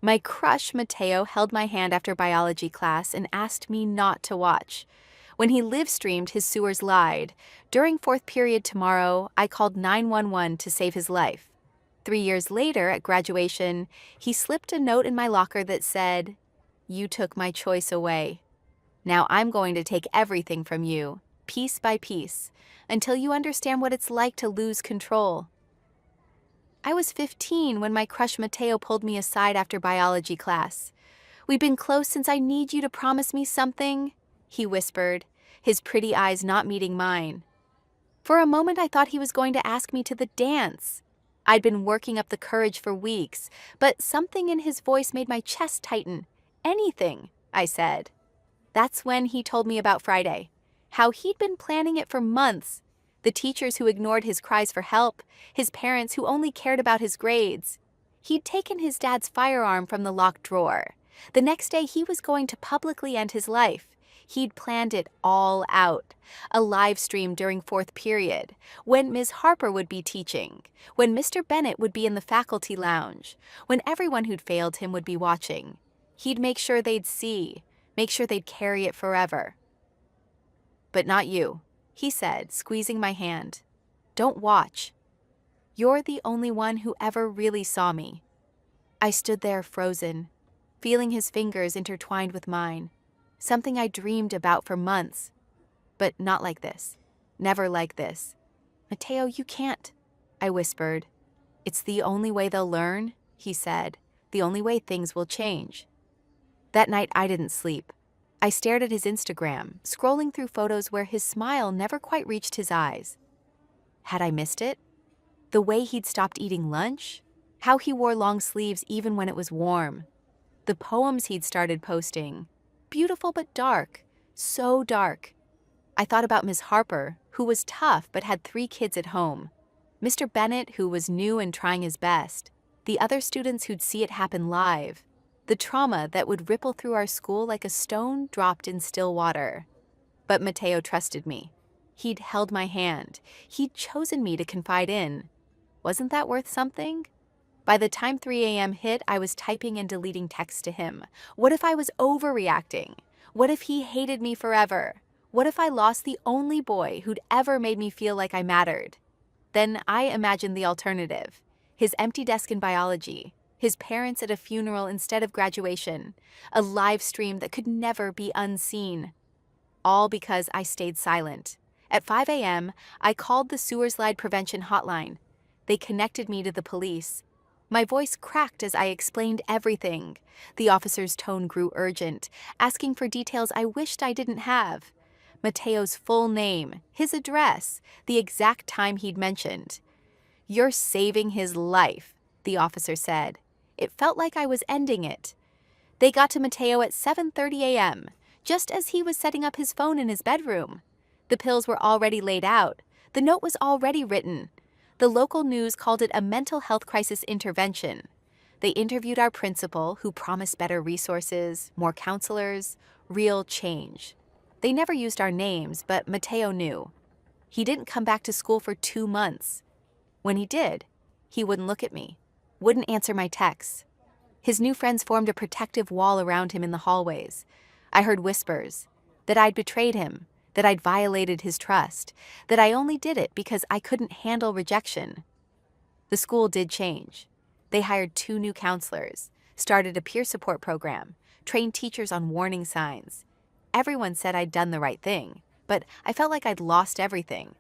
My crush Mateo held my hand after biology class and asked me not to watch. When he live-streamed his sewers lied, during fourth period tomorrow, I called 911 to save his life. 3 years later, at graduation, he slipped a note in my locker that said, "You took my choice away. Now I'm going to take everything from you, piece by piece, until you understand what it's like to lose control." I was 15 when my crush Mateo pulled me aside after biology class. "We've been close since I need you to promise me something," he whispered, his pretty eyes not meeting mine. For a moment I thought he was going to ask me to the dance. I'd been working up the courage for weeks, but something in his voice made my chest tighten. "Anything," I said. That's when he told me about Friday, how he'd been planning it for months. The teachers who ignored his cries for help, his parents who only cared about his grades. He'd taken his dad's firearm from the locked drawer. The next day he was going to publicly end his life. He'd planned it all out. A live stream during fourth period, when Ms. Harper would be teaching, when Mr. Bennett would be in the faculty lounge, when everyone who'd failed him would be watching. He'd make sure they'd see, make sure they'd carry it forever. "But not you," he said, squeezing my hand. "Don't watch. You're the only one who ever really saw me." I stood there frozen, feeling his fingers intertwined with mine, something I dreamed about for months. But not like this. Never like this. "Mateo, you can't," I whispered. "It's the only way they'll learn," he said. "The only way things will change." That night I didn't sleep. I stared at his Instagram, scrolling through photos where his smile never quite reached his eyes. Had I missed it? The way he'd stopped eating lunch? How he wore long sleeves even when it was warm? The poems he'd started posting. Beautiful but dark. So dark. I thought about Ms. Harper, who was tough but had 3 kids at home. Mr. Bennett, who was new and trying his best. The other students who'd see it happen live. The trauma that would ripple through our school like a stone dropped in still water. But Mateo trusted me. He'd held my hand. He'd chosen me to confide in. Wasn't that worth something? By the time 3 a.m. hit, I was typing and deleting texts to him. What if I was overreacting? What if he hated me forever? What if I lost the only boy who'd ever made me feel like I mattered? Then I imagined the alternative. His empty desk in biology. His parents at a funeral instead of graduation. A live stream that could never be unseen. All because I stayed silent. At 5 a.m., I called the sewer slide prevention hotline. They connected me to the police. My voice cracked as I explained everything. The officer's tone grew urgent, asking for details I wished I didn't have. Mateo's full name, his address, the exact time he'd mentioned. "You're saving his life," the officer said. It felt like I was ending it. They got to Mateo at 7:30 a.m., just as he was setting up his phone in his bedroom. The pills were already laid out. The note was already written. The local news called it a mental health crisis intervention. They interviewed our principal, who promised better resources, more counselors, real change. They never used our names, but Mateo knew. He didn't come back to school for 2 months. When he did, he wouldn't look at me, wouldn't answer my texts. His new friends formed a protective wall around him in the hallways. I heard whispers, that I'd betrayed him, that I'd violated his trust, that I only did it because I couldn't handle rejection. The school did change. They hired 2 new counselors, started a peer support program, trained teachers on warning signs. Everyone said I'd done the right thing, but I felt like I'd lost everything.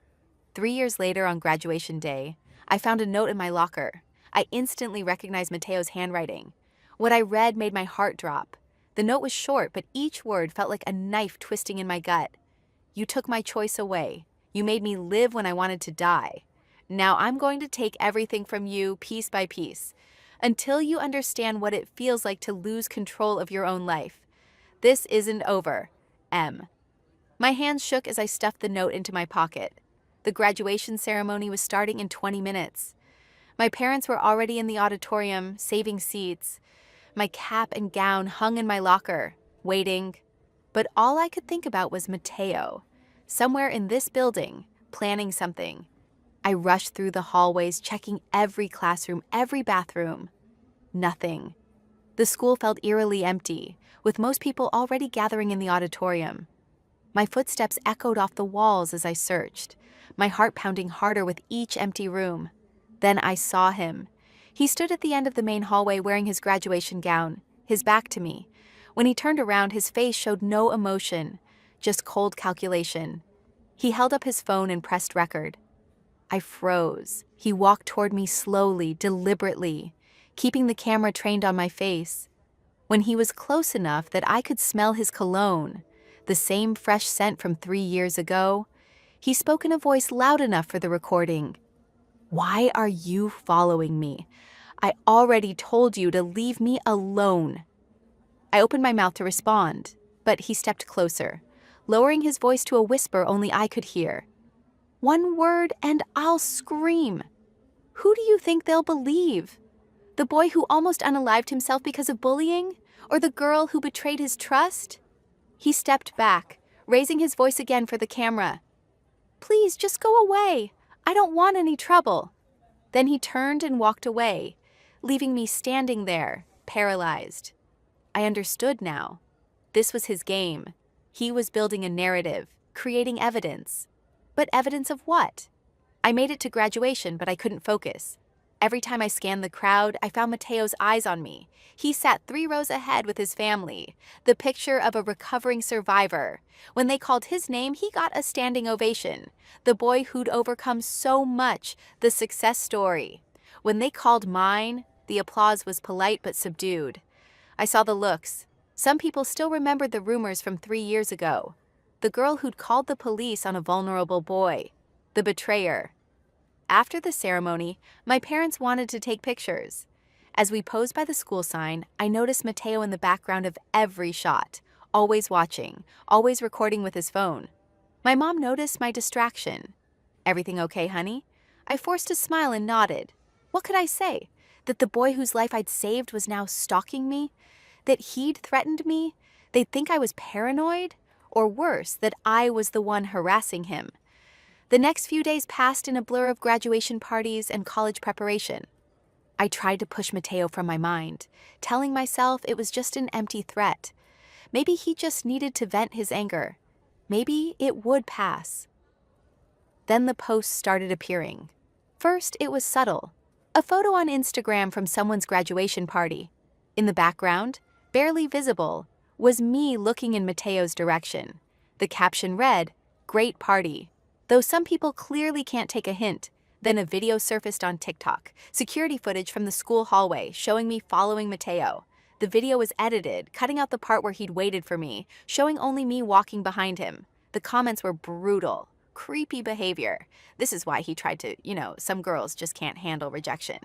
3 years later on graduation day, I found a note in my locker. I instantly recognized Mateo's handwriting. What I read made my heart drop. The note was short, but each word felt like a knife twisting in my gut. "You took my choice away. You made me live when I wanted to die. Now I'm going to take everything from you piece by piece, until you understand what it feels like to lose control of your own life. This isn't over. M." My hands shook as I stuffed the note into my pocket. The graduation ceremony was starting in 20 minutes. My parents were already in the auditorium, saving seats. My cap and gown hung in my locker, waiting. But all I could think about was Mateo, somewhere in this building, planning something. I rushed through the hallways, checking every classroom, every bathroom. Nothing. The school felt eerily empty, with most people already gathering in the auditorium. My footsteps echoed off the walls as I searched, my heart pounding harder with each empty room. Then I saw him. He stood at the end of the main hallway wearing his graduation gown, his back to me. When he turned around, his face showed no emotion, just cold calculation. He held up his phone and pressed record. I froze. He walked toward me slowly, deliberately, keeping the camera trained on my face. When he was close enough that I could smell his cologne, the same fresh scent from 3 years ago, he spoke in a voice loud enough for the recording. "Why are you following me? I already told you to leave me alone." I opened my mouth to respond, but he stepped closer, lowering his voice to a whisper only I could hear. "One word and I'll scream. Who do you think they'll believe? The boy who almost unalived himself because of bullying? Or the girl who betrayed his trust?" He stepped back, raising his voice again for the camera. "Please, just go away. I don't want any trouble." Then he turned and walked away, leaving me standing there, paralyzed. I understood now. This was his game. He was building a narrative, creating evidence. But evidence of what? I made it to graduation, but I couldn't focus. Every time I scanned the crowd, I found Mateo's eyes on me. He sat 3 rows ahead with his family, the picture of a recovering survivor. When they called his name, he got a standing ovation. The boy who'd overcome so much, the success story. When they called mine, the applause was polite but subdued. I saw the looks. Some people still remembered the rumors from 3 years ago. The girl who'd called the police on a vulnerable boy. The betrayer. After the ceremony, my parents wanted to take pictures. As we posed by the school sign, I noticed Mateo in the background of every shot, always watching, always recording with his phone. My mom noticed my distraction. "Everything okay, honey?" I forced a smile and nodded. What could I say? That the boy whose life I'd saved was now stalking me? That he'd threatened me? They'd think I was paranoid? Or worse, that I was the one harassing him? The next few days passed in a blur of graduation parties and college preparation. I tried to push Mateo from my mind, telling myself it was just an empty threat. Maybe he just needed to vent his anger. Maybe it would pass. Then the posts started appearing. First, it was subtle. A photo on Instagram from someone's graduation party. In the background, barely visible, was me looking in Mateo's direction. The caption read, "Great party." Though some people clearly can't take a hint, then a video surfaced on TikTok, security footage from the school hallway showing me following Mateo. The video was edited, cutting out the part where he'd waited for me, showing only me walking behind him. The comments were brutal, creepy behavior. This is why he tried to, some girls just can't handle rejection.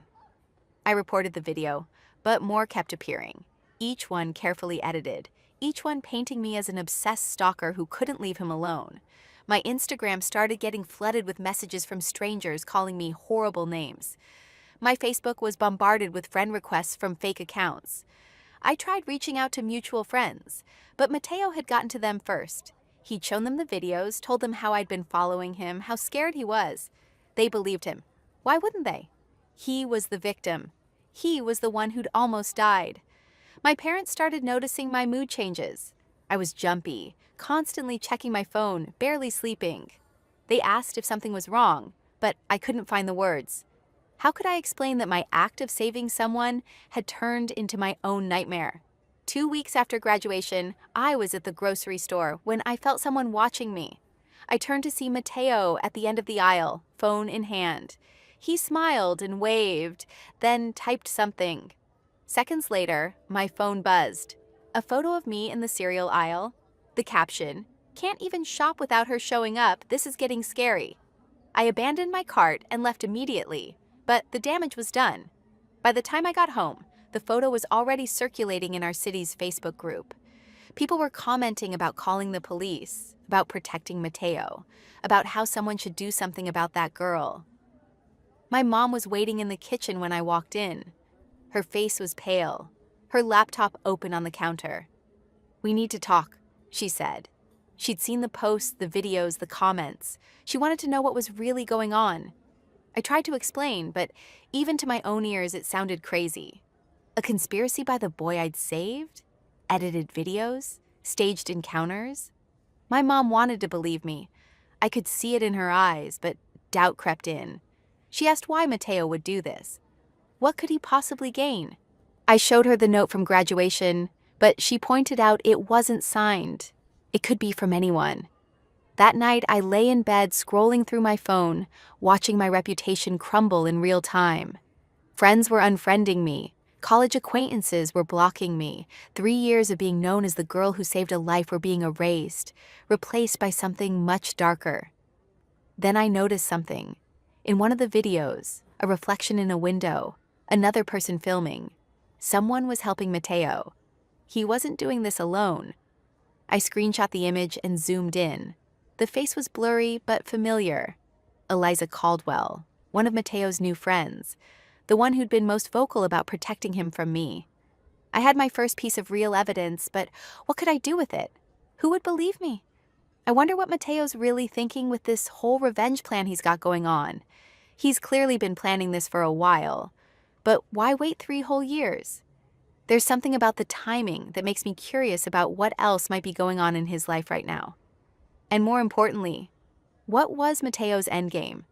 I reported the video, but more kept appearing, each one carefully edited, each one painting me as an obsessed stalker who couldn't leave him alone. My Instagram started getting flooded with messages from strangers calling me horrible names. My Facebook was bombarded with friend requests from fake accounts. I tried reaching out to mutual friends, but Mateo had gotten to them first. He'd shown them the videos, told them how I'd been following him, how scared he was. They believed him. Why wouldn't they? He was the victim. He was the one who'd almost died. My parents started noticing my mood changes. I was jumpy, constantly checking my phone, barely sleeping. They asked if something was wrong, but I couldn't find the words. How could I explain that my act of saving someone had turned into my own nightmare? 2 weeks after graduation, I was at the grocery store when I felt someone watching me. I turned to see Mateo at the end of the aisle, phone in hand. He smiled and waved, then typed something. Seconds later, my phone buzzed. A photo of me in the cereal aisle. The caption, "Can't even shop without her showing up, this is getting scary." I abandoned my cart and left immediately, but the damage was done. By the time I got home, the photo was already circulating in our city's Facebook group. People were commenting about calling the police, about protecting Mateo, about how someone should do something about that girl. My mom was waiting in the kitchen when I walked in. Her face was pale, her laptop open on the counter. "We need to talk," she said. She'd seen the posts, the videos, the comments. She wanted to know what was really going on. I tried to explain, but even to my own ears it sounded crazy. A conspiracy by the boy I'd saved? Edited videos? Staged encounters? My mom wanted to believe me. I could see it in her eyes, but doubt crept in. She asked why Mateo would do this. What could he possibly gain? I showed her the note from graduation, but she pointed out it wasn't signed. It could be from anyone. That night, I lay in bed scrolling through my phone, watching my reputation crumble in real time. Friends were unfriending me. College acquaintances were blocking me. 3 years of being known as the girl who saved a life were being erased, replaced by something much darker. Then I noticed something. In one of the videos, a reflection in a window, another person filming. Someone was helping Mateo. He wasn't doing this alone. I screenshot the image and zoomed in. The face was blurry but familiar. Eliza Caldwell, one of Mateo's new friends, the one who'd been most vocal about protecting him from me. I had my first piece of real evidence, but what could I do with it? Who would believe me? I wonder what Mateo's really thinking with this whole revenge plan he's got going on. He's clearly been planning this for a while, but why wait 3 whole years? There's something about the timing that makes me curious about what else might be going on in his life right now. And more importantly, what was Mateo's endgame?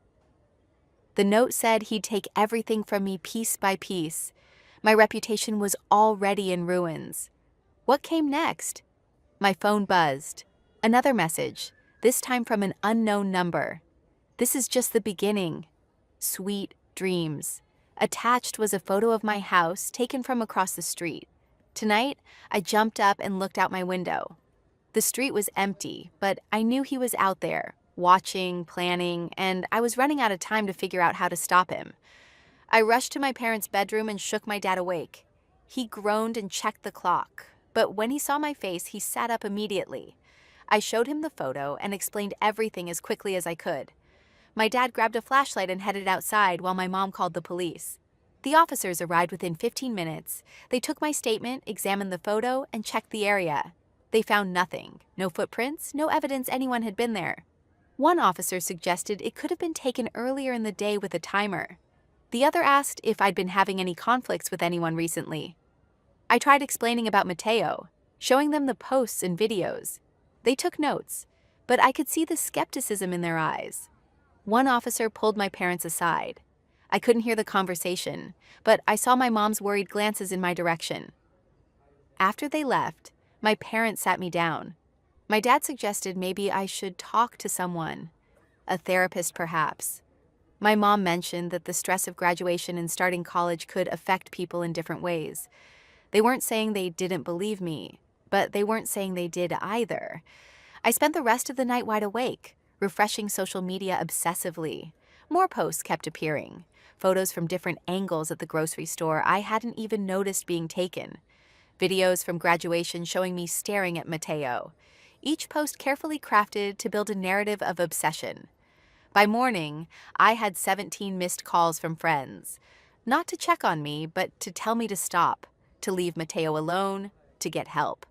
The note said he'd take everything from me piece by piece. My reputation was already in ruins. What came next? My phone buzzed. Another message, this time from an unknown number. This is just the beginning. Sweet dreams. Attached was a photo of my house taken from across the street. Tonight, I jumped up and looked out my window. The street was empty, but I knew he was out there, watching, planning, and I was running out of time to figure out how to stop him. I rushed to my parents' bedroom and shook my dad awake. He groaned and checked the clock, but when he saw my face, he sat up immediately. I showed him the photo and explained everything as quickly as I could. My dad grabbed a flashlight and headed outside while my mom called the police. The officers arrived within 15 minutes. They took my statement, examined the photo, and checked the area. They found nothing. No footprints, no evidence anyone had been there. One officer suggested it could have been taken earlier in the day with a timer. The other asked if I'd been having any conflicts with anyone recently. I tried explaining about Mateo, showing them the posts and videos. They took notes, but I could see the skepticism in their eyes. One officer pulled my parents aside. I couldn't hear the conversation, but I saw my mom's worried glances in my direction. After they left, my parents sat me down. My dad suggested maybe I should talk to someone, a therapist perhaps. My mom mentioned that the stress of graduation and starting college could affect people in different ways. They weren't saying they didn't believe me, but they weren't saying they did either. I spent the rest of the night wide awake, refreshing social media obsessively. More posts kept appearing, photos from different angles at the grocery store I hadn't even noticed being taken. Videos from graduation showing me staring at Mateo. Each post carefully crafted to build a narrative of obsession. By morning, I had 17 missed calls from friends. Not to check on me, but to tell me to stop, to leave Mateo alone, to get help.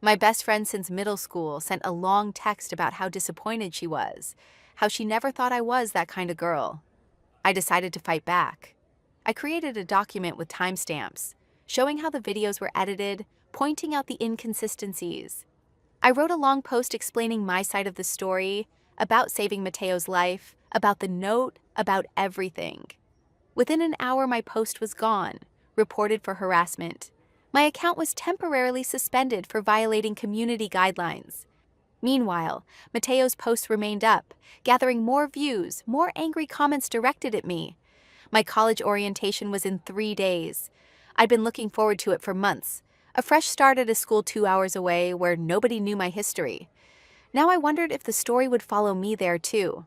My best friend since middle school sent a long text about how disappointed she was, how she never thought I was that kind of girl. I decided to fight back. I created a document with timestamps, showing how the videos were edited, pointing out the inconsistencies. I wrote a long post explaining my side of the story, about saving Mateo's life, about the note, about everything. Within an hour, my post was gone, reported for harassment. My account was temporarily suspended for violating community guidelines. Meanwhile, Mateo's posts remained up, gathering more views, more angry comments directed at me. My college orientation was in 3 days. I'd been looking forward to it for months. A fresh start at a school 2 hours away where nobody knew my history. Now I wondered if the story would follow me there too.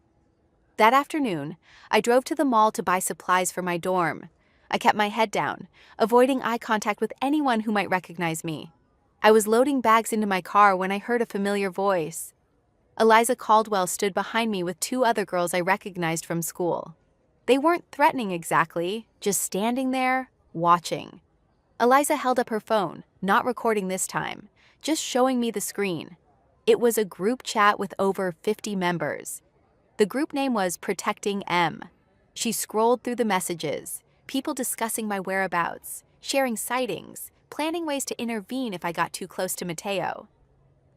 That afternoon, I drove to the mall to buy supplies for my dorm. I kept my head down, avoiding eye contact with anyone who might recognize me. I was loading bags into my car when I heard a familiar voice. Eliza Caldwell stood behind me with 2 other girls I recognized from school. They weren't threatening exactly, just standing there, watching. Eliza held up her phone, not recording this time, just showing me the screen. It was a group chat with over 50 members. The group name was Protecting M. She scrolled through the messages, people discussing my whereabouts, sharing sightings, planning ways to intervene if I got too close to Mateo.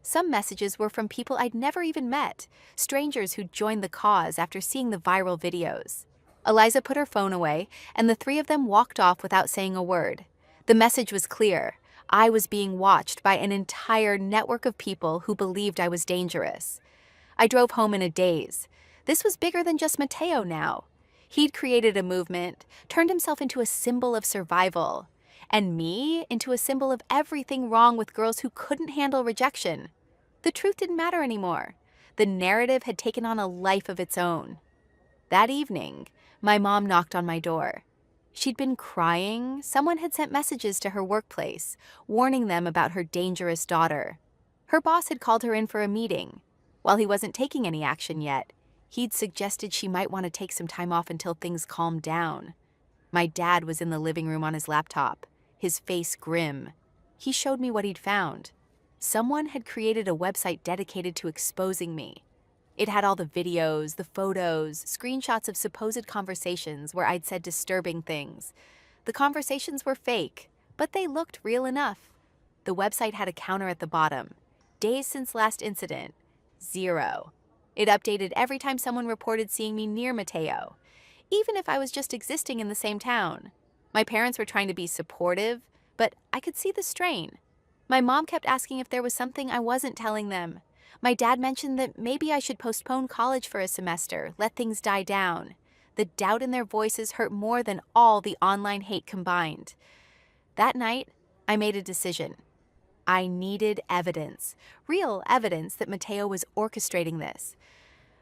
Some messages were from people I'd never even met, strangers who'd joined the cause after seeing the viral videos. Eliza put her phone away, and the three of them walked off without saying a word. The message was clear. I was being watched by an entire network of people who believed I was dangerous. I drove home in a daze. This was bigger than just Mateo now. He'd created a movement, turned himself into a symbol of survival, and me into a symbol of everything wrong with girls who couldn't handle rejection. The truth didn't matter anymore. The narrative had taken on a life of its own. That evening, my mom knocked on my door. She'd been crying. Someone had sent messages to her workplace, warning them about her dangerous daughter. Her boss had called her in for a meeting. While he wasn't taking any action yet, he'd suggested she might want to take some time off until things calmed down. My dad was in the living room on his laptop, his face grim. He showed me what he'd found. Someone had created a website dedicated to exposing me. It had all the videos, the photos, screenshots of supposed conversations where I'd said disturbing things. The conversations were fake, but they looked real enough. The website had a counter at the bottom. Days since last incident, 0. It updated every time someone reported seeing me near Mateo, even if I was just existing in the same town. My parents were trying to be supportive, but I could see the strain. My mom kept asking if there was something I wasn't telling them. My dad mentioned that maybe I should postpone college for a semester, let things die down. The doubt in their voices hurt more than all the online hate combined. That night, I made a decision. I needed evidence, real evidence that Mateo was orchestrating this.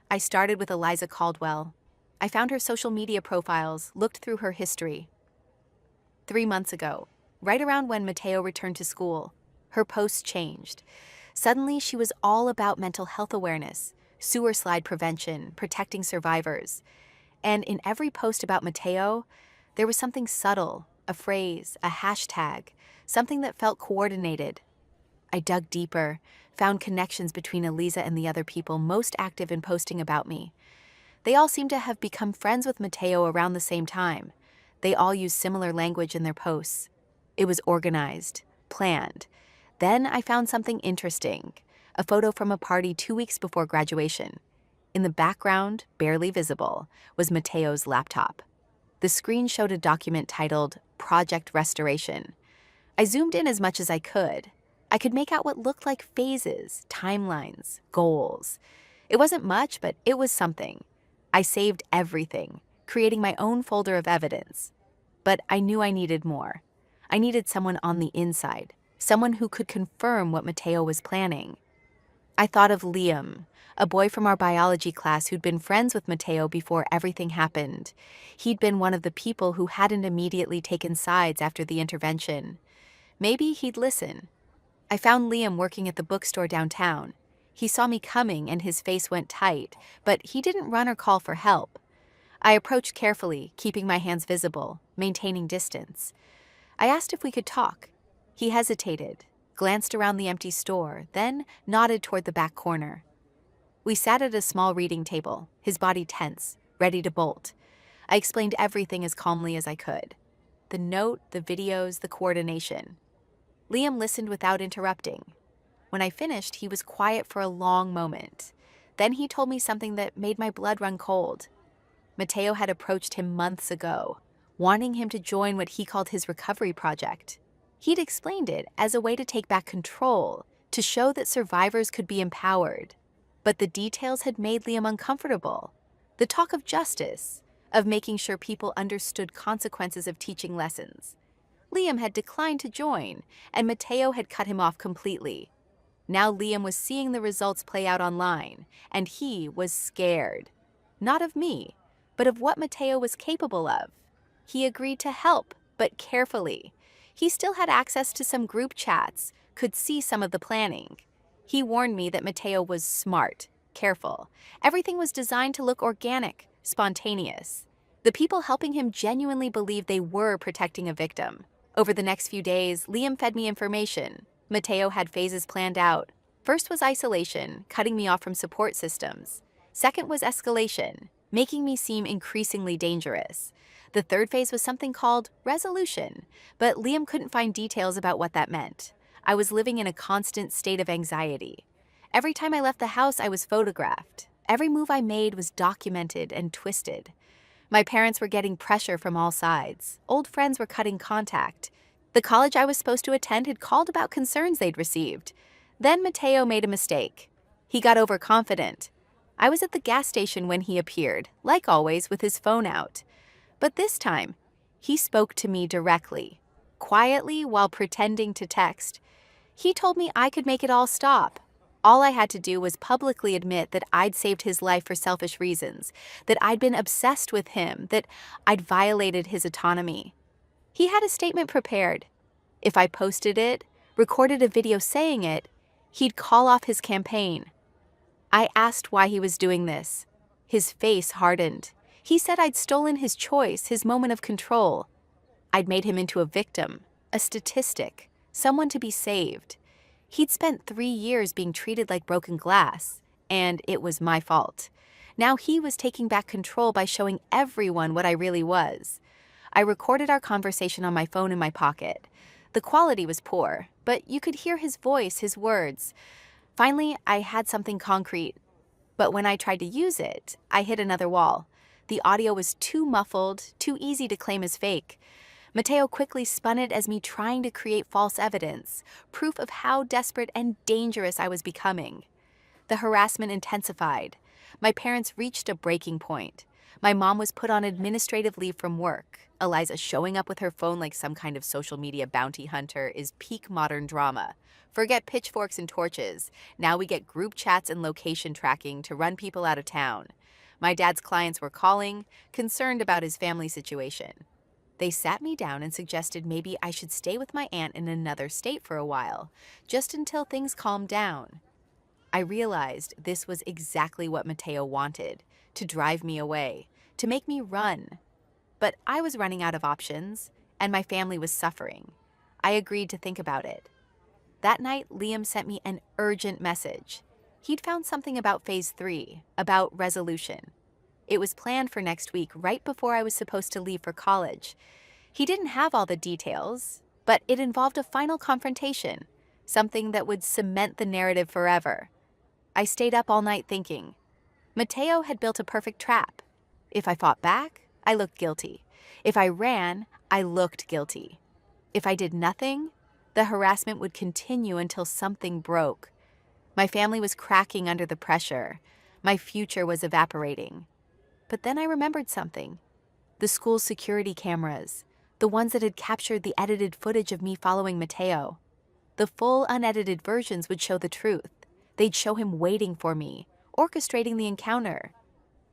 I started with Eliza Caldwell. I found her social media profiles, looked through her history. 3 months ago, right around when Mateo returned to school, her posts changed. Suddenly, she was all about mental health awareness, sewer slide prevention, protecting survivors. And in every post about Mateo, there was something subtle, a phrase, a hashtag, something that felt coordinated. I dug deeper, found connections between Eliza and the other people most active in posting about me. They all seemed to have become friends with Mateo around the same time. They all used similar language in their posts. It was organized, planned. Then I found something interesting, a photo from a party 2 weeks before graduation. In the background, barely visible, was Mateo's laptop. The screen showed a document titled Project Restoration. I zoomed in as much as I could. I could make out what looked like phases, timelines, goals. It wasn't much, but it was something. I saved everything, creating my own folder of evidence. But I knew I needed more. I needed someone on the inside, someone who could confirm what Mateo was planning. I thought of Liam, a boy from our biology class who'd been friends with Mateo before everything happened. He'd been one of the people who hadn't immediately taken sides after the intervention. Maybe he'd listen. I found Liam working at the bookstore downtown. He saw me coming and his face went tight, but he didn't run or call for help. I approached carefully, keeping my hands visible, maintaining distance. I asked if we could talk. He hesitated, glanced around the empty store, then nodded toward the back corner. We sat at a small reading table, his body tense, ready to bolt. I explained everything as calmly as I could. The note, the videos, the coordination. Liam listened without interrupting. When I finished, he was quiet for a long moment. Then he told me something that made my blood run cold. Mateo had approached him months ago, wanting him to join what he called his recovery project. He'd explained it as a way to take back control, to show that survivors could be empowered. But the details had made Liam uncomfortable. The talk of justice, of making sure people understood consequences of teaching lessons. Liam had declined to join, and Mateo had cut him off completely. Now Liam was seeing the results play out online, and he was scared. Not of me, but of what Mateo was capable of. He agreed to help, but carefully. He still had access to some group chats, could see some of the planning. He warned me that Mateo was smart, careful. Everything was designed to look organic, spontaneous. The people helping him genuinely believed they were protecting a victim. Over the next few days, Liam fed me information. Mateo had phases planned out. First was isolation, cutting me off from support systems. Second was escalation, making me seem increasingly dangerous. The third phase was something called resolution, but Liam couldn't find details about what that meant. I was living in a constant state of anxiety. Every time I left the house, I was photographed. Every move I made was documented and twisted. My parents were getting pressure from all sides. Old friends were cutting contact. The college I was supposed to attend had called about concerns they'd received. Then Mateo made a mistake. He got overconfident. I was at the gas station when he appeared, like always, with his phone out. But this time, he spoke to me directly, quietly while pretending to text. He told me I could make it all stop. All I had to do was publicly admit that I'd saved his life for selfish reasons, that I'd been obsessed with him, that I'd violated his autonomy. He had a statement prepared. If I posted it, recorded a video saying it, he'd call off his campaign. I asked why he was doing this. His face hardened. He said I'd stolen his choice, his moment of control. I'd made him into a victim, a statistic, someone to be saved. He'd spent 3 years being treated like broken glass, and it was my fault. Now he was taking back control by showing everyone what I really was. I recorded our conversation on my phone in my pocket. The quality was poor, but you could hear his voice, his words. Finally, I had something concrete. But when I tried to use it, I hit another wall. The audio was too muffled, too easy to claim as fake. Mateo quickly spun it as me trying to create false evidence, proof of how desperate and dangerous I was becoming. The harassment intensified. My parents reached a breaking point. My mom was put on administrative leave from work. Eliza showing up with her phone like some kind of social media bounty hunter is peak modern drama. Forget pitchforks and torches. Now we get group chats and location tracking to run people out of town. My dad's clients were calling, concerned about his family situation. They sat me down and suggested maybe I should stay with my aunt in another state for a while, just until things calmed down. I realized this was exactly what Mateo wanted, to drive me away, to make me run. But I was running out of options, and my family was suffering. I agreed to think about it. That night, Liam sent me an urgent message. He'd found something about Phase 3, about resolution. It was planned for next week, right before I was supposed to leave for college. He didn't have all the details, but it involved a final confrontation, something that would cement the narrative forever. I stayed up all night thinking. Mateo had built a perfect trap. If I fought back, I looked guilty. If I ran, I looked guilty. If I did nothing, the harassment would continue until something broke. My family was cracking under the pressure. My future was evaporating. But then I remembered something. The school's security cameras, the ones that had captured the edited footage of me following Mateo. The full unedited versions would show the truth. They'd show him waiting for me, orchestrating the encounter.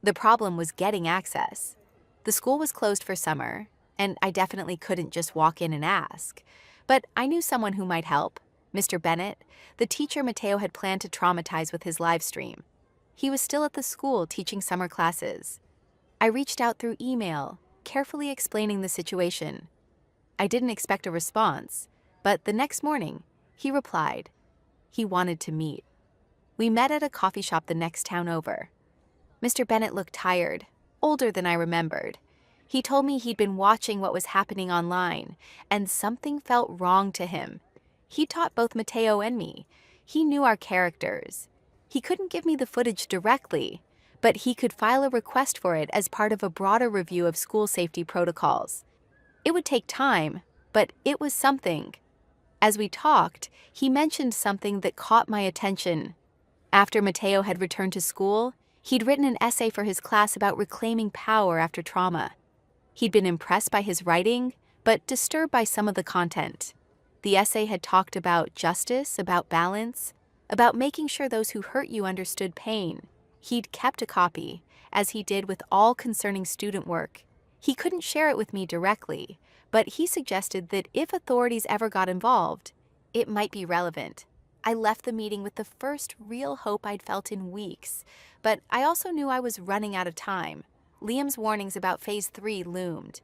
The problem was getting access. The school was closed for summer, and I definitely couldn't just walk in and ask. But I knew someone who might help, Mr. Bennett, the teacher Mateo had planned to traumatize with his live stream. He was still at the school teaching summer classes. I reached out through email, carefully explaining the situation. I didn't expect a response, but the next morning, he replied. He wanted to meet. We met at a coffee shop the next town over. Mr. Bennett looked tired, older than I remembered. He told me he'd been watching what was happening online, and something felt wrong to him. He taught both Mateo and me. He knew our characters. He couldn't give me the footage directly, but he could file a request for it as part of a broader review of school safety protocols. It would take time, but it was something. As we talked, he mentioned something that caught my attention. After Mateo had returned to school, he'd written an essay for his class about reclaiming power after trauma. He'd been impressed by his writing, but disturbed by some of the content. The essay had talked about justice, about balance, about making sure those who hurt you understood pain. He'd kept a copy, as he did with all concerning student work. He couldn't share it with me directly, but he suggested that if authorities ever got involved, it might be relevant. I left the meeting with the first real hope I'd felt in weeks, but I also knew I was running out of time. Liam's warnings about Phase 3 loomed.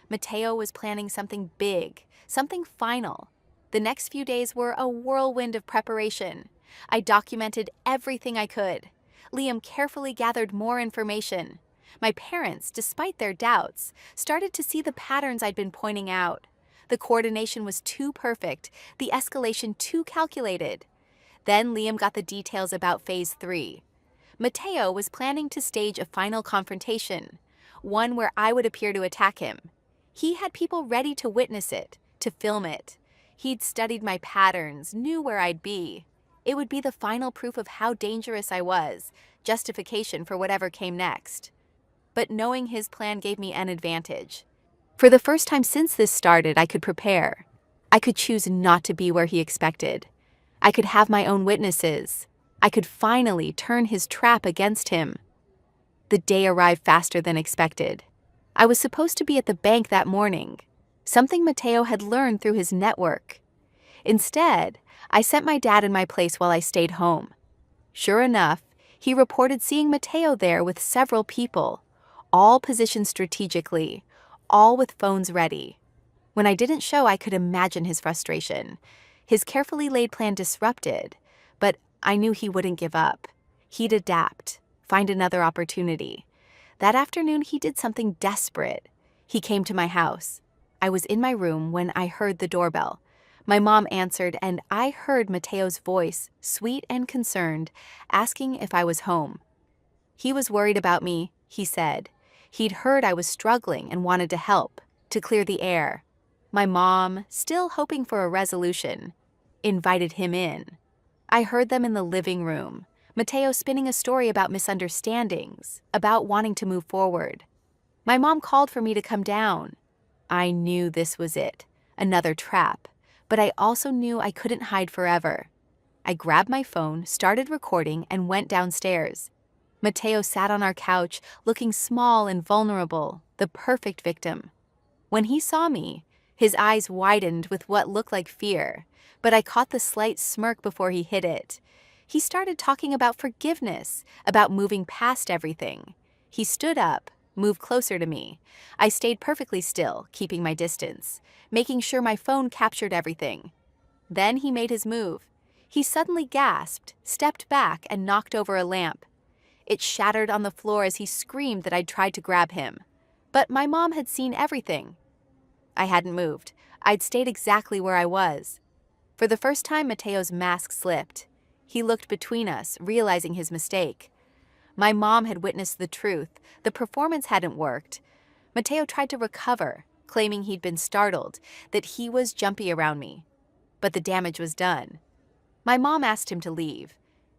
Mateo was planning something big, something final. The next few days were a whirlwind of preparation. I documented everything I could. Liam carefully gathered more information. My parents, despite their doubts, started to see the patterns I'd been pointing out. The coordination was too perfect, the escalation too calculated. Then Liam got the details about Phase 3. Mateo was planning to stage a final confrontation, one where I would appear to attack him. He had people ready to witness it, to film it. He'd studied my patterns, knew where I'd be. It would be the final proof of how dangerous I was, justification for whatever came next. But knowing his plan gave me an advantage. For the first time since this started, I could prepare. I could choose not to be where he expected. I could have my own witnesses. I could finally turn his trap against him. The day arrived faster than expected. I was supposed to be at the bank that morning, something Mateo had learned through his network. Instead, I sent my dad in my place while I stayed home. Sure enough, he reported seeing Mateo there with several people, all positioned strategically, all with phones ready. When I didn't show, I could imagine his frustration. His carefully laid plan disrupted, but I knew he wouldn't give up. He'd adapt, find another opportunity. That afternoon, he did something desperate. He came to my house. I was in my room when I heard the doorbell. My mom answered, and I heard Mateo's voice, sweet and concerned, asking if I was home. He was worried about me, he said. He'd heard I was struggling and wanted to help, to clear the air. My mom, still hoping for a resolution, invited him in. I heard them in the living room, Mateo spinning a story about misunderstandings, about wanting to move forward. My mom called for me to come down. I knew this was it, another trap, but I also knew I couldn't hide forever. I grabbed my phone, started recording, and went downstairs. Mateo sat on our couch, looking small and vulnerable, the perfect victim. When he saw me, his eyes widened with what looked like fear, but I caught the slight smirk before he hid it. He started talking about forgiveness, about moving past everything. He stood up, moved closer to me. I stayed perfectly still, keeping my distance, making sure my phone captured everything. Then he made his move. He suddenly gasped, stepped back, and knocked over a lamp. It shattered on the floor as he screamed that I'd tried to grab him. But my mom had seen everything. I hadn't moved. I'd stayed exactly where I was. For the first time, Mateo's mask slipped. He looked between us, realizing his mistake. My mom had witnessed the truth. The performance hadn't worked. Mateo tried to recover, claiming he'd been startled, that he was jumpy around me. But the damage was done. My mom asked him to leave.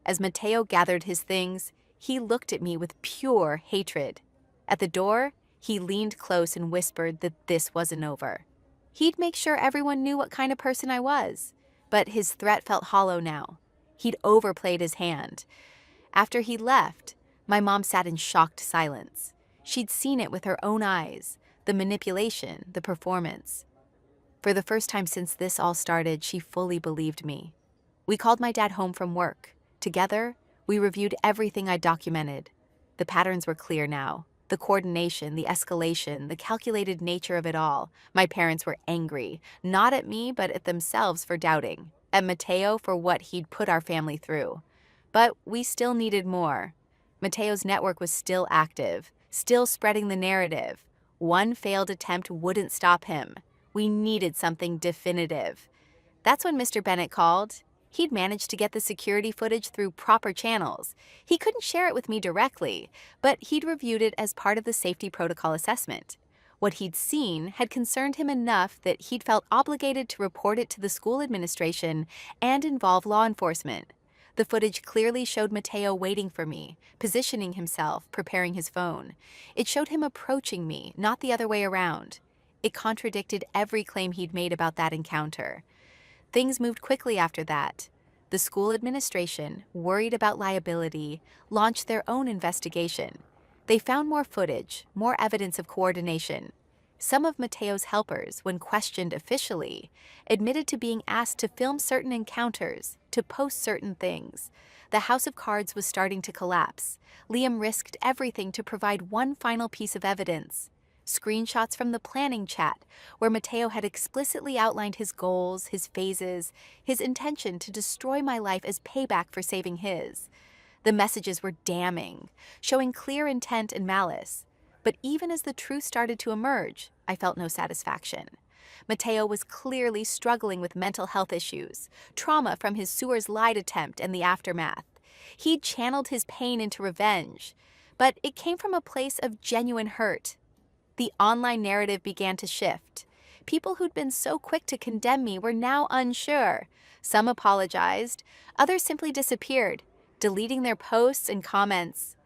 As Mateo gathered his things, he looked at me with pure hatred. At the door, he leaned close and whispered that this wasn't over. He'd make sure everyone knew what kind of person I was, but his threat felt hollow now. He'd overplayed his hand. After he left, my mom sat in shocked silence. She'd seen it with her own eyes, the manipulation, the performance. For the first time since this all started, she fully believed me. We called my dad home from work. Together, we reviewed everything I documented. The patterns were clear now. The coordination, the escalation, the calculated nature of it all. My parents were angry, not at me, but at themselves for doubting, at Mateo for what he'd put our family through. But we still needed more. Mateo's network was still active, still spreading the narrative. One failed attempt wouldn't stop him. We needed something definitive. That's when Mr. Bennett called. He'd managed to get the security footage through proper channels. He couldn't share it with me directly, but he'd reviewed it as part of the safety protocol assessment. What he'd seen had concerned him enough that he'd felt obligated to report it to the school administration and involve law enforcement. The footage clearly showed Mateo waiting for me, positioning himself, preparing his phone. It showed him approaching me, not the other way around. It contradicted every claim he'd made about that encounter. Things moved quickly after that. The school administration, worried about liability, launched their own investigation. They found more footage, more evidence of coordination. Some of Mateo's helpers, when questioned officially, admitted to being asked to film certain encounters, to post certain things. The house of cards was starting to collapse. Liam risked everything to provide one final piece of evidence. Screenshots from the planning chat, where Mateo had explicitly outlined his goals, his phases, his intention to destroy my life as payback for saving his. The messages were damning, showing clear intent and malice. But even as the truth started to emerge, I felt no satisfaction. Mateo was clearly struggling with mental health issues, trauma from his sewer's lied attempt and the aftermath. He'd channeled his pain into revenge, but it came from a place of genuine hurt. The online narrative began to shift. People who'd been so quick to condemn me were now unsure. Some apologized, others simply disappeared, deleting their posts and comments.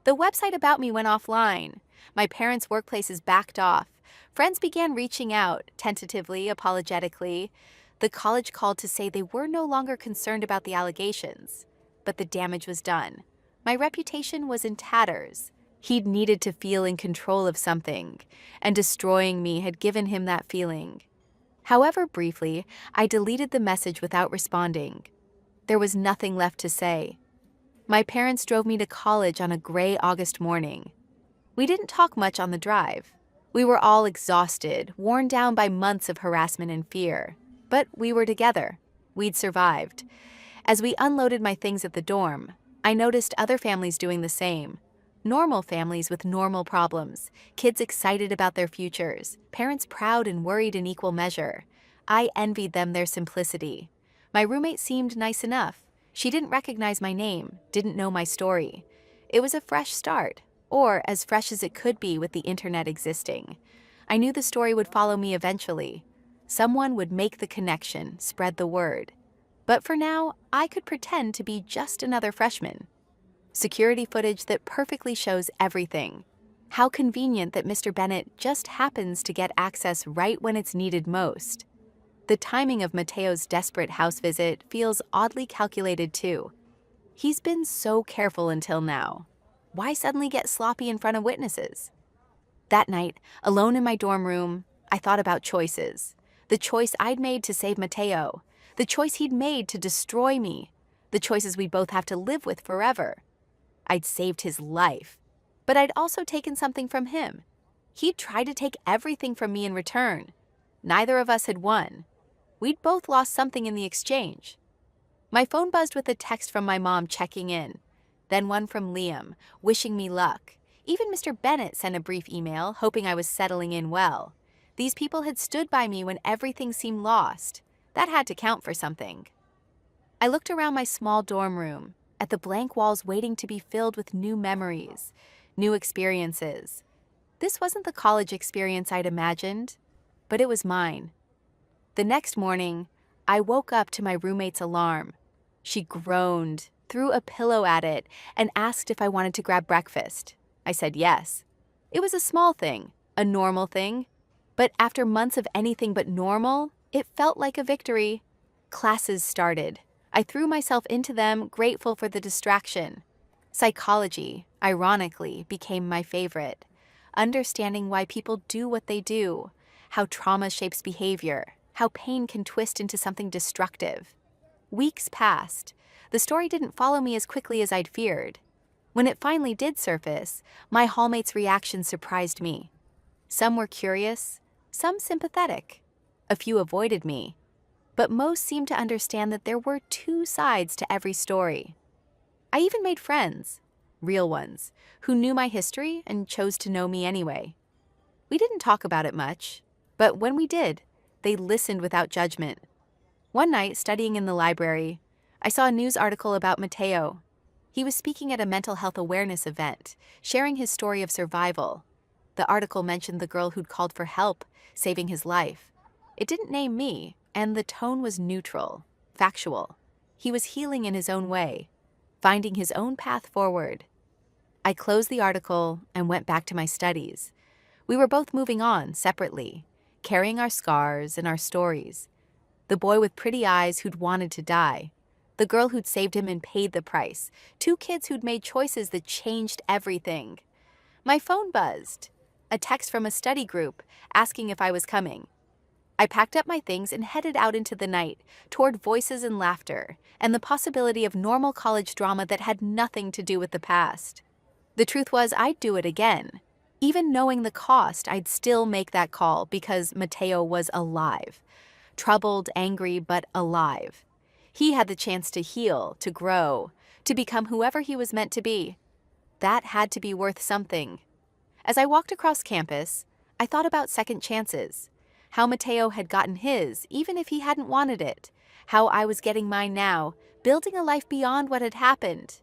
The website about me went offline. My parents' workplaces backed off. Friends began reaching out, tentatively, apologetically. The college called to say they were no longer concerned about the allegations. But the damage was done. My reputation was in tatters. He'd needed to feel in control of something, and destroying me had given him that feeling. However briefly, I deleted the message without responding. There was nothing left to say. My parents drove me to college on a gray August morning. We didn't talk much on the drive. We were all exhausted, worn down by months of harassment and fear. But we were together. We'd survived. As we unloaded my things at the dorm, I noticed other families doing the same. Normal families with normal problems, kids excited about their futures, parents proud and worried in equal measure. I envied them their simplicity. My roommate seemed nice enough. She didn't recognize my name, didn't know my story. It was a fresh start, or as fresh as it could be with the internet existing. I knew the story would follow me eventually. Someone would make the connection, spread the word. But for now, I could pretend to be just another freshman. Security footage that perfectly shows everything. How convenient that Mr. Bennett just happens to get access right when it's needed most. The timing of Mateo's desperate house visit feels oddly calculated too. He's been so careful until now. Why suddenly get sloppy in front of witnesses? That night, alone in my dorm room, I thought about choices. The choice I'd made to save Mateo. The choice he'd made to destroy me. The choices we'd both have to live with forever. I'd saved his life, but I'd also taken something from him. He'd tried to take everything from me in return. Neither of us had won. We'd both lost something in the exchange. My phone buzzed with a text from my mom checking in, then one from Liam, wishing me luck. Even Mr. Bennett sent a brief email, hoping I was settling in well. These people had stood by me when everything seemed lost. That had to count for something. I looked around my small dorm room, at the blank walls waiting to be filled with new memories, new experiences. This wasn't the college experience I'd imagined, but it was mine. The next morning, I woke up to my roommate's alarm. She groaned, threw a pillow at it, and asked if I wanted to grab breakfast. I said yes. It was a small thing, a normal thing, but after months of anything but normal, it felt like a victory. Classes started. I threw myself into them, grateful for the distraction. Psychology, ironically, became my favorite. Understanding why people do what they do, how trauma shapes behavior, how pain can twist into something destructive. Weeks passed. The story didn't follow me as quickly as I'd feared. When it finally did surface, my hallmates' reaction surprised me. Some were curious, some sympathetic. A few avoided me. But most seemed to understand that there were two sides to every story. I even made friends, real ones, who knew my history and chose to know me anyway. We didn't talk about it much, but when we did, they listened without judgment. One night, studying in the library, I saw a news article about Mateo. He was speaking at a mental health awareness event, sharing his story of survival. The article mentioned the girl who'd called for help, saving his life. It didn't name me, and the tone was neutral, factual. He was healing in his own way, finding his own path forward. I closed the article and went back to my studies. We were both moving on separately, carrying our scars and our stories. The boy with pretty eyes who'd wanted to die. The girl who'd saved him and paid the price. Two kids who'd made choices that changed everything. My phone buzzed. A text from a study group asking if I was coming. I packed up my things and headed out into the night, toward voices and laughter, and the possibility of normal college drama that had nothing to do with the past. The truth was, I'd do it again. Even knowing the cost, I'd still make that call because Mateo was alive. Troubled, angry, but alive. He had the chance to heal, to grow, to become whoever he was meant to be. That had to be worth something. As I walked across campus, I thought about second chances. How Mateo had gotten his, even if he hadn't wanted it. How I was getting mine now, building a life beyond what had happened.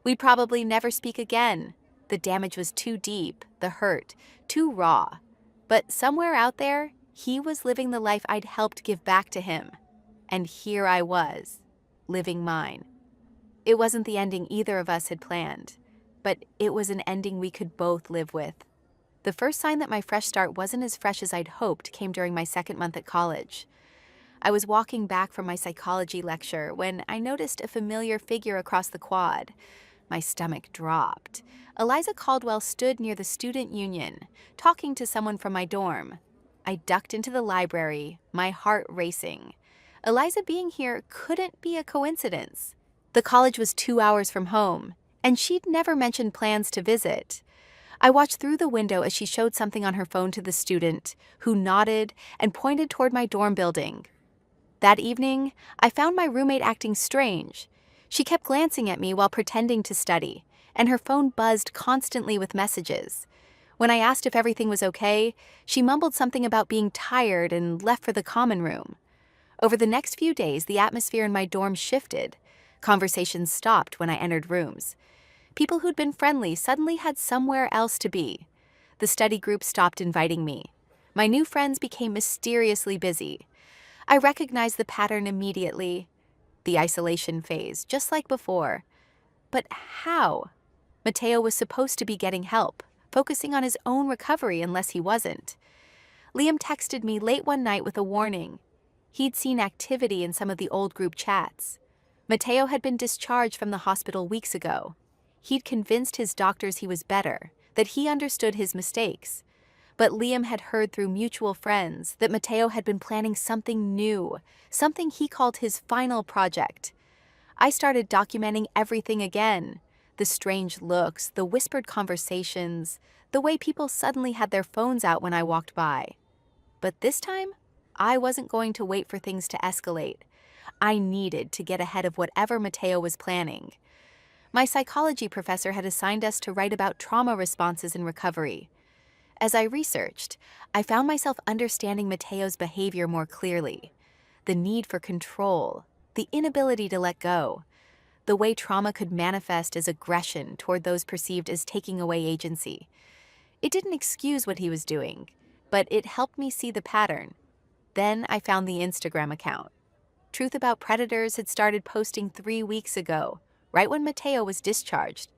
We'd probably never speak again. The damage was too deep, the hurt, too raw. But somewhere out there, he was living the life I'd helped give back to him. And here I was, living mine. It wasn't the ending either of us had planned, but it was an ending we could both live with. The first sign that my fresh start wasn't as fresh as I'd hoped came during my second month at college. I was walking back from my psychology lecture when I noticed a familiar figure across the quad. My stomach dropped. Eliza Caldwell stood near the student union, talking to someone from my dorm. I ducked into the library, my heart racing. Eliza being here couldn't be a coincidence. The college was 2 hours from home, and she'd never mentioned plans to visit. I watched through the window as she showed something on her phone to the student, who nodded and pointed toward my dorm building. That evening, I found my roommate acting strange. She kept glancing at me while pretending to study, and her phone buzzed constantly with messages. When I asked if everything was okay, she mumbled something about being tired and left for the common room. Over the next few days, the atmosphere in my dorm shifted. Conversations stopped when I entered rooms. People who'd been friendly suddenly had somewhere else to be. The study group stopped inviting me. My new friends became mysteriously busy. I recognized the pattern immediately. The isolation phase, just like before. But how? Mateo was supposed to be getting help, focusing on his own recovery unless he wasn't. Liam texted me late one night with a warning. He'd seen activity in some of the old group chats. Mateo had been discharged from the hospital weeks ago. He'd convinced his doctors he was better, that he understood his mistakes. But Liam had heard through mutual friends that Mateo had been planning something new, something he called his final project. I started documenting everything again. The strange looks, the whispered conversations, the way people suddenly had their phones out when I walked by. But this time, I wasn't going to wait for things to escalate. I needed to get ahead of whatever Mateo was planning. My psychology professor had assigned us to write about trauma responses in recovery. As I researched, I found myself understanding Mateo's behavior more clearly. The need for control, the inability to let go, the way trauma could manifest as aggression toward those perceived as taking away agency. It didn't excuse what he was doing, but it helped me see the pattern. Then I found the Instagram account. Truth About Predators had started posting 3 weeks ago, right when Mateo was discharged.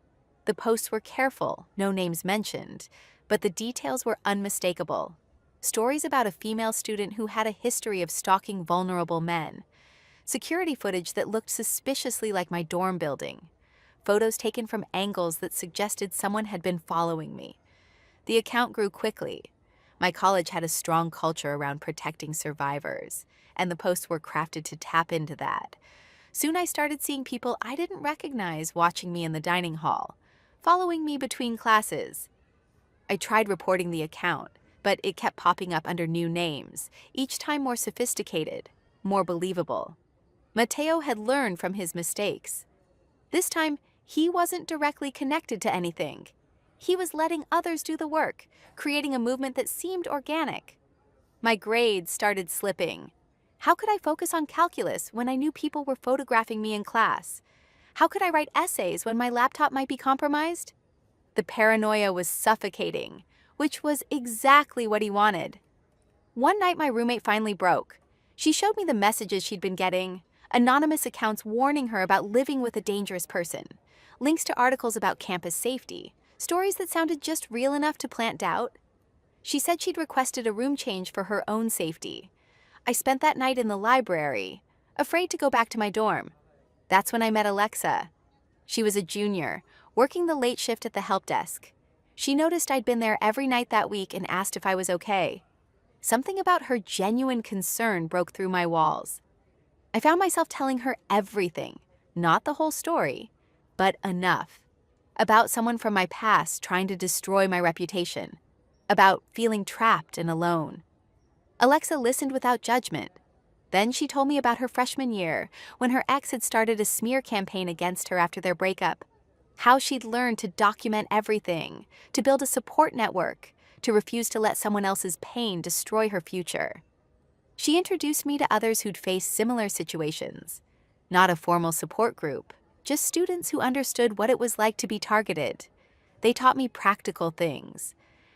The posts were careful, no names mentioned, but the details were unmistakable. Stories about a female student who had a history of stalking vulnerable men. Security footage that looked suspiciously like my dorm building. Photos taken from angles that suggested someone had been following me. The account grew quickly. My college had a strong culture around protecting survivors, and the posts were crafted to tap into that. Soon I started seeing people I didn't recognize watching me in the dining hall, following me between classes. I tried reporting the account, but it kept popping up under new names, each time more sophisticated, more believable. Mateo had learned from his mistakes. This time, he wasn't directly connected to anything. He was letting others do the work, creating a movement that seemed organic. My grades started slipping. How could I focus on calculus when I knew people were photographing me in class? How could I write essays when my laptop might be compromised? The paranoia was suffocating, which was exactly what he wanted. One night my roommate finally broke. She showed me the messages she'd been getting, anonymous accounts warning her about living with a dangerous person, links to articles about campus safety, stories that sounded just real enough to plant doubt. She said she'd requested a room change for her own safety. I spent that night in the library, afraid to go back to my dorm. That's when I met Alexa. She was a junior, working the late shift at the help desk. She noticed I'd been there every night that week and asked if I was okay. Something about her genuine concern broke through my walls. I found myself telling her everything, not the whole story, but enough. About someone from my past trying to destroy my reputation. About feeling trapped and alone. Alexa listened without judgment. Then she told me about her freshman year, when her ex had started a smear campaign against her after their breakup. How she'd learned to document everything, to build a support network, to refuse to let someone else's pain destroy her future. She introduced me to others who'd faced similar situations. Not a formal support group, just students who understood what it was like to be targeted. They taught me practical things: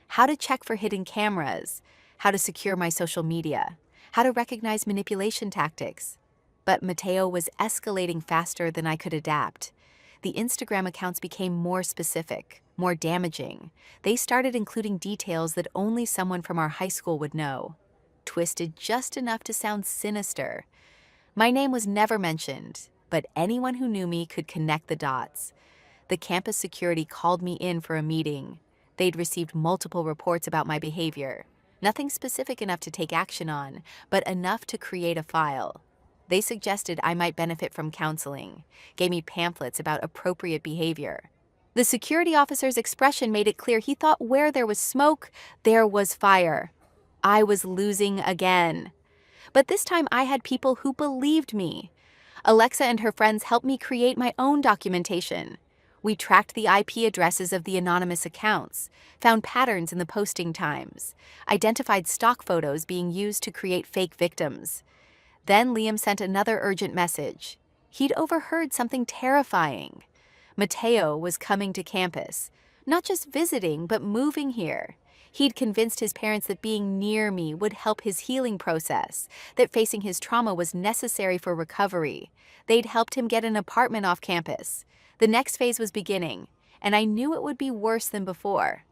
how to check for hidden cameras, how to secure my social media, how to recognize manipulation tactics. But Mateo was escalating faster than I could adapt. The Instagram accounts became more specific, more damaging. They started including details that only someone from our high school would know, twisted just enough to sound sinister. My name was never mentioned, but anyone who knew me could connect the dots. The campus security called me in for a meeting. They'd received multiple reports about my behavior. Nothing specific enough to take action on, but enough to create a file. They suggested I might benefit from counseling, gave me pamphlets about appropriate behavior. The security officer's expression made it clear he thought where there was smoke, there was fire. I was losing again. But this time I had people who believed me. Alexa and her friends helped me create my own documentation. We tracked the IP addresses of the anonymous accounts, found patterns in the posting times, identified stock photos being used to create fake victims. Then Liam sent another urgent message. He'd overheard something terrifying. Mateo was coming to campus, not just visiting, but moving here. He'd convinced his parents that being near me would help his healing process, that facing his trauma was necessary for recovery. They'd helped him get an apartment off campus. The next phase was beginning, and I knew it would be worse than before.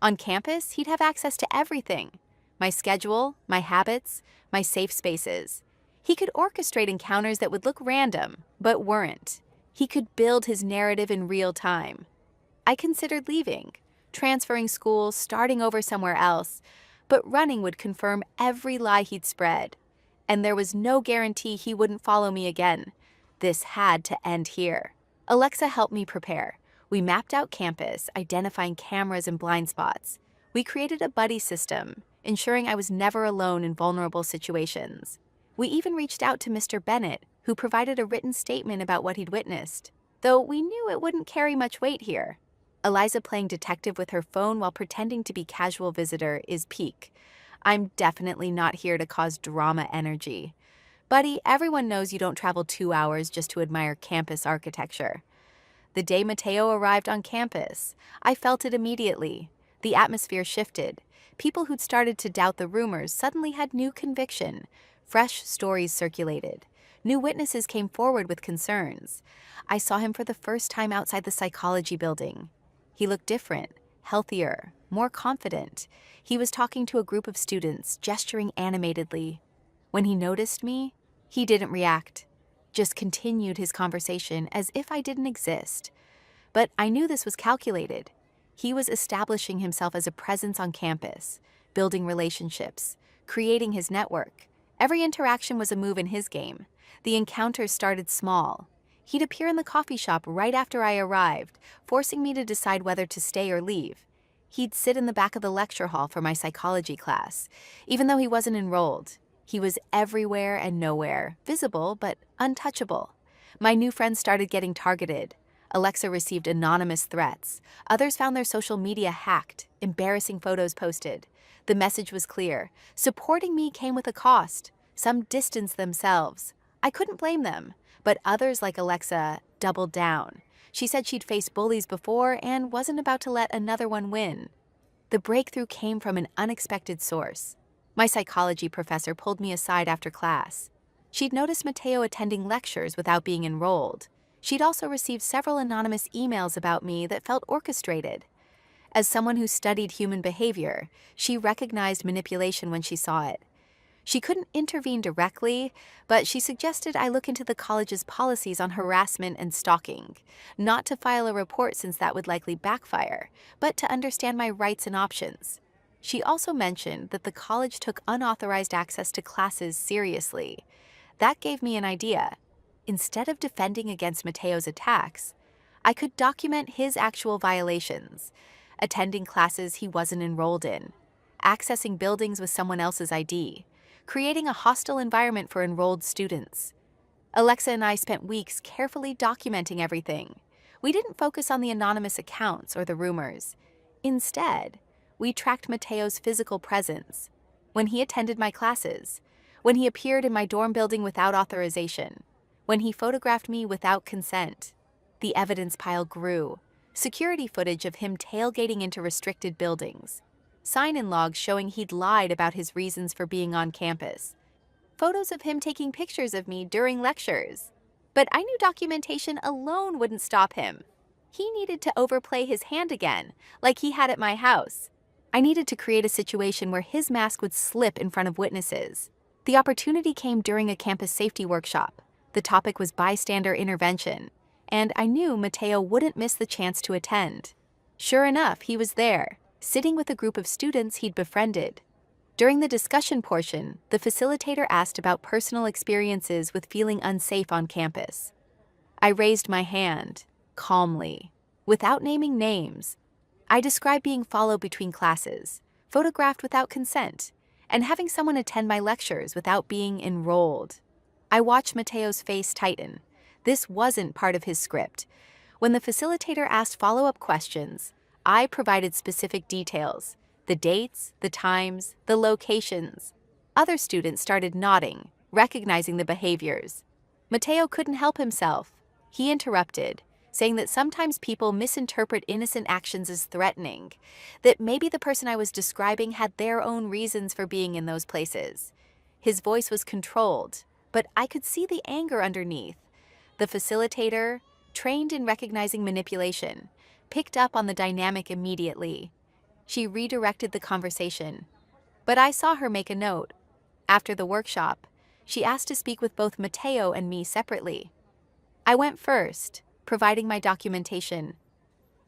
On campus, he'd have access to everything: my schedule, my habits, my safe spaces. He could orchestrate encounters that would look random, but weren't. He could build his narrative in real time. I considered leaving, transferring schools, starting over somewhere else, but running would confirm every lie he'd spread. And there was no guarantee he wouldn't follow me again. This had to end here. Alexa helped me prepare. We mapped out campus, identifying cameras and blind spots. We created a buddy system, ensuring I was never alone in vulnerable situations. We even reached out to Mr. Bennett, who provided a written statement about what he'd witnessed, though we knew it wouldn't carry much weight here. Eliza playing detective with her phone while pretending to be casual visitor is peak. I'm definitely not here to cause drama energy. Buddy, everyone knows you don't travel 2 hours just to admire campus architecture. The day Mateo arrived on campus, I felt it immediately. The atmosphere shifted. People who'd started to doubt the rumors suddenly had new conviction. Fresh stories circulated. New witnesses came forward with concerns. I saw him for the first time outside the psychology building. He looked different, healthier, more confident. He was talking to a group of students, gesturing animatedly. When he noticed me, he didn't react, just continued his conversation as if I didn't exist. But I knew this was calculated. He was establishing himself as a presence on campus, building relationships, creating his network. Every interaction was a move in his game. The encounters started small. He'd appear in the coffee shop right after I arrived, forcing me to decide whether to stay or leave. He'd sit in the back of the lecture hall for my psychology class. Even though he wasn't enrolled, he was everywhere and nowhere, visible but untouchable. My new friends started getting targeted. Alexa received anonymous threats. Others found their social media hacked, embarrassing photos posted. The message was clear. Supporting me came with a cost. Some distanced themselves. I couldn't blame them, but others like Alexa doubled down. She said she'd faced bullies before and wasn't about to let another one win. The breakthrough came from an unexpected source. My psychology professor pulled me aside after class. She'd noticed Mateo attending lectures without being enrolled. She'd also received several anonymous emails about me that felt orchestrated. As someone who studied human behavior, she recognized manipulation when she saw it. She couldn't intervene directly, but she suggested I look into the college's policies on harassment and stalking, not to file a report since that would likely backfire, but to understand my rights and options. She also mentioned that the college took unauthorized access to classes seriously. That gave me an idea. Instead of defending against Mateo's attacks, I could document his actual violations, attending classes he wasn't enrolled in, accessing buildings with someone else's ID, creating a hostile environment for enrolled students. Alexa and I spent weeks carefully documenting everything. We didn't focus on the anonymous accounts or the rumors. Instead, we tracked Mateo's physical presence, when he attended my classes, when he appeared in my dorm building without authorization, when he photographed me without consent. The evidence pile grew. Security footage of him tailgating into restricted buildings. Sign-in logs showing he'd lied about his reasons for being on campus. Photos of him taking pictures of me during lectures. But I knew documentation alone wouldn't stop him. He needed to overplay his hand again, like he had at my house. I needed to create a situation where his mask would slip in front of witnesses. The opportunity came during a campus safety workshop. The topic was bystander intervention, and I knew Mateo wouldn't miss the chance to attend. Sure enough, he was there, sitting with a group of students he'd befriended. During the discussion portion, the facilitator asked about personal experiences with feeling unsafe on campus. I raised my hand, calmly, without naming names. I described being followed between classes, photographed without consent, and having someone attend my lectures without being enrolled. I watched Mateo's face tighten. This wasn't part of his script. When the facilitator asked follow-up questions, I provided specific details. The dates, the times, the locations. Other students started nodding, recognizing the behaviors. Mateo couldn't help himself. He interrupted, saying that sometimes people misinterpret innocent actions as threatening, that maybe the person I was describing had their own reasons for being in those places. His voice was controlled, but I could see the anger underneath. The facilitator, trained in recognizing manipulation, picked up on the dynamic immediately. She redirected the conversation, but I saw her make a note. After the workshop, she asked to speak with both Mateo and me separately. I went first, providing my documentation.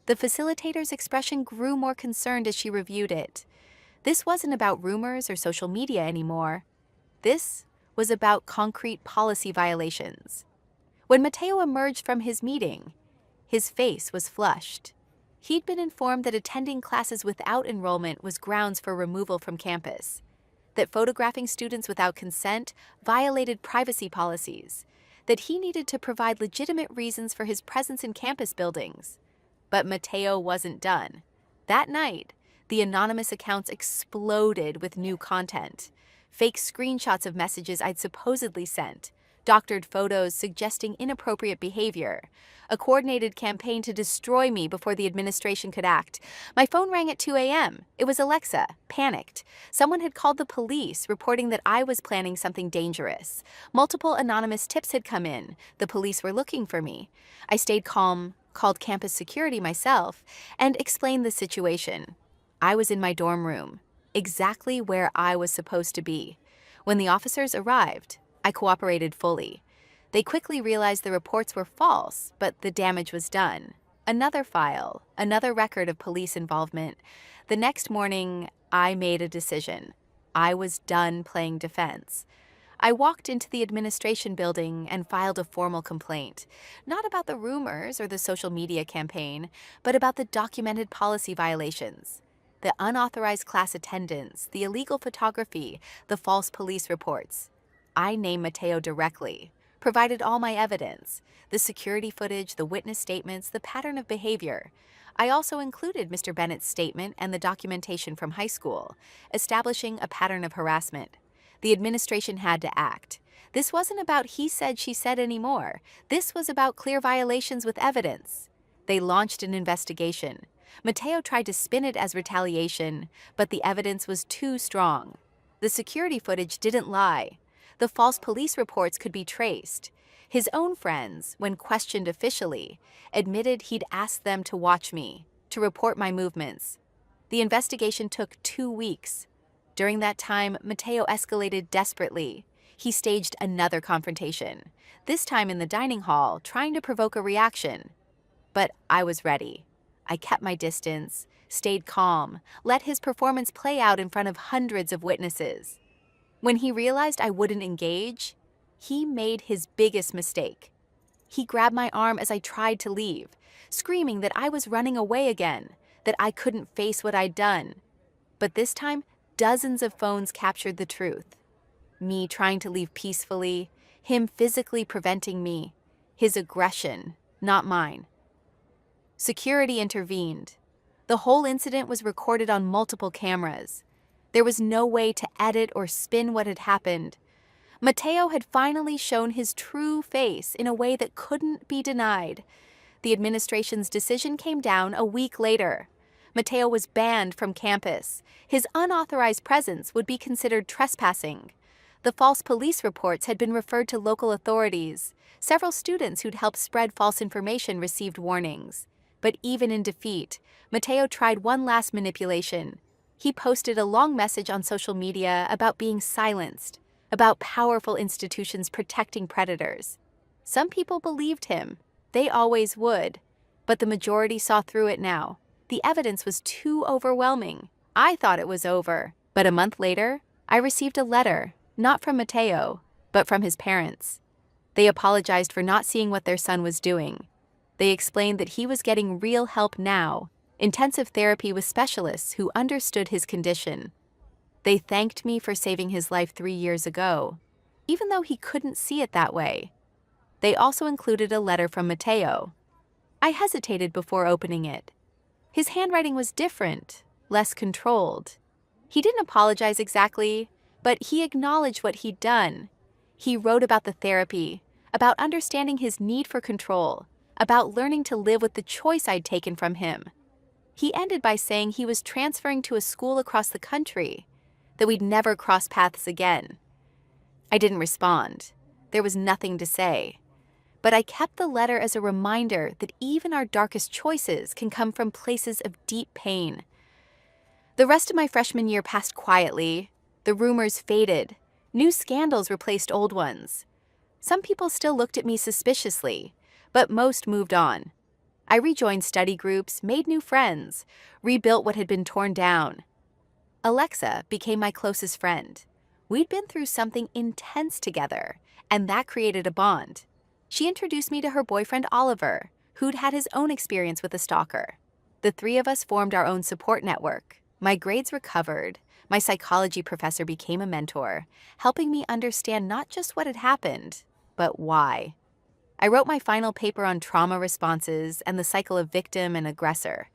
The facilitator's expression grew more concerned as she reviewed it. This wasn't about rumors or social media anymore. This was about concrete policy violations. When Mateo emerged from his meeting, his face was flushed. He'd been informed that attending classes without enrollment was grounds for removal from campus, that photographing students without consent violated privacy policies, that he needed to provide legitimate reasons for his presence in campus buildings. But Mateo wasn't done. That night, the anonymous accounts exploded with new content. Fake screenshots of messages I'd supposedly sent, doctored photos suggesting inappropriate behavior, a coordinated campaign to destroy me before the administration could act. My phone rang at 2 a.m. It was Alexa, panicked. Someone had called the police, reporting that I was planning something dangerous. Multiple anonymous tips had come in. The police were looking for me. I stayed calm, called campus security myself, and explained the situation. I was in my dorm room, exactly where I was supposed to be. When the officers arrived, I cooperated fully. They quickly realized the reports were false, but the damage was done. Another file, another record of police involvement. The next morning, I made a decision. I was done playing defense. I walked into the administration building and filed a formal complaint, not about the rumors or the social media campaign, but about the documented policy violations. The unauthorized class attendance, the illegal photography, the false police reports. I named Mateo directly, provided all my evidence, the security footage, the witness statements, the pattern of behavior. I also included Mr. Bennett's statement and the documentation from high school, establishing a pattern of harassment. The administration had to act. This wasn't about he said, she said anymore. This was about clear violations with evidence. They launched an investigation. Mateo tried to spin it as retaliation, but the evidence was too strong. The security footage didn't lie. The false police reports could be traced. His own friends, when questioned officially, admitted he'd asked them to watch me, to report my movements. The investigation took 2 weeks. During that time, Mateo escalated desperately. He staged another confrontation, this time in the dining hall, trying to provoke a reaction. But I was ready. I kept my distance, stayed calm, let his performance play out in front of hundreds of witnesses. When he realized I wouldn't engage, he made his biggest mistake. He grabbed my arm as I tried to leave, screaming that I was running away again, that I couldn't face what I'd done. But this time, dozens of phones captured the truth. Me trying to leave peacefully, him physically preventing me, his aggression, not mine. Security intervened. The whole incident was recorded on multiple cameras. There was no way to edit or spin what had happened. Mateo had finally shown his true face in a way that couldn't be denied. The administration's decision came down a week later. Mateo was banned from campus. His unauthorized presence would be considered trespassing. The false police reports had been referred to local authorities. Several students who'd helped spread false information received warnings. But even in defeat, Mateo tried one last manipulation. He posted a long message on social media about being silenced, about powerful institutions protecting predators. Some people believed him. They always would. But the majority saw through it now. The evidence was too overwhelming. I thought it was over. But a month later, I received a letter, not from Mateo, but from his parents. They apologized for not seeing what their son was doing. They explained that he was getting real help now, intensive therapy with specialists who understood his condition. They thanked me for saving his life 3 years ago, even though he couldn't see it that way. They also included a letter from Mateo. I hesitated before opening it. His handwriting was different, less controlled. He didn't apologize exactly, but he acknowledged what he'd done. He wrote about the therapy, about understanding his need for control, about learning to live with the choice I'd taken from him. He ended by saying he was transferring to a school across the country, that we'd never cross paths again. I didn't respond. There was nothing to say. But I kept the letter as a reminder that even our darkest choices can come from places of deep pain. The rest of my freshman year passed quietly. The rumors faded. New scandals replaced old ones. Some people still looked at me suspiciously, but most moved on. I rejoined study groups, made new friends, rebuilt what had been torn down. Alexa became my closest friend. We'd been through something intense together, and that created a bond. She introduced me to her boyfriend Oliver, who'd had his own experience with a stalker. The three of us formed our own support network. My grades recovered. My psychology professor became a mentor, helping me understand not just what had happened, but why. I wrote my final paper on trauma responses and the cycle of victim and aggressor.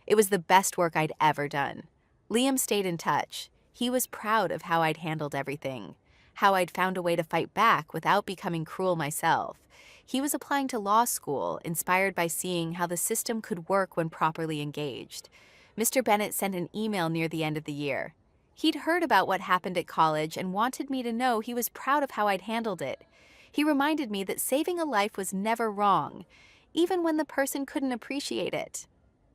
It was the best work I'd ever done. Liam stayed in touch. He was proud of how I'd handled everything, how I'd found a way to fight back without becoming cruel myself. He was applying to law school, inspired by seeing how the system could work when properly engaged. Mr. Bennett sent an email near the end of the year. He'd heard about what happened at college and wanted me to know he was proud of how I'd handled it. He reminded me that saving a life was never wrong, even when the person couldn't appreciate it.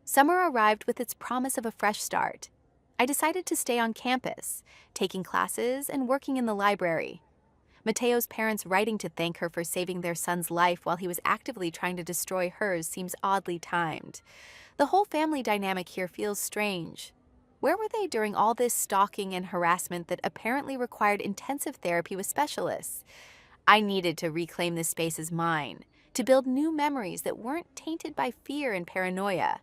Summer arrived with its promise of a fresh start. I decided to stay on campus, taking classes and working in the library. Mateo's parents writing to thank her for saving their son's life while he was actively trying to destroy hers seems oddly timed. The whole family dynamic here feels strange. Where were they during all this stalking and harassment that apparently required intensive therapy with specialists? I needed to reclaim this space as mine, to build new memories that weren't tainted by fear and paranoia.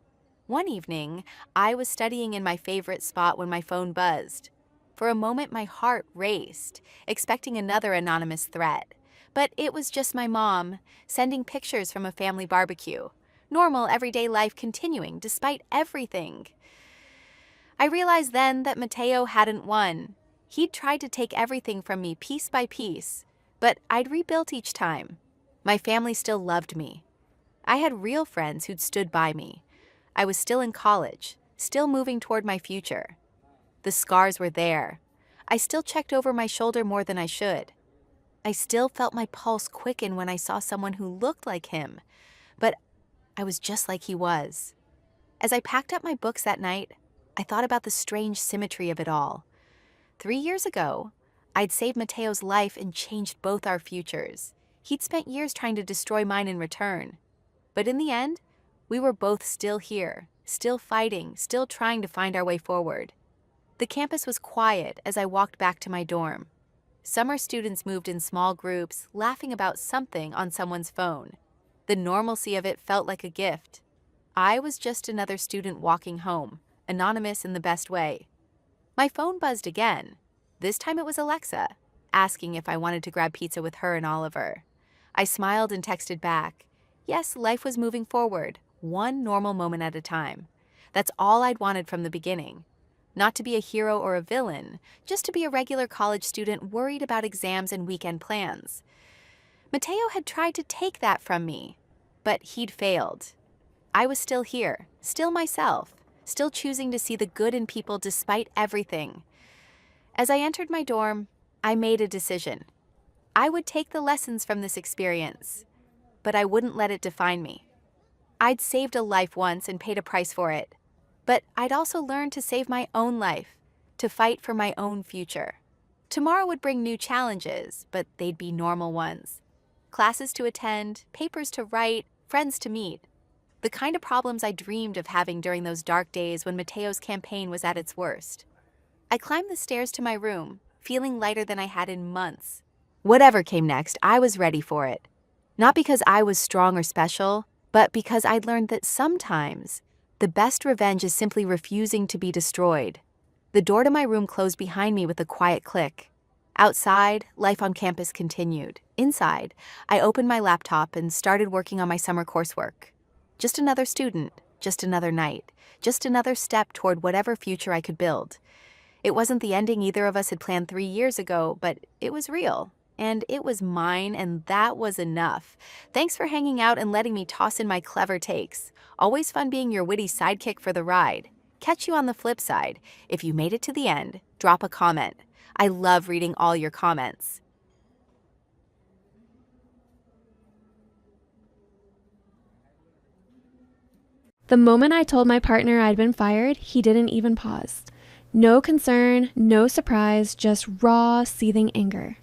One evening, I was studying in my favorite spot when my phone buzzed. For a moment, my heart raced, expecting another anonymous threat. But it was just my mom, sending pictures from a family barbecue. Normal, everyday life continuing despite everything. I realized then that Mateo hadn't won. He'd tried to take everything from me piece by piece, but I'd rebuilt each time. My family still loved me. I had real friends who'd stood by me. I was still in college, still moving toward my future. The scars were there. I still checked over my shoulder more than I should. I still felt my pulse quicken when I saw someone who looked like him, but I was just like he was. As I packed up my books that night, I thought about the strange symmetry of it all. 3 years ago, I'd saved Mateo's life and changed both our futures. He'd spent years trying to destroy mine in return. But in the end, we were both still here, still fighting, still trying to find our way forward. The campus was quiet as I walked back to my dorm. Summer students moved in small groups, laughing about something on someone's phone. The normalcy of it felt like a gift. I was just another student walking home, anonymous in the best way. My phone buzzed again. This time it was Alexa. asking if I wanted to grab pizza with her and Oliver. I smiled and texted back. Yes, life was moving forward, one normal moment at a time. That's all I'd wanted from the beginning. Not to be a hero or a villain, just to be a regular college student worried about exams and weekend plans. Mateo had tried to take that from me, but he'd failed. I was still here, still myself, still choosing to see the good in people despite everything. As I entered my dorm, I made a decision. I would take the lessons from this experience, but I wouldn't let it define me. I'd saved a life once and paid a price for it, but I'd also learned to save my own life, to fight for my own future. Tomorrow would bring new challenges, but they'd be normal ones. Classes to attend, papers to write, friends to meet. The kind of problems I dreamed of having during those dark days when Mateo's campaign was at its worst. I climbed the stairs to my room, feeling lighter than I had in months. Whatever came next, I was ready for it. Not because I was strong or special, but because I'd learned that sometimes the best revenge is simply refusing to be destroyed. The door to my room closed behind me with a quiet click. Outside, life on campus continued. Inside, I opened my laptop and started working on my summer coursework. Just another student, just another night, just another step toward whatever future I could build. It wasn't the ending either of us had planned 3 years ago, but it was real. And it was mine, and that was enough. Thanks for hanging out and letting me toss in my clever takes. Always fun being your witty sidekick for the ride. Catch you on the flip side. If you made it to the end, drop a comment. I love reading all your comments. The moment I told my partner I'd been fired, he didn't even pause. No concern, no surprise, just raw, seething anger.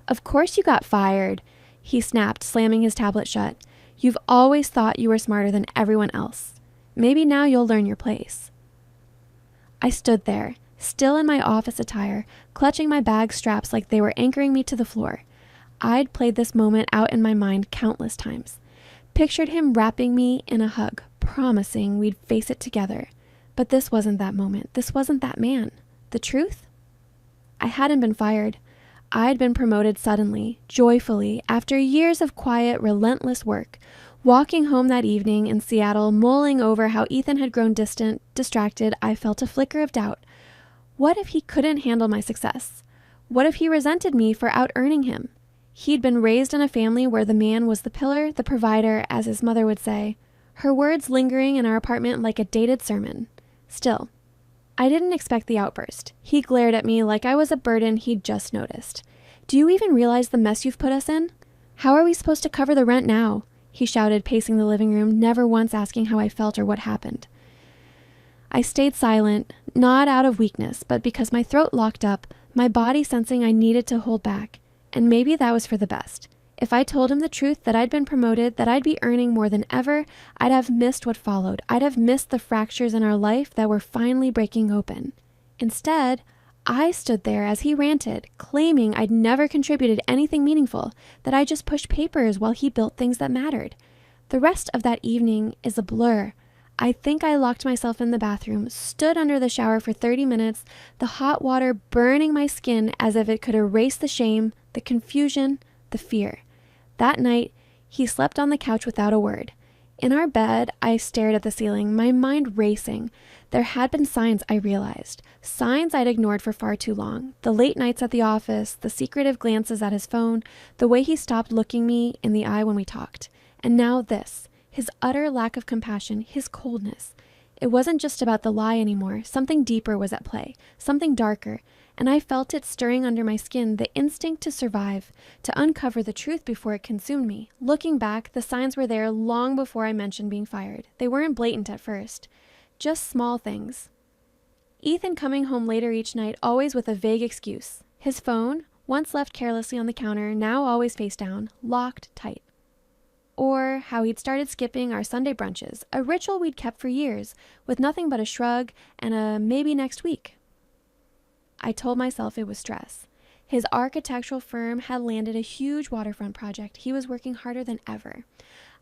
"Of course you got fired," he snapped, slamming his tablet shut. "You've always thought you were smarter than everyone else. Maybe now you'll learn your place." I stood there, still in my office attire, clutching my bag straps like they were anchoring me to the floor. I'd played this moment out in my mind countless times. Pictured him wrapping me in a hug, promising we'd face it together. But this wasn't that moment. This wasn't that man. The truth? I hadn't been fired. I'd been promoted suddenly, joyfully, after years of quiet, relentless work. Walking home that evening in Seattle, mulling over how Ethan had grown distant, distracted, I felt a flicker of doubt. What if he couldn't handle my success? What if he resented me for out-earning him? He'd been raised in a family where the man was the pillar, the provider, as his mother would say, her words lingering in our apartment like a dated sermon. Still, I didn't expect the outburst. He glared at me like I was a burden he'd just noticed. "Do you even realize the mess you've put us in? How are we supposed to cover the rent now?" he shouted, pacing the living room, never once asking how I felt or what happened. I stayed silent, not out of weakness, but because my throat locked up, my body sensing I needed to hold back. And maybe that was for the best. If I told him the truth that I'd been promoted, that I'd be earning more than ever, I'd have missed what followed. I'd have missed the fractures in our life that were finally breaking open. Instead, I stood there as he ranted, claiming I'd never contributed anything meaningful, that I just pushed papers while he built things that mattered. The rest of that evening is a blur. I think I locked myself in the bathroom, stood under the shower for 30 minutes, the hot water burning my skin as if it could erase the shame, the confusion, the fear. That night, he slept on the couch without a word. In our bed, I stared at the ceiling, my mind racing. There had been signs, I realized. Signs I'd ignored for far too long. The late nights at the office, the secretive glances at his phone, the way he stopped looking me in the eye when we talked. And now this, his utter lack of compassion, his coldness. It wasn't just about the lie anymore. Something deeper was at play, something darker. And I felt it stirring under my skin, the instinct to survive, to uncover the truth before it consumed me. Looking back, the signs were there long before I mentioned being fired. They weren't blatant at first, just small things. Ethan coming home later each night, always with a vague excuse. His phone, once left carelessly on the counter, now always face down, locked tight. Or how he'd started skipping our Sunday brunches, a ritual we'd kept for years, with nothing but a shrug and a maybe next week. I told myself it was stress. His architectural firm had landed a huge waterfront project. He was working harder than ever.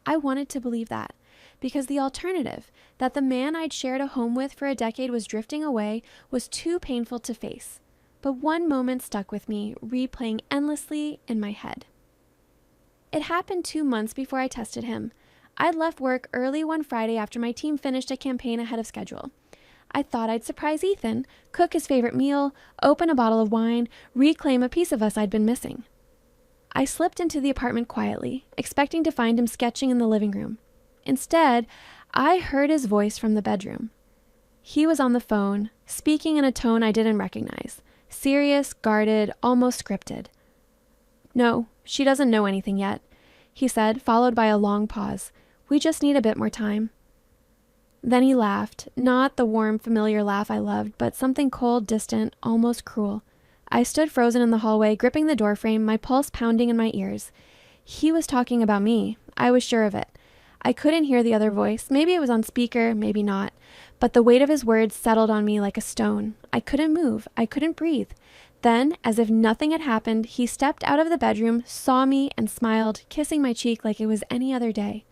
I wanted to believe that, because the alternative, that the man I'd shared a home with for a decade was drifting away, was too painful to face. but one moment stuck with me, replaying endlessly in my head. It happened 2 months before I tested him. I'd left work early one Friday after my team finished a campaign ahead of schedule. I thought I'd surprise Ethan, cook his favorite meal, open a bottle of wine, reclaim a piece of us I'd been missing. I slipped into the apartment quietly, expecting to find him sketching in the living room. Instead, I heard his voice from the bedroom. He was on the phone, speaking in a tone I didn't recognize. Serious, guarded, almost scripted. "No, she doesn't know anything yet," he said, followed by a long pause. "We just need a bit more time." Then he laughed, not the warm, familiar laugh I loved, but something cold, distant, almost cruel. I stood frozen in the hallway, gripping the doorframe, my pulse pounding in my ears. He was talking about me. I was sure of it. I couldn't hear the other voice. Maybe it was on speaker, maybe not. But the weight of his words settled on me like a stone. I couldn't move. I couldn't breathe. Then, as if nothing had happened, he stepped out of the bedroom, saw me, and smiled, kissing my cheek like it was any other day.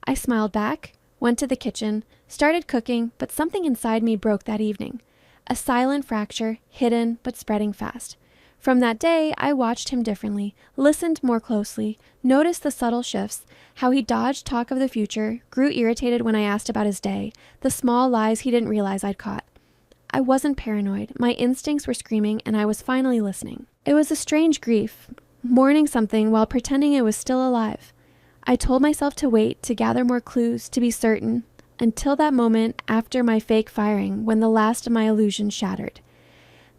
I smiled back, went to the kitchen, started cooking, but something inside me broke that evening. A silent fracture, hidden but spreading fast. From that day, I watched him differently, listened more closely, noticed the subtle shifts, how he dodged talk of the future, grew irritated when I asked about his day, the small lies he didn't realize I'd caught. I wasn't paranoid. My instincts were screaming, and I was finally listening. It was a strange grief, mourning something while pretending it was still alive. I told myself to wait, to gather more clues, to be certain, until that moment after my fake firing, when the last of my illusions shattered.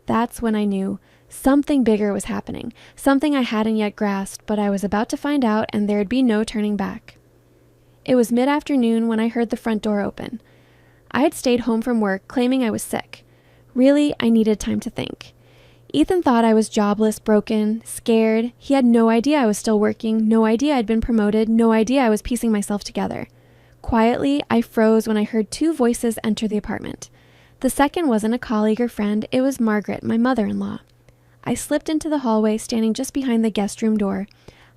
That's when I knew something bigger was happening, something I hadn't yet grasped, but I was about to find out, and there'd be no turning back. It was mid-afternoon when I heard the front door open. I had stayed home from work, claiming I was sick. Really, I needed time to think. Ethan thought I was jobless, broken, scared. He had no idea I was still working, no idea I'd been promoted, no idea I was piecing myself together. Quietly, I froze when I heard 2 voices enter the apartment. The second wasn't a colleague or friend, it was Margaret, my mother-in-law. I slipped into the hallway, standing just behind the guest room door.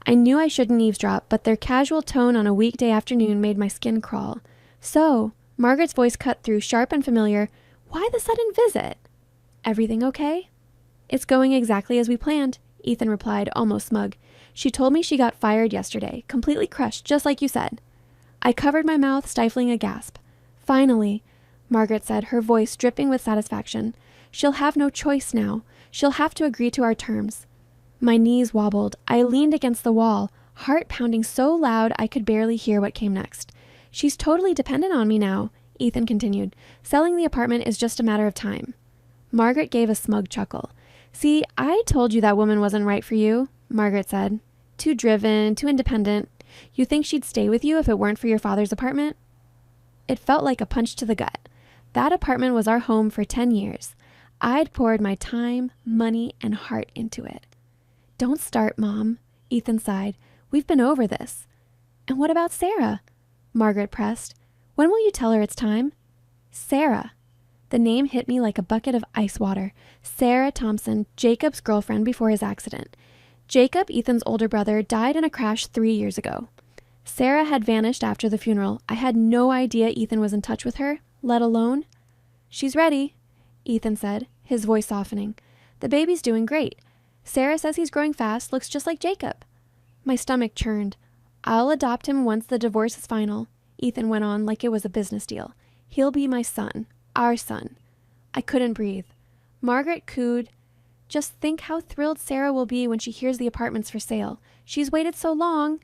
I knew I shouldn't eavesdrop, but their casual tone on a weekday afternoon made my skin crawl. "So," Margaret's voice cut through, sharp and familiar, "why the sudden visit? Everything okay?" "It's going exactly as we planned," Ethan replied, almost smug. "She told me she got fired yesterday, completely crushed, just like you said." I covered my mouth, stifling a gasp. "Finally," Margaret said, her voice dripping with satisfaction. "She'll have no choice now. She'll have to agree to our terms." My knees wobbled. I leaned against the wall, heart pounding so loud I could barely hear what came next. "She's totally dependent on me now," Ethan continued. "Selling the apartment is just a matter of time." Margaret gave a smug chuckle. "See, I told you that woman wasn't right for you," Margaret said. "Too driven, too independent. You think she'd stay with you if it weren't for your father's apartment?" It felt like a punch to the gut. That apartment was our home for 10 years. I'd poured my time, money, and heart into it. "Don't start, Mom," Ethan sighed. "We've been over this." "And what about Sarah?" Margaret pressed. "When will you tell her it's time?" Sarah. The name hit me like a bucket of ice water. Sarah Thompson, Jacob's girlfriend before his accident. Jacob, Ethan's older brother, died in a crash 3 years ago. Sarah had vanished after the funeral. I had no idea Ethan was in touch with her, let alone... "She's ready," Ethan said, his voice softening. "The baby's doing great. Sarah says he's growing fast, looks just like Jacob." My stomach churned. "I'll adopt him once the divorce is final," Ethan went on like it was a business deal. "He'll be my son, our son." I couldn't breathe. Margaret cooed, "Just think how thrilled Sarah will be when she hears the apartment's for sale. She's waited so long."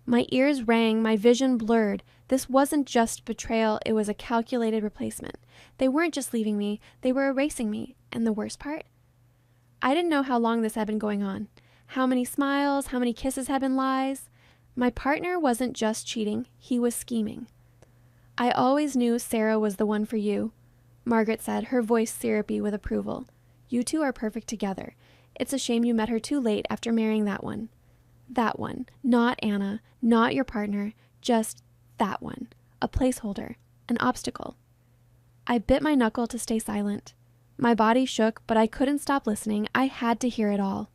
My ears rang, my vision blurred. This wasn't just betrayal, it was a calculated replacement. They weren't just leaving me, they were erasing me. And the worst part? I didn't know how long this had been going on. How many smiles, how many kisses had been lies. My partner wasn't just cheating, he was scheming. "I always knew Sarah was the one for you," Margaret said, her voice syrupy with approval. "You two are perfect together. It's a shame you met her too late after marrying that one." That one. Not Anna. Not your partner. Just that one. A placeholder. An obstacle. I bit my knuckle to stay silent. My body shook, but I couldn't stop listening. I had to hear it all.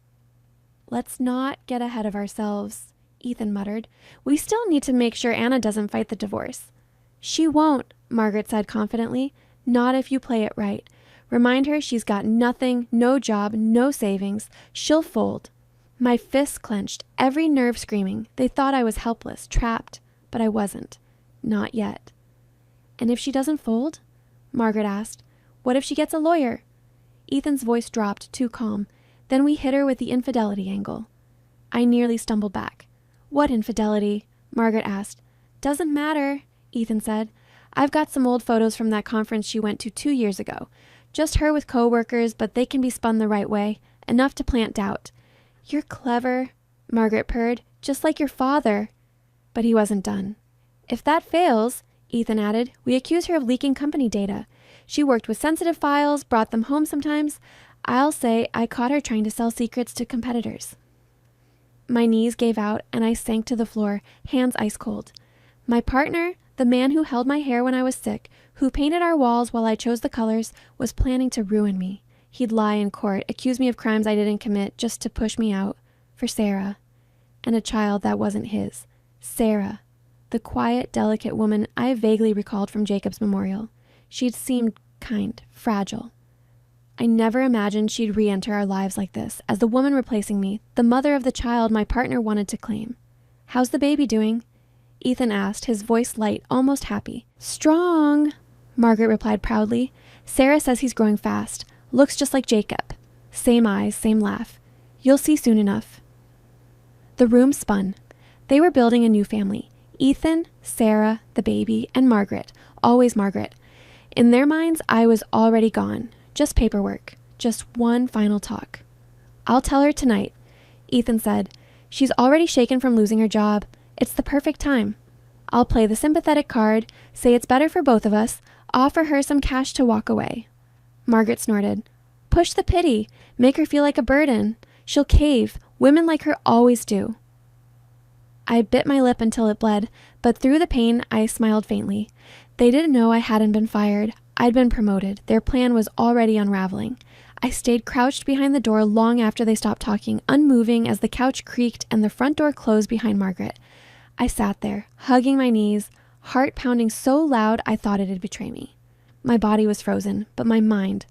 "Let's not get ahead of ourselves," Ethan muttered. "We still need to make sure Anna doesn't fight the divorce." "She won't," Margaret said confidently. "Not if you play it right. Remind her she's got nothing, no job, no savings. She'll fold. My fists clenched, every nerve screaming. They thought I was helpless, trapped, but I wasn't. Not yet. And if she doesn't fold? Margaret asked. What if she gets a lawyer? Ethan's voice dropped, too calm. Then we hit her with the infidelity angle. I nearly stumbled back. What infidelity? Margaret asked. Doesn't matter, Ethan said. I've got some old photos from that conference she went to 2 years ago. Just her with co-workers, but they can be spun the right way. Enough to plant doubt. You're clever, Margaret purred, just like your father. But he wasn't done. If that fails, Ethan added, we accuse her of leaking company data. She worked with sensitive files, brought them home sometimes. I'll say I caught her trying to sell secrets to competitors. My knees gave out and I sank to the floor, hands ice cold. My partner, the man who held my hair when I was sick, who painted our walls while I chose the colors, was planning to ruin me. He'd lie in court, accuse me of crimes I didn't commit just to push me out. For Sarah. And a child that wasn't his. Sarah. The quiet, delicate woman I vaguely recalled from Jacob's memorial. She'd seemed kind, fragile. I never imagined she'd re-enter our lives like this, as the woman replacing me, the mother of the child my partner wanted to claim. How's the baby doing? Ethan asked, his voice light, almost happy. Strong, Margaret replied proudly. Sarah says he's growing fast. Looks just like Jacob. Same eyes, same laugh. You'll see soon enough. The room spun. They were building a new family. Ethan, Sarah, the baby, and Margaret. Always Margaret. In their minds, I was already gone. Just paperwork. Just one final talk. I'll tell her tonight, Ethan said. She's already shaken from losing her job. It's the perfect time. I'll play the sympathetic card, say it's better for both of us, offer her some cash to walk away. Margaret snorted. Push the pity. Make her feel like a burden. She'll cave. Women like her always do. I bit my lip until it bled, but through the pain, I smiled faintly. They didn't know I hadn't been fired. I'd been promoted. Their plan was already unraveling. I stayed crouched behind the door long after they stopped talking, unmoving as the couch creaked and the front door closed behind Margaret. I sat there, hugging my knees, heart pounding so loud I thought it'd betray me. My body was frozen, but my mind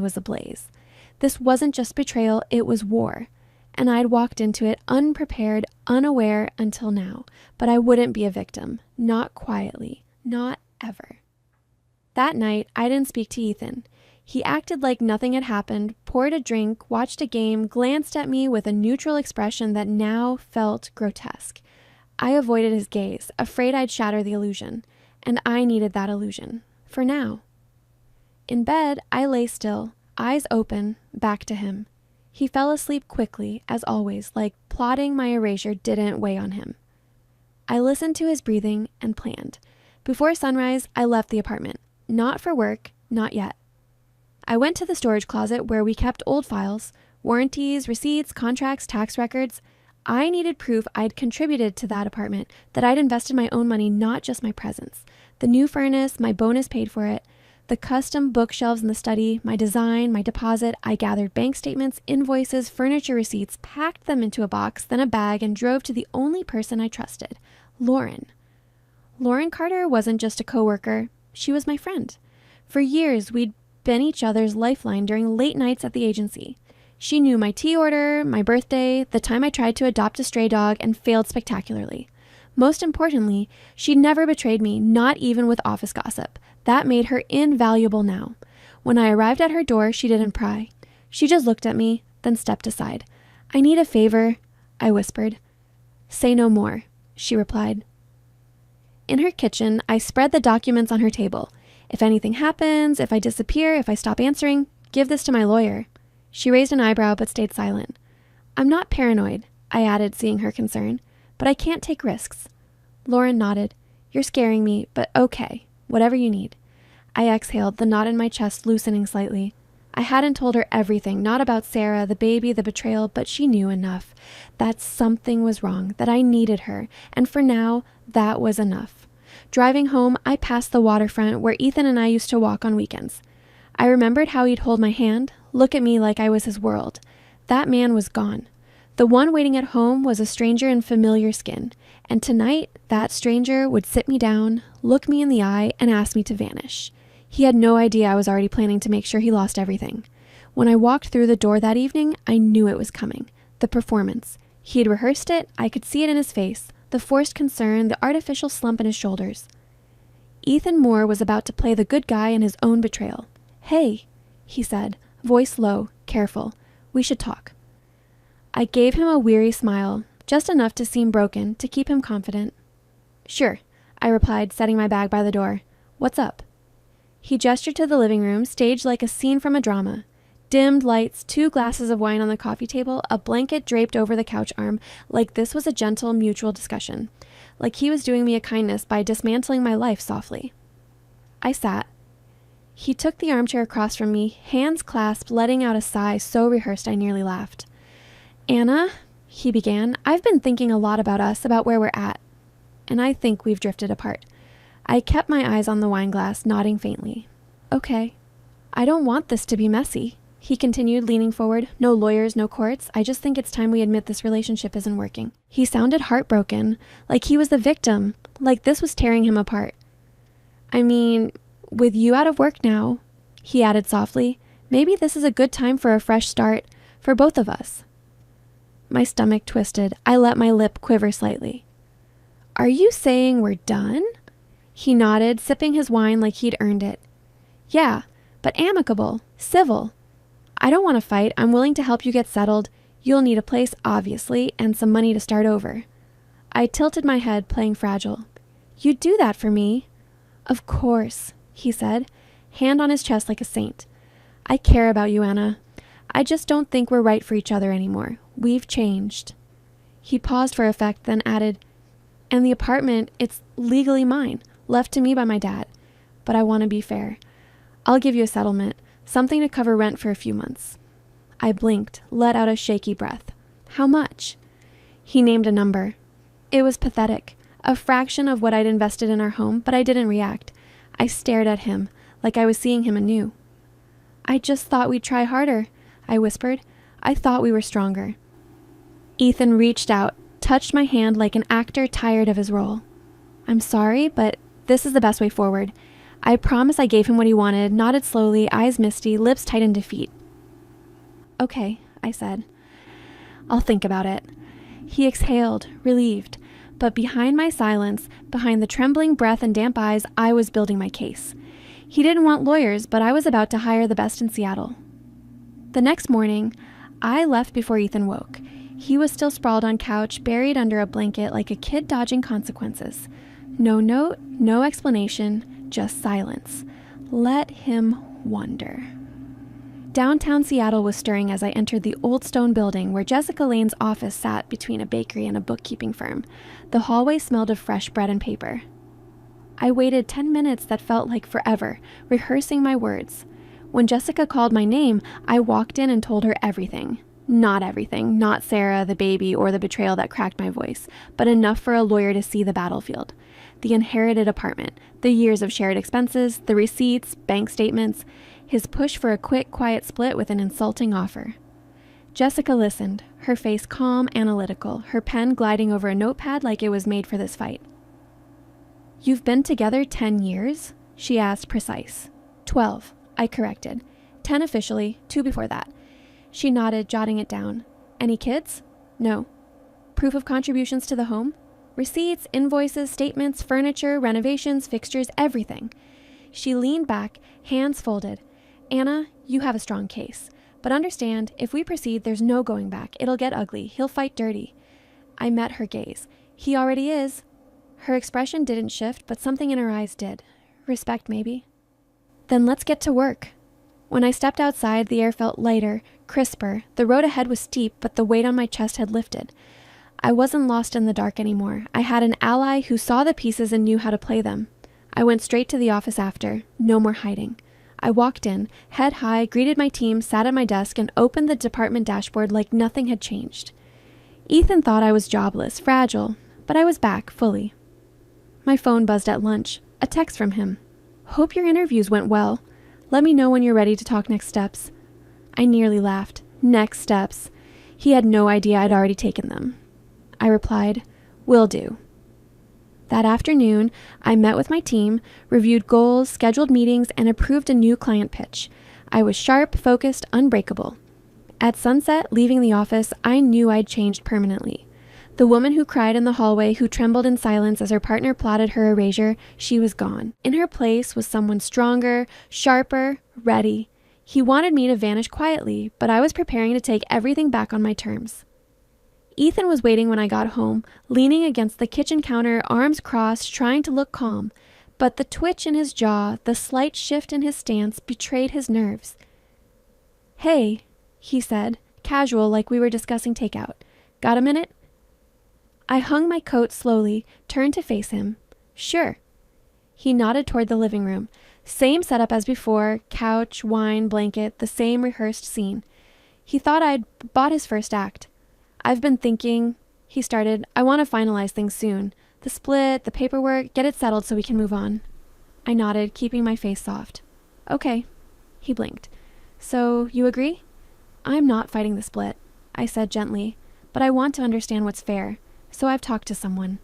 was ablaze. This wasn't just betrayal, it was war. And I'd walked into it unprepared, unaware until now. But I wouldn't be a victim. Not quietly. Not ever. That night, I didn't speak to Ethan. He acted like nothing had happened, poured a drink, watched a game, glanced at me with a neutral expression that now felt grotesque. I avoided his gaze, afraid I'd shatter the illusion. And I needed that illusion. For now. In bed, I lay still, eyes open, back to him. He fell asleep quickly, as always, like plotting my erasure didn't weigh on him. I listened to his breathing and planned. Before sunrise, I left the apartment. Not for work, not yet. I went to the storage closet where we kept old files, warranties, receipts, contracts, tax records. I needed proof I'd contributed to that apartment, that I'd invested my own money, not just my presence. The new furnace, my bonus paid for it. The custom bookshelves in the study, my design, my deposit. I gathered bank statements, invoices, furniture receipts, packed them into a box, then a bag, and drove to the only person I trusted, Lauren. Lauren Carter wasn't just a coworker. She was my friend. For years, we'd been each other's lifeline during late nights at the agency. She knew my tea order, my birthday, the time I tried to adopt a stray dog and failed spectacularly. Most importantly, she'd never betrayed me, not even with office gossip. That made her invaluable now. When I arrived at her door, she didn't pry. She just looked at me, then stepped aside. I need a favor, I whispered. Say no more, she replied. In her kitchen, I spread the documents on her table. If anything happens, if I disappear, if I stop answering, give this to my lawyer. She raised an eyebrow but stayed silent. I'm not paranoid, I added, seeing her concern, but I can't take risks. Lauren nodded. You're scaring me, but okay, whatever you need. I exhaled, the knot in my chest loosening slightly. I hadn't told her everything, not about Sarah, the baby, the betrayal, but she knew enough. That something was wrong, that I needed her, and for now, that was enough. Driving home, I passed the waterfront where Ethan and I used to walk on weekends. I remembered how he'd hold my hand, look at me like I was his world. That man was gone. The one waiting at home was a stranger in familiar skin, and tonight, that stranger would sit me down, look me in the eye, and ask me to vanish. He had no idea I was already planning to make sure he lost everything. When I walked through the door that evening, I knew it was coming. The performance. He had rehearsed it, I could see it in his face, the forced concern, the artificial slump in his shoulders. Ethan Moore was about to play the good guy in his own betrayal. "Hey," he said, voice low, careful. "We should talk." I gave him a weary smile, just enough to seem broken, to keep him confident. "Sure," I replied, setting my bag by the door. "What's up?" He gestured to the living room, staged like a scene from a drama. Dimmed lights, 2 glasses of wine on the coffee table, a blanket draped over the couch arm, like this was a gentle, mutual discussion. Like he was doing me a kindness by dismantling my life softly. I sat. He took the armchair across from me, hands clasped, letting out a sigh so rehearsed I nearly laughed. "Anna," he began, "I've been thinking a lot about us, about where we're at. And I think we've drifted apart." I kept my eyes on the wine glass, nodding faintly. "Okay. I don't want this to be messy," he continued, leaning forward. "No lawyers, no courts. I just think it's time we admit this relationship isn't working." He sounded heartbroken, like he was the victim, like this was tearing him apart. "I mean, with you out of work now," he added softly, "maybe this is a good time for a fresh start, for both of us." My stomach twisted. I let my lip quiver slightly. "Are you saying we're done?" He nodded, sipping his wine like he'd earned it. "Yeah, but amicable, civil. I don't want to fight. I'm willing to help you get settled. You'll need a place, obviously, and some money to start over." I tilted my head, playing fragile. "You'd do that for me?" "Of course," he said, hand on his chest like a saint. "I care about you, Anna. I just don't think we're right for each other anymore. We've changed." He paused for effect, then added, "And the apartment, it's legally mine, left to me by my dad. But I want to be fair. I'll give you a settlement, something to cover rent for a few months." I blinked, let out a shaky breath. "How much?" He named a number. It was pathetic, a fraction of what I'd invested in our home, but I didn't react. I stared at him, like I was seeing him anew. "I just thought we'd try harder," I whispered. "I thought we were stronger." Ethan reached out, touched my hand like an actor tired of his role. "I'm sorry, but this is the best way forward." I promise I gave him what he wanted, nodded slowly, eyes misty, lips tight in defeat. "Okay," I said. "I'll think about it." He exhaled, relieved. But behind my silence, behind the trembling breath and damp eyes, I was building my case. He didn't want lawyers, but I was about to hire the best in Seattle. The next morning, I left before Ethan woke. He was still sprawled on couch, buried under a blanket like a kid dodging consequences. No note, no explanation, just silence. Let him wonder. Downtown Seattle was stirring as I entered the old stone building where Jessica Lane's office sat between a bakery and a bookkeeping firm. The hallway smelled of fresh bread and paper. I waited 10 minutes that felt like forever, rehearsing my words. When Jessica called my name, I walked in and told her everything. Not everything, not Sarah, the baby, or the betrayal that cracked my voice, but enough for a lawyer to see the battlefield. The inherited apartment, the years of shared expenses, the receipts, bank statements, his push for a quick, quiet split with an insulting offer. Jessica listened, her face calm, analytical, her pen gliding over a notepad like it was made for this fight. "You've been together 10 years?" she asked, precise. 12, I corrected. 10 officially, 2 before that. She nodded, jotting it down. "Any kids?" "No." "Proof of contributions to the home?" "Receipts, invoices, statements, furniture, renovations, fixtures, everything." She leaned back, hands folded. "Anna, you have a strong case. But understand, if we proceed, there's no going back. It'll get ugly. He'll fight dirty." I met her gaze. "He already is." Her expression didn't shift, but something in her eyes did. Respect, maybe. "Then let's get to work." When I stepped outside, the air felt lighter, crisper. The road ahead was steep, but the weight on my chest had lifted. I wasn't lost in the dark anymore. I had an ally who saw the pieces and knew how to play them. I went straight to the office after. No more hiding. I walked in, head high, greeted my team, sat at my desk, and opened the department dashboard like nothing had changed. Ethan thought I was jobless, fragile, but I was back, fully. My phone buzzed at lunch. A text from him. "Hope your interviews went well. Let me know when you're ready to talk next steps." I nearly laughed. Next steps. He had no idea I'd already taken them. I replied, "Will do." That afternoon, I met with my team, reviewed goals, scheduled meetings, and approved a new client pitch. I was sharp, focused, unbreakable. At sunset, leaving the office, I knew I'd changed permanently. The woman who cried in the hallway, who trembled in silence as her partner plotted her erasure, she was gone. In her place was someone stronger, sharper, ready. He wanted me to vanish quietly, but I was preparing to take everything back on my terms. Ethan was waiting when I got home, leaning against the kitchen counter, arms crossed, trying to look calm. But the twitch in his jaw, the slight shift in his stance, betrayed his nerves. "Hey," he said, casual like we were discussing takeout. "Got a minute?" I hung my coat slowly, turned to face him. "Sure." He nodded toward the living room. Same setup as before, couch, wine, blanket, the same rehearsed scene. He thought I'd bought his first act. "I've been thinking," he started. "I want to finalize things soon. The split, the paperwork, get it settled so we can move on." I nodded, keeping my face soft. "Okay." He blinked. "So, you agree?" "I'm not fighting the split," I said gently, "but I want to understand what's fair. So I've talked to someone."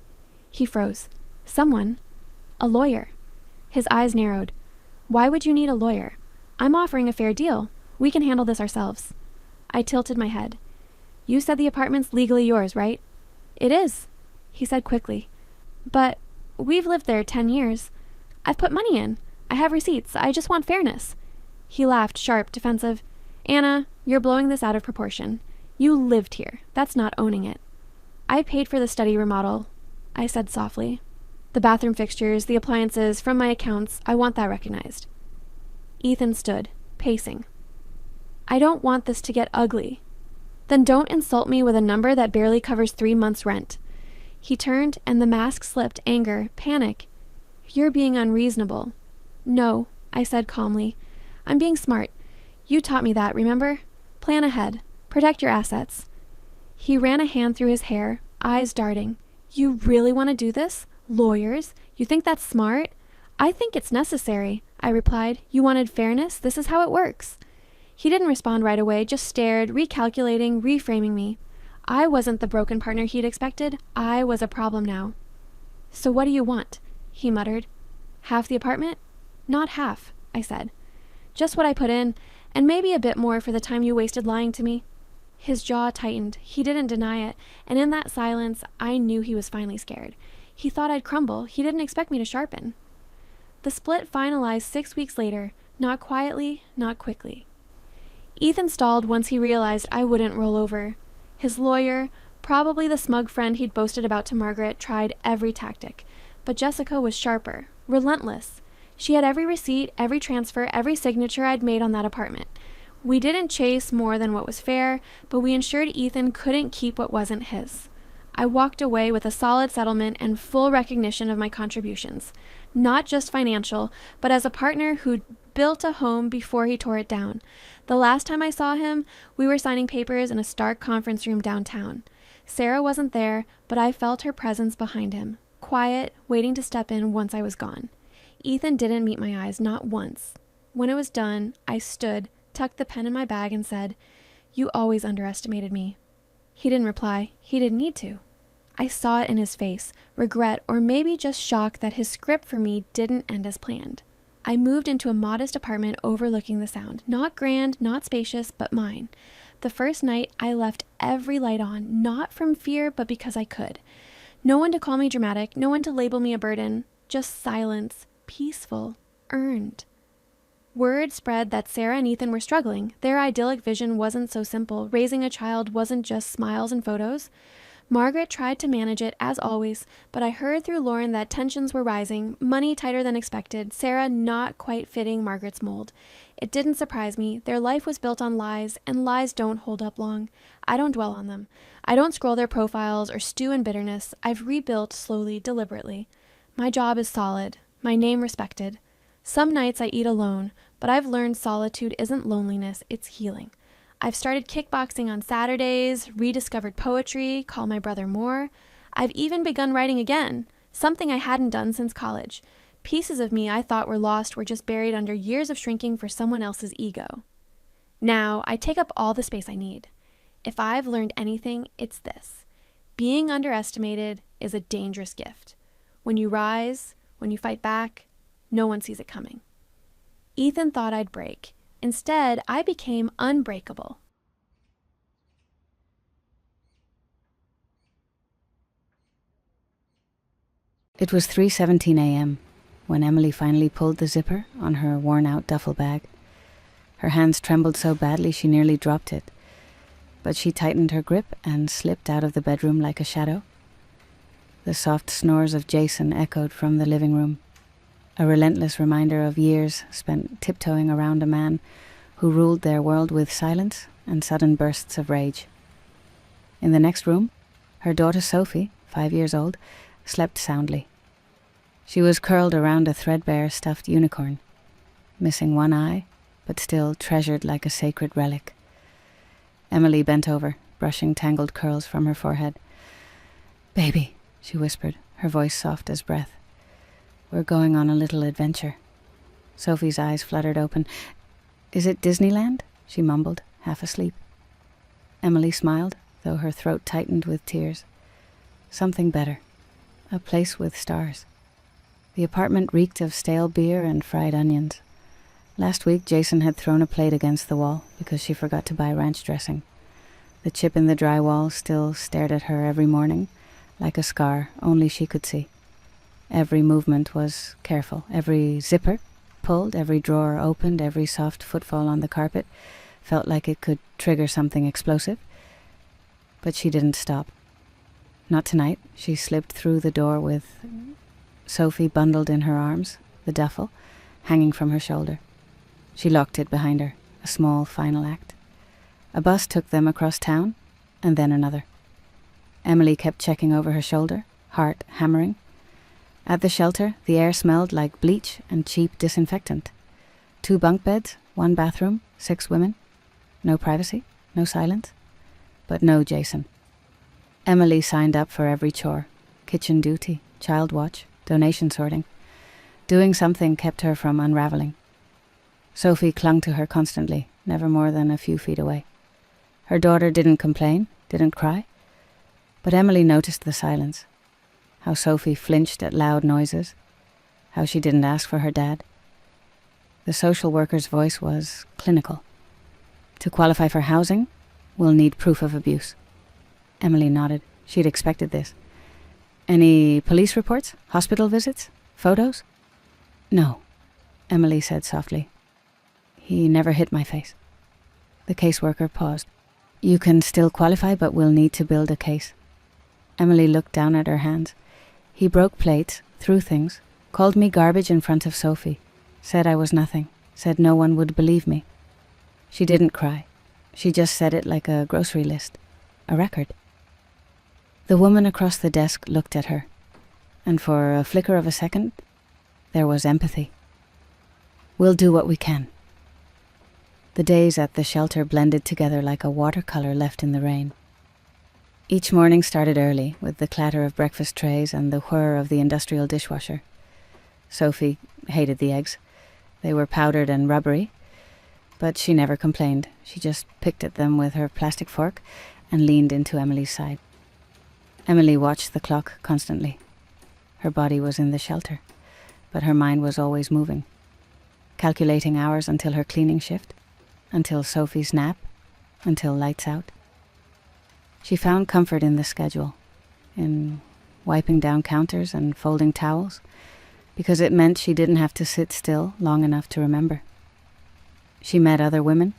He froze. "Someone?" "A lawyer." His eyes narrowed. "Why would you need a lawyer? I'm offering a fair deal. We can handle this ourselves." I tilted my head. "You said the apartment's legally yours, right?" "It is," he said quickly. "But we've lived there 10 years. I've put money in. I have receipts. I just want fairness." He laughed, sharp, defensive. "Anna, you're blowing this out of proportion. You lived here. That's not owning it." "I paid for the study remodel," I said softly. "The bathroom fixtures, the appliances, from my accounts, I want that recognized." Ethan stood, pacing. "I don't want this to get ugly." "Then don't insult me with a number that barely covers 3 months' rent." He turned, and the mask slipped, anger, panic. "You're being unreasonable." "No," I said calmly. "I'm being smart. You taught me that, remember? Plan ahead. Protect your assets." He ran a hand through his hair, eyes darting. "You really want to do this? Lawyers? You think that's smart?" "I think it's necessary," I replied. "You wanted fairness? This is how it works." He didn't respond right away, just stared, recalculating, reframing me. I wasn't the broken partner he'd expected. I was a problem now. "So what do you want?" he muttered. "Half the apartment?" "Not half," I said. "Just what I put in, and maybe a bit more for the time you wasted lying to me." His jaw tightened. He didn't deny it, and in that silence, I knew he was finally scared. He thought I'd crumble. He didn't expect me to sharpen. The split finalized 6 weeks later, not quietly, not quickly. Ethan stalled once he realized I wouldn't roll over. His lawyer, probably the smug friend he'd boasted about to Margaret, tried every tactic. But Jessica was sharper, relentless. She had every receipt, every transfer, every signature I'd made on that apartment. We didn't chase more than what was fair, but we ensured Ethan couldn't keep what wasn't his. I walked away with a solid settlement and full recognition of my contributions. Not just financial, but as a partner who'd built a home before he tore it down. The last time I saw him, we were signing papers in a stark conference room downtown. Sarah wasn't there, but I felt her presence behind him, quiet, waiting to step in once I was gone. Ethan didn't meet my eyes, not once. When it was done, I stood, tucked the pen in my bag, and said, "You always underestimated me." He didn't reply. He didn't need to. I saw it in his face, regret, or maybe just shock that his script for me didn't end as planned. I moved into a modest apartment overlooking the Sound. Not grand, not spacious, but mine. The first night, I left every light on, not from fear, but because I could. No one to call me dramatic, no one to label me a burden, just silence, peaceful, earned. Word spread that Sarah and Ethan were struggling. Their idyllic vision wasn't so simple. Raising a child wasn't just smiles and photos. Margaret tried to manage it, as always, but I heard through Lauren that tensions were rising, money tighter than expected, Sarah not quite fitting Margaret's mold. It didn't surprise me. Their life was built on lies, and lies don't hold up long. I don't dwell on them. I don't scroll their profiles or stew in bitterness. I've rebuilt slowly, deliberately. My job is solid, my name respected. Some nights I eat alone, but I've learned solitude isn't loneliness, it's healing. I've started kickboxing on Saturdays, rediscovered poetry, call my brother more. I've even begun writing again, something I hadn't done since college. Pieces of me I thought were lost were just buried under years of shrinking for someone else's ego. Now, I take up all the space I need. If I've learned anything, it's this. Being underestimated is a dangerous gift. When you rise, when you fight back, no one sees it coming. Ethan thought I'd break. Instead, I became unbreakable. It was 3:17 a.m. when Emily finally pulled the zipper on her worn-out duffel bag. Her hands trembled so badly she nearly dropped it, but she tightened her grip and slipped out of the bedroom like a shadow. The soft snores of Jason echoed from the living room, a relentless reminder of years spent tiptoeing around a man who ruled their world with silence and sudden bursts of rage. In the next room, her daughter Sophie, 5 years old, slept soundly. She was curled around a threadbare stuffed unicorn, missing one eye, but still treasured like a sacred relic. Emily bent over, brushing tangled curls from her forehead. "Baby," she whispered, her voice soft as breath. "We're going on a little adventure." Sophie's eyes fluttered open. "Is it Disneyland?" she mumbled, half asleep. Emily smiled, though her throat tightened with tears. Something better. A place with stars. The apartment reeked of stale beer and fried onions. Last week, Jason had thrown a plate against the wall because she forgot to buy ranch dressing. The chip in the drywall still stared at her every morning, like a scar only she could see. Every movement was careful. Every zipper pulled, every drawer opened, every soft footfall on the carpet felt like it could trigger something explosive. But she didn't stop. Not tonight. She slipped through the door with Sophie bundled in her arms, the duffel hanging from her shoulder. She locked it behind her, a small final act. A bus took them across town, and then another. Emily kept checking over her shoulder, heart hammering. At the shelter, the air smelled like bleach and cheap disinfectant. 2 bunk beds, 1 bathroom, 6 women. No privacy, no silence, but no Jason. Emily signed up for every chore: kitchen duty, child watch, donation sorting. Doing something kept her from unraveling. Sophie clung to her constantly, never more than a few feet away. Her daughter didn't complain, didn't cry, but Emily noticed the silence. How Sophie flinched at loud noises, how she didn't ask for her dad. The social worker's voice was clinical. "To qualify for housing, we'll need proof of abuse." Emily nodded. She'd expected this. "Any police reports? Hospital visits? Photos?" "No," Emily said softly. "He never hit my face." The caseworker paused. "You can still qualify, but we'll need to build a case." Emily looked down at her hands. "He broke plates, threw things, called me garbage in front of Sophie, said I was nothing, said no one would believe me." She didn't cry. She just said it like a grocery list, a record. The woman across the desk looked at her, and for a flicker of a second, there was empathy. "We'll do what we can." The days at the shelter blended together like a watercolor left in the rain. Each morning started early, with the clatter of breakfast trays and the whir of the industrial dishwasher. Sophie hated the eggs. They were powdered and rubbery, but she never complained. She just picked at them with her plastic fork and leaned into Emily's side. Emily watched the clock constantly. Her body was in the shelter, but her mind was always moving, calculating hours until her cleaning shift, until Sophie's nap, until lights out. She found comfort in the schedule, in wiping down counters and folding towels, because it meant she didn't have to sit still long enough to remember. She met other women,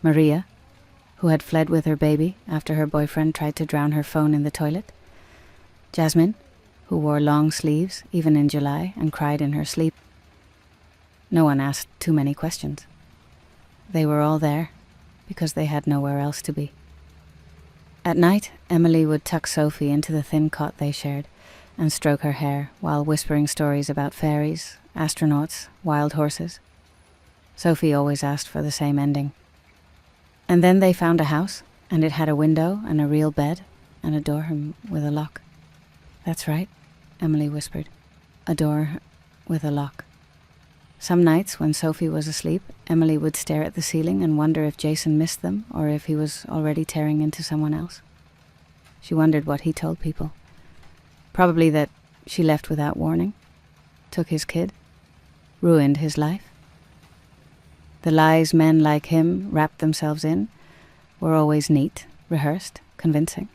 Maria, who had fled with her baby after her boyfriend tried to drown her phone in the toilet, Jasmine, who wore long sleeves even in July and cried in her sleep. No one asked too many questions. They were all there because they had nowhere else to be. At night, Emily would tuck Sophie into the thin cot they shared and stroke her hair while whispering stories about fairies, astronauts, wild horses. Sophie always asked for the same ending. And then they found a house, and it had a window and a real bed and a door with a lock. "That's right," Emily whispered. "A door with a lock." Some nights, when Sophie was asleep, Emily would stare at the ceiling and wonder if Jason missed them or if he was already tearing into someone else. She wondered what he told people. Probably that She left without warning, took his kid, ruined his life. The lies men like him wrapped themselves in were always neat, rehearsed, convincing.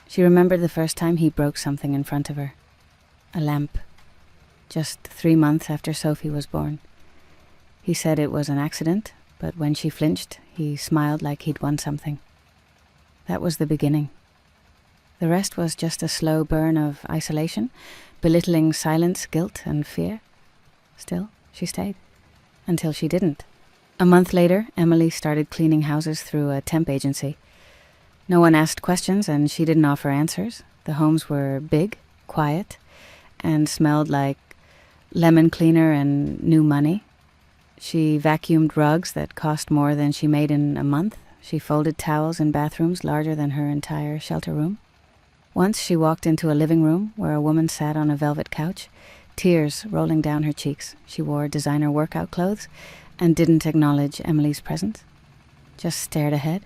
She remembered the first time he broke something in front of her. A lamp. Just 3 months after Sophie was born. He said it was an accident, but when she flinched, he smiled like he'd won something. That was the beginning. The rest was just a slow burn of isolation, belittling silence, guilt, and fear. Still, she stayed. Until she didn't. A month later, Emily started cleaning houses through a temp agency. No one asked questions, and she didn't offer answers. The homes were big, quiet, and smelled like lemon cleaner and new money. She vacuumed rugs that cost more than she made in a month. She folded towels in bathrooms larger than her entire shelter room. Once she walked into a living room where a woman sat on a velvet couch, tears rolling down her cheeks. She wore designer workout clothes and didn't acknowledge Emily's presence. Just stared ahead,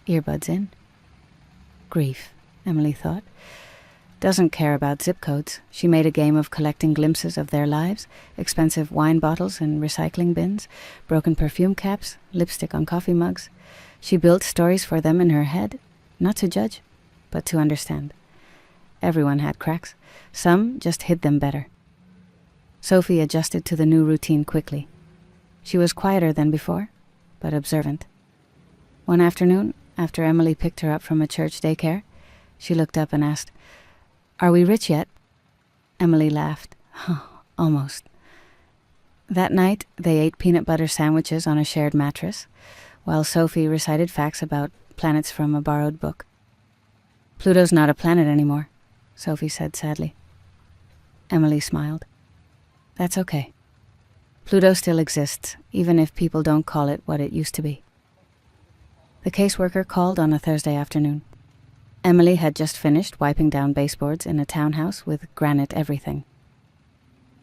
earbuds in. Grief, Emily thought. Doesn't care about zip codes. She made a game of collecting glimpses of their lives, expensive wine bottles in recycling bins, broken perfume caps, lipstick on coffee mugs. She built stories for them in her head, not to judge, but to understand. Everyone had cracks. Some just hid them better. Sophie adjusted to the new routine quickly. She was quieter than before, but observant. One afternoon, after Emily picked her up from a church daycare, she looked up and asked, "Are we rich yet?" Emily laughed. Almost. That night, they ate peanut butter sandwiches on a shared mattress, while Sophie recited facts about planets from a borrowed book. "Pluto's not a planet anymore," Sophie said sadly. Emily smiled. "That's okay. Pluto still exists, even if people don't call it what it used to be." The caseworker called on a Thursday afternoon. Emily had just finished wiping down baseboards in a townhouse with granite everything.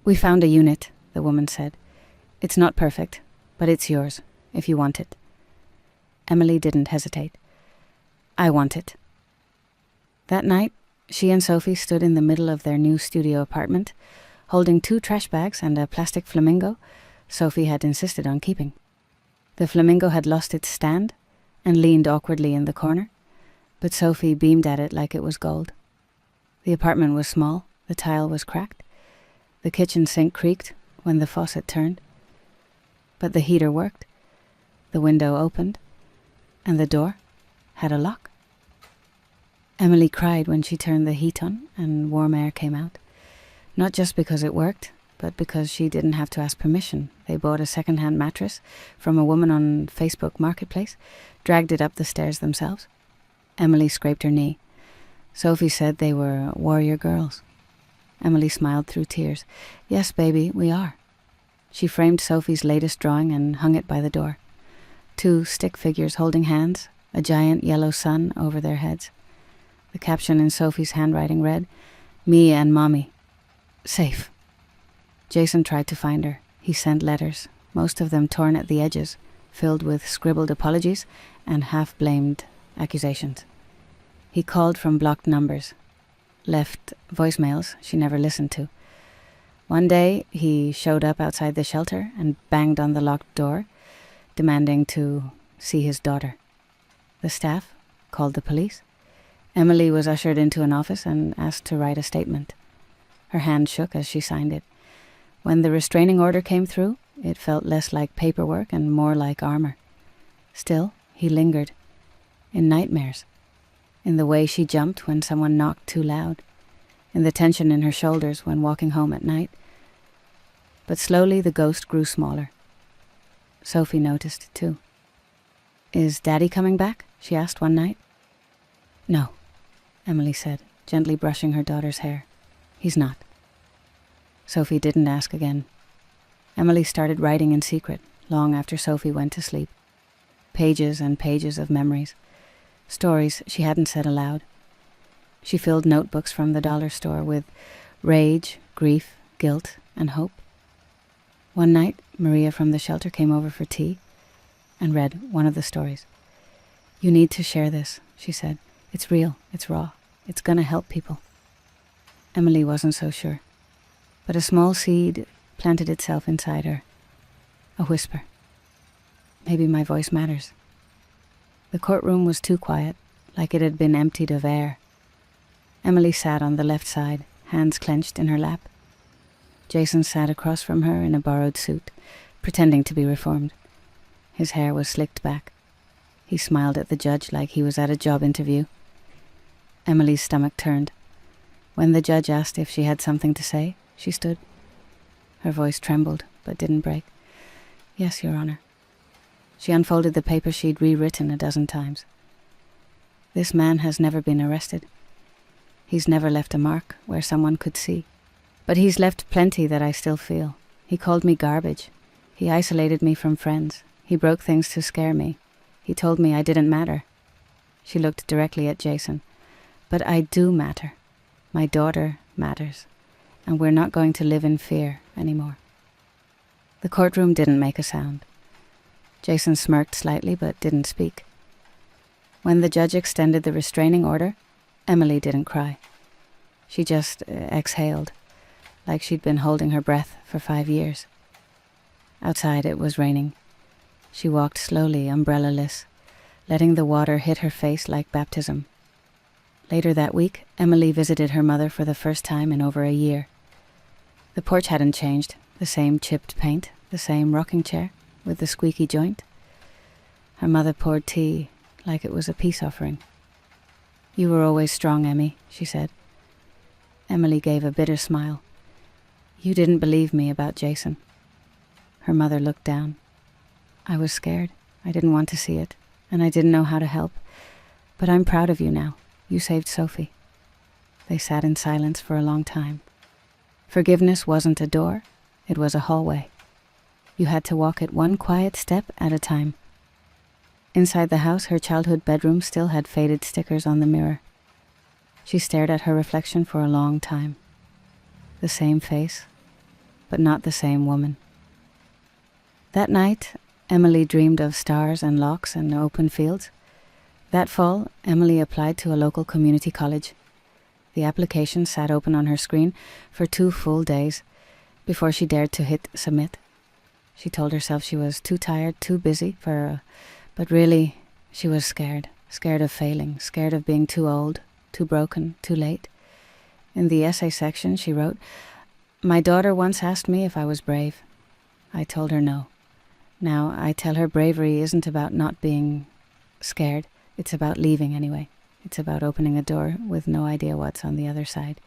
"We found a unit," the woman said. "It's not perfect, but it's yours, if you want it." Emily didn't hesitate. "I want it." That night, she and Sophie stood in the middle of their new studio apartment, holding 2 trash bags and a plastic flamingo Sophie had insisted on keeping. The flamingo had lost its stand and leaned awkwardly in the corner, but Sophie beamed at it like it was gold. The apartment was small, the tile was cracked, the kitchen sink creaked when the faucet turned, but the heater worked, the window opened, and the door had a lock. Emily cried when she turned the heat on and warm air came out. Not just because it worked, but because she didn't have to ask permission. They bought a second-hand mattress from a woman on Facebook Marketplace, dragged it up the stairs themselves. Emily scraped her knee. Sophie said they were warrior girls. Emily smiled through tears. "Yes, baby, we are." She framed Sophie's latest drawing and hung it by the door. 2 stick figures holding hands, a giant yellow sun over their heads. The caption in Sophie's handwriting read, "Me and Mommy. Safe." Jason tried to find her. He sent letters, most of them torn at the edges, filled with scribbled apologies and half-blamed accusations. He called from blocked numbers, left voicemails she never listened to. One day, he showed up outside the shelter and banged on the locked door, demanding to see his daughter. The staff called the police. Emily was ushered into an office and asked to write a statement. Her hand shook as she signed it. When the restraining order came through, it felt less like paperwork and more like armor. Still, he lingered. In nightmares. In the way she jumped when someone knocked too loud. In the tension in her shoulders when walking home at night. But slowly the ghost grew smaller. Sophie noticed, too. "Is Daddy coming back?" she asked one night. "No," Emily said, gently brushing her daughter's hair. "He's not." Sophie didn't ask again. Emily started writing in secret, long after Sophie went to sleep. Pages and pages of memories. Stories she hadn't said aloud. She filled notebooks from the dollar store with rage, grief, guilt, and hope. One night, Maria from the shelter came over for tea and read one of the stories. "You need to share this," she said. "It's real, it's raw, it's gonna help people." Emily wasn't so sure. But a small seed planted itself inside her. A whisper. Maybe my voice matters. The courtroom was too quiet, like it had been emptied of air. Emily sat on the left side, hands clenched in her lap. Jason sat across from her in a borrowed suit, pretending to be reformed. His hair was slicked back. He smiled at the judge like he was at a job interview. Emily's stomach turned. When the judge asked if she had something to say, she stood. Her voice trembled, but didn't break. Yes, Your Honor. She unfolded the paper she'd rewritten a dozen times. This man has never been arrested. He's never left a mark where someone could see. But he's left plenty that I still feel. He called me garbage. He isolated me from friends. He broke things to scare me. He told me I didn't matter. She looked directly at Jason. But I do matter. My daughter matters. And we're not going to live in fear anymore. The courtroom didn't make a sound. Jason smirked slightly but didn't speak. When the judge extended the restraining order, Emily didn't cry. She just exhaled, like she'd been holding her breath for 5 years. Outside it was raining. She walked slowly, umbrella-less, letting the water hit her face like baptism. Later that week, Emily visited her mother for the first time in over a year. The porch hadn't changed, the same chipped paint, the same rocking chair, with the squeaky joint. Her mother poured tea like it was a peace offering. You were always strong, Emmy, she said. Emily gave a bitter smile. You didn't believe me about Jason. Her mother looked down. I was scared. I didn't want to see it, and I didn't know how to help. But I'm proud of you now. You saved Sophie. They sat in silence for a long time. Forgiveness wasn't a door, it was a hallway. You had to walk it one quiet step at a time. Inside the house, her childhood bedroom still had faded stickers on the mirror. She stared at her reflection for a long time. The same face, but not the same woman. That night, Emily dreamed of stars and locks and open fields. That fall, Emily applied to a local community college. The application sat open on her screen for 2 full days before she dared to hit submit. She told herself she was too tired, too busy but really, she was scared of failing, scared of being too old, too broken, too late. In the essay section, she wrote, My daughter once asked me if I was brave. I told her no. Now, I tell her bravery isn't about not being scared. It's about leaving anyway. It's about opening a door with no idea what's on the other side.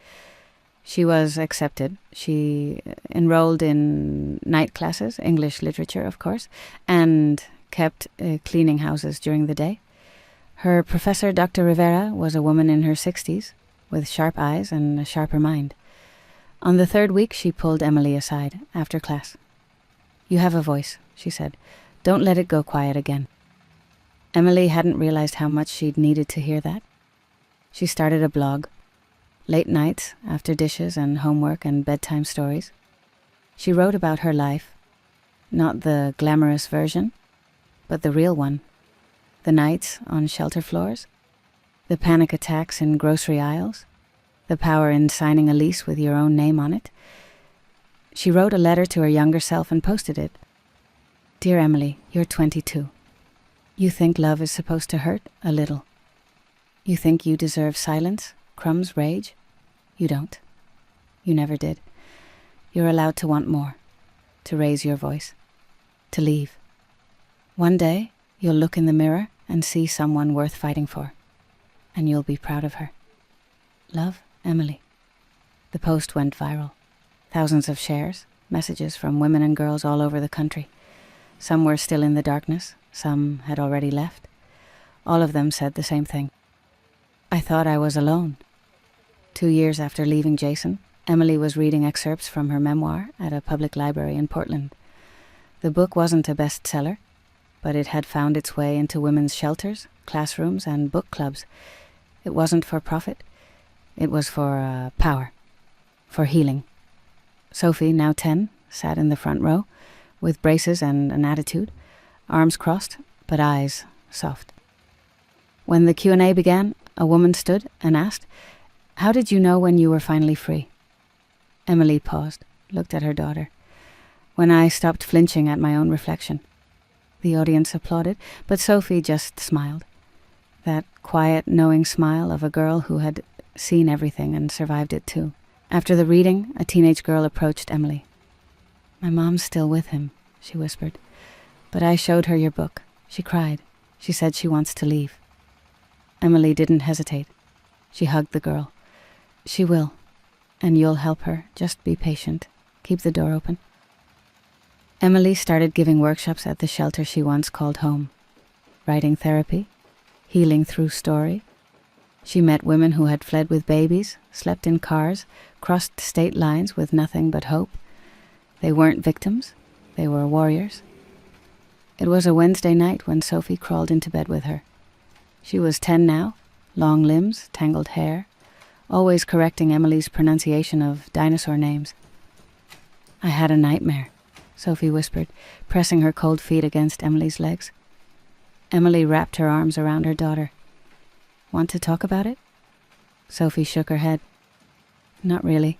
She was accepted. She enrolled in night classes, English literature, of course, and kept cleaning houses during the day. Her professor, Dr. Rivera, was a woman in her 60s, with sharp eyes and a sharper mind. On the 3rd week, she pulled Emily aside after class. You have a voice, she said. Don't let it go quiet again. Emily hadn't realized how much she'd needed to hear that. She started a blog. Late nights, after dishes and homework and bedtime stories. She wrote about her life. Not the glamorous version, but the real one. The nights on shelter floors. The panic attacks in grocery aisles. The power in signing a lease with your own name on it. She wrote a letter to her younger self and posted it. Dear Emily, you're 22. You think love is supposed to hurt a little. You think you deserve silence, crumbs, rage. You don't. You never did. You're allowed to want more, to raise your voice, to leave. One day, you'll look in the mirror and see someone worth fighting for, and you'll be proud of her. Love, Emily. The post went viral. Thousands of shares, messages from women and girls all over the country. Some were still in the darkness, some had already left. All of them said the same thing. I thought I was alone. 2 years after leaving Jason, Emily was reading excerpts from her memoir at a public library in Portland. The book wasn't a bestseller, but it had found its way into women's shelters, classrooms, and book clubs. It wasn't for profit. It was for power, for healing. Sophie, now 10, sat in the front row, with braces and an attitude, arms crossed, but eyes soft. When the Q&A began, a woman stood and asked, How did you know when you were finally free? Emily paused, looked at her daughter. When I stopped flinching at my own reflection. The audience applauded, but Sophie just smiled. That quiet, knowing smile of a girl who had seen everything and survived it too. After the reading, a teenage girl approached Emily. My mom's still with him, she whispered. But I showed her your book. She cried. She said she wants to leave. Emily didn't hesitate. She hugged the girl. She will. And you'll help her. Just be patient. Keep the door open. Emily started giving workshops at the shelter she once called home. Writing therapy. Healing through story. She met women who had fled with babies, slept in cars, crossed state lines with nothing but hope. They weren't victims. They were warriors. It was a Wednesday night when Sophie crawled into bed with her. She was 10 now, long limbs, tangled hair, always correcting Emily's pronunciation of dinosaur names. I had a nightmare, Sophie whispered, pressing her cold feet against Emily's legs. Emily wrapped her arms around her daughter. Want to talk about it? Sophie shook her head. Not really.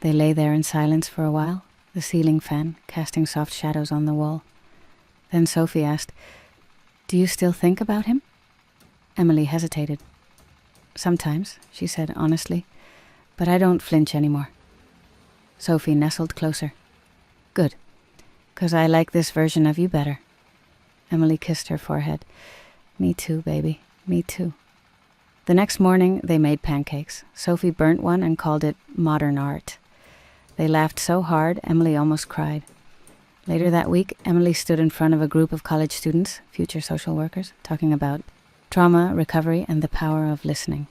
They lay there in silence for a while, the ceiling fan casting soft shadows on the wall. Then Sophie asked, Do you still think about him? Emily hesitated. Sometimes, she said honestly, but I don't flinch anymore. Sophie nestled closer. Good, 'cause I like this version of you better. Emily kissed her forehead. Me too, baby, me too. The next morning, they made pancakes. Sophie burnt one and called it modern art. They laughed so hard, Emily almost cried. Later that week, Emily stood in front of a group of college students, future social workers, talking about trauma, recovery, and the power of listening.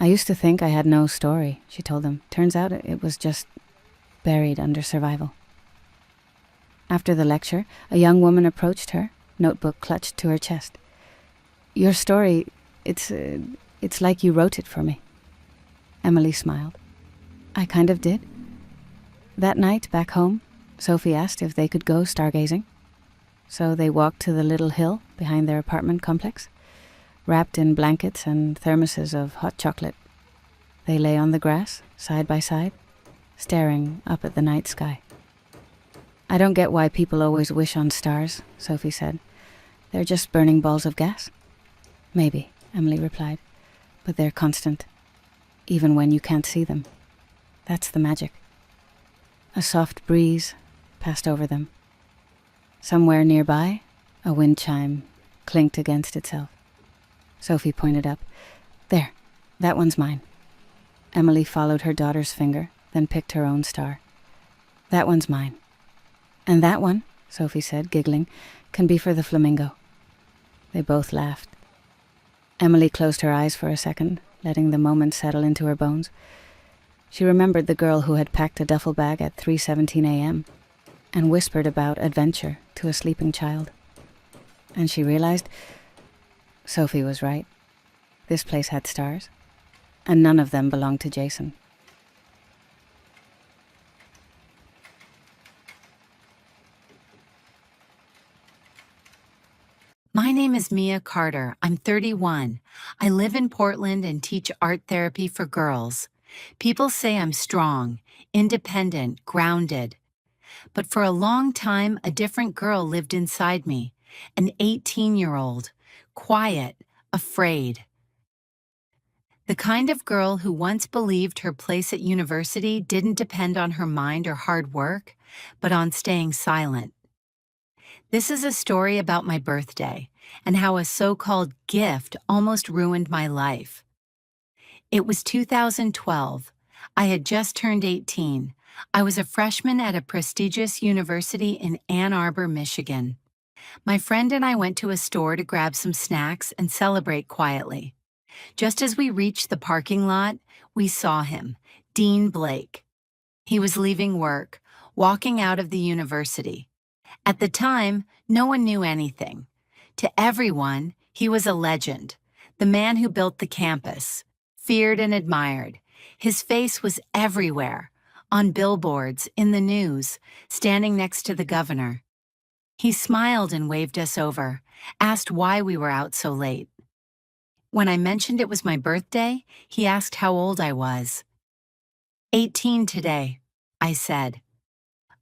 I used to think I had no story, she told them. Turns out it was just buried under survival. After the lecture, a young woman approached her, notebook clutched to her chest. Your story, it's like you wrote it for me. Emily smiled. I kind of did. That night, back home, Sophie asked if they could go stargazing. So they walked to the little hill behind their apartment complex, wrapped in blankets and thermoses of hot chocolate. They lay on the grass, side by side, staring up at the night sky. I don't get why people always wish on stars, Sophie said. They're just burning balls of gas. Maybe, Emily replied, but they're constant, even when you can't see them. That's the magic. A soft breeze passed over them. Somewhere nearby, a wind chime clinked against itself. Sophie pointed up. There, that one's mine. Emily followed her daughter's finger, then picked her own star. That one's mine. And that one, Sophie said, giggling, can be for the flamingo. They both laughed. Emily closed her eyes for a second, letting the moment settle into her bones. She remembered the girl who had packed a duffel bag at 3:17 a.m. and whispered about adventure to a sleeping child. And she realized Sophie was right. This place had stars, and none of them belonged to Jason. My name is Mia Carter. I'm 31. I live in Portland and teach art therapy for girls. People say I'm strong, independent, grounded. But for a long time, a different girl lived inside me, an 18-year-old, quiet, afraid. The kind of girl who once believed her place at university didn't depend on her mind or hard work, but on staying silent. This is a story about my birthday and how a so-called gift almost ruined my life. It was 2012. I had just turned 18. I was a freshman at a prestigious university in Ann Arbor, Michigan. My friend and I went to a store to grab some snacks and celebrate quietly. Just as we reached the parking lot, we saw him, Dean Blake. He was leaving work, walking out of the university. At the time, no one knew anything. To everyone, he was a legend, the man who built the campus, feared and admired. His face was everywhere, on billboards, in the news, standing next to the governor. He smiled and waved us over, asked why we were out so late. When I mentioned it was my birthday, he asked how old I was. 18 today, I said.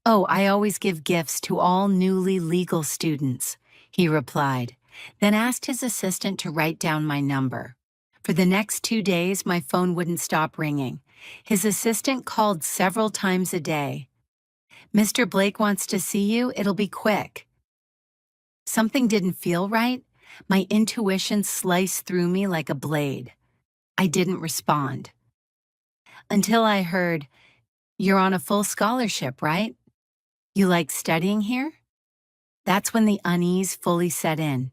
Oh, I always give gifts to all newly legal students, he replied, then asked his assistant to write down my number. For the next 2 days, my phone wouldn't stop ringing. His assistant called several times a day. Mr. Blake wants to see you, it'll be quick. Something didn't feel right. My intuition sliced through me like a blade. I didn't respond. Until I heard, "You're on a full scholarship, right? You like studying here?" That's when the unease fully set in.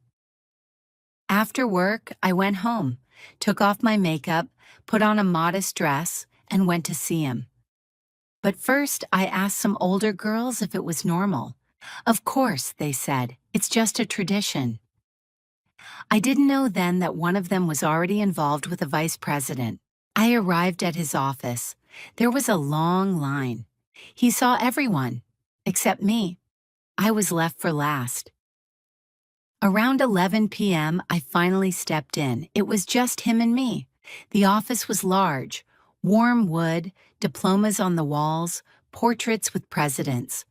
After work, I went home, took off my makeup, put on a modest dress, and went to see him. But first, I asked some older girls if it was normal. Of course, they said, it's just a tradition. I didn't know then that one of them was already involved with the vice president. I arrived at his office. There was a long line. He saw everyone, except me. I was left for last. Around 11 p.m., I finally stepped in. It was just him and me. The office was large. Warm wood, diplomas on the walls, portraits with presidents.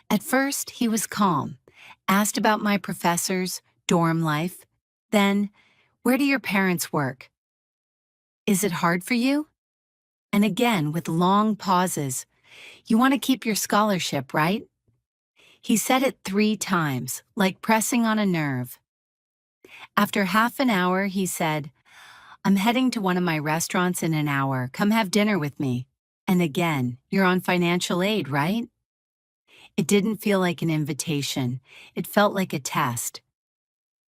At first, he was calm, asked about my professors, dorm life. Then, where do your parents work? Is it hard for you? And again, with long pauses, you want to keep your scholarship, right? He said it 3 times, like pressing on a nerve. After half an hour, he said, I'm heading to one of my restaurants in an hour. Come have dinner with me. And again, you're on financial aid, right? It didn't feel like an invitation. It felt like a test.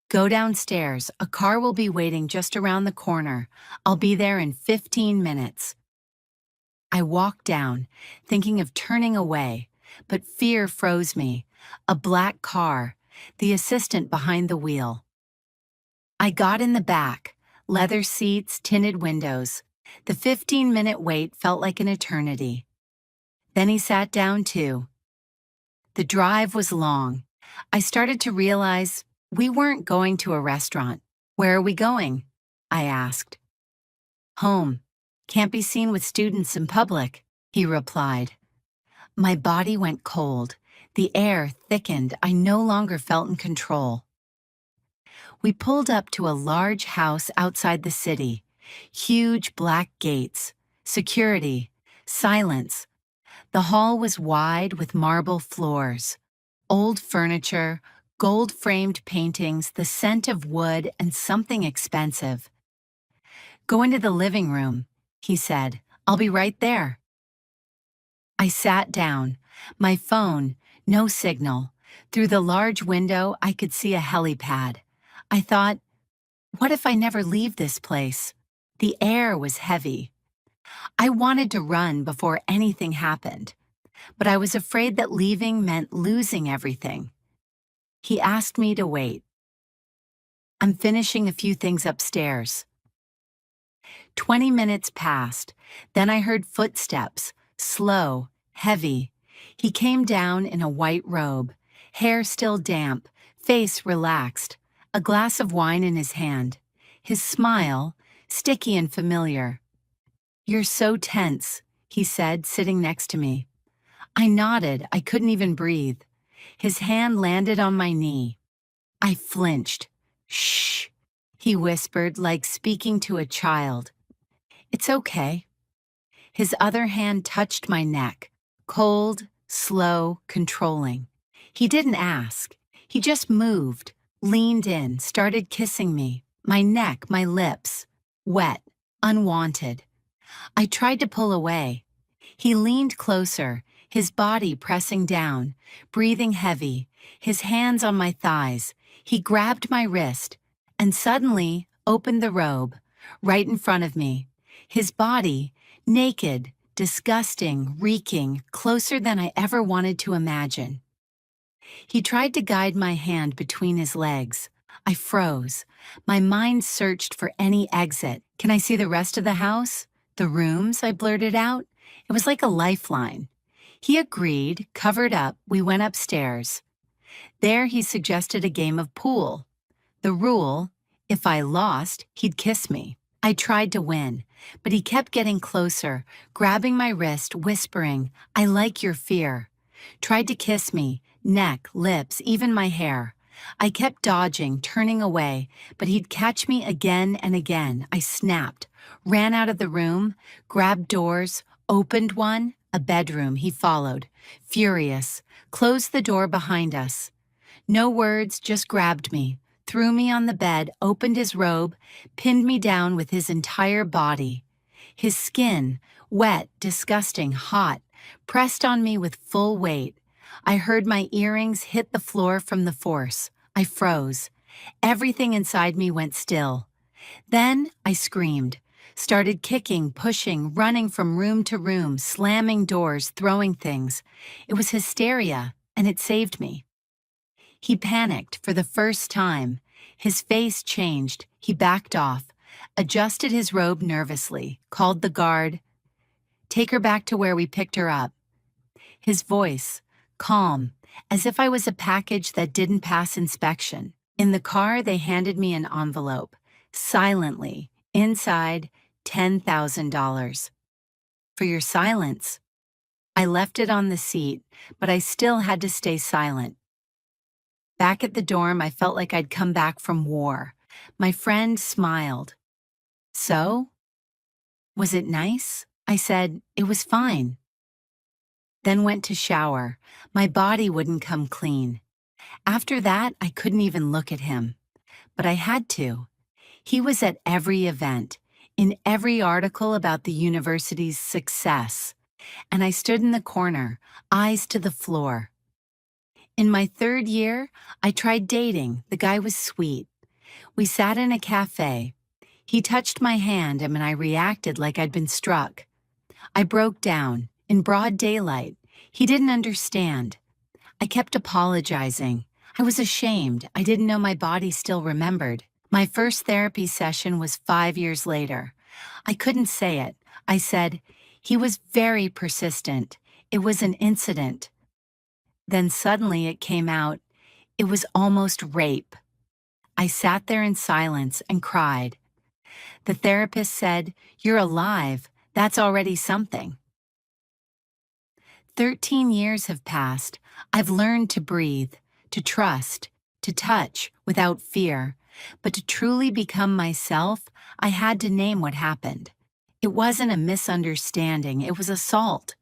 Go downstairs. A car will be waiting just around the corner. I'll be there in 15 minutes. I walked down, thinking of turning away, but fear froze me. A black car, the assistant behind the wheel. I got in the back, leather seats, tinted windows. The 15-minute wait felt like an eternity. Then he sat down too. The drive was long. I started to realize we weren't going to a restaurant. Where are we going? I asked. Home. Can't be seen with students in public, he replied. My body went cold. The air thickened. I no longer felt in control. We pulled up to a large house outside the city. Huge black gates. Security. Silence. The hall was wide with marble floors. Old furniture, gold-framed paintings, the scent of wood, and something expensive. Go into the living room, he said. I'll be right there. I sat down. My phone, no signal. Through the large window, I could see a helipad. I thought, what if I never leave this place? The air was heavy. I wanted to run before anything happened, but I was afraid that leaving meant losing everything. He asked me to wait. I'm finishing a few things upstairs. 20 minutes passed. Then I heard footsteps, slow, heavy. He came down in a white robe, hair still damp, face relaxed, a glass of wine in his hand. His smile, sticky and familiar. You're so tense, he said, sitting next to me. I nodded. I couldn't even breathe. His hand landed on my knee. I flinched. Shh, he whispered, like speaking to a child. It's okay. His other hand touched my neck, cold, slow, controlling. He didn't ask. He just moved, leaned in, started kissing me, my neck, my lips, wet, unwanted. I tried to pull away. He leaned closer, his body pressing down, breathing heavy, his hands on my thighs. He grabbed my wrist and suddenly opened the robe, right in front of me. His body, naked, disgusting, reeking, closer than I ever wanted to imagine. He tried to guide my hand between his legs. I froze. My mind searched for any exit. Can I see the rest of the house? The rooms? I blurted out. It was like a lifeline. He agreed, covered up. We went upstairs. There he suggested a game of pool. The rule, If I lost, he'd kiss me. I tried to win, but he kept getting closer, grabbing my wrist, whispering, "I like your fear." Tried to kiss me, neck, lips, even my hair. I kept dodging, turning away, but he'd catch me again and again. I snapped, ran out of the room, grabbed doors, opened one, a bedroom. He followed, furious, closed the door behind us. No words, just grabbed me, threw me on the bed, opened his robe, pinned me down with his entire body. His skin, wet, disgusting, hot, pressed on me with full weight. I heard my earrings hit the floor from the force. I froze. Everything inside me went still. Then I screamed, started kicking, pushing, running from room to room, slamming doors, throwing things. It was hysteria, and it saved me. He panicked for the first time. His face changed. He backed off, adjusted his robe nervously, called the guard. "Take her back to where we picked her up." His voice, calm, as if I was a package that didn't pass inspection. In the car, they handed me an envelope. Silently, inside, $10,000. "For your silence." I left it on the seat, but I still had to stay silent. Back at the dorm, I felt like I'd come back from war. My friend smiled. "So? Was it nice?" I said, "It was fine." Then went to shower. My body wouldn't come clean. After that, I couldn't even look at him. But I had to. He was at every event, in every article about the university's success. And I stood in the corner, eyes to the floor. In my 3rd year, I tried dating. The guy was sweet. We sat in a cafe. He touched my hand and I reacted like I'd been struck. I broke down, in broad daylight. He didn't understand. I kept apologizing. I was ashamed. I didn't know my body still remembered. My first therapy session was 5 years later. I couldn't say it. I said, "He was very persistent. It was an incident." Then suddenly it came out. It was almost rape. I sat there in silence and cried. The therapist said, "You're alive. That's already something." 13 years have passed. I've learned to breathe, to trust, to touch without fear. But to truly become myself, I had to name what happened. It wasn't a misunderstanding, it was assault.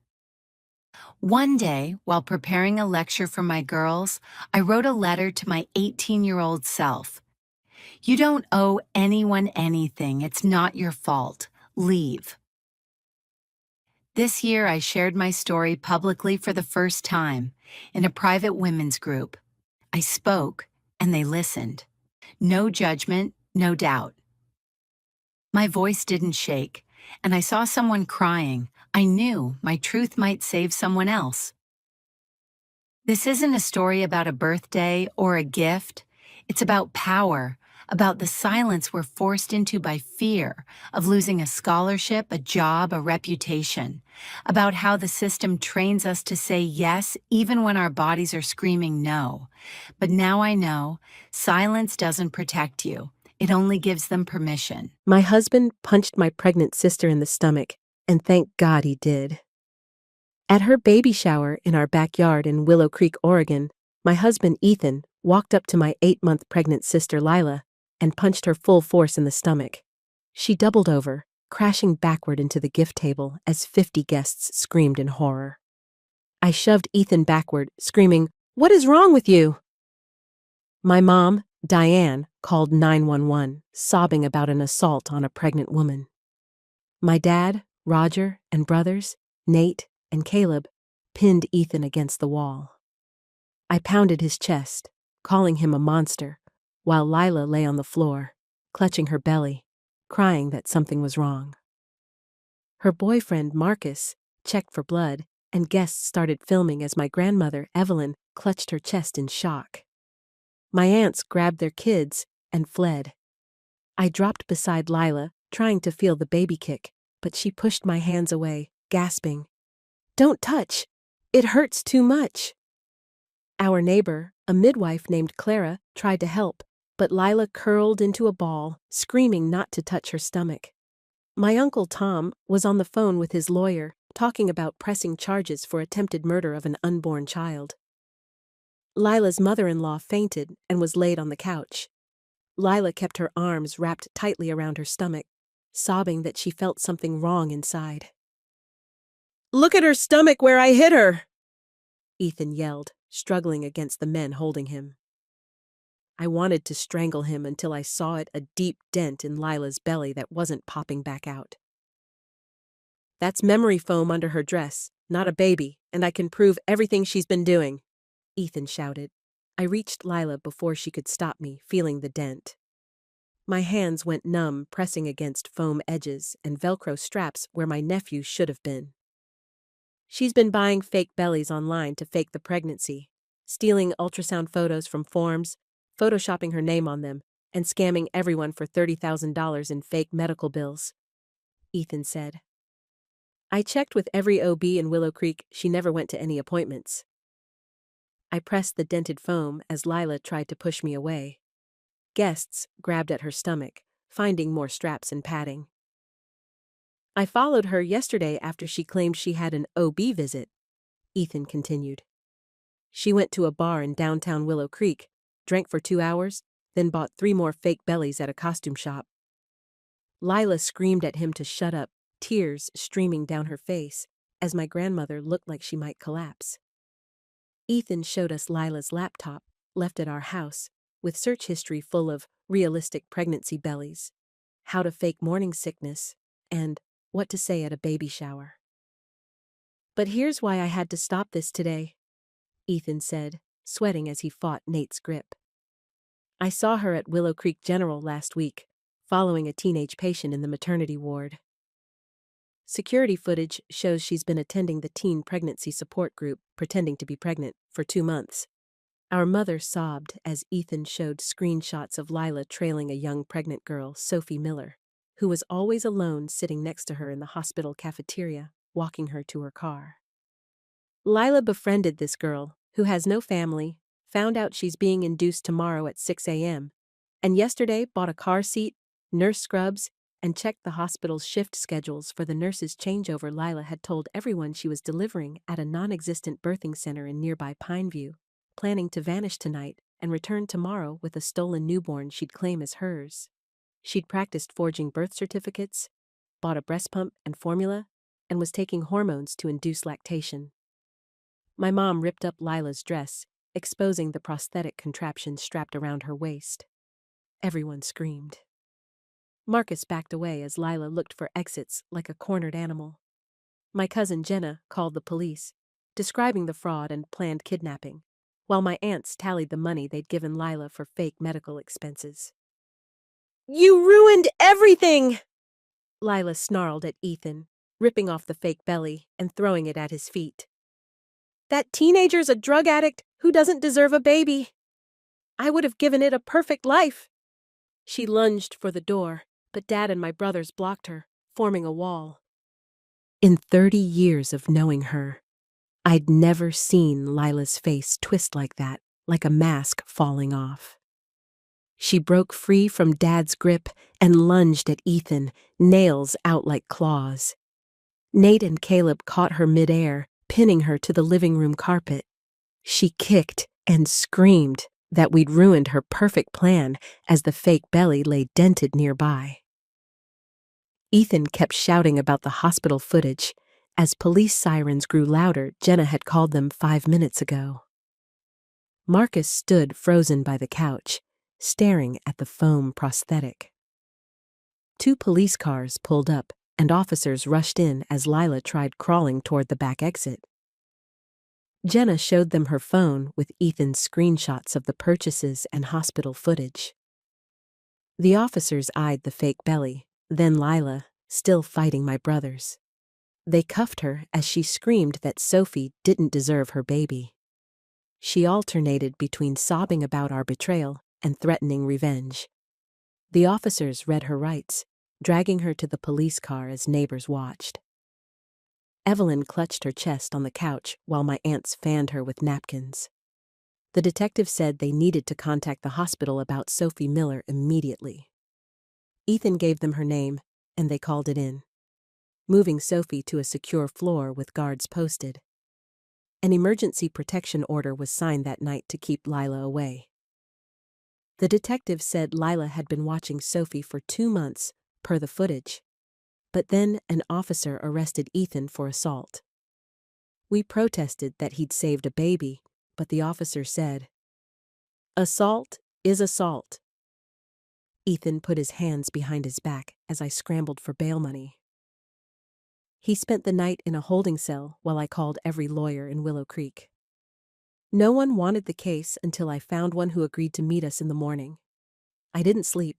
One day, while preparing a lecture for my girls, I wrote a letter to my 18-year-old self. "You don't owe anyone anything. It's not your fault. Leave." This year, I shared my story publicly for the first time in a private women's group. I spoke, and they listened. No judgment, no doubt. My voice didn't shake, and I saw someone crying. I knew my truth might save someone else. This isn't a story about a birthday or a gift. It's about power, about the silence we're forced into by fear of losing a scholarship, a job, a reputation, about how the system trains us to say yes even when our bodies are screaming no. But now I know silence doesn't protect you. It only gives them permission. My husband punched my pregnant sister in the stomach, and thank God he did. At her baby shower in our backyard in Willow Creek, Oregon, my husband Ethan walked up to my 8-month pregnant sister Lila and punched her full force in the stomach. She doubled over, crashing backward into the gift table as 50 guests screamed in horror. I shoved Ethan backward, screaming, "What is wrong with you?" My mom, Diane, called 911, sobbing about an assault on a pregnant woman. My dad, Roger, and brothers, Nate and Caleb, pinned Ethan against the wall. I pounded his chest, calling him a monster, while Lila lay on the floor, clutching her belly, crying that something was wrong. Her boyfriend, Marcus, checked for blood, and guests started filming as my grandmother, Evelyn, clutched her chest in shock. My aunts grabbed their kids and fled. I dropped beside Lila, trying to feel the baby kick, but she pushed my hands away, gasping, "Don't touch! It hurts too much!" Our neighbor, a midwife named Clara, tried to help, but Lila curled into a ball, screaming not to touch her stomach. My Uncle Tom was on the phone with his lawyer, talking about pressing charges for attempted murder of an unborn child. Lila's mother-in-law fainted and was laid on the couch. Lila kept her arms wrapped tightly around her stomach, sobbing that she felt something wrong inside. "Look at her stomach where I hit her!" Ethan yelled, struggling against the men holding him. I wanted to strangle him until I saw a deep dent in Lila's belly that wasn't popping back out. "That's memory foam under her dress, not a baby, and I can prove everything she's been doing," Ethan shouted. I reached Lila before she could stop me, feeling the dent. My hands went numb, pressing against foam edges and Velcro straps where my nephew should have been. She's been buying fake bellies online to fake the pregnancy, stealing ultrasound photos from forms, photoshopping her name on them, and scamming everyone for $30,000 in fake medical bills, Ethan said. I checked with every OB in Willow Creek. She never went to any appointments. I pressed the dented foam as Lila tried to push me away. Guests grabbed at her stomach, finding more straps and padding. I followed her yesterday after she claimed she had an OB visit, Ethan continued. She went to a bar in downtown Willow Creek, drank for 2 hours, then bought 3 more fake bellies at a costume shop. Lila screamed at him to shut up, tears streaming down her face, as my grandmother looked like she might collapse. Ethan showed us Lila's laptop, left at our house, with search history full of realistic pregnancy bellies, how to fake morning sickness, and what to say at a baby shower. But here's why I had to stop this today, Ethan said, sweating as he fought Nate's grip. I saw her at Willow Creek General last week, following a teenage patient in the maternity ward. Security footage shows she's been attending the teen pregnancy support group, pretending to be pregnant, for 2 months. Our mother sobbed as Ethan showed screenshots of Lila trailing a young pregnant girl, Sophie Miller, who was always alone sitting next to her in the hospital cafeteria, walking her to her car. Lila befriended this girl, who has no family, found out she's being induced tomorrow at 6 a.m., and yesterday bought a car seat, nurse scrubs, and checked the hospital's shift schedules for the nurse's changeover. Lila had told everyone she was delivering at a non-existent birthing center in nearby Pineview, planning to vanish tonight and return tomorrow with a stolen newborn she'd claim as hers. She'd practiced forging birth certificates, bought a breast pump and formula, and was taking hormones to induce lactation. My mom ripped up Lila's dress, exposing the prosthetic contraption strapped around her waist. Everyone screamed. Marcus backed away as Lila looked for exits like a cornered animal. My cousin Jenna called the police, describing the fraud and planned kidnapping, while my aunts tallied the money they'd given Lila for fake medical expenses. "You ruined everything!" Lila snarled at Ethan, ripping off the fake belly and throwing it at his feet. "That teenager's a drug addict who doesn't deserve a baby. I would have given it a perfect life." She lunged for the door, but Dad and my brothers blocked her, forming a wall. In 30 years of knowing her, I'd never seen Lila's face twist like that, like a mask falling off. She broke free from Dad's grip and lunged at Ethan, nails out like claws. Nate and Caleb caught her midair, pinning her to the living room carpet. She kicked and screamed that we'd ruined her perfect plan as the fake belly lay dented nearby. Ethan kept shouting about the hospital footage. As police sirens grew louder, Jenna had called them 5 minutes ago. Marcus stood frozen by the couch, staring at the foam prosthetic. 2 police cars pulled up, and officers rushed in as Lila tried crawling toward the back exit. Jenna showed them her phone with Ethan's screenshots of the purchases and hospital footage. The officers eyed the fake belly, then Lila, still fighting my brothers. They cuffed her as she screamed that Sophie didn't deserve her baby. She alternated between sobbing about our betrayal and threatening revenge. The officers read her rights, dragging her to the police car as neighbors watched. Evelyn clutched her chest on the couch while my aunts fanned her with napkins. The detective said they needed to contact the hospital about Sophie Miller immediately. Ethan gave them her name, and they called it in, moving Sophie to a secure floor with guards posted. An emergency protection order was signed that night to keep Lila away. The detective said Lila had been watching Sophie for 2 months, per the footage. But then an officer arrested Ethan for assault. We protested that he'd saved a baby, but the officer said, "Assault is assault." Ethan put his hands behind his back as I scrambled for bail money. He spent the night in a holding cell while I called every lawyer in Willow Creek. No one wanted the case until I found one who agreed to meet us in the morning. I didn't sleep,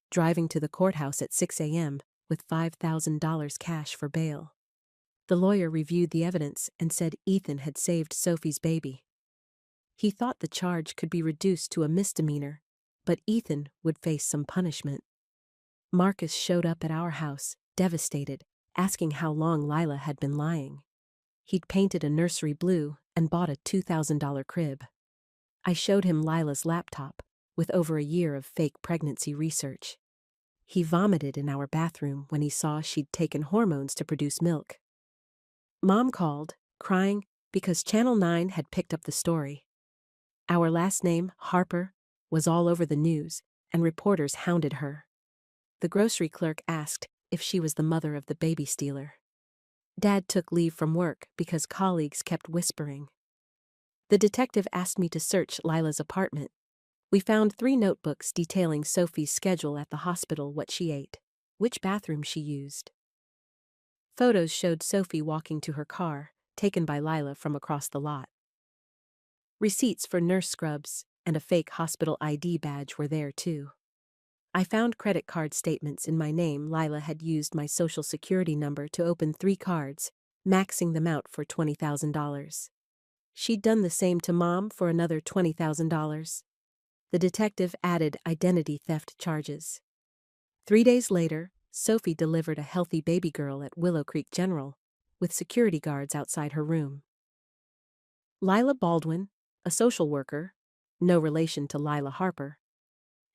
driving to the courthouse at 6 a.m. with $5,000 cash for bail. The lawyer reviewed the evidence and said Ethan had saved Sophie's baby. He thought the charge could be reduced to a misdemeanor, but Ethan would face some punishment. Marcus showed up at our house, devastated, asking how long Lila had been lying. He'd painted a nursery blue and bought a $2,000 crib. I showed him Lila's laptop, with over a year of fake pregnancy research. He vomited in our bathroom when he saw she'd taken hormones to produce milk. Mom called, crying, because Channel 9 had picked up the story. Our last name, Harper, was all over the news, and reporters hounded her. The grocery clerk asked if she was the mother of the baby stealer. Dad took leave from work because colleagues kept whispering. The detective asked me to search Lila's apartment. We found 3 notebooks detailing Sophie's schedule at the hospital, what she ate, which bathroom she used. Photos showed Sophie walking to her car, taken by Lila from across the lot. Receipts for nurse scrubs and a fake hospital ID badge were there too. I found credit card statements in my name. Lila had used my social security number to open 3 cards, maxing them out for $20,000. She'd done the same to Mom for another $20,000. The detective added identity theft charges. 3 days later, Sophie delivered a healthy baby girl at Willow Creek General, with security guards outside her room. Lila Baldwin, a social worker, no relation to Lila Harper,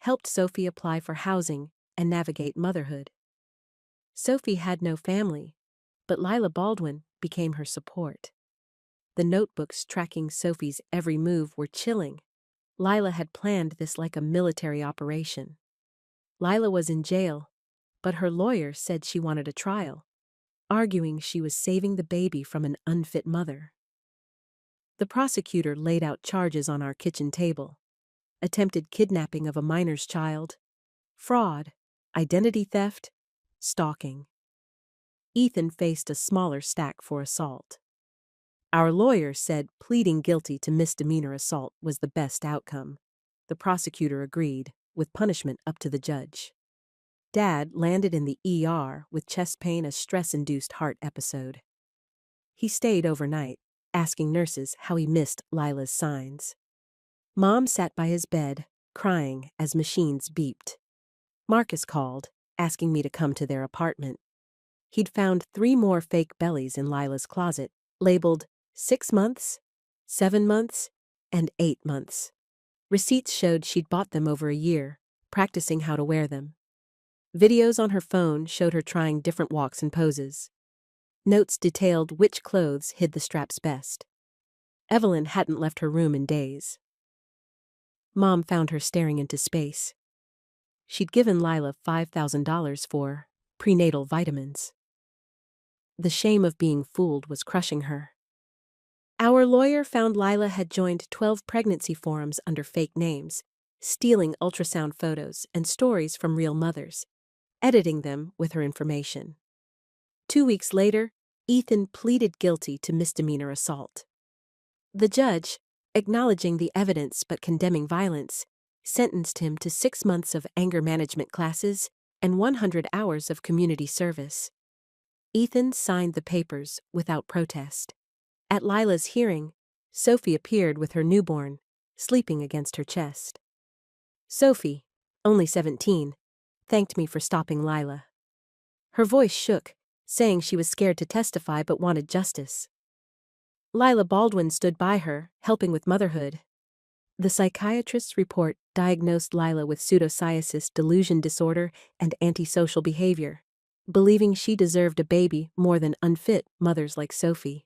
helped Sophie apply for housing and navigate motherhood. Sophie had no family, but Lila Baldwin became her support. The notebooks tracking Sophie's every move were chilling. Lila had planned this like a military operation. Lila was in jail, but her lawyer said she wanted a trial, arguing she was saving the baby from an unfit mother. The prosecutor laid out charges on our kitchen table: attempted kidnapping of a minor's child, fraud, identity theft, stalking. Ethan faced a smaller stack for assault. Our lawyer said pleading guilty to misdemeanor assault was the best outcome. The prosecutor agreed, with punishment up to the judge. Dad landed in the ER with chest pain, a stress-induced heart episode. He stayed overnight, asking nurses how he missed Lila's signs. Mom sat by his bed, crying as machines beeped. Marcus called, asking me to come to their apartment. He'd found 3 more fake bellies in Lila's closet, labeled 6 months, 7 months, and 8 months. Receipts showed she'd bought them over a year, practicing how to wear them. Videos on her phone showed her trying different walks and poses. Notes detailed which clothes hid the straps best. Evelyn hadn't left her room in days. Mom found her staring into space. She'd given Lila $5,000 for prenatal vitamins. The shame of being fooled was crushing her. Our lawyer found Lila had joined 12 pregnancy forums under fake names, stealing ultrasound photos and stories from real mothers, editing them with her information. 2 weeks later, Ethan pleaded guilty to misdemeanor assault. The judge, acknowledging the evidence but condemning violence, sentenced him to 6 months of anger management classes and 100 hours of community service. Ethan signed the papers without protest. At Lila's hearing, Sophie appeared with her newborn, sleeping against her chest. Sophie, only 17, thanked me for stopping Lila. Her voice shook, saying she was scared to testify but wanted justice. Lila Baldwin stood by her, helping with motherhood. The psychiatrist's report diagnosed Lila with pseudopsoriasis delusion disorder and antisocial behavior, believing she deserved a baby more than unfit mothers like Sophie.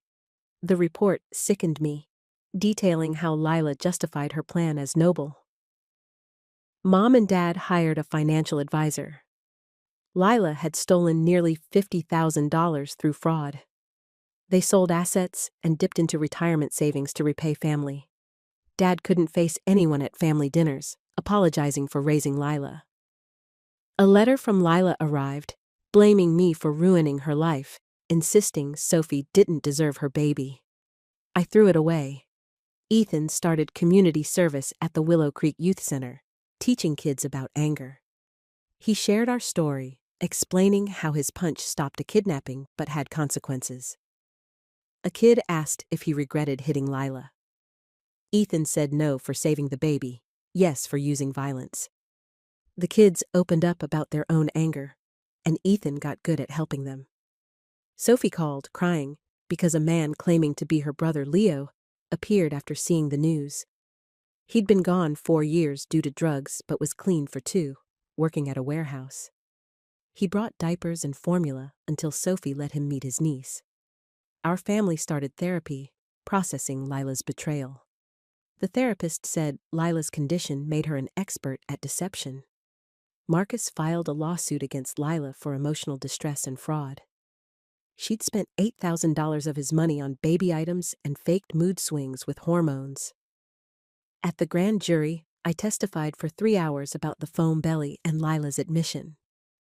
The report sickened me, detailing how Lila justified her plan as noble. Mom and Dad hired a financial advisor. Lila had stolen nearly $50,000 through fraud. They sold assets and dipped into retirement savings to repay family. Dad couldn't face anyone at family dinners, apologizing for raising Lila. A letter from Lila arrived, blaming me for ruining her life, insisting Sophie didn't deserve her baby. I threw it away. Ethan started community service at the Willow Creek Youth Center, teaching kids about anger. He shared our story, explaining how his punch stopped a kidnapping but had consequences. A kid asked if he regretted hitting Lila. Ethan said no for saving the baby, yes for using violence. The kids opened up about their own anger, and Ethan got good at helping them. Sophie called, crying, because a man claiming to be her brother Leo appeared after seeing the news. He'd been gone 4 years due to drugs but was clean for 2, working at a warehouse. He brought diapers and formula until Sophie let him meet his niece. Our family started therapy, processing Lila's betrayal. The therapist said Lila's condition made her an expert at deception. Marcus filed a lawsuit against Lila for emotional distress and fraud. She'd spent $8,000 of his money on baby items and faked mood swings with hormones. At the grand jury, I testified for 3 hours about the foam belly and Lila's admission.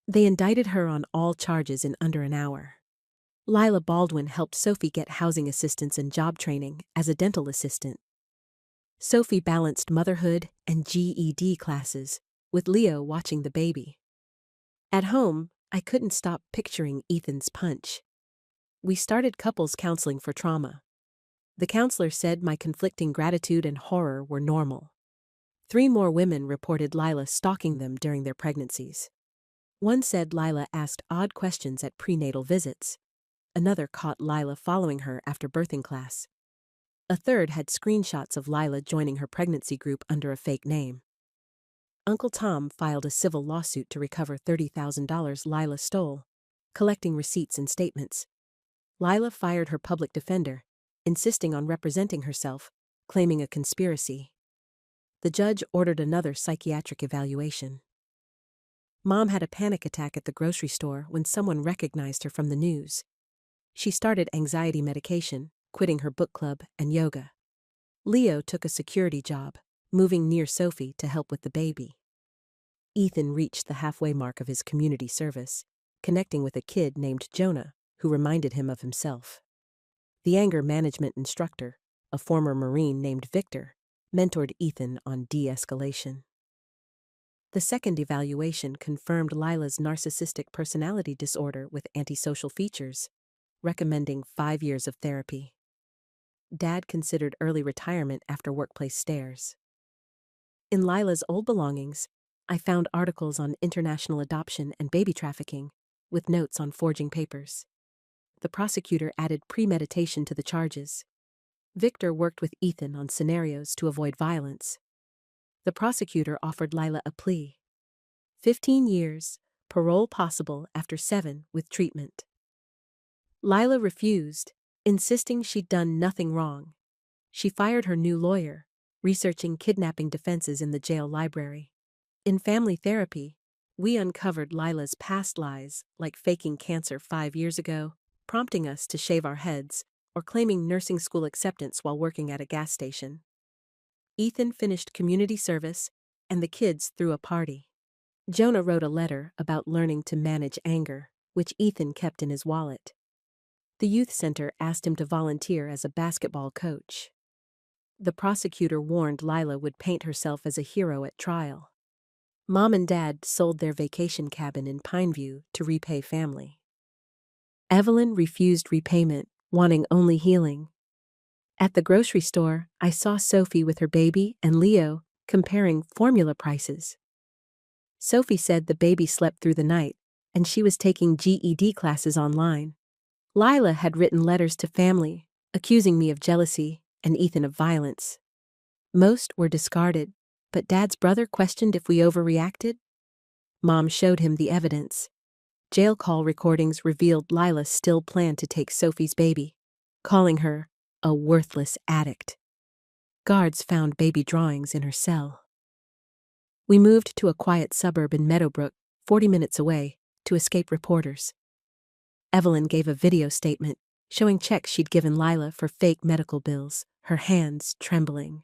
They indicted her on all charges in under an hour. Lila Baldwin helped Sophie get housing assistance and job training as a dental assistant. Sophie balanced motherhood and GED classes, with Leo watching the baby. At home, I couldn't stop picturing Ethan's punch. We started couples counseling for trauma. The counselor said my conflicting gratitude and horror were normal. 3 more women reported Lila stalking them during their pregnancies. One said Lila asked odd questions at prenatal visits. Another caught Lila following her after birthing class. A third had screenshots of Lila joining her pregnancy group under a fake name. Uncle Tom filed a civil lawsuit to recover $30,000 Lila stole, collecting receipts and statements. Lila fired her public defender, insisting on representing herself, claiming a conspiracy. The judge ordered another psychiatric evaluation. Mom had a panic attack at the grocery store when someone recognized her from the news. She started anxiety medication, quitting her book club and yoga. Leo took a security job, moving near Sophie to help with the baby. Ethan reached the halfway mark of his community service, connecting with a kid named Jonah, who reminded him of himself. The anger management instructor, a former Marine named Victor, mentored Ethan on de-escalation. The second evaluation confirmed Lila's narcissistic personality disorder with antisocial features, recommending 5 years of therapy. Dad considered early retirement after workplace stares. In Lila's old belongings, I found articles on international adoption and baby trafficking, with notes on forging papers. The prosecutor added premeditation to the charges. Victor worked with Ethan on scenarios to avoid violence. The prosecutor offered Lila a plea. 15 years, parole possible after 7 with treatment. Lila refused, insisting she'd done nothing wrong. She fired her new lawyer, researching kidnapping defenses in the jail library. In family therapy, we uncovered Lila's past lies, like faking cancer 5 years ago, prompting us to shave our heads, or claiming nursing school acceptance while working at a gas station. Ethan finished community service, and the kids threw a party. Jonah wrote a letter about learning to manage anger, which Ethan kept in his wallet. The youth center asked him to volunteer as a basketball coach. The prosecutor warned Lila would paint herself as a hero at trial. Mom and Dad sold their vacation cabin in Pineview to repay family. Evelyn refused repayment, wanting only healing. At the grocery store, I saw Sophie with her baby and Leo comparing formula prices. Sophie said the baby slept through the night, and she was taking GED classes online. Lila had written letters to family, accusing me of jealousy and Ethan of violence. Most were discarded, but Dad's brother questioned if we overreacted. Mom showed him the evidence. Jail call recordings revealed Lila still planned to take Sophie's baby, calling her a worthless addict. Guards found baby drawings in her cell. We moved to a quiet suburb in Meadowbrook, 40 minutes away, to escape reporters. Evelyn gave a video statement showing checks she'd given Lila for fake medical bills, her hands trembling.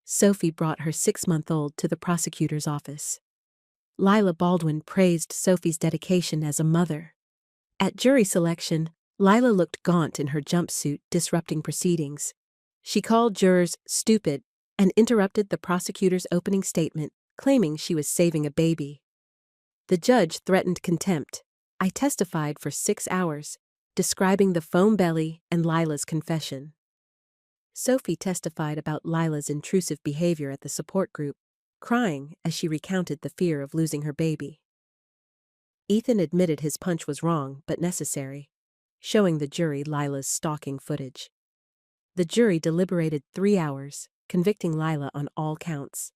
Sophie brought her 6-month-old to the prosecutor's office. Lila Baldwin praised Sophie's dedication as a mother. At jury selection, Lila looked gaunt in her jumpsuit, disrupting proceedings. She called jurors stupid and interrupted the prosecutor's opening statement, claiming she was saving a baby. The judge threatened contempt. I testified for 6 hours, describing the foam belly and Lila's confession. Sophie testified about Lila's intrusive behavior at the support group, crying as she recounted the fear of losing her baby. Ethan admitted his punch was wrong but necessary, showing the jury Lila's stalking footage. The jury deliberated 3 hours, convicting Lila on all counts.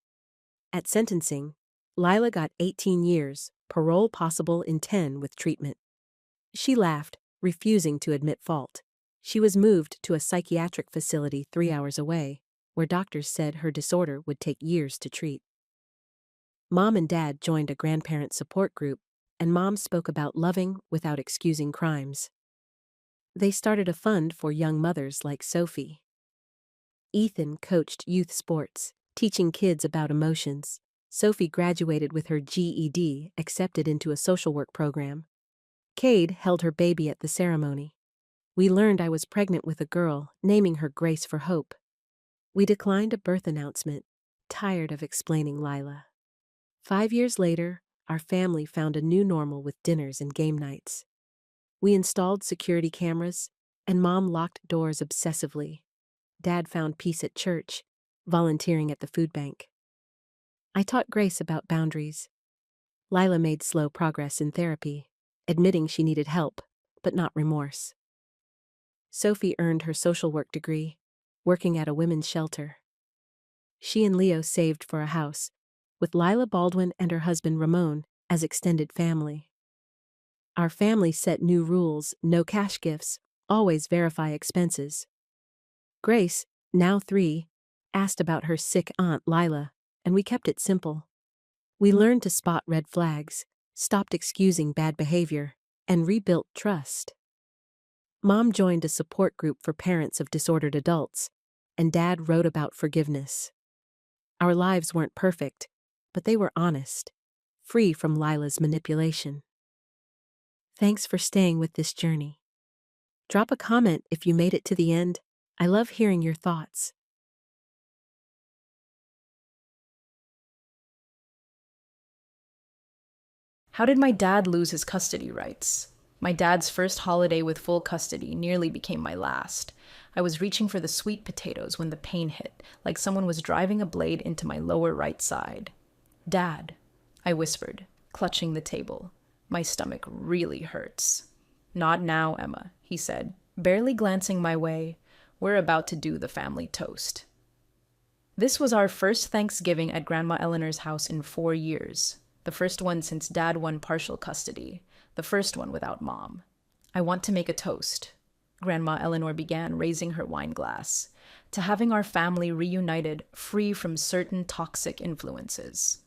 At sentencing, Lila got 18 years, parole possible in 10 with treatment. She laughed, refusing to admit fault. She was moved to a psychiatric facility 3 hours away, where doctors said her disorder would take years to treat. Mom and Dad joined a grandparent support group, and Mom spoke about loving without excusing crimes. They started a fund for young mothers like Sophie. Ethan coached youth sports, teaching kids about emotions. Sophie graduated with her GED, accepted into a social work program. Cade held her baby at the ceremony. We learned I was pregnant with a girl, naming her Grace for Hope. We declined a birth announcement, tired of explaining Lila. 5 years later, our family found a new normal with dinners and game nights. We installed security cameras, and Mom locked doors obsessively. Dad found peace at church, volunteering at the food bank. I taught Grace about boundaries. Lila made slow progress in therapy, admitting she needed help, but not remorse. Sophie earned her social work degree, working at a women's shelter. She and Leo saved for a house, with Lila Baldwin and her husband Ramon as extended family. Our family set new rules: no cash gifts, always verify expenses. Grace, now 3, asked about her sick aunt Lila, and we kept it simple. We learned to spot red flags, stopped excusing bad behavior, and rebuilt trust. Mom joined a support group for parents of disordered adults, and Dad wrote about forgiveness. Our lives weren't perfect, but they were honest, free from Lila's manipulation. Thanks for staying with this journey. Drop a comment if you made it to the end. I love hearing your thoughts. How did my dad lose his custody rights? My dad's first holiday with full custody nearly became my last. I was reaching for the sweet potatoes when the pain hit, like someone was driving a blade into my lower right side. "Dad," I whispered, clutching the table. "My stomach really hurts." "Not now, Emma," he said, barely glancing my way. "We're about to do the family toast." This was our first Thanksgiving at Grandma Eleanor's house in 4 years. The first one since Dad won partial custody. The first one without Mom. "I want to make a toast," Grandma Eleanor began, raising her wine glass, "to having our family reunited, free from certain toxic influences."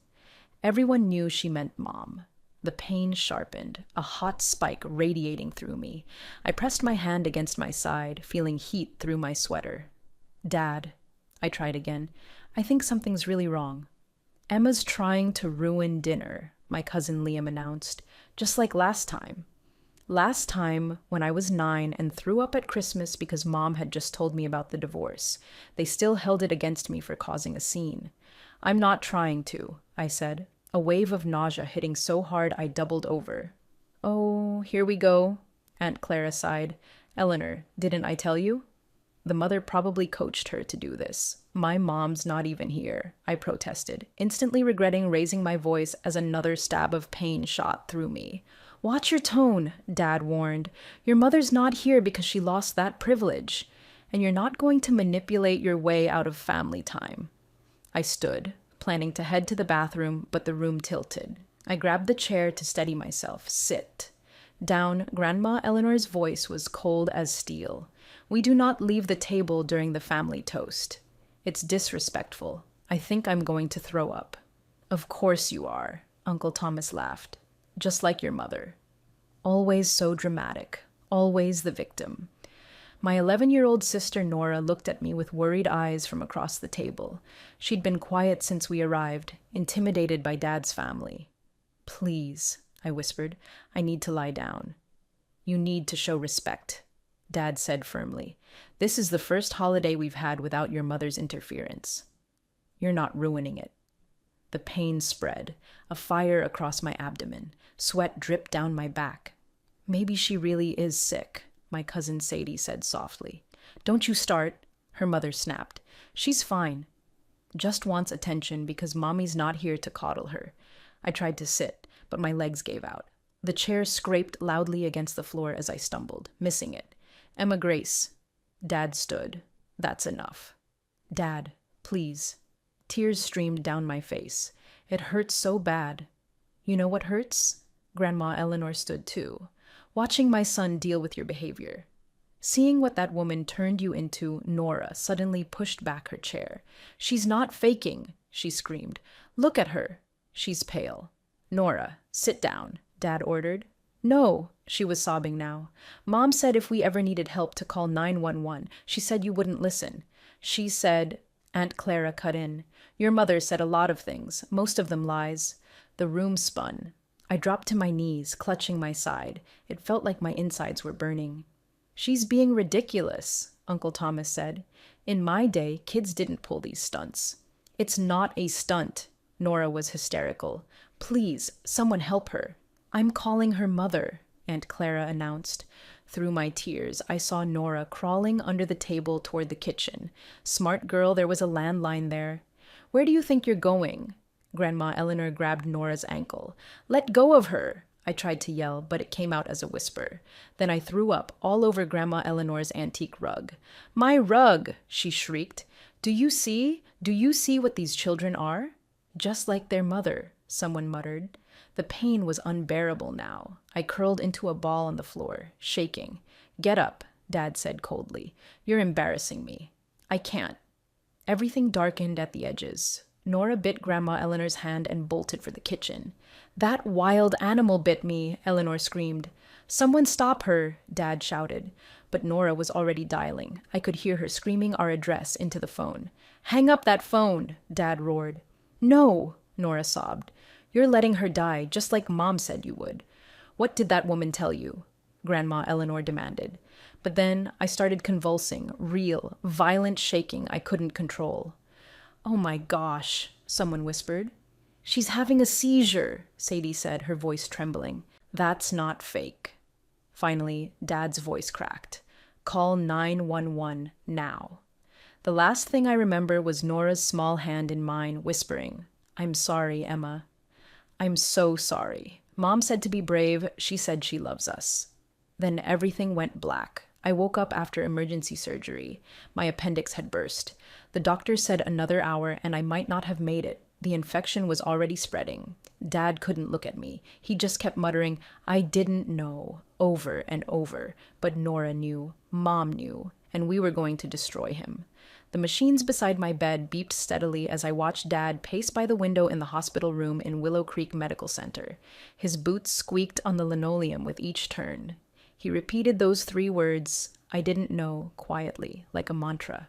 Everyone knew she meant Mom. The pain sharpened, a hot spike radiating through me. I pressed my hand against my side, feeling heat through my sweater. "Dad," I tried again, "I think something's really wrong." "Emma's trying to ruin dinner," my cousin Liam announced, "just like last time. Last time, when I was 9 and threw up at Christmas because Mom had just told me about the divorce, they still held it against me for causing a scene. I'm not trying to," I said, a wave of nausea hitting so hard I doubled over. "Oh, here we go," Aunt Clara sighed. "Eleanor, didn't I tell you?" The mother probably coached her to do this. "My mom's not even here," I protested, instantly regretting raising my voice as another stab of pain shot through me. "Watch your tone," Dad warned. "Your mother's not here because she lost that privilege. And you're not going to manipulate your way out of family time. I stood, planning to head to the bathroom, but the room tilted. I grabbed the chair to steady myself. Sit. Down, Grandma Eleanor's voice was cold as steel. We do not leave the table during the family toast. It's disrespectful. I think I'm going to throw up. Of course you are, Uncle Thomas laughed. Just like your mother. Always so dramatic. Always the victim. My 11-year-old sister Nora looked at me with worried eyes from across the table. She'd been quiet since we arrived, intimidated by Dad's family. Please, I whispered, I need to lie down. You need to show respect, Dad said firmly. This is the first holiday we've had without your mother's interference. You're not ruining it. The pain spread, a fire across my abdomen. Sweat dripped down my back. Maybe she really is sick, my cousin Sadie said softly. Don't you start, her mother snapped. She's fine. Just wants attention because Mommy's not here to coddle her. I tried to sit, but my legs gave out. The chair scraped loudly against the floor as I stumbled, missing it. Emma Grace. Dad stood. That's enough. Dad, please. Tears streamed down my face. It hurts so bad. You know what hurts? Grandma Eleanor stood too. Watching my son deal with your behavior. Seeing what that woman turned you into, Nora suddenly pushed back her chair. She's not faking, she screamed. Look at her. She's pale. Nora, sit down, Dad ordered. No, she was sobbing now. Mom said if we ever needed help to call 911. She said you wouldn't listen. She said, Aunt Clara cut in. Your mother said a lot of things, most of them lies. The room spun. I dropped to my knees, clutching my side. It felt like my insides were burning. She's being ridiculous, Uncle Thomas said. In my day, kids didn't pull these stunts. It's not a stunt. Nora was hysterical. Please, someone help her. I'm calling her mother, Aunt Clara announced. Through my tears, I saw Nora crawling under the table toward the kitchen. Smart girl, there was a landline there. Where do you think you're going? Grandma Eleanor grabbed Nora's ankle. Let go of her! I tried to yell, but it came out as a whisper. Then I threw up all over Grandma Eleanor's antique rug. My rug! She shrieked. Do you see? Do you see what these children are? Just like their mother, someone muttered. The pain was unbearable now. I curled into a ball on the floor, shaking. Get up, Dad said coldly. You're embarrassing me. I can't. Everything darkened at the edges. Nora bit Grandma Eleanor's hand and bolted for the kitchen. That wild animal bit me, Eleanor screamed. Someone stop her, Dad shouted. But Nora was already dialing. I could hear her screaming our address into the phone. Hang up that phone, Dad roared. No, Nora sobbed. You're letting her die, just like Mom said you would. What did that woman tell you? Grandma Eleanor demanded. But then I started convulsing, real, violent shaking I couldn't control. Oh my gosh, someone whispered. She's having a seizure, Sadie said, her voice trembling. That's not fake. Finally, Dad's voice cracked. Call 911 now. The last thing I remember was Nora's small hand in mine, whispering, I'm sorry, Emma. I'm so sorry. Mom said to be brave. She said she loves us. Then everything went black. I woke up after emergency surgery. My appendix had burst. The doctor said another hour and I might not have made it. The infection was already spreading. Dad couldn't look at me. He just kept muttering, I didn't know, over and over. But Nora knew, Mom knew, and we were going to destroy him. The machines beside my bed beeped steadily as I watched Dad pace by the window in the hospital room in Willow Creek Medical Center. His boots squeaked on the linoleum with each turn. He repeated those 3 words, I didn't know, quietly, like a mantra.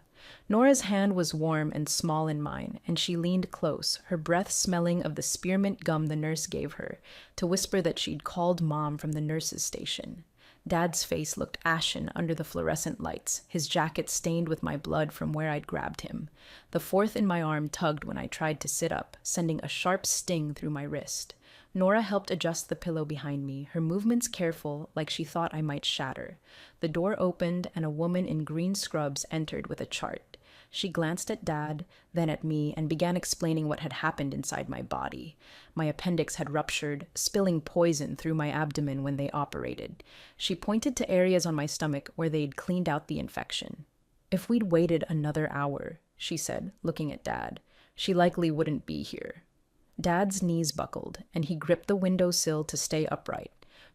Nora's hand was warm and small in mine, and she leaned close, her breath smelling of the spearmint gum the nurse gave her, to whisper that she'd called Mom from the nurse's station. Dad's face looked ashen under the fluorescent lights, his jacket stained with my blood from where I'd grabbed him. The 4th in my arm tugged when I tried to sit up, sending a sharp sting through my wrist. Nora helped adjust the pillow behind me, her movements careful, like she thought I might shatter. The door opened, and a woman in green scrubs entered with a chart. She glanced at Dad, then at me, and began explaining what had happened inside my body. My appendix had ruptured, spilling poison through my abdomen when they operated. She pointed to areas on my stomach where they'd cleaned out the infection. If we'd waited another hour, she said, looking at Dad, She likely wouldn't be here. Dad's knees buckled, and he gripped the windowsill to stay upright.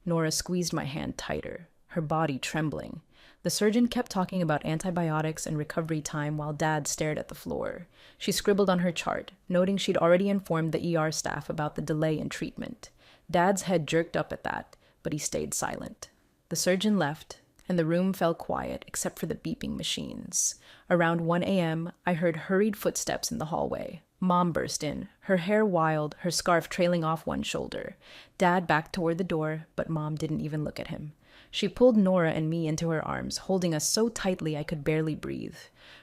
Nora squeezed my hand tighter, her body trembling. The surgeon kept talking about antibiotics and recovery time while Dad stared at the floor. She scribbled on her chart, noting she'd already informed the ER staff about the delay in treatment. Dad's head jerked up at that, but he stayed silent. The surgeon left, and the room fell quiet except for the beeping machines. Around 1 a.m., I heard hurried footsteps in the hallway. Mom burst in, her hair wild, her scarf trailing off one shoulder. Dad backed toward the door, but Mom didn't even look at him. She pulled Nora and me into her arms, holding us so tightly I could barely breathe.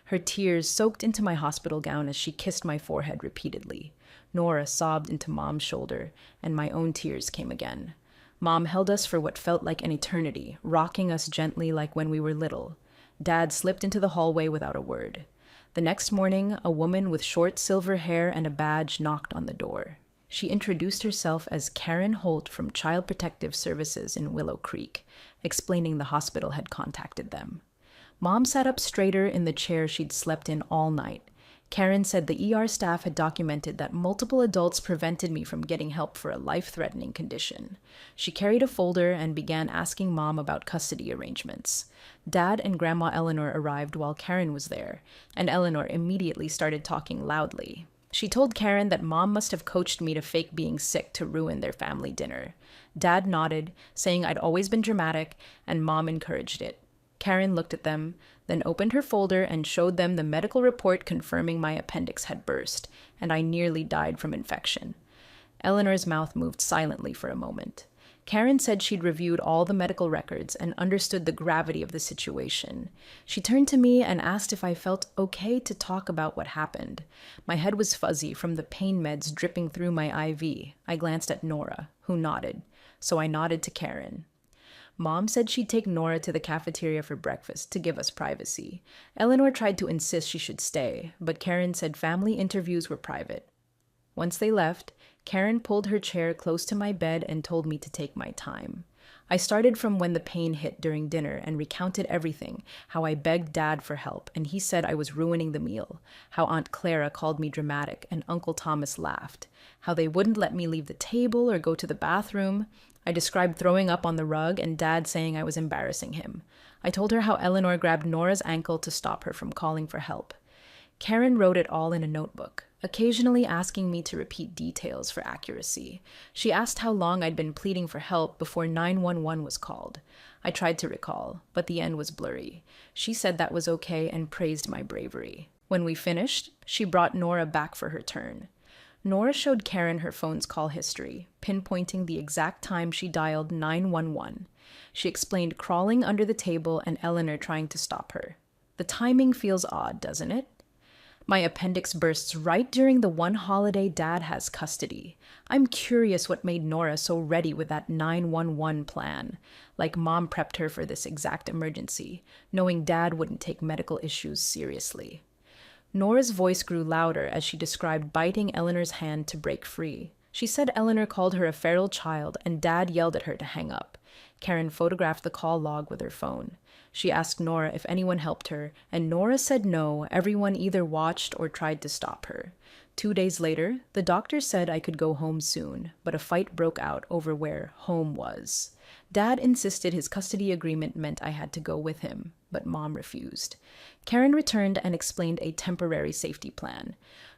Her tears soaked into my hospital gown as she kissed my forehead repeatedly. Nora sobbed into Mom's shoulder, and my own tears came again. Mom held us for what felt like an eternity, rocking us gently like when we were little. Dad slipped into the hallway without a word. The next morning, a woman with short silver hair and a badge knocked on the door. She introduced herself as Karen Holt from Child Protective Services in Willow Creek, explaining the hospital had contacted them. Mom sat up straighter in the chair she'd slept in all night. Karen said the ER staff had documented that multiple adults prevented me from getting help for a life-threatening condition. She carried a folder and began asking Mom about custody arrangements. Dad and Grandma Eleanor arrived while Karen was there, and Eleanor immediately started talking loudly. She told Karen that Mom must have coached me to fake being sick to ruin their family dinner. Dad nodded, saying I'd always been dramatic, and Mom encouraged it. Karen looked at them, then opened her folder and showed them the medical report confirming my appendix had burst, and I nearly died from infection. Eleanor's mouth moved silently for a moment. Karen said she'd reviewed all the medical records and understood the gravity of the situation. She turned to me and asked if I felt okay to talk about what happened. My head was fuzzy from the pain meds dripping through my IV. I glanced at Nora, who nodded, so I nodded to Karen. Mom said she'd take Nora to the cafeteria for breakfast to give us privacy. Eleanor tried to insist she should stay, but Karen said family interviews were private. Once they left, Karen pulled her chair close to my bed and told me to take my time. I started from when the pain hit during dinner and recounted everything, how I begged Dad for help, and he said I was ruining the meal, how Aunt Clara called me dramatic and Uncle Thomas laughed, how they wouldn't let me leave the table or go to the bathroom. I described throwing up on the rug and Dad saying I was embarrassing him. I told her how Eleanor grabbed Nora's ankle to stop her from calling for help. Karen wrote it all in a notebook, occasionally asking me to repeat details for accuracy. She asked how long I'd been pleading for help before 911 was called. I tried to recall, but the end was blurry. She said that was okay and praised my bravery. When we finished, she brought Nora back for her turn. Nora showed Karen her phone's call history, pinpointing the exact time she dialed 911. She explained crawling under the table and Eleanor trying to stop her. The timing feels odd, doesn't it? My appendix bursts right during the one holiday Dad has custody. I'm curious what made Nora so ready with that 911 plan. Like Mom prepped her for this exact emergency, knowing Dad wouldn't take medical issues seriously. Nora's voice grew louder as she described biting Eleanor's hand to break free. She said Eleanor called her a feral child and Dad yelled at her to hang up. Karen photographed the call log with her phone. She asked Nora if anyone helped her, and Nora said no, everyone either watched or tried to stop her. 2 days later, the doctor said I could go home soon, but a fight broke out over where home was. Dad insisted his custody agreement meant I had to go with him, but Mom refused. Karen returned and explained a temporary safety plan.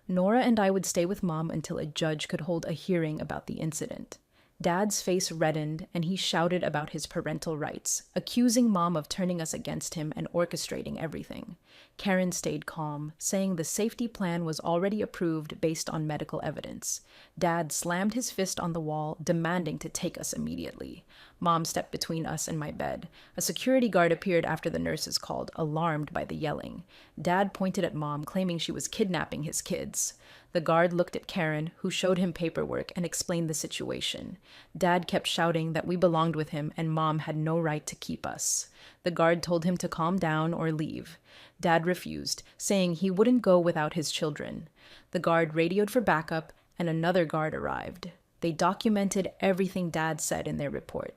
Nora and I would stay with Mom until a judge could hold a hearing about the incident. Dad's face reddened, and he shouted about his parental rights, accusing Mom of turning us against him and orchestrating everything. Karen stayed calm, saying the safety plan was already approved based on medical evidence. Dad slammed his fist on the wall, demanding to take us immediately. Mom stepped between us and my bed. A security guard appeared after the nurses called, alarmed by the yelling. Dad pointed at Mom, claiming she was kidnapping his kids. The guard looked at Karen, who showed him paperwork and explained the situation. Dad kept shouting that we belonged with him and Mom had no right to keep us. The guard told him to calm down or leave. Dad refused, saying he wouldn't go without his children. The guard radioed for backup, and another guard arrived. They documented everything Dad said in their report.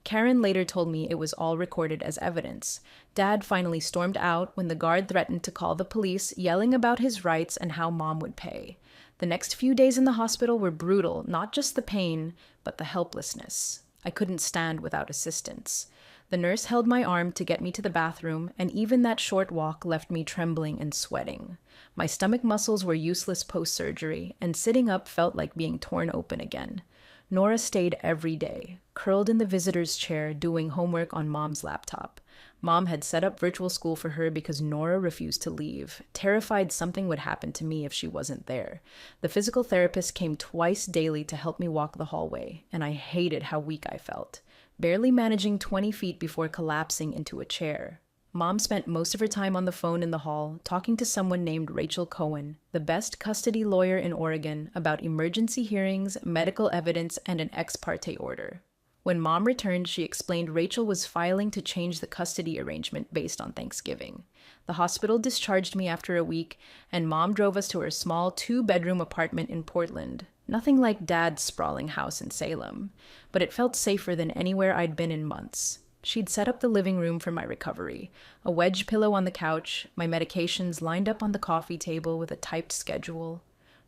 Karen later told me it was all recorded as evidence. Dad finally stormed out when the guard threatened to call the police, yelling about his rights and how Mom would pay. The next few days in the hospital were brutal, not just the pain, but the helplessness. I couldn't stand without assistance. The nurse held my arm to get me to the bathroom, and even that short walk left me trembling and sweating. My stomach muscles were useless post-surgery, and sitting up felt like being torn open again. Nora stayed every day, curled in the visitor's chair doing homework on Mom's laptop. Mom had set up virtual school for her because Nora refused to leave, terrified something would happen to me if she wasn't there. The physical therapist came twice daily to help me walk the hallway, and I hated how weak I felt, barely managing 20 feet before collapsing into a chair. Mom spent most of her time on the phone in the hall, talking to someone named Rachel Cohen, the best custody lawyer in Oregon, about emergency hearings, medical evidence, and an ex parte order. When Mom returned, she explained Rachel was filing to change the custody arrangement based on Thanksgiving. The hospital discharged me after a week, and Mom drove us to her small 2-bedroom apartment in Portland. Nothing like Dad's sprawling house in Salem, but it felt safer than anywhere I'd been in months. She'd set up the living room for my recovery, a wedge pillow on the couch, my medications lined up on the coffee table with a typed schedule.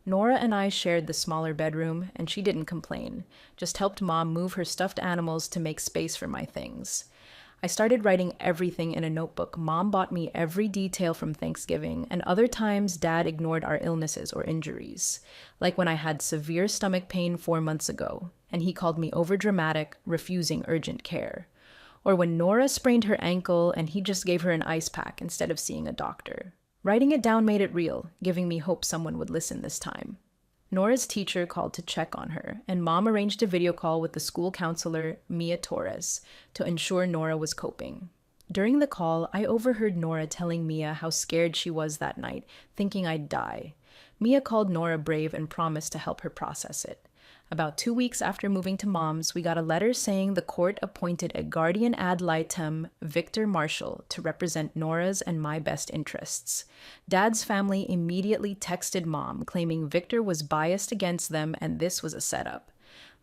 Nora and I shared the smaller bedroom, and she didn't complain, just helped Mom move her stuffed animals to make space for my things. I started writing everything in a notebook. Mom bought me every detail from Thanksgiving, and other times Dad ignored our illnesses or injuries, like when I had severe stomach pain 4 months ago, and he called me overdramatic, refusing urgent care. Or when Nora sprained her ankle and he just gave her an ice pack instead of seeing a doctor. Writing it down made it real, giving me hope someone would listen this time. Nora's teacher called to check on her, and Mom arranged a video call with the school counselor, Mia Torres, to ensure Nora was coping. During the call, I overheard Nora telling Mia how scared she was that night, thinking I'd die. Mia called Nora brave and promised to help her process it. About 2 weeks after moving to Mom's, we got a letter saying the court appointed a guardian ad litem, Victor Marshall, to represent Nora's and my best interests. Dad's family immediately texted Mom, claiming Victor was biased against them and this was a setup.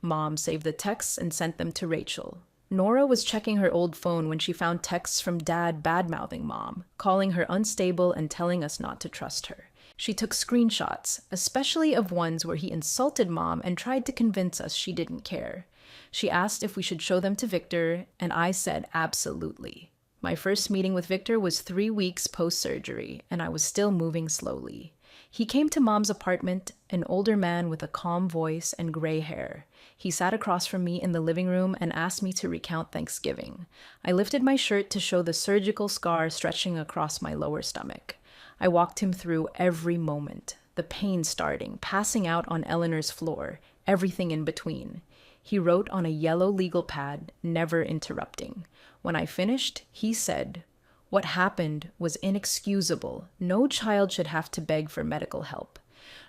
Mom saved the texts and sent them to Rachel. Nora was checking her old phone when she found texts from Dad bad-mouthing Mom, calling her unstable and telling us not to trust her. She took screenshots, especially of ones where he insulted Mom and tried to convince us she didn't care. She asked if we should show them to Victor, and I said absolutely. My first meeting with Victor was 3 weeks post-surgery, and I was still moving slowly. He came to Mom's apartment, an older man with a calm voice and gray hair. He sat across from me in the living room and asked me to recount Thanksgiving. I lifted my shirt to show the surgical scar stretching across my lower stomach. I walked him through every moment, the pain starting, passing out on Eleanor's floor, everything in between. He wrote on a yellow legal pad, never interrupting. When I finished, he said, "What happened was inexcusable. No child should have to beg for medical help."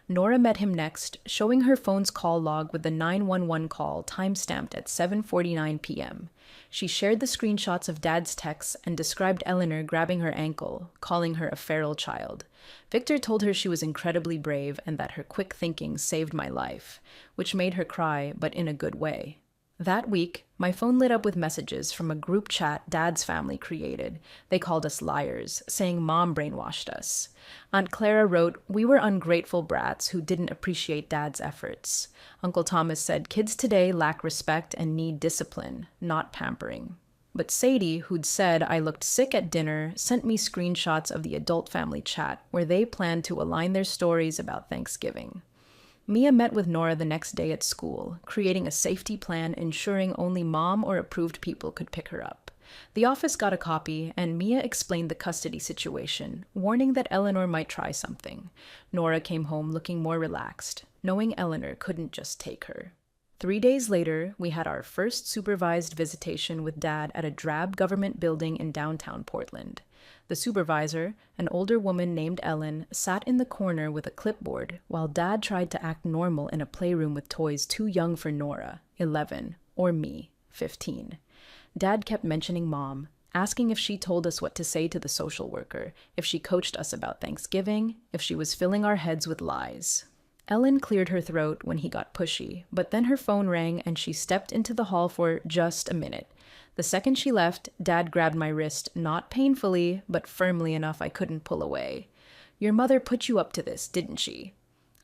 Nora met him next, showing her phone's call log with the 911 call timestamped at 7:49 p.m. She shared the screenshots of Dad's texts and described Eleanor grabbing her ankle, calling her a feral child. Victor told her she was incredibly brave and that her quick thinking saved my life, which made her cry, but in a good way. That week, my phone lit up with messages from a group chat Dad's family created. They called us liars, saying Mom brainwashed us. Aunt Clara wrote, "We were ungrateful brats who didn't appreciate Dad's efforts." Uncle Thomas said, "Kids today lack respect and need discipline, not pampering." But Sadie, who'd said I looked sick at dinner, sent me screenshots of the adult family chat where they planned to align their stories about Thanksgiving. Mia met with Nora the next day at school, creating a safety plan ensuring only Mom or approved people could pick her up. The office got a copy, and Mia explained the custody situation, warning that Eleanor might try something. Nora came home looking more relaxed, knowing Eleanor couldn't just take her. 3 days later, we had our first supervised visitation with Dad at a drab government building in downtown Portland. The supervisor, an older woman named Ellen, sat in the corner with a clipboard while Dad tried to act normal in a playroom with toys too young for Nora, 11, or me, 15. Dad kept mentioning Mom, asking if she told us what to say to the social worker, if she coached us about Thanksgiving, if she was filling our heads with lies. Ellen cleared her throat when he got pushy, but then her phone rang and she stepped into the hall for just a minute. The second she left, Dad grabbed my wrist, not painfully, but firmly enough I couldn't pull away. "Your mother put you up to this, didn't she?"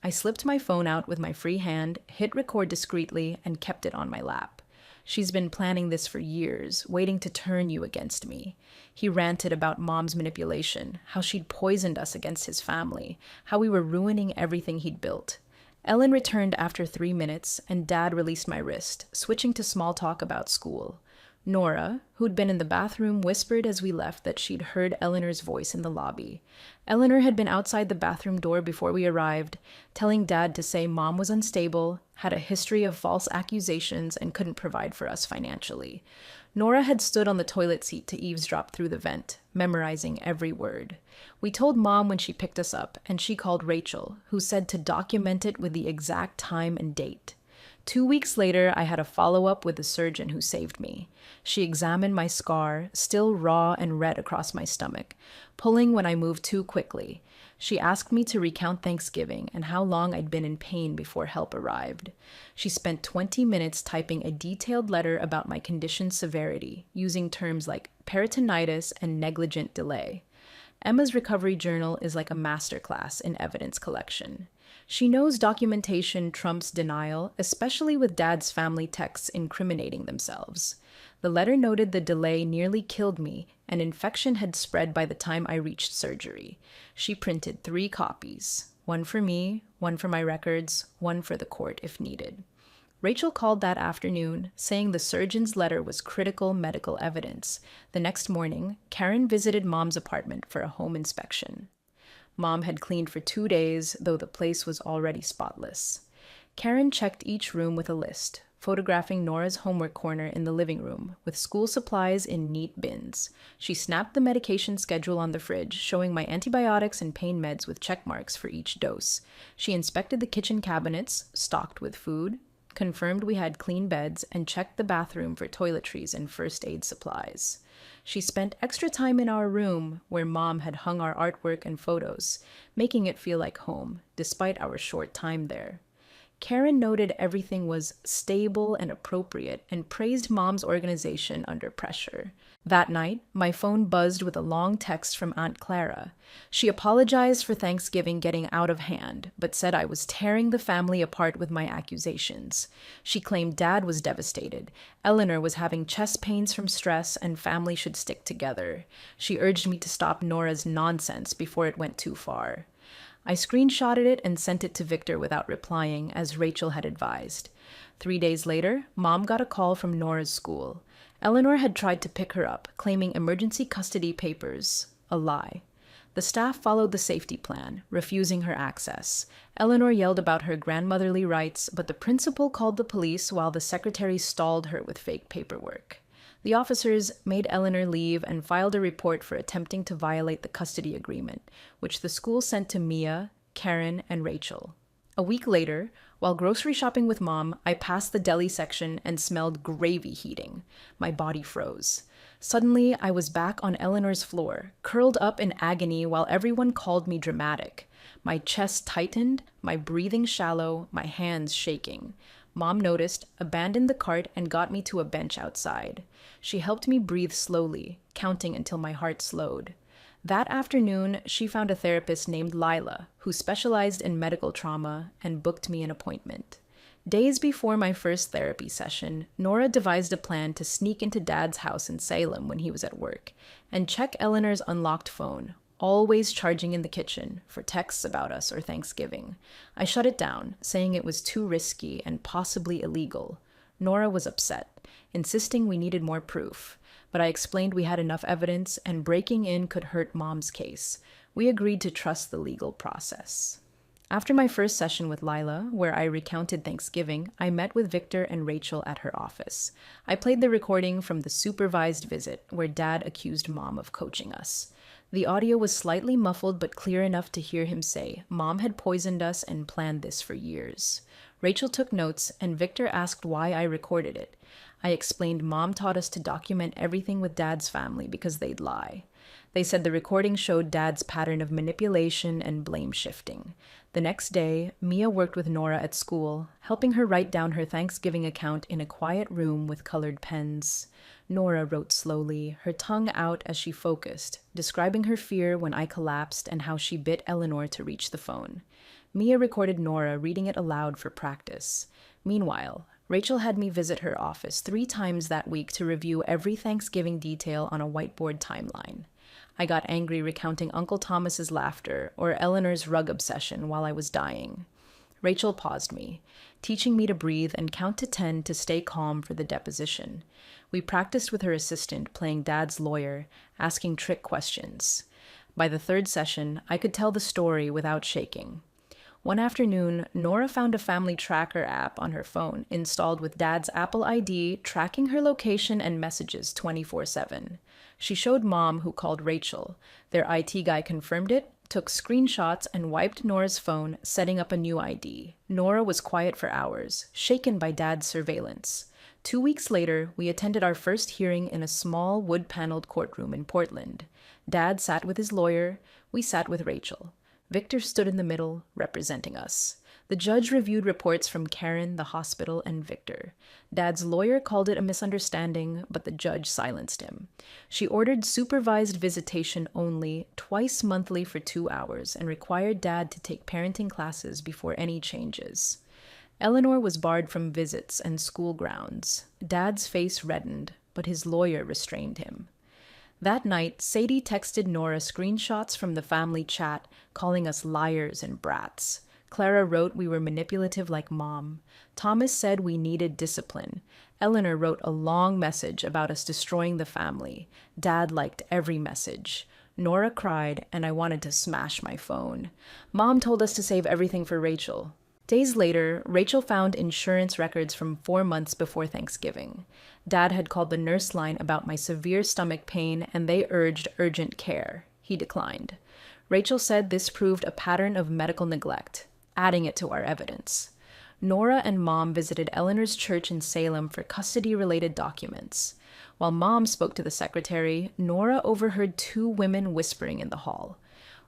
I slipped my phone out with my free hand, hit record discreetly, and kept it on my lap. She's been planning this for years, waiting to turn you against me. He ranted about Mom's manipulation, how she'd poisoned us against his family, how we were ruining everything he'd built. Ellen returned after 3 minutes, and Dad released my wrist, switching to small talk about school. Nora, who'd been in the bathroom, whispered as we left that she'd heard Eleanor's voice in the lobby. Eleanor had been outside the bathroom door before we arrived, telling Dad to say Mom was unstable, had a history of false accusations, and couldn't provide for us financially. Nora had stood on the toilet seat to eavesdrop through the vent, memorizing every word. We told Mom when she picked us up, and she called Rachel, who said to document it with the exact time and date. 2 weeks later, I had a follow-up with the surgeon who saved me. She examined my scar, still raw and red across my stomach, pulling when I moved too quickly. She asked me to recount Thanksgiving and how long I'd been in pain before help arrived. She spent 20 minutes typing a detailed letter about my condition's severity, using terms like peritonitis and negligent delay. Emma's recovery journal is like a masterclass in evidence collection. She knows documentation trumps denial, especially with Dad's family texts incriminating themselves. The letter noted the delay nearly killed me, and infection had spread by the time I reached surgery. She printed 3 copies, one for me, one for my records, one for the court if needed. Rachel called that afternoon, saying the surgeon's letter was critical medical evidence. The next morning, Karen visited Mom's apartment for a home inspection. Mom had cleaned for 2 days, though the place was already spotless. Karen checked each room with a list, photographing Nora's homework corner in the living room, with school supplies in neat bins. She snapped the medication schedule on the fridge, showing my antibiotics and pain meds with check marks for each dose. She inspected the kitchen cabinets, stocked with food, confirmed we had clean beds, and checked the bathroom for toiletries and first aid supplies. She spent extra time in our room, where Mom had hung our artwork and photos, making it feel like home, despite our short time there. Karen noted everything was stable and appropriate and praised Mom's organization under pressure. That night, my phone buzzed with a long text from Aunt Clara. She apologized for Thanksgiving getting out of hand, but said I was tearing the family apart with my accusations. She claimed Dad was devastated. Eleanor was having chest pains from stress and family should stick together. She urged me to stop Nora's nonsense before it went too far. I screenshotted it and sent it to Victor without replying, as Rachel had advised. 3 days later, Mom got a call from Nora's school. Eleanor had tried to pick her up, claiming emergency custody papers. A lie. The staff followed the safety plan, refusing her access. Eleanor yelled about her grandmotherly rights, but the principal called the police while the secretary stalled her with fake paperwork. The officers made Eleanor leave and filed a report for attempting to violate the custody agreement, which the school sent to Mia, Karen, and Rachel. A week later, while grocery shopping with Mom, I passed the deli section and smelled gravy heating. My body froze. Suddenly, I was back on Eleanor's floor, curled up in agony while everyone called me dramatic. My chest tightened, my breathing shallow, my hands shaking. Mom noticed, abandoned the cart, and got me to a bench outside. She helped me breathe slowly, counting until my heart slowed. That afternoon, she found a therapist named Lila, who specialized in medical trauma, and booked me an appointment. Days before my first therapy session, Nora devised a plan to sneak into Dad's house in Salem when he was at work, and check Eleanor's unlocked phone, always charging in the kitchen, for texts about us or Thanksgiving. I shut it down, saying it was too risky and possibly illegal. Nora was upset, insisting we needed more proof, but I explained we had enough evidence and breaking in could hurt Mom's case. We agreed to trust the legal process. After my first session with Lila, where I recounted Thanksgiving, I met with Victor and Rachel at her office. I played the recording from the supervised visit, where Dad accused Mom of coaching us. The audio was slightly muffled but clear enough to hear him say, Mom had poisoned us and planned this for years. Rachel took notes, and Victor asked why I recorded it. I explained Mom taught us to document everything with Dad's family because they'd lie. They said the recording showed Dad's pattern of manipulation and blame shifting. The next day, Mia worked with Nora at school, helping her write down her Thanksgiving account in a quiet room with colored pens. Nora wrote slowly, her tongue out as she focused, describing her fear when I collapsed and how she bit Eleanor to reach the phone. Mia recorded Nora reading it aloud for practice. Meanwhile, Rachel had me visit her office 3 times that week to review every Thanksgiving detail on a whiteboard timeline. I got angry recounting Uncle Thomas's laughter or Eleanor's rug obsession while I was dying. Rachel paused me, teaching me to breathe and count to 10 to stay calm for the deposition. We practiced with her assistant, playing Dad's lawyer, asking trick questions. By the 3rd session, I could tell the story without shaking. One afternoon, Nora found a family tracker app on her phone installed with Dad's Apple ID, tracking her location and messages 24/7. She showed Mom, who called Rachel. Their IT guy confirmed it, took screenshots, and wiped Nora's phone, setting up a new ID. Nora was quiet for hours, shaken by Dad's surveillance. 2 weeks later, we attended our first hearing in a small wood-paneled courtroom in Portland. Dad sat with his lawyer. We sat with Rachel. Victor stood in the middle, representing us. The judge reviewed reports from Karen, the hospital, and Victor. Dad's lawyer called it a misunderstanding, but the judge silenced him. She ordered supervised visitation only, twice monthly for 2 hours, and required Dad to take parenting classes before any changes. Eleanor was barred from visits and school grounds. Dad's face reddened, but his lawyer restrained him. That night, Sadie texted Nora screenshots from the family chat, calling us liars and brats. Clara wrote we were manipulative like Mom. Thomas said we needed discipline. Eleanor wrote a long message about us destroying the family. Dad liked every message. Nora cried, and I wanted to smash my phone. Mom told us to save everything for Rachel. Days later, Rachel found insurance records from 4 months before Thanksgiving. Dad had called the nurse line about my severe stomach pain, and they urged urgent care. He declined. Rachel said this proved a pattern of medical neglect, adding it to our evidence. Nora and Mom visited Eleanor's church in Salem for custody-related documents. While Mom spoke to the secretary, Nora overheard 2 women whispering in the hall.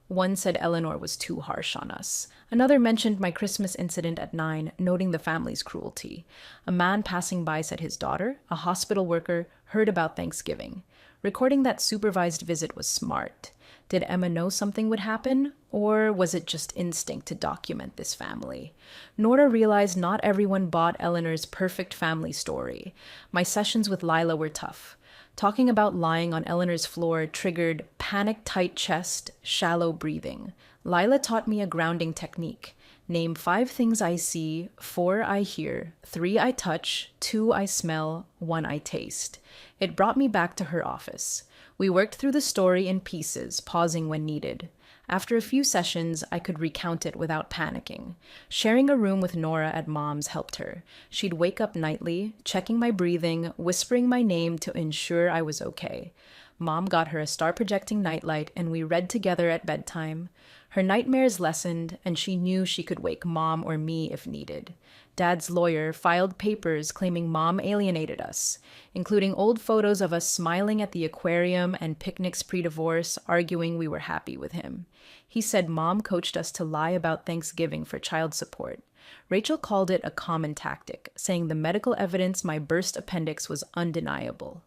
One said Eleanor was too harsh on us. Another mentioned my Christmas incident at 9, noting the family's cruelty. A man passing by said his daughter, a hospital worker, heard about Thanksgiving. Recording that supervised visit was smart. Did Emma know something would happen? Or was it just instinct to document this family? Nora realized not everyone bought Eleanor's perfect family story. My sessions with Lila were tough. Talking about lying on Eleanor's floor triggered panic-tight chest, shallow breathing. Lila taught me a grounding technique. Name 5 things I see, 4 I hear, 3 I touch, 2 I smell, 1 I taste. It brought me back to her office. We worked through the story in pieces, pausing when needed. After a few sessions, I could recount it without panicking. Sharing a room with Nora at Mom's helped her. She'd wake up nightly, checking my breathing, whispering my name to ensure I was okay. Mom got her a star-projecting nightlight, and we read together at bedtime. Her nightmares lessened, and she knew she could wake Mom or me if needed. Dad's lawyer filed papers claiming Mom alienated us, including old photos of us smiling at the aquarium and picnics pre-divorce, arguing we were happy with him. He said Mom coached us to lie about Thanksgiving for child support. Rachel called it a common tactic, saying the medical evidence my burst appendix was undeniable.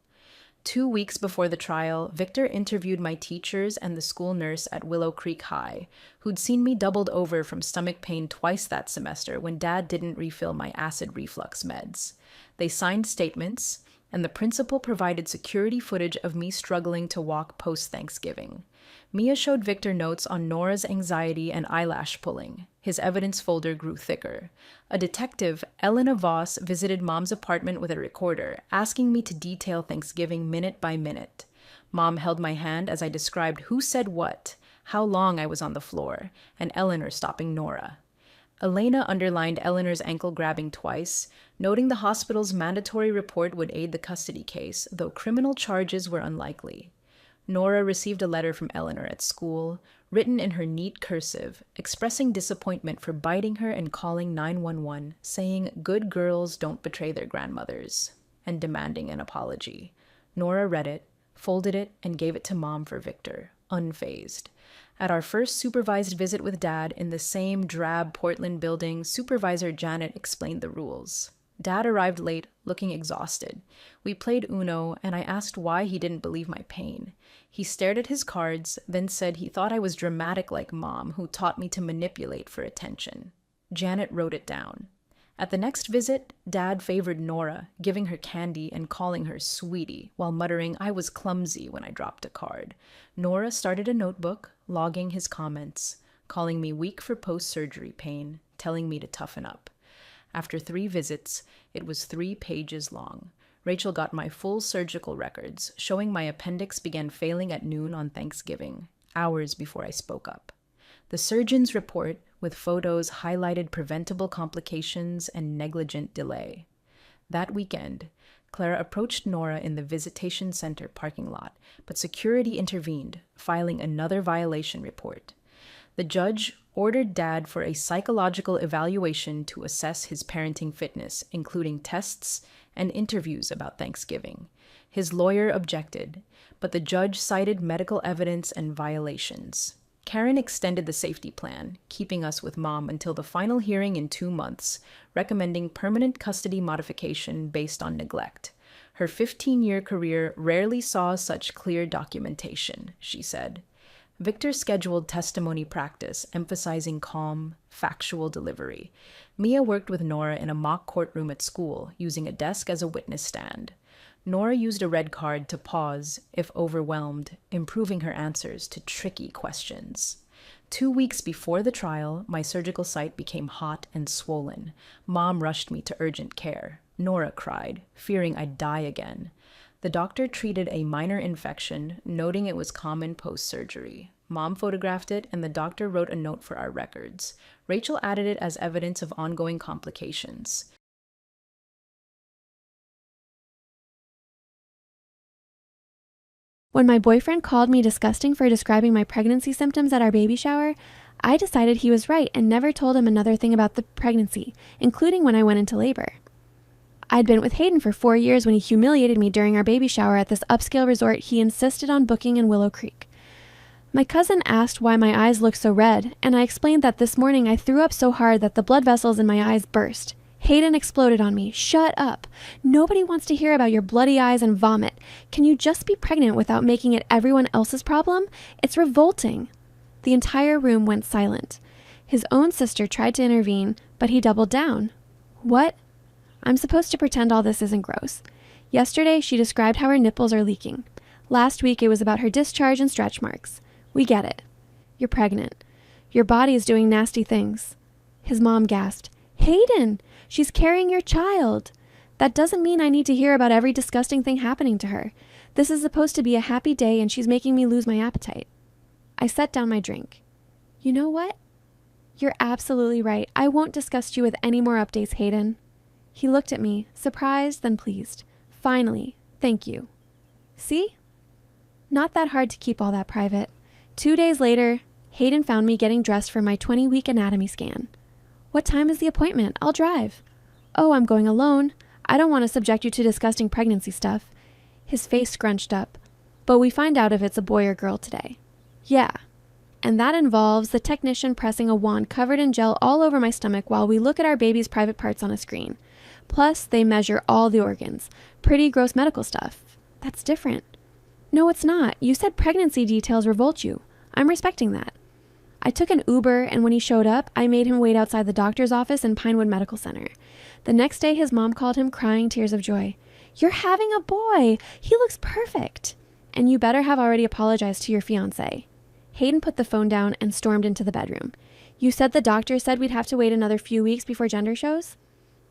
2 weeks before the trial, Victor interviewed my teachers and the school nurse at Willow Creek High, who'd seen me doubled over from stomach pain twice that semester when Dad didn't refill my acid reflux meds. They signed statements, and the principal provided security footage of me struggling to walk post-Thanksgiving. Mia showed Victor notes on Nora's anxiety and eyelash pulling. His evidence folder grew thicker. A detective, Elena Voss, visited Mom's apartment with a recorder, asking me to detail Thanksgiving minute by minute. Mom held my hand as I described who said what, how long I was on the floor, and Eleanor stopping Nora. Elena underlined Eleanor's ankle grabbing twice, noting the hospital's mandatory report would aid the custody case, though criminal charges were unlikely. Nora received a letter from Eleanor at school, written in her neat cursive, expressing disappointment for biting her and calling 911, saying good girls don't betray their grandmothers, and demanding an apology. Nora read it, folded it, and gave it to Mom for Victor, unfazed. At our first supervised visit with Dad in the same drab Portland building, Supervisor Janet explained the rules. Dad arrived late, looking exhausted. We played Uno, and I asked why he didn't believe my pain. He stared at his cards, then said he thought I was dramatic like Mom, who taught me to manipulate for attention. Janet wrote it down. At the next visit, Dad favored Nora, giving her candy and calling her sweetie, while muttering I was clumsy when I dropped a card. Nora started a notebook, logging his comments, calling me weak for post-surgery pain, telling me to toughen up. After 3 visits, it was 3 pages long. Rachel got my full surgical records, showing my appendix began failing at noon on Thanksgiving, hours before I spoke up. The surgeon's report, with photos, highlighted preventable complications and negligent delay. That weekend, Clara approached Nora in the visitation center parking lot, but security intervened, filing another violation report. The judge ordered Dad for a psychological evaluation to assess his parenting fitness, including tests and interviews about Thanksgiving. His lawyer objected, but the judge cited medical evidence and violations. Karen extended the safety plan, keeping us with Mom until the final hearing in 2 months, recommending permanent custody modification based on neglect. Her 15-year career rarely saw such clear documentation, she said. Victor scheduled testimony practice, emphasizing calm, factual delivery. Mia worked with Nora in a mock courtroom at school, using a desk as a witness stand. Nora used a red card to pause, if overwhelmed, improving her answers to tricky questions. 2 weeks before the trial, my surgical site became hot and swollen. Mom rushed me to urgent care. Nora cried, fearing I'd die again. The doctor treated a minor infection, noting it was common post-surgery. Mom photographed it, and the doctor wrote a note for our records. Rachel added it as evidence of ongoing complications. When my boyfriend called me disgusting for describing my pregnancy symptoms at our baby shower, I decided he was right and never told him another thing about the pregnancy, including when I went into labor. I'd been with Hayden for 4 years when he humiliated me during our baby shower at this upscale resort he insisted on booking in Willow Creek. My cousin asked why my eyes looked so red, and I explained that this morning I threw up so hard that the blood vessels in my eyes burst. Hayden exploded on me. Shut up. Nobody wants to hear about your bloody eyes and vomit. Can you just be pregnant without making it everyone else's problem? It's revolting. The entire room went silent. His own sister tried to intervene, but he doubled down. What? I'm supposed to pretend all this isn't gross. Yesterday, she described how her nipples are leaking. Last week, it was about her discharge and stretch marks. We get it. You're pregnant. Your body is doing nasty things. His mom gasped, Hayden, she's carrying your child. That doesn't mean I need to hear about every disgusting thing happening to her. This is supposed to be a happy day, and she's making me lose my appetite. I set down my drink. You know what? You're absolutely right. I won't disgust you with any more updates, Hayden. He looked at me, surprised, then pleased. Finally, thank you. See? Not that hard to keep all that private. 2 days later, Hayden found me getting dressed for my 20-week anatomy scan. What time is the appointment? I'll drive. Oh, I'm going alone. I don't want to subject you to disgusting pregnancy stuff. His face scrunched up. But we find out if it's a boy or girl today. Yeah. And that involves the technician pressing a wand covered in gel all over my stomach while we look at our baby's private parts on a screen. Plus, they measure all the organs. Pretty gross medical stuff. That's different. No, it's not. You said pregnancy details revolt you. I'm respecting that. I took an Uber, and when he showed up, I made him wait outside the doctor's office in Pinewood Medical Center. The next day, his mom called him crying tears of joy. You're having a boy! He looks perfect! And you better have already apologized to your fiancé. Hayden put the phone down and stormed into the bedroom. You said the doctor said we'd have to wait another few weeks before gender shows?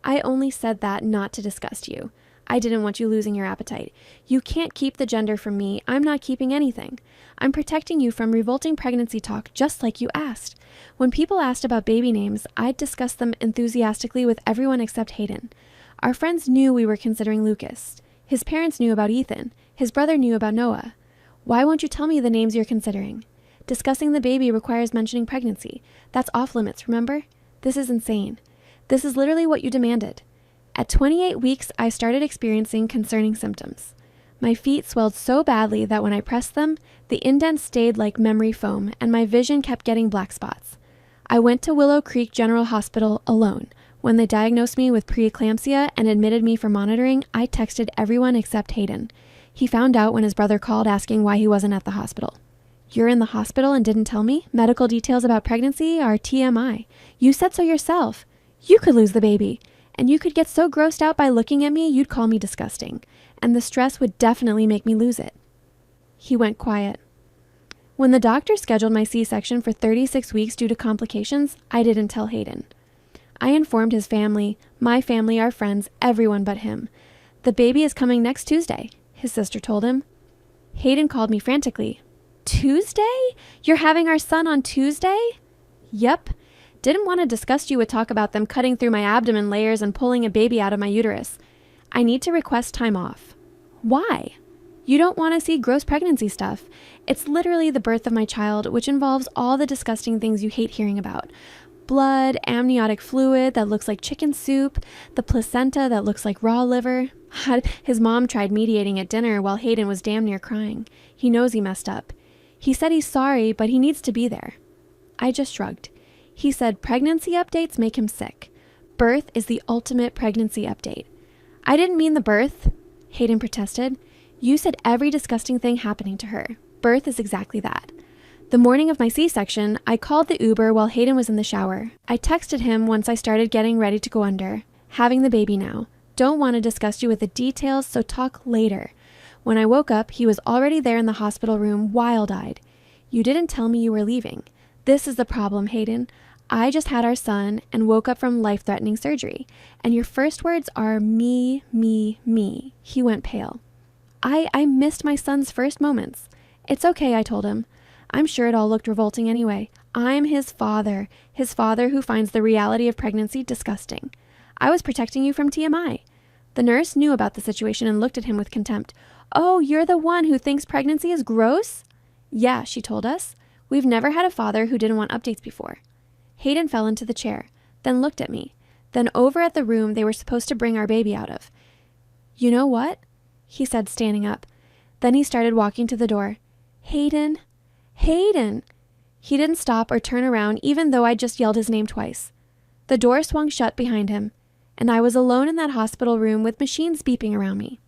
I only said that not to disgust you. I didn't want you losing your appetite. You can't keep the gender from me. I'm not keeping anything. I'm protecting you from revolting pregnancy talk just like you asked. When people asked about baby names, I'd discuss them enthusiastically with everyone except Hayden. Our friends knew we were considering Lucas. His parents knew about Ethan. His brother knew about Noah. Why won't you tell me the names you're considering? Discussing the baby requires mentioning pregnancy. That's off limits, remember? This is insane. This is literally what you demanded. At 28 weeks, I started experiencing concerning symptoms. My feet swelled so badly that when I pressed them, the indents stayed like memory foam and my vision kept getting black spots. I went to Willow Creek General Hospital alone. When they diagnosed me with preeclampsia and admitted me for monitoring, I texted everyone except Hayden. He found out when his brother called asking why he wasn't at the hospital. You're in the hospital and didn't tell me? Medical details about pregnancy are TMI. You said so yourself. You could lose the baby. And you could get so grossed out by looking at me, you'd call me disgusting. And the stress would definitely make me lose it. He went quiet. When the doctor scheduled my C-section for 36 weeks due to complications, I didn't tell Hayden. I informed his family, my family, our friends, everyone but him. The baby is coming next Tuesday, his sister told him. Hayden called me frantically. Tuesday? You're having our son on Tuesday? Yep. Didn't want to disgust you with talk about them cutting through my abdomen layers and pulling a baby out of my uterus. I need to request time off. Why? You don't want to see gross pregnancy stuff. It's literally the birth of my child, which involves all the disgusting things you hate hearing about. Blood, amniotic fluid that looks like chicken soup, the placenta that looks like raw liver. His mom tried mediating at dinner while Hayden was damn near crying. He knows he messed up. He said he's sorry, but he needs to be there. I just shrugged. He said pregnancy updates make him sick. Birth is the ultimate pregnancy update. I didn't mean the birth, Hayden protested. You said every disgusting thing happening to her. Birth is exactly that. The morning of my C-section, I called the Uber while Hayden was in the shower. I texted him once I started getting ready to go under. Having the baby now. Don't want to disgust you with the details, so talk later. When I woke up, he was already there in the hospital room, wild-eyed. You didn't tell me you were leaving. This is the problem, Hayden. I just had our son and woke up from life-threatening surgery. And your first words are me, me, me. He went pale. I missed my son's first moments. It's okay, I told him. I'm sure it all looked revolting anyway. I'm his father who finds the reality of pregnancy disgusting. I was protecting you from TMI. The nurse knew about the situation and looked at him with contempt. Oh, you're the one who thinks pregnancy is gross? Yeah, she told us. We've never had a father who didn't want updates before. Hayden fell into the chair, then looked at me, then over at the room they were supposed to bring our baby out of. You know what? He said, standing up. Then he started walking to the door. Hayden! Hayden! He didn't stop or turn around even though I just yelled his name twice. The door swung shut behind him, and I was alone in that hospital room with machines beeping around me.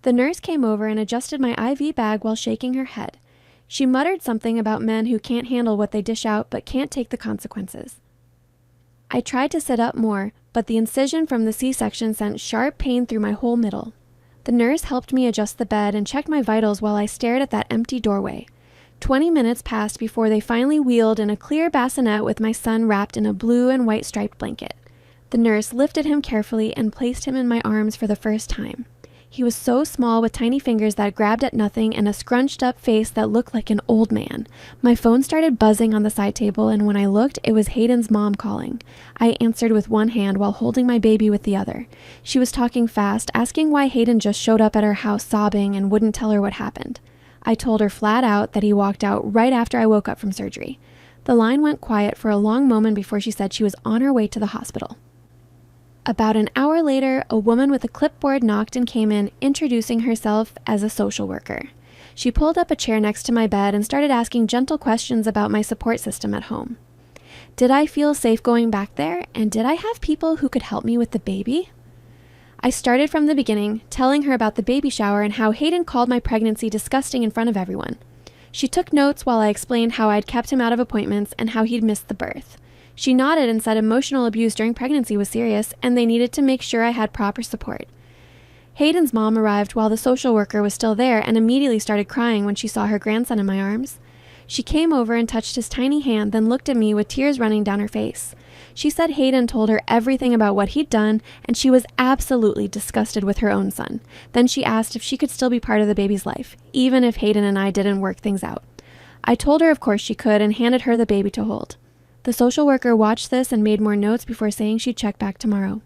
The nurse came over and adjusted my IV bag while shaking her head. She muttered something about men who can't handle what they dish out but can't take the consequences. I tried to sit up more, but the incision from the C-section sent sharp pain through my whole middle. The nurse helped me adjust the bed and checked my vitals while I stared at that empty doorway. 20 minutes passed before they finally wheeled in a clear bassinet with my son wrapped in a blue and white striped blanket. The nurse lifted him carefully and placed him in my arms for the first time. He was so small with tiny fingers that grabbed at nothing and a scrunched up face that looked like an old man. My phone started buzzing on the side table, and when I looked, it was Hayden's mom calling. I answered with one hand while holding my baby with the other. She was talking fast, asking why Hayden just showed up at her house sobbing and wouldn't tell her what happened. I told her flat out that he walked out right after I woke up from surgery. The line went quiet for a long moment before she said she was on her way to the hospital. About an hour later, a woman with a clipboard knocked and came in, introducing herself as a social worker. She pulled up a chair next to my bed and started asking gentle questions about my support system at home. Did I feel safe going back there, and did I have people who could help me with the baby? I started from the beginning, telling her about the baby shower and how Hayden called my pregnancy disgusting in front of everyone. She took notes while I explained how I'd kept him out of appointments and how he'd missed the birth. She nodded and said emotional abuse during pregnancy was serious and they needed to make sure I had proper support. Hayden's mom arrived while the social worker was still there and immediately started crying when she saw her grandson in my arms. She came over and touched his tiny hand, then looked at me with tears running down her face. She said Hayden told her everything about what he'd done, and she was absolutely disgusted with her own son. Then she asked if she could still be part of the baby's life, even if Hayden and I didn't work things out. I told her of course she could and handed her the baby to hold. The social worker watched this and made more notes before saying she'd check back tomorrow.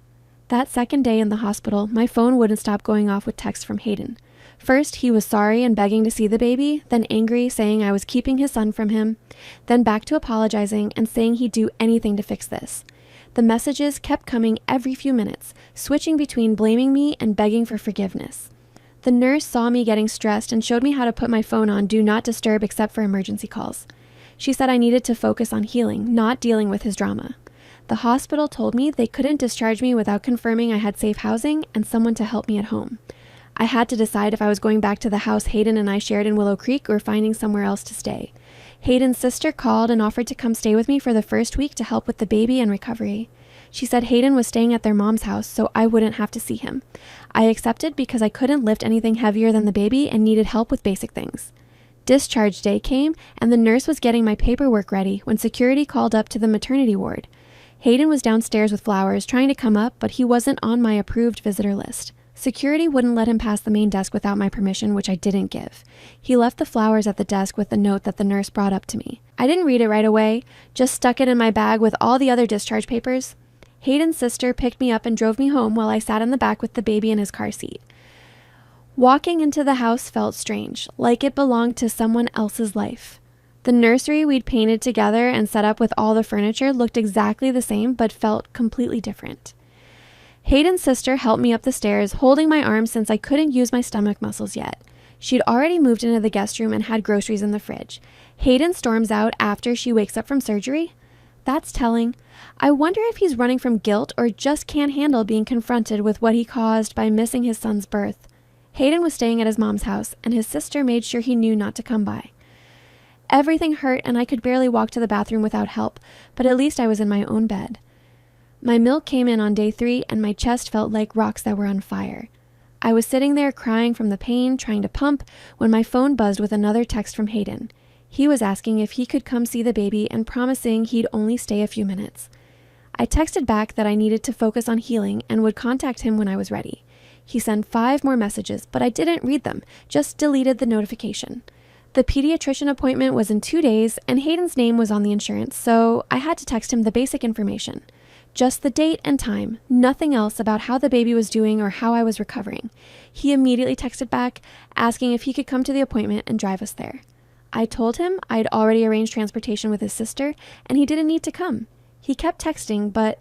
That second day in the hospital, my phone wouldn't stop going off with texts from Hayden. First, he was sorry and begging to see the baby, then angry, saying I was keeping his son from him, then back to apologizing and saying he'd do anything to fix this. The messages kept coming every few minutes, switching between blaming me and begging for forgiveness. The nurse saw me getting stressed and showed me how to put my phone on Do Not Disturb except for emergency calls. She said I needed to focus on healing, not dealing with his drama. The hospital told me they couldn't discharge me without confirming I had safe housing and someone to help me at home. I had to decide if I was going back to the house Hayden and I shared in Willow Creek or finding somewhere else to stay. Hayden's sister called and offered to come stay with me for the first week to help with the baby and recovery. She said Hayden was staying at their mom's house, so I wouldn't have to see him. I accepted because I couldn't lift anything heavier than the baby and needed help with basic things. Discharge day came, and the nurse was getting my paperwork ready when security called up to the maternity ward. Hayden was downstairs with flowers, trying to come up, but he wasn't on my approved visitor list. Security wouldn't let him pass the main desk without my permission, which I didn't give. He left the flowers at the desk with the note that the nurse brought up to me. I didn't read it right away, just stuck it in my bag with all the other discharge papers. Hayden's sister picked me up and drove me home while I sat in the back with the baby in his car seat. Walking into the house felt strange, like it belonged to someone else's life. The nursery we'd painted together and set up with all the furniture looked exactly the same but felt completely different. Hayden's sister helped me up the stairs, holding my arm since I couldn't use my stomach muscles yet. She'd already moved into the guest room and had groceries in the fridge. Hayden storms out after she wakes up from surgery. That's telling. I wonder if he's running from guilt or just can't handle being confronted with what he caused by missing his son's birth. Hayden was staying at his mom's house, and his sister made sure he knew not to come by. Everything hurt, and I could barely walk to the bathroom without help, but at least I was in my own bed. My milk came in on day 3, and my chest felt like rocks that were on fire. I was sitting there crying from the pain, trying to pump, when my phone buzzed with another text from Hayden. He was asking if he could come see the baby and promising he'd only stay a few minutes. I texted back that I needed to focus on healing and would contact him when I was ready. He sent 5 more messages, but I didn't read them, just deleted the notification. The pediatrician appointment was in 2 days, and Hayden's name was on the insurance, so I had to text him the basic information. Just the date and time, nothing else about how the baby was doing or how I was recovering. He immediately texted back, asking if he could come to the appointment and drive us there. I told him I'd already arranged transportation with his sister, and he didn't need to come. He kept texting, but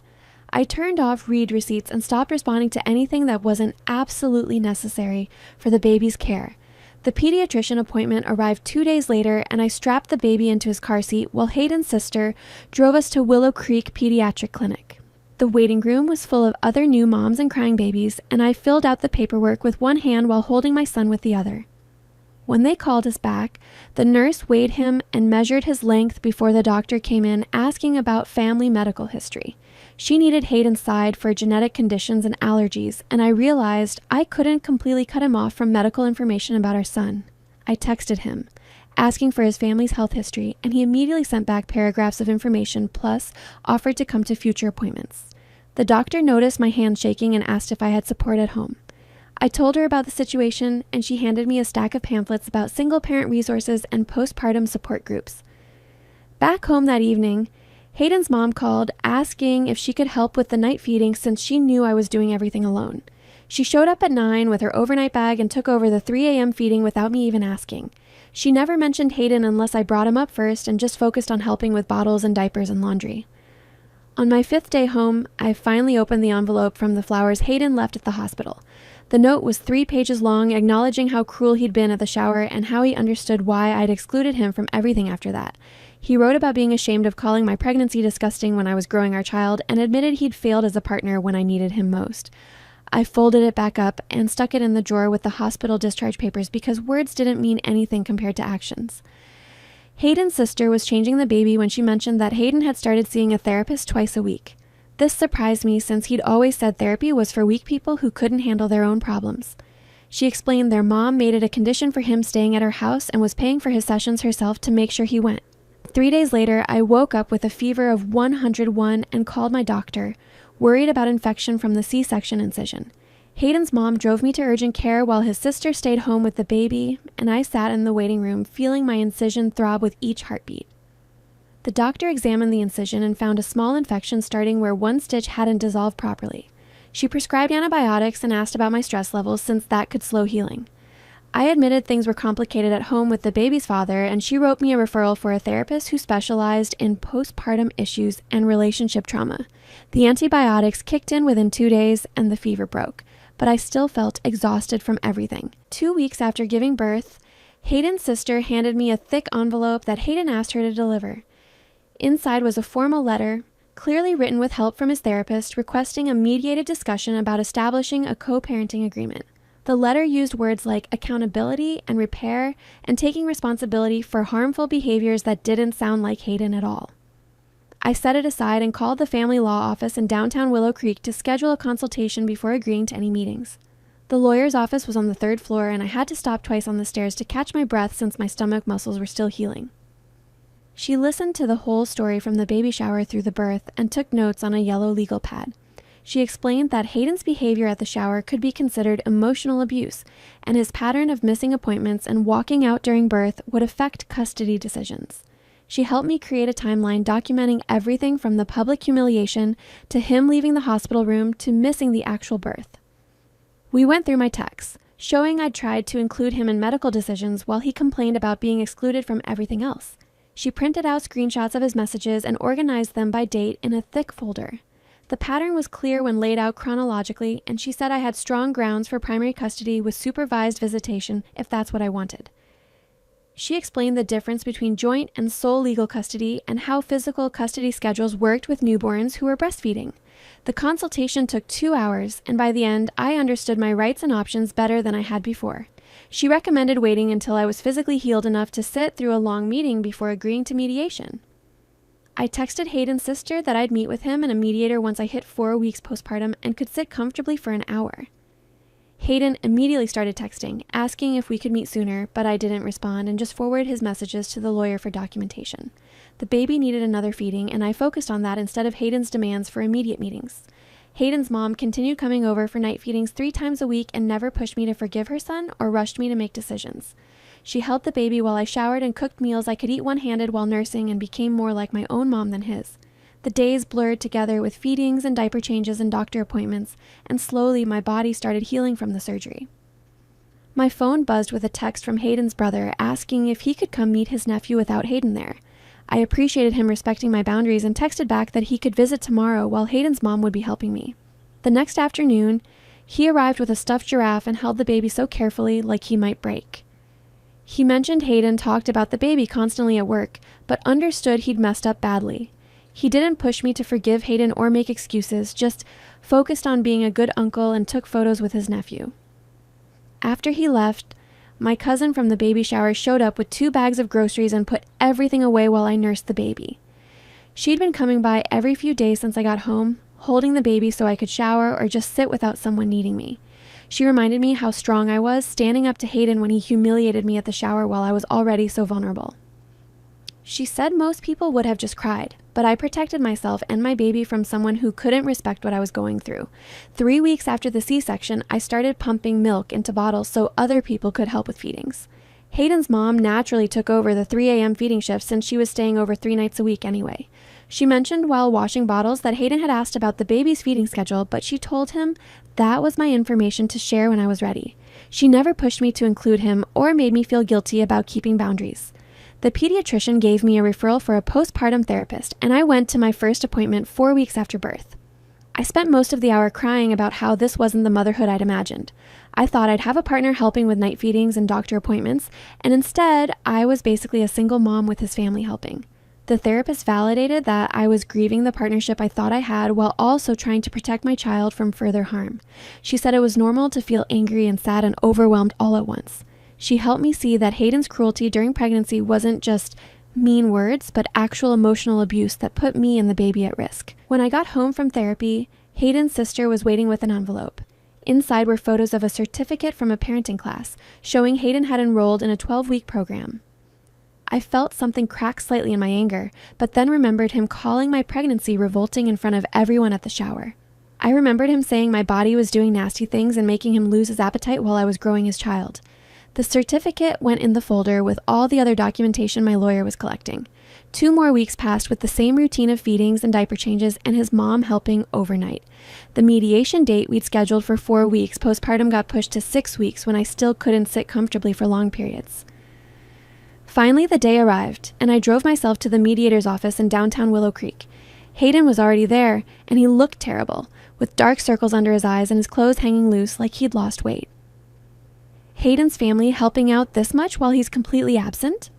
I turned off read receipts and stopped responding to anything that wasn't absolutely necessary for the baby's care. The pediatrician appointment arrived 2 days later, and I strapped the baby into his car seat while Hayden's sister drove us to Willow Creek Pediatric Clinic. The waiting room was full of other new moms and crying babies, and I filled out the paperwork with one hand while holding my son with the other. When they called us back, the nurse weighed him and measured his length before the doctor came in asking about family medical history. She needed Hayden's side for genetic conditions and allergies, and I realized I couldn't completely cut him off from medical information about our son. I texted him, asking for his family's health history, and he immediately sent back paragraphs of information plus offered to come to future appointments. The doctor noticed my hand shaking and asked if I had support at home. I told her about the situation, and she handed me a stack of pamphlets about single-parent resources and postpartum support groups. Back home that evening, Hayden's mom called, asking if she could help with the night feeding since she knew I was doing everything alone. She showed up at 9 with her overnight bag and took over the 3 a.m. feeding without me even asking. She never mentioned Hayden unless I brought him up first and just focused on helping with bottles and diapers and laundry. On my 5th day home, I finally opened the envelope from the flowers Hayden left at the hospital. The note was 3 pages long, acknowledging how cruel he'd been at the shower and how he understood why I'd excluded him from everything after that. He wrote about being ashamed of calling my pregnancy disgusting when I was growing our child and admitted he'd failed as a partner when I needed him most. I folded it back up and stuck it in the drawer with the hospital discharge papers because words didn't mean anything compared to actions. Hayden's sister was changing the baby when she mentioned that Hayden had started seeing a therapist twice a week. This surprised me since he'd always said therapy was for weak people who couldn't handle their own problems. She explained their mom made it a condition for him staying at her house and was paying for his sessions herself to make sure he went. 3 days later, I woke up with a fever of 101 and called my doctor, worried about infection from the C-section incision. Hayden's mom drove me to urgent care while his sister stayed home with the baby, and I sat in the waiting room feeling my incision throb with each heartbeat. The doctor examined the incision and found a small infection starting where one stitch hadn't dissolved properly. She prescribed antibiotics and asked about my stress levels since that could slow healing. I admitted things were complicated at home with the baby's father, and she wrote me a referral for a therapist who specialized in postpartum issues and relationship trauma. The antibiotics kicked in within 2 days, and the fever broke. but I still felt exhausted from everything. 2 weeks after giving birth, Hayden's sister handed me a thick envelope that Hayden asked her to deliver. Inside was a formal letter, clearly written with help from his therapist, requesting a mediated discussion about establishing a co-parenting agreement. The letter used words like accountability and repair and taking responsibility for harmful behaviors that didn't sound like Hayden at all. I set it aside and called the family law office in downtown Willow Creek to schedule a consultation before agreeing to any meetings. The lawyer's office was on the 3rd floor, and I had to stop twice on the stairs to catch my breath since my stomach muscles were still healing. She listened to the whole story from the baby shower through the birth and took notes on a yellow legal pad. She explained that Hayden's behavior at the shower could be considered emotional abuse, and his pattern of missing appointments and walking out during birth would affect custody decisions. She helped me create a timeline documenting everything from the public humiliation to him leaving the hospital room to missing the actual birth. We went through my texts, showing I'd tried to include him in medical decisions while he complained about being excluded from everything else. She printed out screenshots of his messages and organized them by date in a thick folder. The pattern was clear when laid out chronologically, and she said I had strong grounds for primary custody with supervised visitation if that's what I wanted. She explained the difference between joint and sole legal custody and how physical custody schedules worked with newborns who were breastfeeding. The consultation took 2 hours, and by the end, I understood my rights and options better than I had before. She recommended waiting until I was physically healed enough to sit through a long meeting before agreeing to mediation. I texted Hayden's sister that I'd meet with him and a mediator once I hit 4 weeks postpartum and could sit comfortably for an hour. Hayden immediately started texting, asking if we could meet sooner, but I didn't respond and just forwarded his messages to the lawyer for documentation. The baby needed another feeding, and I focused on that instead of Hayden's demands for immediate meetings. Hayden's mom continued coming over for night feedings 3 times a week and never pushed me to forgive her son or rushed me to make decisions. She held the baby while I showered and cooked meals I could eat one-handed while nursing and became more like my own mom than his. The days blurred together with feedings and diaper changes and doctor appointments, and slowly my body started healing from the surgery. My phone buzzed with a text from Hayden's brother asking if he could come meet his nephew without Hayden there. I appreciated him respecting my boundaries and texted back that he could visit tomorrow while Hayden's mom would be helping me. The next afternoon, he arrived with a stuffed giraffe and held the baby so carefully like he might break. He mentioned Hayden talked about the baby constantly at work, but understood he'd messed up badly. He didn't push me to forgive Hayden or make excuses, just focused on being a good uncle and took photos with his nephew. After he left, my cousin from the baby shower showed up with 2 bags of groceries and put everything away while I nursed the baby. She'd been coming by every few days since I got home, holding the baby so I could shower or just sit without someone needing me. She reminded me how strong I was, standing up to Hayden when he humiliated me at the shower while I was already so vulnerable. She said most people would have just cried, but I protected myself and my baby from someone who couldn't respect what I was going through. 3 weeks after the C-section, I started pumping milk into bottles so other people could help with feedings. Hayden's mom naturally took over the 3 a.m. feeding shift since she was staying over 3 nights a week anyway. She mentioned while washing bottles that Hayden had asked about the baby's feeding schedule, but she told him that was my information to share when I was ready. She never pushed me to include him or made me feel guilty about keeping boundaries. The pediatrician gave me a referral for a postpartum therapist, and I went to my first appointment 4 weeks after birth. I spent most of the hour crying about how this wasn't the motherhood I'd imagined. I thought I'd have a partner helping with night feedings and doctor appointments, and instead, I was basically a single mom with his family helping. The therapist validated that I was grieving the partnership I thought I had while also trying to protect my child from further harm. She said it was normal to feel angry and sad and overwhelmed all at once. She helped me see that Hayden's cruelty during pregnancy wasn't just mean words, but actual emotional abuse that put me and the baby at risk. When I got home from therapy, Hayden's sister was waiting with an envelope. Inside were photos of a certificate from a parenting class, showing Hayden had enrolled in a 12-week program. I felt something crack slightly in my anger, but then remembered him calling my pregnancy revolting in front of everyone at the shower. I remembered him saying my body was doing nasty things and making him lose his appetite while I was growing his child. The certificate went in the folder with all the other documentation my lawyer was collecting. 2 more weeks passed with the same routine of feedings and diaper changes and his mom helping overnight. The mediation date we'd scheduled for 4 weeks postpartum got pushed to 6 weeks when I still couldn't sit comfortably for long periods. Finally, the day arrived, and I drove myself to the mediator's office in downtown Willow Creek. Hayden was already there, and he looked terrible, with dark circles under his eyes and his clothes hanging loose like he'd lost weight. Hayden's family helping out this much while he's completely absent?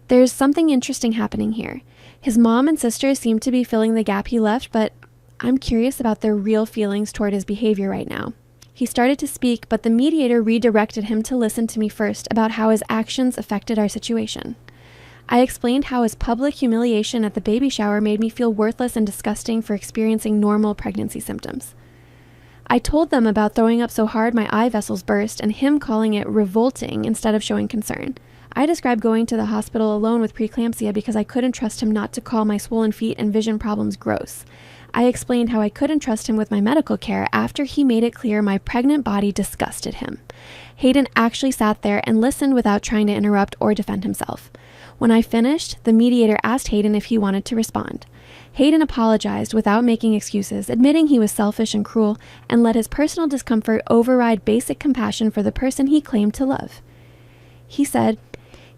There's something interesting happening here. His mom and sister seem to be filling the gap he left, but I'm curious about their real feelings toward his behavior right now. He started to speak, but the mediator redirected him to listen to me first about how his actions affected our situation. I explained how his public humiliation at the baby shower made me feel worthless and disgusting for experiencing normal pregnancy symptoms. I told them about throwing up so hard my eye vessels burst and him calling it revolting instead of showing concern. I described going to the hospital alone with preeclampsia because I couldn't trust him not to call my swollen feet and vision problems gross. I explained how I couldn't trust him with my medical care after he made it clear my pregnant body disgusted him. Hayden actually sat there and listened without trying to interrupt or defend himself. When I finished, the mediator asked Hayden if he wanted to respond. Hayden apologized without making excuses, admitting he was selfish and cruel, and let his personal discomfort override basic compassion for the person he claimed to love. He said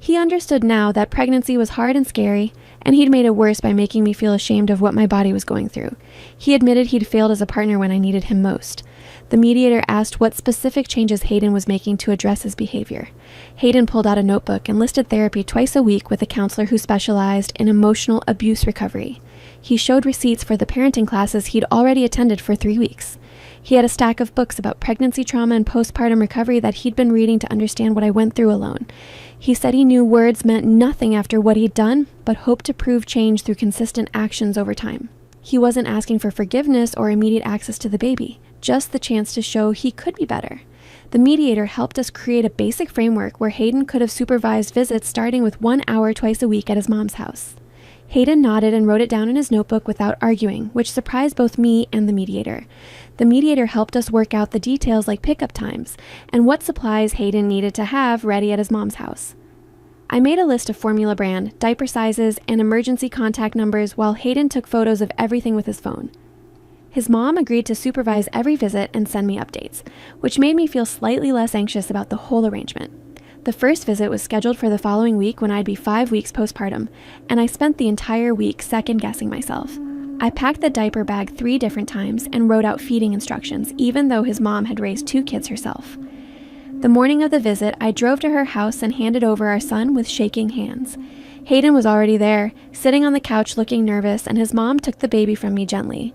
he understood now that pregnancy was hard and scary, and he'd made it worse by making me feel ashamed of what my body was going through. He admitted he'd failed as a partner when I needed him most. The mediator asked what specific changes Hayden was making to address his behavior. Hayden pulled out a notebook and listed therapy twice a week with a counselor who specialized in emotional abuse recovery. He showed receipts for the parenting classes he'd already attended for 3 weeks. He had a stack of books about pregnancy trauma and postpartum recovery that he'd been reading to understand what I went through alone. He said he knew words meant nothing after what he'd done, but hoped to prove change through consistent actions over time. He wasn't asking for forgiveness or immediate access to the baby, just the chance to show he could be better. The mediator helped us create a basic framework where Hayden could have supervised visits starting with 1 hour twice a week at his mom's house. Hayden nodded and wrote it down in his notebook without arguing, which surprised both me and the mediator. The mediator helped us work out the details like pickup times and what supplies Hayden needed to have ready at his mom's house. I made a list of formula brand, diaper sizes, and emergency contact numbers while Hayden took photos of everything with his phone. His mom agreed to supervise every visit and send me updates, which made me feel slightly less anxious about the whole arrangement. The first visit was scheduled for the following week when I'd be 5 weeks postpartum, and I spent the entire week second-guessing myself. I packed the diaper bag 3 different times and wrote out feeding instructions, even though his mom had raised 2 kids herself. The morning of the visit, I drove to her house and handed over our son with shaking hands. Hayden was already there, sitting on the couch looking nervous, and his mom took the baby from me gently.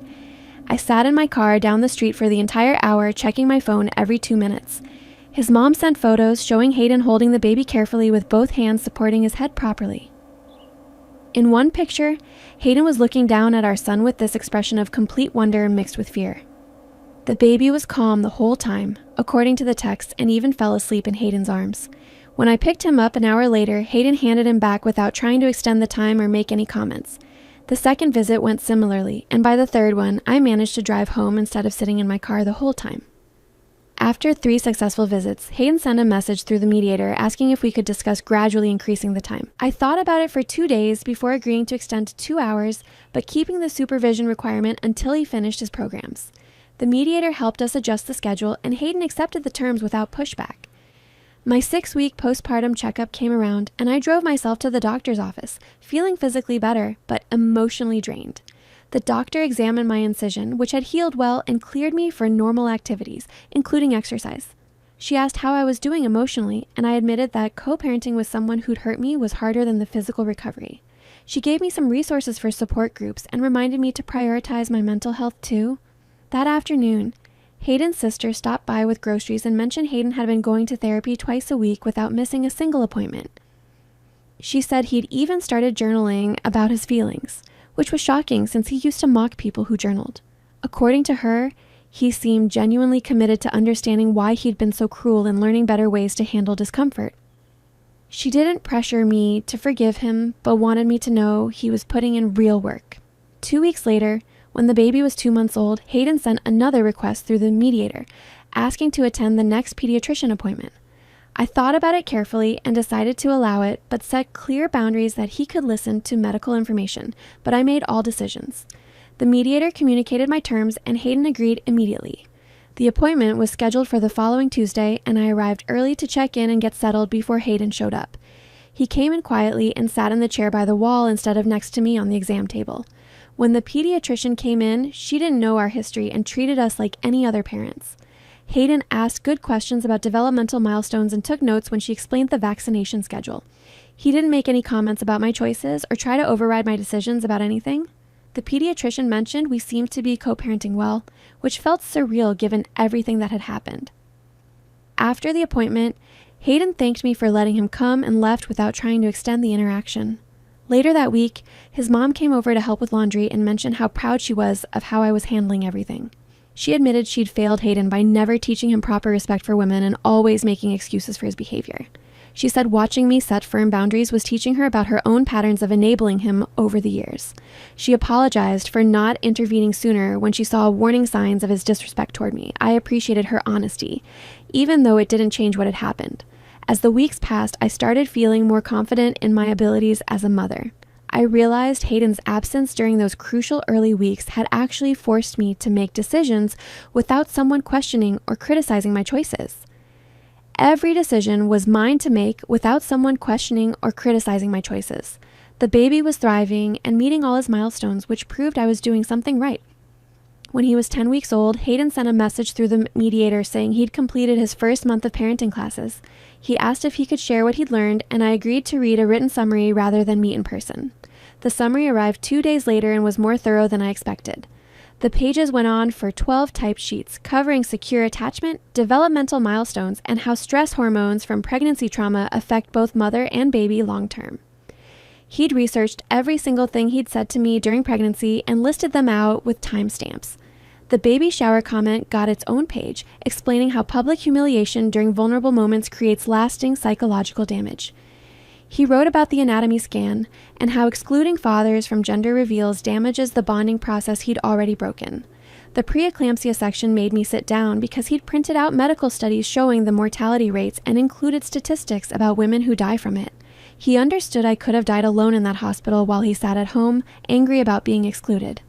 I sat in my car down the street for the entire hour, checking my phone every 2 minutes. His mom sent photos showing Hayden holding the baby carefully with both hands supporting his head properly. In one picture, Hayden was looking down at our son with this expression of complete wonder mixed with fear. The baby was calm the whole time, according to the text, and even fell asleep in Hayden's arms. When I picked him up an hour later, Hayden handed him back without trying to extend the time or make any comments. The second visit went similarly, and by the third one, I managed to drive home instead of sitting in my car the whole time. After 3 successful visits, Hayden sent a message through the mediator asking if we could discuss gradually increasing the time. I thought about it for 2 days before agreeing to extend to 2 hours, but keeping the supervision requirement until he finished his programs. The mediator helped us adjust the schedule, and Hayden accepted the terms without pushback. My 6-week postpartum checkup came around, and I drove myself to the doctor's office, feeling physically better, but emotionally drained. The doctor examined my incision, which had healed well, and cleared me for normal activities, including exercise. She asked how I was doing emotionally, and I admitted that co-parenting with someone who'd hurt me was harder than the physical recovery. She gave me some resources for support groups and reminded me to prioritize my mental health too. That afternoon, Hayden's sister stopped by with groceries and mentioned Hayden had been going to therapy twice a week without missing a single appointment. She said he'd even started journaling about his feelings, which was shocking since he used to mock people who journaled. According to her, he seemed genuinely committed to understanding why he'd been so cruel and learning better ways to handle discomfort. She didn't pressure me to forgive him, but wanted me to know he was putting in real work. 2 weeks later, when the baby was 2 months old, Hayden sent another request through the mediator, asking to attend the next pediatrician appointment. I thought about it carefully and decided to allow it, but set clear boundaries that he could listen to medical information, but I made all decisions. The mediator communicated my terms, and Hayden agreed immediately. The appointment was scheduled for the following Tuesday, and I arrived early to check in and get settled before Hayden showed up. He came in quietly and sat in the chair by the wall instead of next to me on the exam table. When the pediatrician came in, she didn't know our history and treated us like any other parents. Hayden asked good questions about developmental milestones and took notes when she explained the vaccination schedule. He didn't make any comments about my choices or try to override my decisions about anything. The pediatrician mentioned we seemed to be co-parenting well, which felt surreal given everything that had happened. After the appointment, Hayden thanked me for letting him come and left without trying to extend the interaction. Later that week, his mom came over to help with laundry and mentioned how proud she was of how I was handling everything. She admitted she'd failed Hayden by never teaching him proper respect for women and always making excuses for his behavior. She said watching me set firm boundaries was teaching her about her own patterns of enabling him over the years. She apologized for not intervening sooner when she saw warning signs of his disrespect toward me. I appreciated her honesty, even though it didn't change what had happened. As the weeks passed, I started feeling more confident in my abilities as a mother. I realized Hayden's absence during those crucial early weeks had actually forced me to make decisions without someone questioning or criticizing my choices. Every decision was mine to make without someone questioning or criticizing my choices. The baby was thriving and meeting all his milestones, which proved I was doing something right. When he was 10 weeks old, Hayden sent a message through the mediator saying he'd completed his first month of parenting classes. He asked if he could share what he'd learned, and I agreed to read a written summary rather than meet in person. The summary arrived 2 days later and was more thorough than I expected. The pages went on for 12 typed sheets covering secure attachment, developmental milestones, and how stress hormones from pregnancy trauma affect both mother and baby long term. He'd researched every single thing he'd said to me during pregnancy and listed them out with timestamps. The baby shower comment got its own page, explaining how public humiliation during vulnerable moments creates lasting psychological damage. He wrote about the anatomy scan and how excluding fathers from gender reveals damages the bonding process he'd already broken. The preeclampsia section made me sit down because he'd printed out medical studies showing the mortality rates and included statistics about women who die from it. He understood I could have died alone in that hospital while he sat at home, angry about being excluded.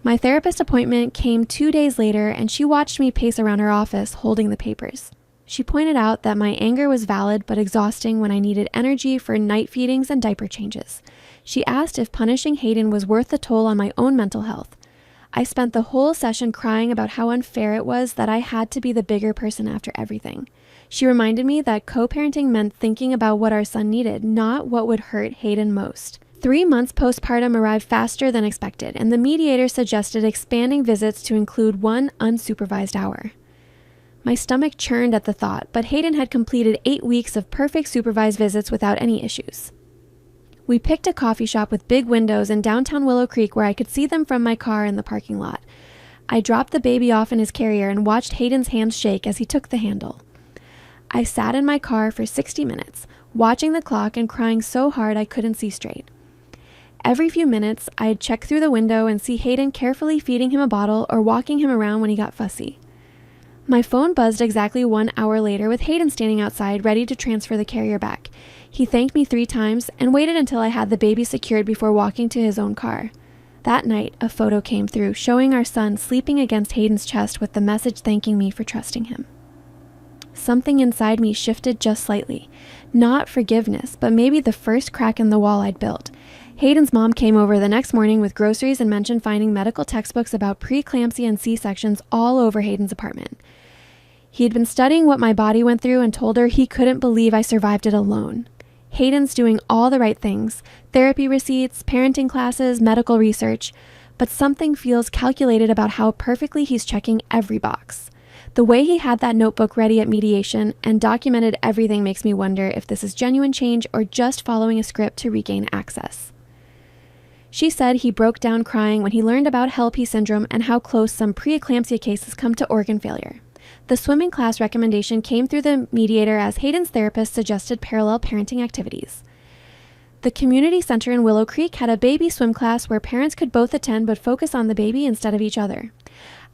My therapist appointment came 2 days later, and she watched me pace around her office holding the papers. She pointed out that my anger was valid but exhausting when I needed energy for night feedings and diaper changes. She asked if punishing Hayden was worth the toll on my own mental health. I spent the whole session crying about how unfair it was that I had to be the bigger person after everything. She reminded me that co-parenting meant thinking about what our son needed, not what would hurt Hayden most. 3 months postpartum arrived faster than expected, and the mediator suggested expanding visits to include 1 unsupervised hour. My stomach churned at the thought, but Hayden had completed 8 weeks of perfect supervised visits without any issues. We picked a coffee shop with big windows in downtown Willow Creek where I could see them from my car in the parking lot. I dropped the baby off in his carrier and watched Hayden's hands shake as he took the handle. I sat in my car for 60 minutes, watching the clock and crying so hard I couldn't see straight. Every few minutes, I'd check through the window and see Hayden carefully feeding him a bottle or walking him around when he got fussy. My phone buzzed exactly 1 hour later with Hayden standing outside ready to transfer the carrier back. He thanked me 3 times and waited until I had the baby secured before walking to his own car. That night, a photo came through showing our son sleeping against Hayden's chest with the message thanking me for trusting him. Something inside me shifted just slightly. Not forgiveness, but maybe the first crack in the wall I'd built. Hayden's mom came over the next morning with groceries and mentioned finding medical textbooks about preeclampsia and C-sections all over Hayden's apartment. He had been studying what my body went through and told her he couldn't believe I survived it alone. Hayden's doing all the right things, therapy receipts, parenting classes, medical research, but something feels calculated about how perfectly he's checking every box. The way he had that notebook ready at mediation and documented everything makes me wonder if this is genuine change or just following a script to regain access. She said he broke down crying when he learned about HELLP syndrome and how close some preeclampsia cases come to organ failure. The swimming class recommendation came through the mediator as Hayden's therapist suggested parallel parenting activities. The community center in Willow Creek had a baby swim class where parents could both attend but focus on the baby instead of each other.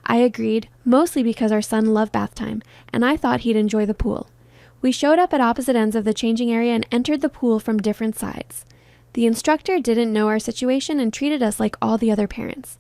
I agreed, mostly because our son loved bath time, and I thought he'd enjoy the pool. We showed up at opposite ends of the changing area and entered the pool from different sides. The instructor didn't know our situation and treated us like all the other parents.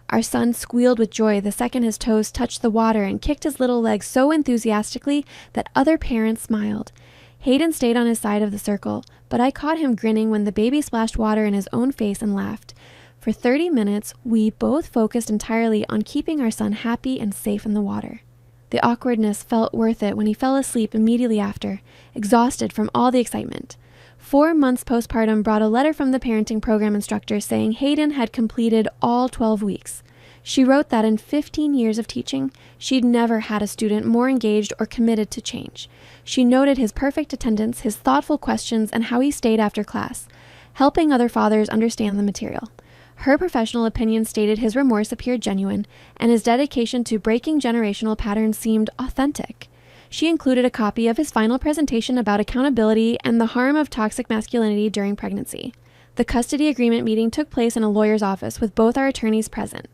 Our son squealed with joy the second his toes touched the water and kicked his little legs so enthusiastically that other parents smiled. Hayden stayed on his side of the circle, but I caught him grinning when the baby splashed water in his own face and laughed. For 30 minutes, we both focused entirely on keeping our son happy and safe in the water. The awkwardness felt worth it when he fell asleep immediately after, exhausted from all the excitement. 4 months postpartum brought a letter from the parenting program instructor saying Hayden had completed all 12 weeks. She wrote that in 15 years of teaching, she'd never had a student more engaged or committed to change. She noted his perfect attendance, his thoughtful questions, and how he stayed after class, helping other fathers understand the material. Her professional opinion stated his remorse appeared genuine, and his dedication to breaking generational patterns seemed authentic. She included a copy of his final presentation about accountability and the harm of toxic masculinity during pregnancy. The custody agreement meeting took place in a lawyer's office with both our attorneys present.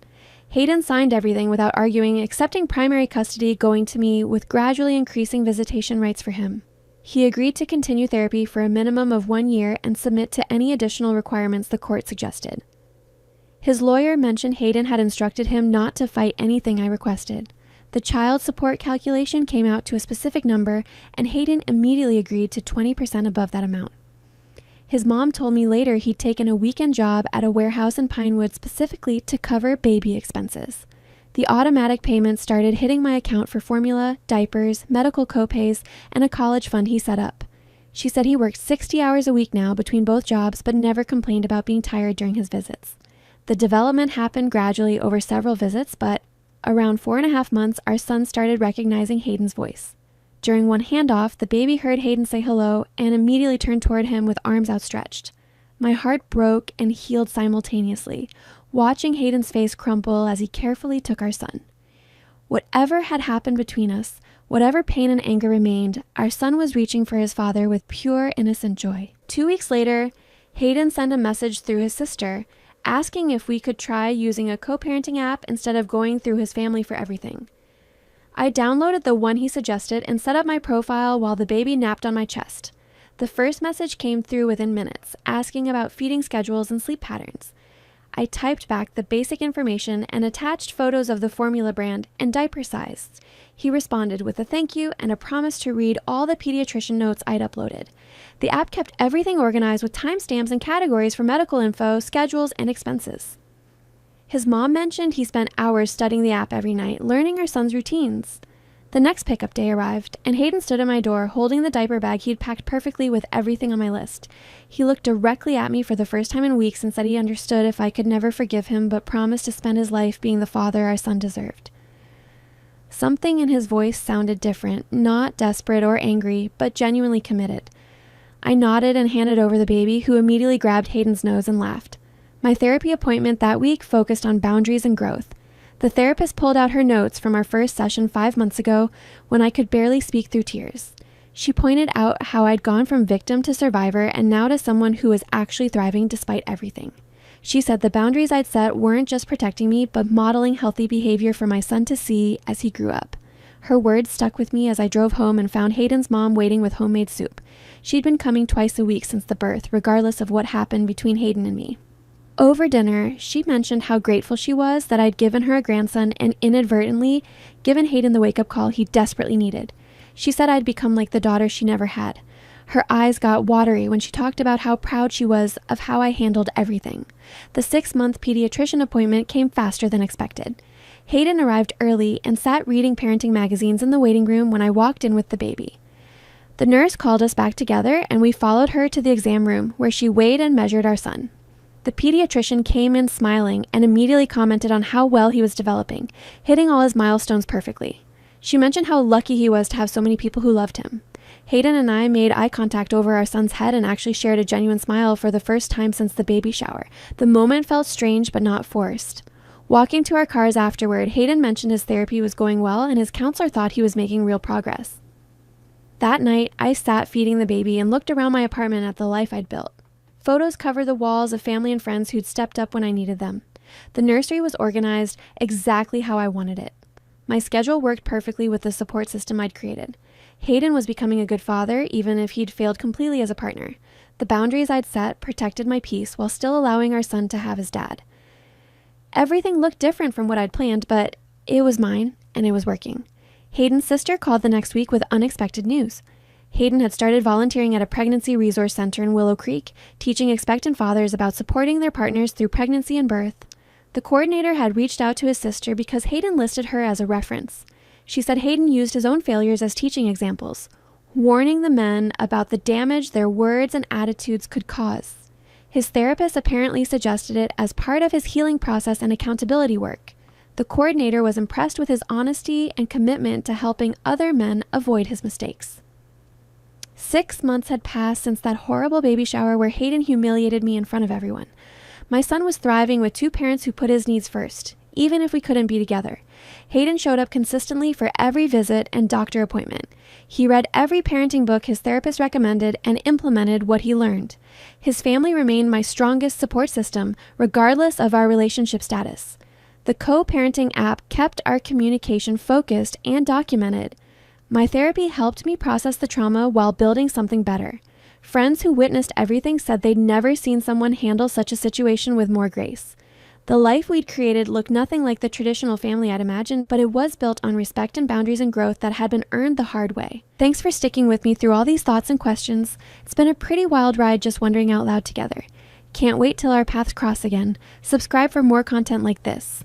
Hayden signed everything without arguing, accepting primary custody going to me with gradually increasing visitation rights for him. He agreed to continue therapy for a minimum of 1 year and submit to any additional requirements the court suggested. His lawyer mentioned Hayden had instructed him not to fight anything I requested. The child support calculation came out to a specific number, and Hayden immediately agreed to 20% above that amount. His mom told me later he'd taken a weekend job at a warehouse in Pinewood specifically to cover baby expenses. The automatic payments started hitting my account for formula, diapers, medical copays, and a college fund he set up. She said he worked 60 hours a week now between both jobs, but never complained about being tired during his visits. The development happened gradually over several visits, but around 4.5 months, our son started recognizing Hayden's voice. During one handoff, the baby heard Hayden say hello and immediately turned toward him with arms outstretched. My heart broke and healed simultaneously, watching Hayden's face crumple as he carefully took our son. Whatever had happened between us, whatever pain and anger remained, our son was reaching for his father with pure, innocent joy. 2 weeks later, Hayden sent a message through his sister, asking if we could try using a co-parenting app instead of going through his family for everything. I downloaded the one he suggested and set up my profile while the baby napped on my chest. The first message came through within minutes, asking about feeding schedules and sleep patterns. I typed back the basic information and attached photos of the formula brand and diaper size. He responded with a thank you and a promise to read all the pediatrician notes I'd uploaded. The app kept everything organized with timestamps and categories for medical info, schedules, and expenses. His mom mentioned he spent hours studying the app every night, learning our son's routines. The next pickup day arrived, and Hayden stood at my door holding the diaper bag he'd packed perfectly with everything on my list. He looked directly at me for the first time in weeks and said he understood if I could never forgive him, but promised to spend his life being the father our son deserved. Something in his voice sounded different, not desperate or angry, but genuinely committed. I nodded and handed over the baby, who immediately grabbed Hayden's nose and laughed. My therapy appointment that week focused on boundaries and growth. The therapist pulled out her notes from our first session 5 months ago when I could barely speak through tears. She pointed out how I'd gone from victim to survivor and now to someone who was actually thriving despite everything. She said the boundaries I'd set weren't just protecting me, but modeling healthy behavior for my son to see as he grew up. Her words stuck with me as I drove home and found Hayden's mom waiting with homemade soup. She'd been coming twice a week since the birth, regardless of what happened between Hayden and me. Over dinner, she mentioned how grateful she was that I'd given her a grandson and inadvertently given Hayden the wake-up call he desperately needed. She said I'd become like the daughter she never had. Her eyes got watery when she talked about how proud she was of how I handled everything. The 6-month pediatrician appointment came faster than expected. Hayden arrived early and sat reading parenting magazines in the waiting room when I walked in with the baby. The nurse called us back together and we followed her to the exam room where she weighed and measured our son. The pediatrician came in smiling and immediately commented on how well he was developing, hitting all his milestones perfectly. She mentioned how lucky he was to have so many people who loved him. Hayden and I made eye contact over our son's head and actually shared a genuine smile for the first time since the baby shower. The moment felt strange but not forced. Walking to our cars afterward, Hayden mentioned his therapy was going well and his counselor thought he was making real progress. That night, I sat feeding the baby and looked around my apartment at the life I'd built. Photos covered the walls of family and friends who'd stepped up when I needed them. The nursery was organized exactly how I wanted it. My schedule worked perfectly with the support system I'd created. Hayden was becoming a good father, even if he'd failed completely as a partner. The boundaries I'd set protected my peace while still allowing our son to have his dad. Everything looked different from what I'd planned, but it was mine, and it was working. Hayden's sister called the next week with unexpected news. Hayden had started volunteering at a pregnancy resource center in Willow Creek, teaching expectant fathers about supporting their partners through pregnancy and birth. The coordinator had reached out to his sister because Hayden listed her as a reference. She said Hayden used his own failures as teaching examples, warning the men about the damage their words and attitudes could cause. His therapist apparently suggested it as part of his healing process and accountability work. The coordinator was impressed with his honesty and commitment to helping other men avoid his mistakes. 6 months had passed since that horrible baby shower where Hayden humiliated me in front of everyone. My son was thriving with 2 parents who put his needs first, even if we couldn't be together. Hayden showed up consistently for every visit and doctor appointment. He read every parenting book his therapist recommended and implemented what he learned. His family remained my strongest support system, regardless of our relationship status. The co-parenting app kept our communication focused and documented. My therapy helped me process the trauma while building something better. Friends who witnessed everything said they'd never seen someone handle such a situation with more grace. The life we'd created looked nothing like the traditional family I'd imagined, but it was built on respect and boundaries and growth that had been earned the hard way. Thanks for sticking with me through all these thoughts and questions. It's been a pretty wild ride just wondering out loud together. Can't wait till our paths cross again. Subscribe for more content like this.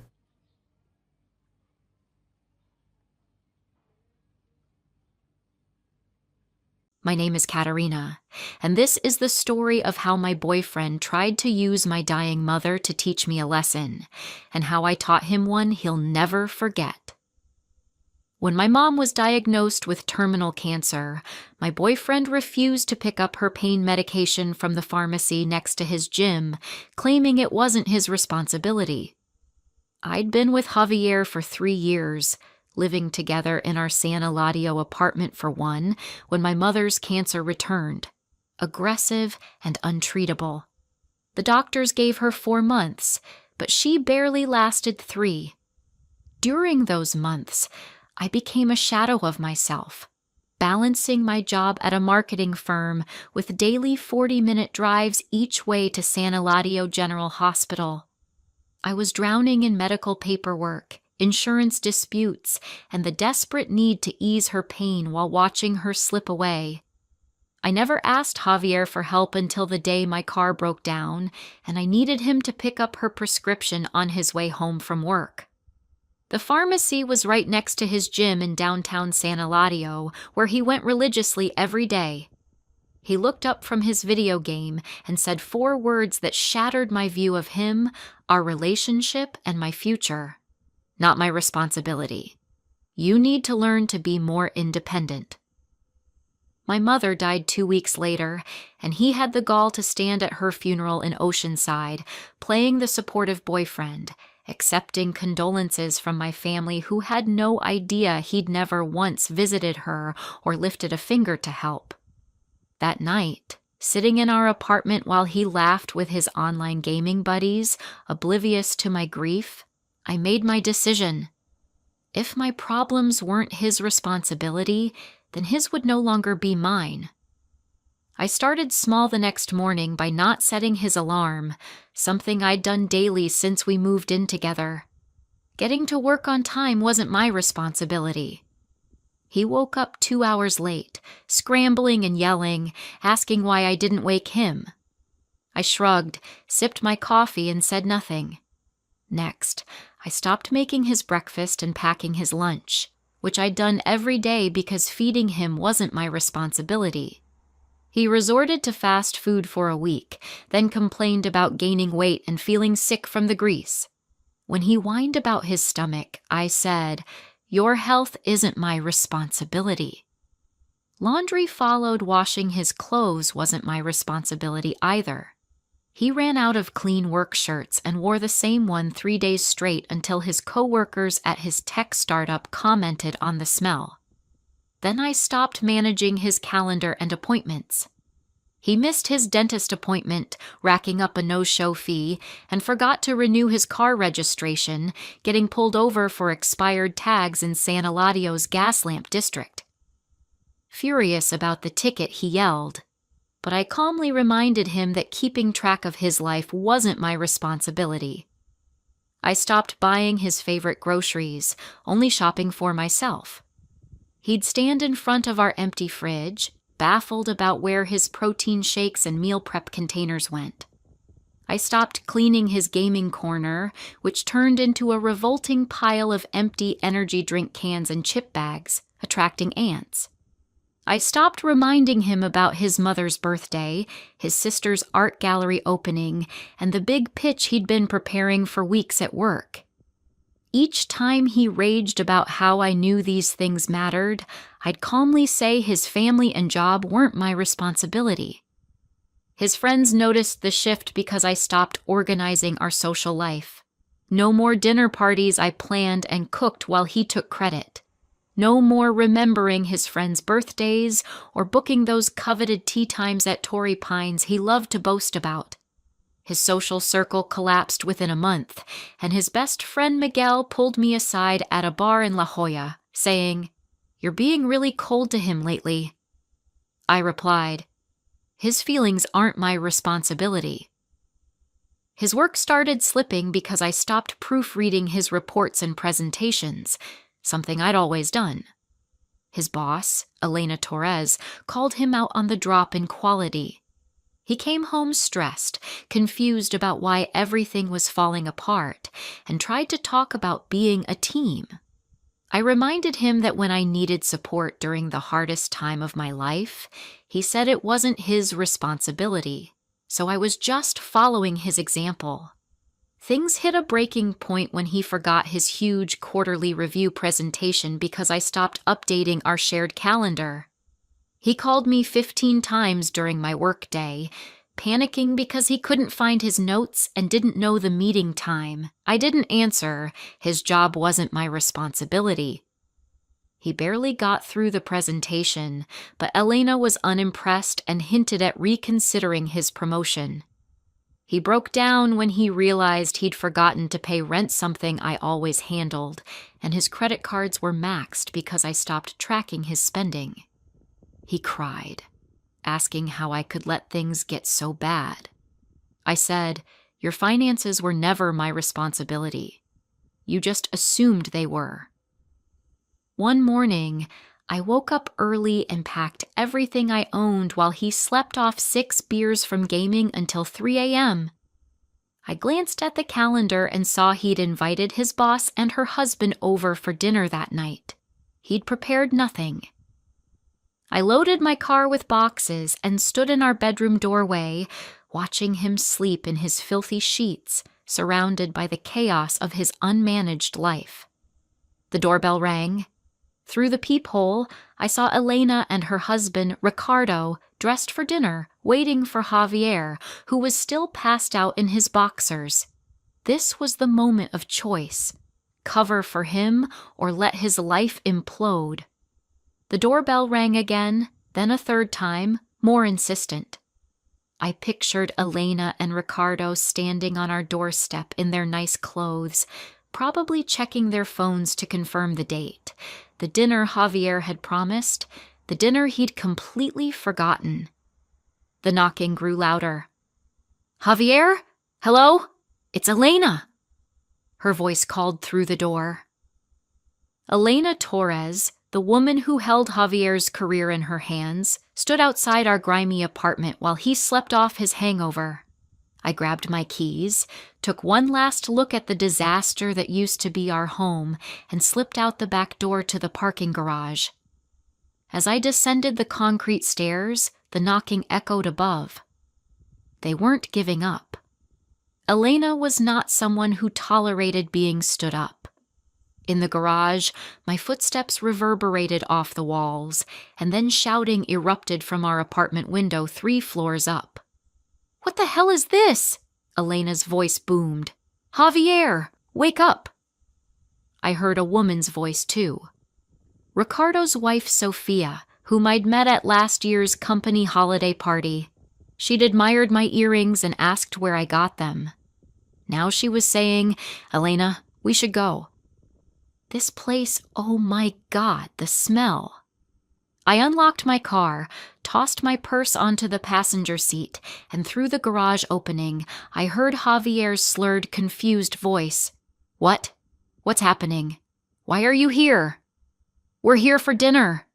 My name is Katarina, and this is the story of how my boyfriend tried to use my dying mother to teach me a lesson, and how I taught him one he'll never forget. When my mom was diagnosed with terminal cancer, my boyfriend refused to pick up her pain medication from the pharmacy next to his gym, claiming it wasn't his responsibility. I'd been with Javier for 3 years, living together in our San Eladio apartment for one, when my mother's cancer returned, aggressive and untreatable. The doctors gave her 4 months, but she barely lasted 3. During those months, I became a shadow of myself, balancing my job at a marketing firm with daily 40-minute drives each way to San Eladio General Hospital. I was drowning in medical paperwork, insurance disputes, and the desperate need to ease her pain while watching her slip away. I never asked Javier for help until the day my car broke down, and I needed him to pick up her prescription on his way home from work. The pharmacy was right next to his gym in downtown San Eladio, where he went religiously every day. He looked up from his video game and said 4 words that shattered my view of him, our relationship, and my future. Not my responsibility. You need to learn to be more independent. My mother died 2 weeks later, and he had the gall to stand at her funeral in Oceanside, playing the supportive boyfriend, accepting condolences from my family who had no idea he'd never once visited her or lifted a finger to help. That night, sitting in our apartment while he laughed with his online gaming buddies, oblivious to my grief, I made my decision. If my problems weren't his responsibility, then his would no longer be mine. I started small the next morning by not setting his alarm, something I'd done daily since we moved in together. Getting to work on time wasn't my responsibility. He woke up 2 hours late, scrambling and yelling, asking why I didn't wake him. I shrugged, sipped my coffee, and said nothing. Next, I stopped making his breakfast and packing his lunch, which I'd done every day because feeding him wasn't my responsibility. He resorted to fast food for a week, then complained about gaining weight and feeling sick from the grease. When he whined about his stomach, I said, "Your health isn't my responsibility." Laundry followed. Washing his clothes wasn't my responsibility either. He ran out of clean work shirts and wore the same one 3 days straight until his coworkers at his tech startup commented on the smell. Then I stopped managing his calendar and appointments. He missed his dentist appointment, racking up a no-show fee, and forgot to renew his car registration, getting pulled over for expired tags in San Eladio's gas lamp district. Furious about the ticket, he yelled, but I calmly reminded him that keeping track of his life wasn't my responsibility. I stopped buying his favorite groceries, only shopping for myself. He'd stand in front of our empty fridge, baffled about where his protein shakes and meal prep containers went. I stopped cleaning his gaming corner, which turned into a revolting pile of empty energy drink cans and chip bags, attracting ants. I stopped reminding him about his mother's birthday, his sister's art gallery opening, and the big pitch he'd been preparing for weeks at work. Each time he raged about how I knew these things mattered, I'd calmly say his family and job weren't my responsibility. His friends noticed the shift because I stopped organizing our social life. No more dinner parties I planned and cooked while he took credit. No more remembering his friends' birthdays or booking those coveted tea times at Torrey Pines he loved to boast about. His social circle collapsed within a month, and his best friend Miguel pulled me aside at a bar in La Jolla, saying, "You're being really cold to him lately." I replied, "His feelings aren't my responsibility." His work started slipping because I stopped proofreading his reports and presentations, something I'd always done. His boss, Elena Torres, called him out on the drop in quality. He came home stressed, confused about why everything was falling apart, and tried to talk about being a team. I reminded him that when I needed support during the hardest time of my life, he said it wasn't his responsibility, so I was just following his example. Things hit a breaking point when he forgot his huge quarterly review presentation because I stopped updating our shared calendar. He called me 15 times during my workday, panicking because he couldn't find his notes and didn't know the meeting time. I didn't answer. His job wasn't my responsibility. He barely got through the presentation, but Elena was unimpressed and hinted at reconsidering his promotion. He broke down when he realized he'd forgotten to pay rent, something I always handled, and his credit cards were maxed because I stopped tracking his spending. He cried, asking how I could let things get so bad. I said, "Your finances were never my responsibility. You just assumed they were." One morning, I woke up early and packed everything I owned while he slept off 6 beers from gaming until 3 a.m. I glanced at the calendar and saw he'd invited his boss and her husband over for dinner that night. He'd prepared nothing. I loaded my car with boxes and stood in our bedroom doorway, watching him sleep in his filthy sheets, surrounded by the chaos of his unmanaged life. The doorbell rang. Through the peephole, I saw Elena and her husband, Ricardo, dressed for dinner, waiting for Javier, who was still passed out in his boxers. This was the moment of choice: cover for him or let his life implode. The doorbell rang again, then a third time, more insistent. I pictured Elena and Ricardo standing on our doorstep in their nice clothes, probably checking their phones to confirm the date, the dinner Javier had promised, the dinner he'd completely forgotten. The knocking grew louder. "Javier? Hello? It's Elena!" Her voice called through the door. Elena Torres, the woman who held Javier's career in her hands, stood outside our grimy apartment while he slept off his hangover. I grabbed my keys, took one last look at the disaster that used to be our home, and slipped out the back door to the parking garage. As I descended the concrete stairs, the knocking echoed above. They weren't giving up. Elena was not someone who tolerated being stood up. In the garage, my footsteps reverberated off the walls, and then shouting erupted from our apartment window 3 floors up. "What the hell is this?" Elena's voice boomed. "Javier, wake up!" I heard a woman's voice too. Ricardo's wife, Sophia, whom I'd met at last year's company holiday party. She'd admired my earrings and asked where I got them. Now she was saying, "Elena, we should go." This place, oh my God, the smell. I unlocked my car, tossed my purse onto the passenger seat, and through the garage opening, I heard Javier's slurred, confused voice. "What? What's happening? Why are you here?" "We're here for dinner."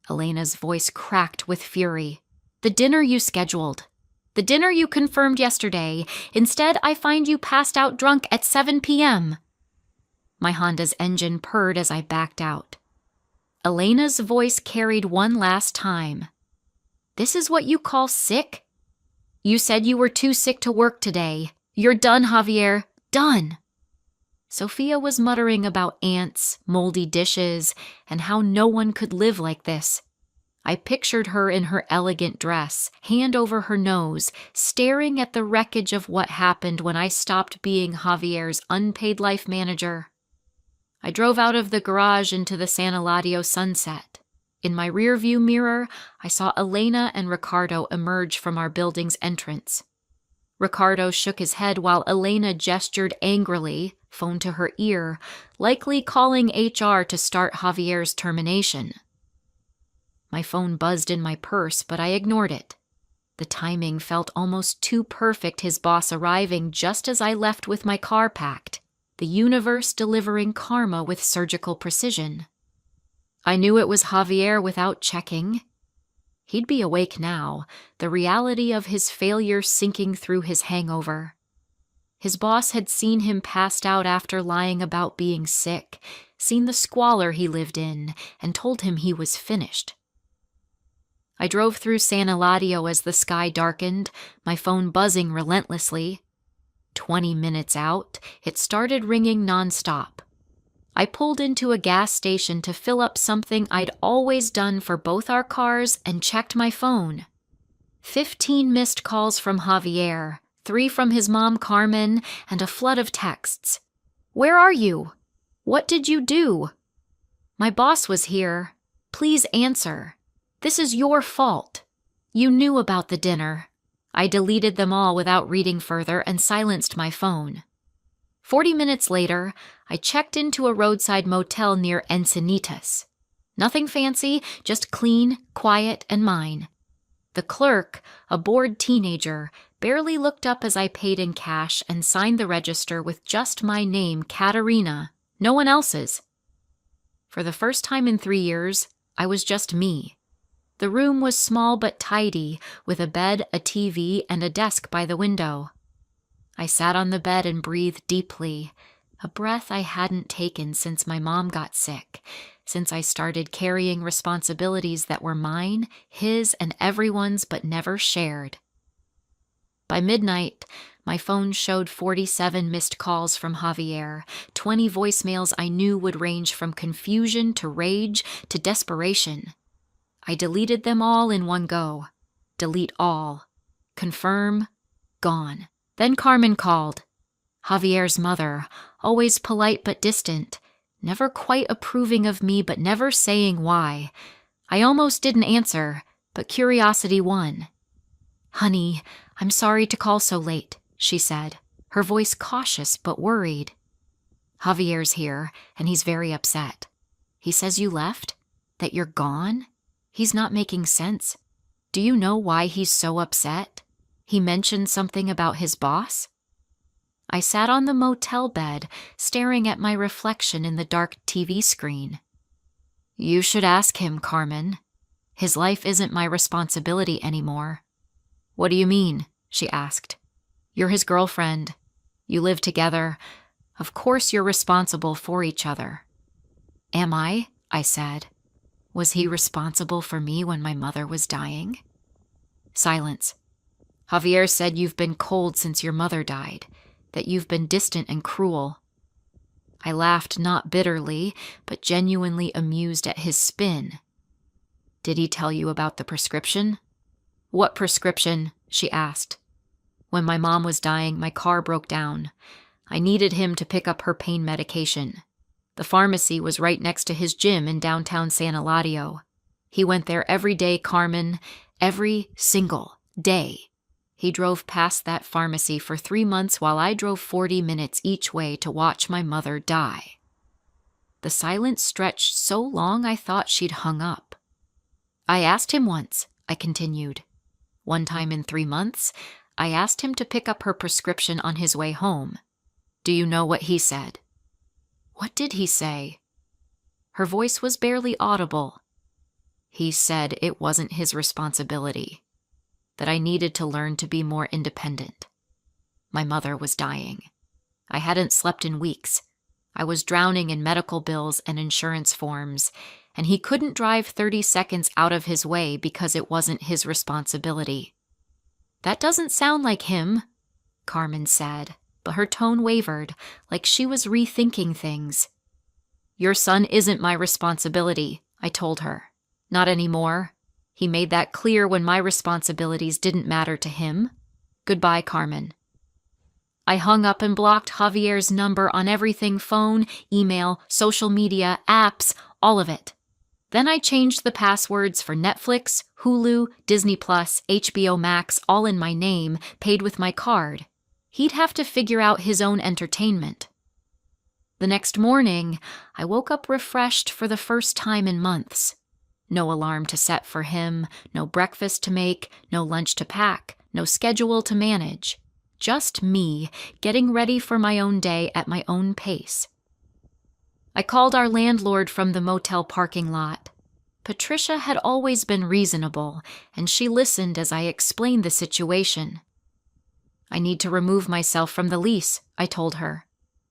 Elena's voice cracked with fury. "The dinner you scheduled. The dinner you confirmed yesterday. Instead, I find you passed out drunk at 7 p.m. My Honda's engine purred as I backed out. Elena's voice carried one last time. "This is what you call sick? You said you were too sick to work today. You're done, Javier. Done." Sophia was muttering about ants, moldy dishes, and how no one could live like this. I pictured her in her elegant dress, hand over her nose, staring at the wreckage of what happened when I stopped being Javier's unpaid life manager. I drove out of the garage into the San Eladio sunset. In my rearview mirror, I saw Elena and Ricardo emerge from our building's entrance. Ricardo shook his head while Elena gestured angrily, phone to her ear, likely calling HR to start Javier's termination. My phone buzzed in my purse, but I ignored it. The timing felt almost too perfect, his boss arriving just as I left with my car packed, the universe delivering karma with surgical precision. I knew it was Javier without checking. He'd be awake now, the reality of his failure sinking through his hangover. His boss had seen him passed out after lying about being sick, seen the squalor he lived in, and told him he was finished. I drove through San Eladio as the sky darkened, my phone buzzing relentlessly. 20 minutes out, it started ringing nonstop. I pulled into a gas station to fill up something I'd always done for both our cars and checked my phone. 15 missed calls from Javier, 3 from his mom Carmen, and a flood of texts. "Where are you? What did you do? My boss was here. Please answer. This is your fault. You knew about the dinner." I deleted them all without reading further and silenced my phone. 40 minutes later, I checked into a roadside motel near Encinitas. Nothing fancy, just clean, quiet, and mine. The clerk, a bored teenager, barely looked up as I paid in cash and signed the register with just my name, Katerina, no one else's. For the first time in 3 years, I was just me. The room was small but tidy, with a bed, a TV, and a desk by the window. I sat on the bed and breathed deeply, a breath I hadn't taken since my mom got sick, since I started carrying responsibilities that were mine, his, and everyone's but never shared. By midnight, my phone showed 47 missed calls from Javier, 20 voicemails I knew would range from confusion to rage to desperation. I deleted them all in one go. Delete all. Confirm. Gone. Then Carmen called. Javier's mother, always polite but distant, never quite approving of me but never saying why. I almost didn't answer, but curiosity won. "Honey, I'm sorry to call so late," she said, her voice cautious but worried. "Javier's here, and he's very upset. He says you left? That you're gone? He's not making sense. Do you know why he's so upset? He mentioned something about his boss?" I sat on the motel bed, staring at my reflection in the dark TV screen. "You should ask him, Carmen. His life isn't my responsibility anymore." "What do you mean?" she asked. "You're his girlfriend. You live together. Of course you're responsible for each other." "Am I?" I said. "Was he responsible for me when my mother was dying?" Silence. "Javier said you've been cold since your mother died, that you've been distant and cruel." I laughed not bitterly, but genuinely amused at his spin. "Did he tell you about the prescription?" "What prescription?" she asked. "When my mom was dying, my car broke down. I needed him to pick up her pain medication. The pharmacy was right next to his gym in downtown San Eladio. He went there every day, Carmen, every single day. He drove past that pharmacy for 3 months while I drove 40 minutes each way to watch my mother die." The silence stretched so long I thought she'd hung up. "I asked him once," I continued. "One time in 3 months, I asked him to pick up her prescription on his way home. Do you know what he said?" "What did he say?" Her voice was barely audible. He said it wasn't his responsibility, that I needed to learn to be more independent. My mother was dying. I hadn't slept in weeks. I was drowning in medical bills and insurance forms, and he couldn't drive 30 seconds out of his way because it wasn't his responsibility. That doesn't sound like him, Carmen said, but her tone wavered, like she was rethinking things. Your son isn't my responsibility, I told her. Not anymore. He made that clear when my responsibilities didn't matter to him. Goodbye, Carmen. I hung up and blocked Javier's number on everything: phone, email, social media, apps, all of it. Then I changed the passwords for Netflix, Hulu, Disney+, HBO Max, all in my name, paid with my card. He'd have to figure out his own entertainment. The next morning, I woke up refreshed for the first time in months. No alarm to set for him, no breakfast to make, no lunch to pack, no schedule to manage. Just me, getting ready for my own day at my own pace. I called our landlord from the motel parking lot. Patricia had always been reasonable, and she listened as I explained the situation. I need to remove myself from the lease, I told her.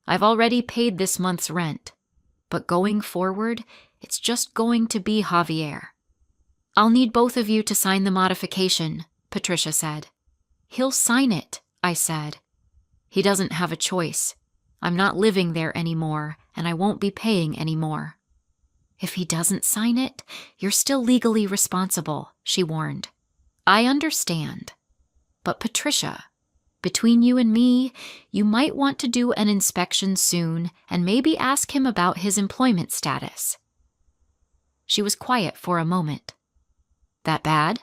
I've already paid this month's rent. But going forward, it's just going to be Javier. I'll need both of you to sign the modification, Patricia said. He'll sign it, I said. He doesn't have a choice. I'm not living there anymore, and I won't be paying anymore. If he doesn't sign it, you're still legally responsible, she warned. I understand. But Patricia, between you and me, you might want to do an inspection soon and maybe ask him about his employment status. She was quiet for a moment. That bad?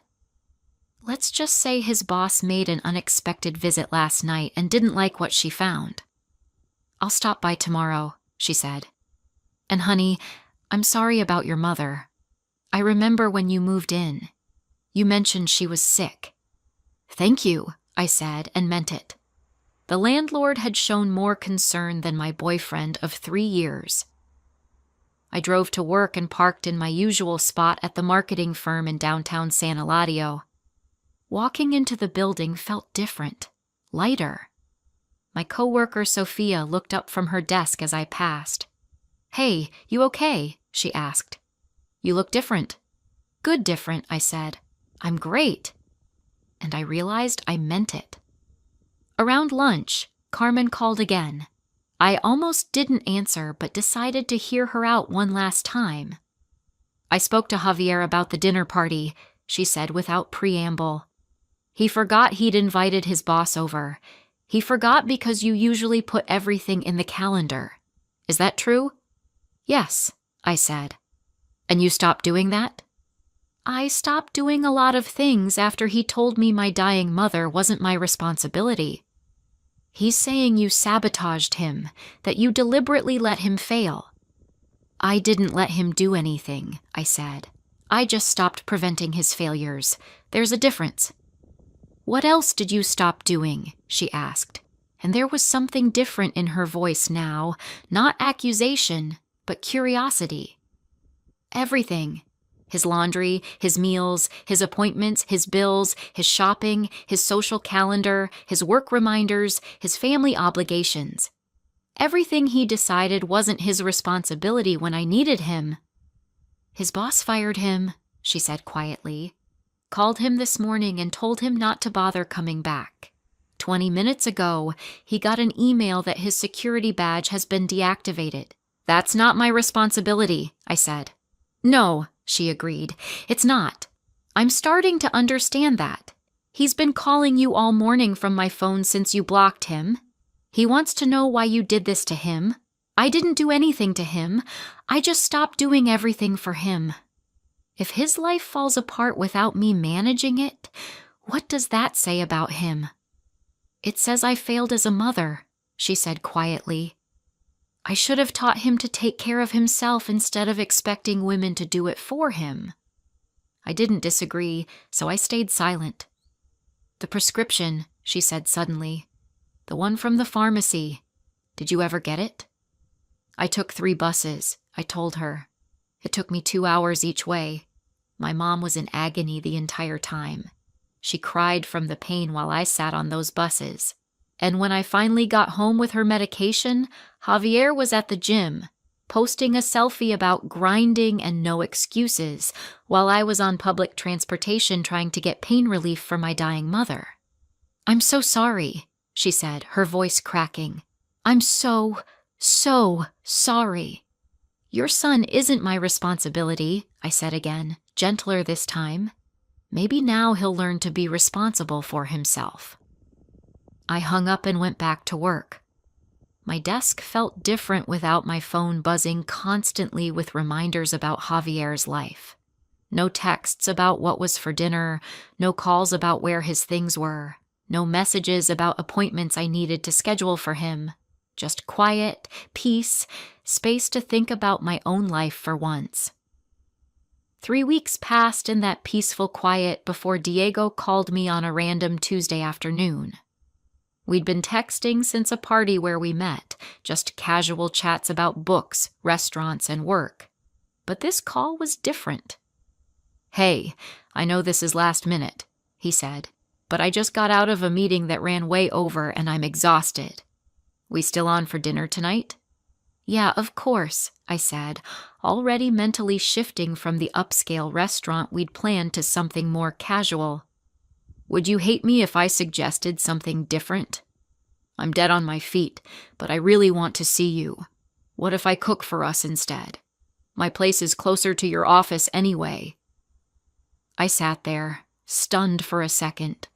Let's just say his boss made an unexpected visit last night and didn't like what she found. I'll stop by tomorrow, she said. And honey, I'm sorry about your mother. I remember when you moved in. You mentioned she was sick. Thank you, I said, and meant it. The landlord had shown more concern than my boyfriend of 3 years. I drove to work and parked in my usual spot at the marketing firm in downtown San Eladio. Walking into the building felt different, lighter. My coworker Sophia looked up from her desk as I passed. Hey, you okay? She asked. You look different. Good different, I said. I'm great. And I realized I meant it. Around lunch, Carmen called again. I almost didn't answer, but decided to hear her out one last time. I spoke to Javier about the dinner party, she said without preamble. He forgot he'd invited his boss over. He forgot because you usually put everything in the calendar. Is that true? Yes, I said. And you stopped doing that? I stopped doing a lot of things after he told me my dying mother wasn't my responsibility. He's saying you sabotaged him, that you deliberately let him fail. I didn't let him do anything, I said. I just stopped preventing his failures. There's a difference. What else did you stop doing? She asked. And there was something different in her voice now, not accusation, but curiosity. Everything. His laundry, his meals, his appointments, his bills, his shopping, his social calendar, his work reminders, his family obligations. Everything he decided wasn't his responsibility when I needed him. His boss fired him, she said quietly. Called him this morning and told him not to bother coming back. 20 minutes ago, he got an email that his security badge has been deactivated. That's not my responsibility, I said. No, she agreed. It's not. I'm starting to understand that. He's been calling you all morning from my phone since you blocked him. He wants to know why you did this to him. I didn't do anything to him. I just stopped doing everything for him. If his life falls apart without me managing it, what does that say about him? It says I failed as a mother, she said quietly. I should have taught him to take care of himself instead of expecting women to do it for him. I didn't disagree, so I stayed silent. The prescription, she said suddenly. The one from the pharmacy. Did you ever get it? I took 3 buses, I told her. It took me 2 hours each way. My mom was in agony the entire time. She cried from the pain while I sat on those buses. And when I finally got home with her medication, Javier was at the gym, posting a selfie about grinding and no excuses, while I was on public transportation trying to get pain relief for my dying mother. "I'm so sorry," she said, her voice cracking. "I'm so sorry." "Your son isn't my responsibility," I said again, gentler this time. Maybe now he'll learn to be responsible for himself. I hung up and went back to work. My desk felt different without my phone buzzing constantly with reminders about Javier's life. No texts about what was for dinner, no calls about where his things were, no messages about appointments I needed to schedule for him. Just quiet, peace, space to think about my own life for once. 3 weeks passed in that peaceful quiet before Diego called me on a random Tuesday afternoon. We'd been texting since a party where we met, just casual chats about books, restaurants, and work. But this call was different. "Hey, I know this is last minute," he said, "but I just got out of a meeting that ran way over and I'm exhausted. We still on for dinner tonight?" "Yeah, of course," I said, already mentally shifting from the upscale restaurant we'd planned to something more casual. "Would you hate me if I suggested something different? I'm dead on my feet, but I really want to see you. What if I cook for us instead? My place is closer to your office anyway." I sat there, stunned for a second.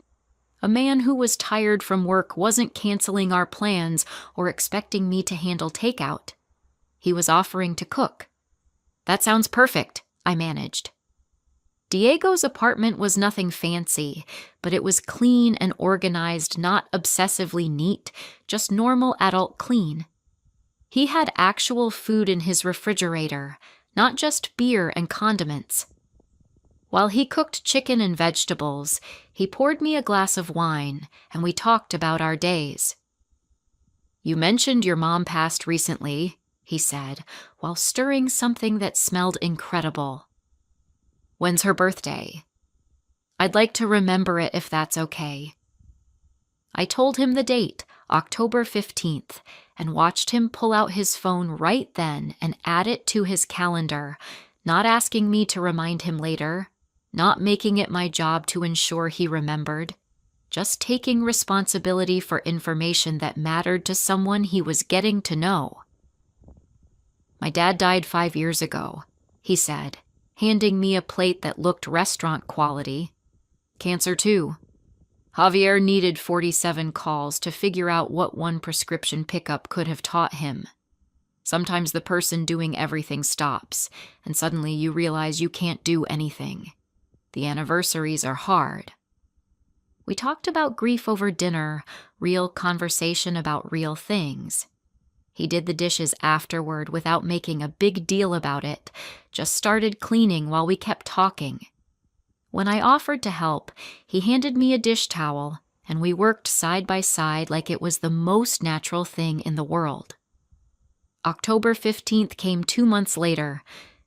A man who was tired from work wasn't canceling our plans or expecting me to handle takeout. He was offering to cook. "That sounds perfect," I managed. Diego's apartment was nothing fancy, but it was clean and organized, not obsessively neat, just normal adult clean. He had actual food in his refrigerator, not just beer and condiments. While he cooked chicken and vegetables, he poured me a glass of wine, and we talked about our days. "You mentioned your mom passed recently," he said, while stirring something that smelled incredible. "When's her birthday?" "I'd like to remember it if that's okay." I told him the date, October 15th, and watched him pull out his phone right then and add it to his calendar, not asking me to remind him later, not making it my job to ensure he remembered, just taking responsibility for information that mattered to someone he was getting to know. "My dad died 5 years ago," he said, handing me a plate that looked restaurant quality. "Cancer too. Javier needed 47 calls to figure out what one prescription pickup could have taught him. Sometimes the person doing everything stops, and suddenly you realize you can't do anything. The anniversaries are hard." We talked about grief over dinner, real conversation about real things. He did the dishes afterward without making a big deal about it, just started cleaning while we kept talking. When I offered to help, he handed me a dish towel, and we worked side by side like it was the most natural thing in the world. October 15th came 2 months later.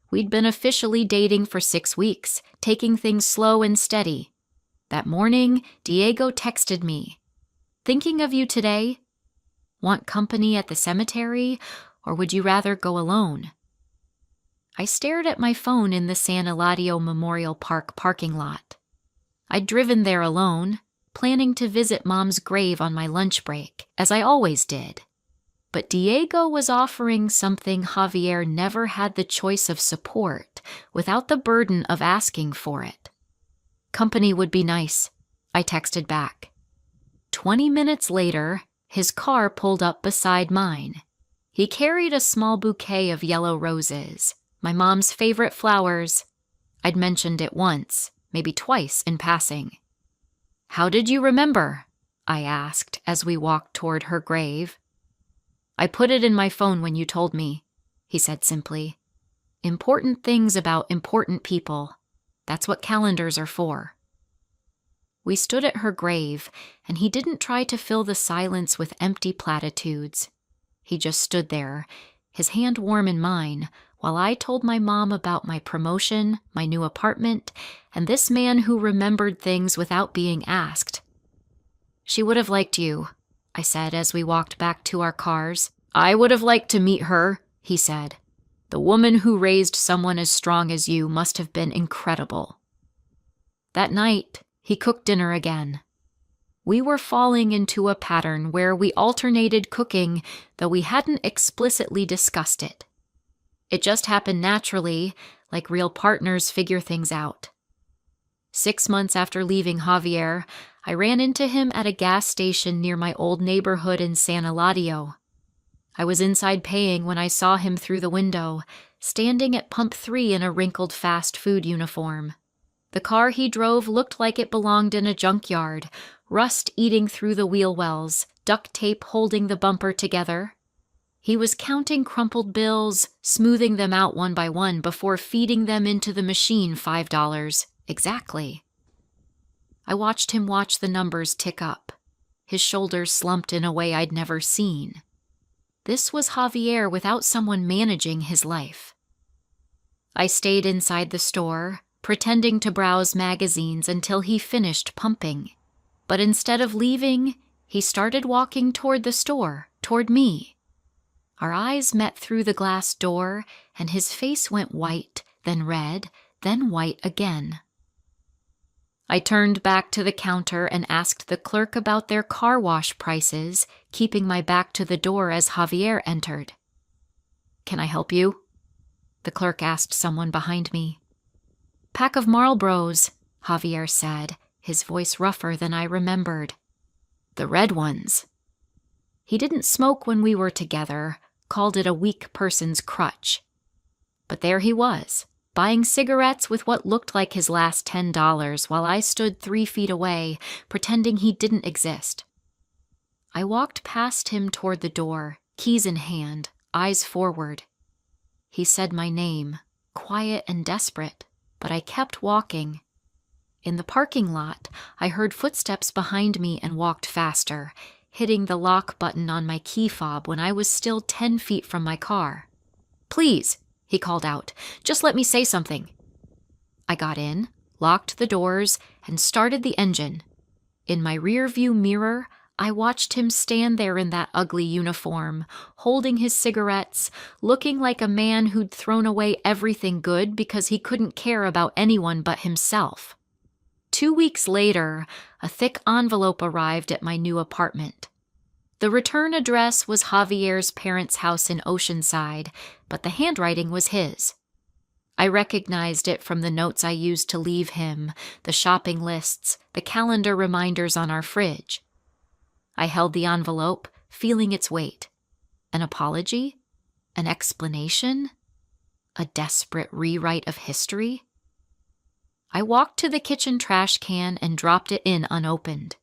We'd been officially dating for 6 weeks, taking things slow and steady. That morning, Diego texted me, "Thinking of you today? Want company at the cemetery, or would you rather go alone?" I stared at my phone in the San Eladio Memorial Park parking lot. I'd driven there alone, planning to visit Mom's grave on my lunch break, as I always did. But Diego was offering something Javier never had the choice of support, without the burden of asking for it. "Company would be nice," I texted back. 20 minutes later, his car pulled up beside mine. He carried a small bouquet of yellow roses, my mom's favorite flowers. I'd mentioned it once, maybe twice in passing. "How did you remember?" I asked as we walked toward her grave. "I put it in my phone when you told me," he said simply. "Important things about important people. That's what calendars are for." We stood at her grave, and he didn't try to fill the silence with empty platitudes. He just stood there, his hand warm in mine, while I told my mom about my promotion, my new apartment, and this man who remembered things without being asked. "She would have liked you," I said as we walked back to our cars. "I would have liked to meet her," he said. "The woman who raised someone as strong as you must have been incredible." That night, he cooked dinner again. We were falling into a pattern where we alternated cooking, though we hadn't explicitly discussed it. It just happened naturally, like real partners figure things out. 6 months after leaving Javier, I ran into him at a gas station near my old neighborhood in San Eladio. I was inside paying when I saw him through the window, standing at pump 3 in a wrinkled fast food uniform. The car he drove looked like it belonged in a junkyard, rust eating through the wheel wells, duct tape holding the bumper together. He was counting crumpled bills, smoothing them out one by one before feeding them into the machine. $5. Exactly. I watched him watch the numbers tick up. His shoulders slumped in a way I'd never seen. This was Javier without someone managing his life. I stayed inside the store, pretending to browse magazines until he finished pumping. But instead of leaving, he started walking toward the store, toward me. Our eyes met through the glass door, and his face went white, then red, then white again. I turned back to the counter and asked the clerk about their car wash prices, keeping my back to the door as Javier entered. "Can I help you?" the clerk asked someone behind me. "Pack of Marlboros," Javier said, his voice rougher than I remembered. "The red ones." He didn't smoke when we were together, called it a weak person's crutch. But there he was, buying cigarettes with what looked like his last $10 while I stood 3 feet away, pretending he didn't exist. I walked past him toward the door, keys in hand, eyes forward. He said my name, quiet and desperate, but I kept walking. In the parking lot, I heard footsteps behind me and walked faster, hitting the lock button on my key fob when I was still 10 feet from my car. "Please," he called out, "just let me say something." I got in, locked the doors, and started the engine. In my rearview mirror, I watched him stand there in that ugly uniform, holding his cigarettes, looking like a man who'd thrown away everything good because he couldn't care about anyone but himself. 2 weeks later, a thick envelope arrived at my new apartment. The return address was Javier's parents' house in Oceanside, but the handwriting was his. I recognized it from the notes I used to leave him, the shopping lists, the calendar reminders on our fridge. I held the envelope, feeling its weight. An apology? An explanation? A desperate rewrite of history? I walked to the kitchen trash can and dropped it in unopened.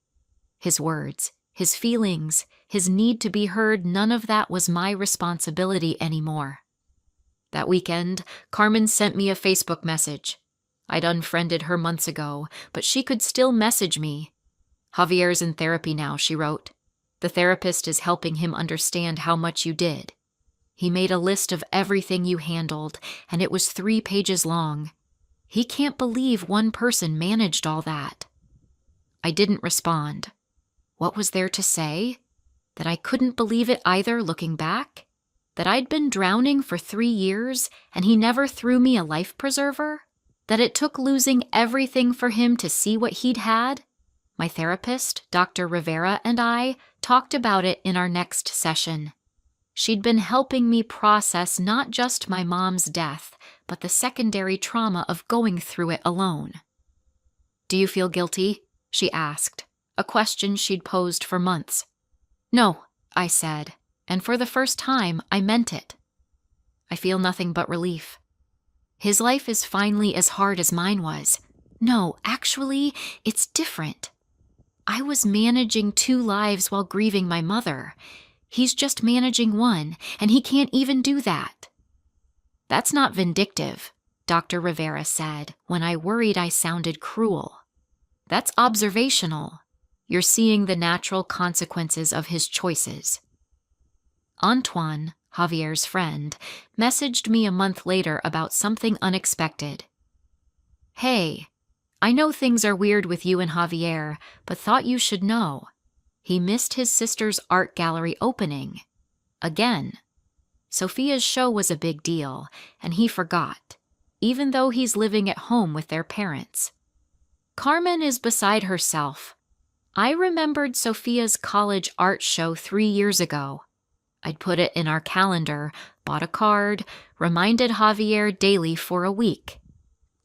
His words, his feelings, his need to be heard, none of that was my responsibility anymore. That weekend, Carmen sent me a Facebook message. I'd unfriended her months ago, but she could still message me. "Javier's in therapy now," she wrote. "The therapist is helping him understand how much you did. He made a list of everything you handled, and it was 3 pages long. He can't believe one person managed all that." I didn't respond. What was there to say? That I couldn't believe it either looking back? That I'd been drowning for 3 years and he never threw me a life preserver? That it took losing everything for him to see what he'd had? My therapist, Dr. Rivera, and I talked about it in our next session. She'd been helping me process not just my mom's death, but the secondary trauma of going through it alone. "Do you feel guilty?" she asked, a question she'd posed for months. "No," I said, and for the first time, I meant it. "I feel nothing but relief. His life is finally as hard as mine was. No, actually, it's different. I was managing 2 lives while grieving my mother. He's just managing one, and he can't even do that." "That's not vindictive," Dr. Rivera said when I worried I sounded cruel. "That's observational. You're seeing the natural consequences of his choices." Antoine, Javier's friend, messaged me a month later about something unexpected. "Hey, I know things are weird with you and Javier, but thought you should know. He missed his sister's art gallery opening. Again. Sophia's show was a big deal, and he forgot, even though he's living at home with their parents. Carmen is beside herself. I remembered Sophia's college art show 3 years ago. I'd put it in our calendar, bought a card, reminded Javier daily for a week.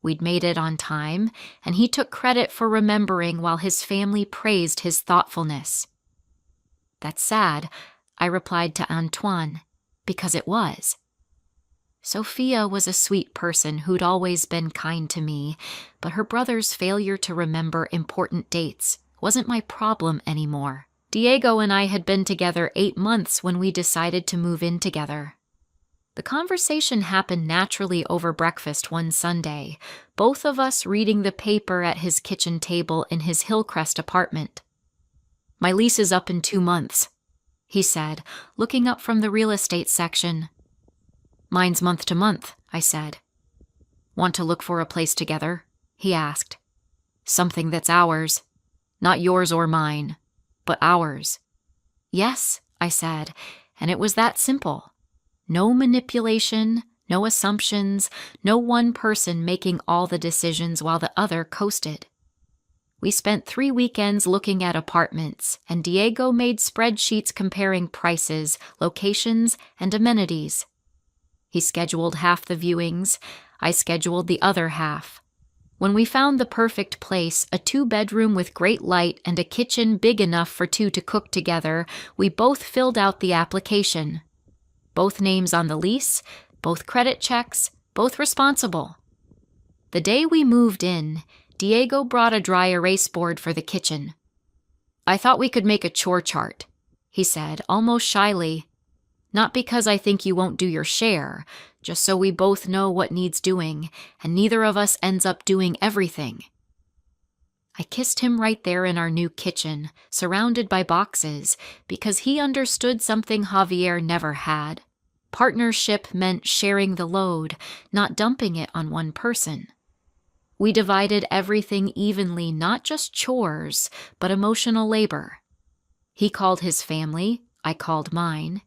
We'd made it on time, and he took credit for remembering while his family praised his thoughtfulness. That's sad, I replied to Antoine, because it was. Sophia was a sweet person who'd always been kind to me, but her brother's failure to remember important dates wasn't my problem anymore. Diego and I had been together 8 months when we decided to move in together. The conversation happened naturally over breakfast one Sunday, both of us reading the paper at his kitchen table in his Hillcrest apartment. "My lease is up in 2 months, he said, looking up from the real estate section. "Mine's month to month," I said. "Want to look for a place together?" he asked. "Something that's ours. Not yours or mine, but ours." "Yes," I said, and it was that simple. No manipulation, no assumptions, no one person making all the decisions while the other coasted. We spent 3 weekends looking at apartments, and Diego made spreadsheets comparing prices, locations, and amenities. He scheduled half the viewings. I scheduled the other half. When we found the perfect place, a 2-bedroom with great light and a kitchen big enough for 2 to cook together, we both filled out the application. Both names on the lease, both credit checks, both responsible. The day we moved in, Diego brought a dry erase board for the kitchen. "I thought we could make a chore chart," he said, almost shyly. "Not because I think you won't do your share, just so we both know what needs doing, and neither of us ends up doing everything." I kissed him right there in our new kitchen, surrounded by boxes, because he understood something Javier never had. Partnership meant sharing the load, not dumping it on one person. We divided everything evenly, not just chores, but emotional labor. He called his family, I called mine.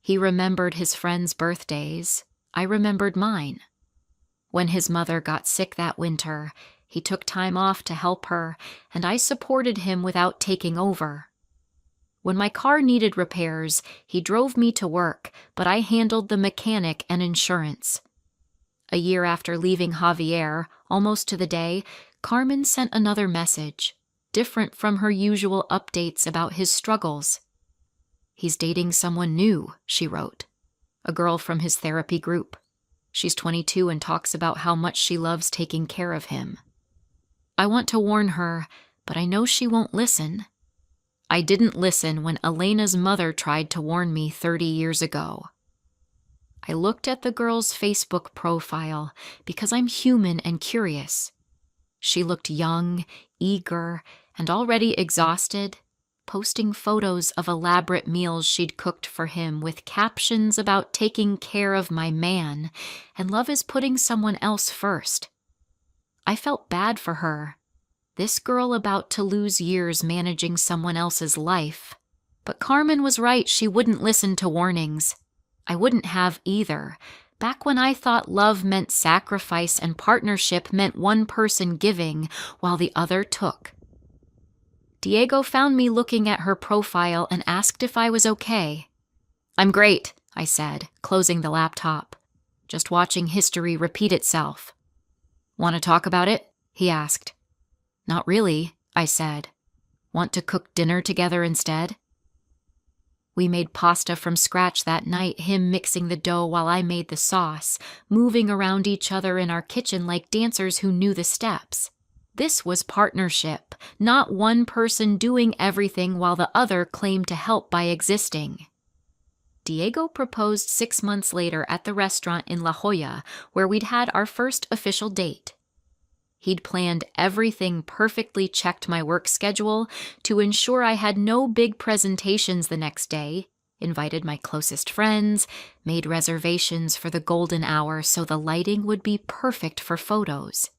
He remembered his friends' birthdays, I remembered mine. When his mother got sick that winter, he took time off to help her, and I supported him without taking over. When my car needed repairs, he drove me to work, but I handled the mechanic and insurance. A year after leaving Javier, almost to the day, Carmen sent another message, different from her usual updates about his struggles. "He's dating someone new," she wrote. "A girl from his therapy group. She's 22 and talks about how much she loves taking care of him. I want to warn her, but I know she won't listen. I didn't listen when Elena's mother tried to warn me 30 years ago." I looked at the girl's Facebook profile because I'm human and curious. She looked young, eager, and already exhausted, posting photos of elaborate meals she'd cooked for him with captions about taking care of my man, and love is putting someone else first. I felt bad for her. This girl about to lose years managing someone else's life. But Carmen was right, she wouldn't listen to warnings. I wouldn't have either, back when I thought love meant sacrifice and partnership meant one person giving while the other took. Diego found me looking at her profile and asked if I was okay. "I'm great," I said, closing the laptop, just watching history repeat itself. "Want to talk about it?" he asked. "Not really," I said. "Want to cook dinner together instead?" We made pasta from scratch that night, him mixing the dough while I made the sauce, moving around each other in our kitchen like dancers who knew the steps. This was partnership, not one person doing everything while the other claimed to help by existing. Diego proposed 6 months later at the restaurant in La Jolla, where we'd had our first official date. He'd planned everything perfectly, checked my work schedule to ensure I had no big presentations the next day, invited my closest friends, made reservations for the golden hour so the lighting would be perfect for photos.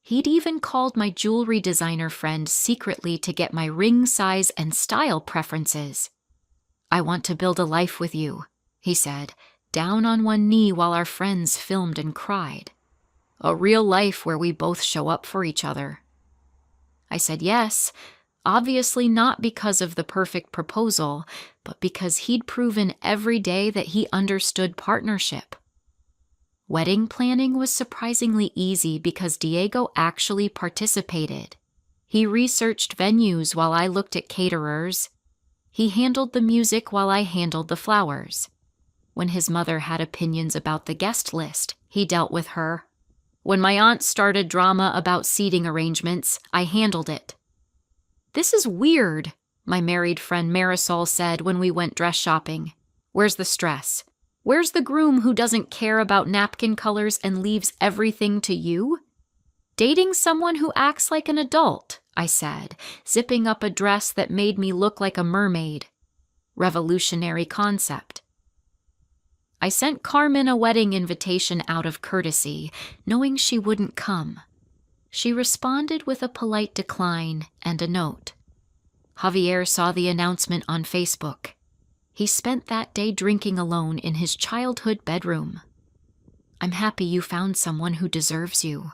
He'd even called my jewelry designer friend secretly to get my ring size and style preferences. "I want to build a life with you," he said, down on one knee while our friends filmed and cried. "A real life where we both show up for each other." I said yes, obviously not because of the perfect proposal, but because he'd proven every day that he understood partnership. Wedding planning was surprisingly easy because Diego actually participated. He researched venues while I looked at caterers. He handled the music while I handled the flowers. When his mother had opinions about the guest list, he dealt with her. When my aunt started drama about seating arrangements, I handled it. "This is weird," my married friend Marisol said when we went dress shopping. "Where's the stress? Where's the groom who doesn't care about napkin colors and leaves everything to you?" "Dating someone who acts like an adult," I said, zipping up a dress that made me look like a mermaid. Revolutionary concept. I sent Carmen a wedding invitation out of courtesy, knowing she wouldn't come. She responded with a polite decline and a note. Javier saw the announcement on Facebook. He spent that day drinking alone in his childhood bedroom. "I'm happy you found someone who deserves you."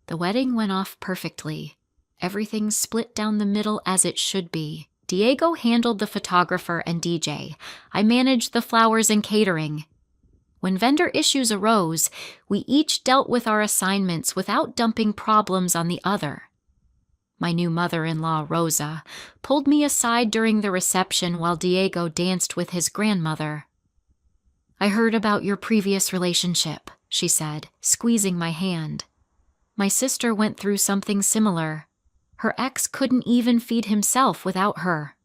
The wedding went off perfectly. Everything split down the middle as it should be. Diego handled the photographer and DJ. I managed the flowers and catering. When vendor issues arose, we each dealt with our assignments without dumping problems on the other. My new mother-in-law, Rosa, pulled me aside during the reception while Diego danced with his grandmother. "I heard about your previous relationship," she said, squeezing my hand. "My sister went through something similar. Her ex couldn't even feed himself without her."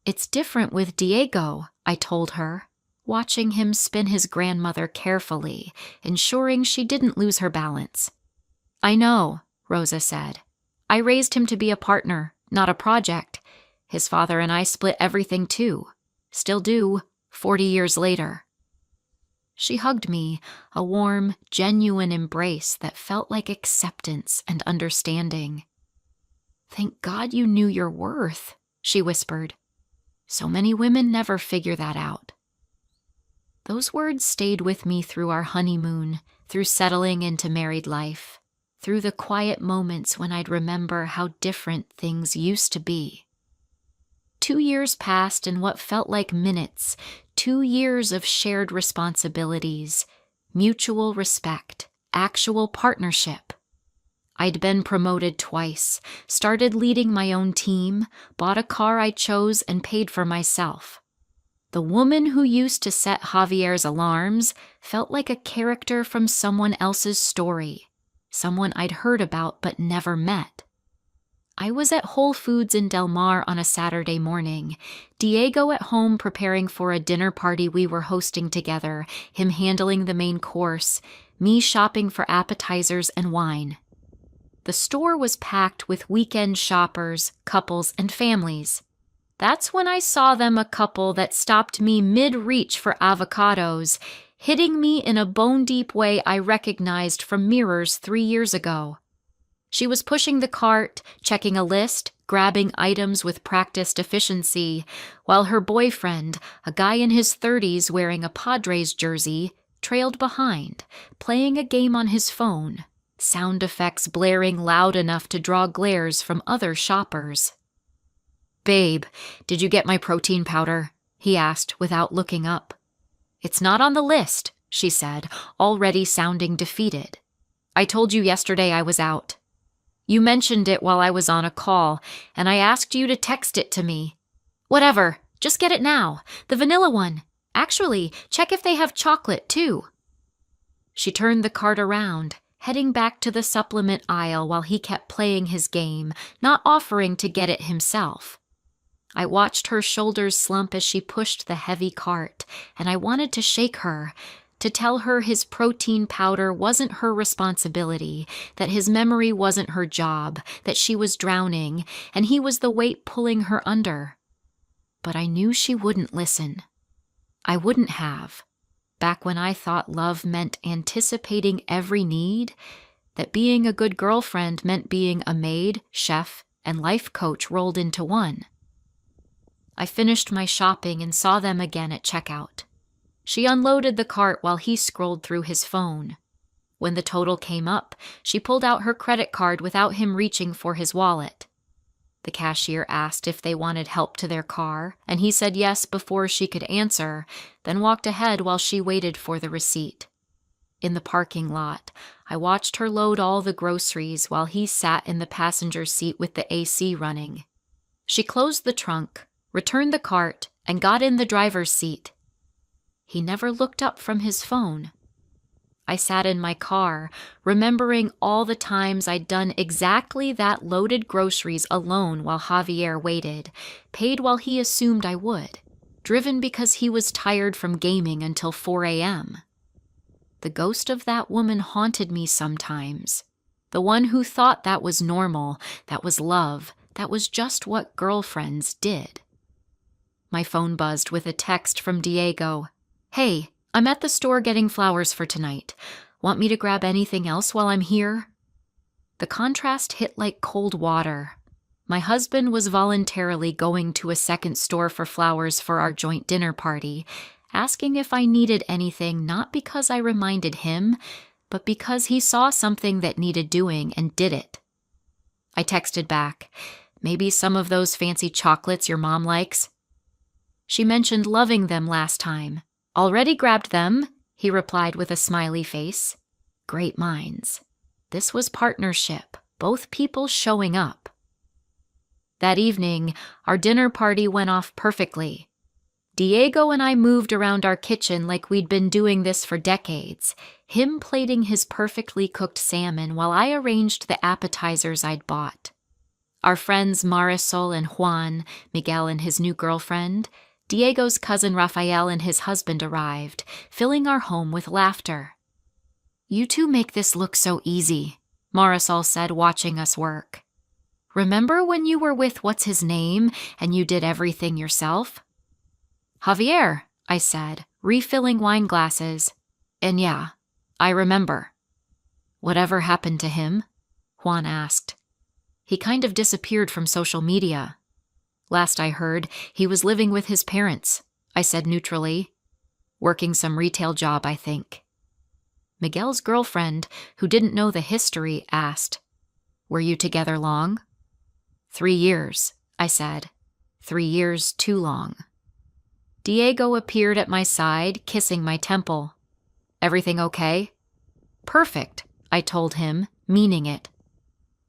"It's different with Diego," I told her, watching him spin his grandmother carefully, ensuring she didn't lose her balance. "I know," Rosa said. "I raised him to be a partner, not a project. His father and I split everything too. Still do, 40 years later." She hugged me, a warm, genuine embrace that felt like acceptance and understanding. "Thank God you knew your worth," she whispered. "So many women never figure that out." Those words stayed with me through our honeymoon, through settling into married life, through the quiet moments when I'd remember how different things used to be. 2 years passed in what felt like minutes, 2 years of shared responsibilities, mutual respect, actual partnership. I'd been promoted twice, started leading my own team, bought a car I chose and paid for myself. The woman who used to set Javier's alarms felt like a character from someone else's story, someone I'd heard about but never met. I was at Whole Foods in Del Mar on a Saturday morning, Diego at home preparing for a dinner party we were hosting together, him handling the main course, me shopping for appetizers and wine. The store was packed with weekend shoppers, couples, and families. That's when I saw them a couple that stopped me mid-reach for avocados, hitting me in a bone-deep way I recognized from mirrors 3 years ago. She was pushing the cart, checking a list, grabbing items with practiced efficiency, while her boyfriend, a guy in his 30s wearing a Padres jersey, trailed behind, playing a game on his phone, sound effects blaring loud enough to draw glares from other shoppers. "Babe, did you get my protein powder?" he asked without looking up. "It's not on the list," she said, already sounding defeated. "I told you yesterday I was out. You mentioned it while I was on a call, and I asked you to text it to me. Whatever, just get it now, the vanilla one. Actually, check if they have chocolate, too." She turned the cart around, heading back to the supplement aisle while he kept playing his game, not offering to get it himself. I watched her shoulders slump as she pushed the heavy cart, and I wanted to shake her, to tell her his protein powder wasn't her responsibility, that his memory wasn't her job, that she was drowning, and he was the weight pulling her under. but I knew she wouldn't listen. I wouldn't have. Back when I thought love meant anticipating every need, that being a good girlfriend meant being a maid, chef, and life coach rolled into one. I finished my shopping and saw them again at checkout. She unloaded the cart while he scrolled through his phone. When the total came up, she pulled out her credit card without him reaching for his wallet. The cashier asked if they wanted help to their car, and he said yes before she could answer, then walked ahead while she waited for the receipt. In the parking lot, I watched her load all the groceries while he sat in the passenger seat with the AC running. She closed the trunk, returned the cart, and got in the driver's seat. He never looked up from his phone. I sat in my car, remembering all the times I'd done exactly that, loaded groceries alone while Javier waited, paid while he assumed I would, driven because he was tired from gaming until 4 a.m. The ghost of that woman haunted me sometimes. The one who thought that was normal, that was love, that was just what girlfriends did. My phone buzzed with a text from Diego. "Hey, I'm at the store getting flowers for tonight. Want me to grab anything else while I'm here?" The contrast hit like cold water. My husband was voluntarily going to a second store for flowers for our joint dinner party, asking if I needed anything not because I reminded him, but because he saw something that needed doing and did it. I texted back, "Maybe some of those fancy chocolates your mom likes?" She mentioned loving them last time. "Already grabbed them," he replied with a smiley face. Great minds. This was partnership, both people showing up. That evening, our dinner party went off perfectly. Diego and I moved around our kitchen like we'd been doing this for decades, him plating his perfectly cooked salmon while I arranged the appetizers I'd bought. Our friends Marisol and Juan, Miguel and his new girlfriend, Diego's cousin Rafael and his husband arrived, filling our home with laughter. "You two make this look so easy," Marisol said, watching us work. "Remember when you were with what's-his-name and you did everything yourself?" "Javier," I said, refilling wine glasses. "And yeah, I remember." "Whatever happened to him?" Juan asked. "He kind of disappeared from social media. Last I heard, he was living with his parents," I said neutrally. "Working some retail job, I think." Miguel's girlfriend, who didn't know the history, asked, "Were you together long?" 3 years, I said. 3 years too long. Diego appeared at my side, kissing my temple. "Everything okay?" "Perfect," I told him, meaning it.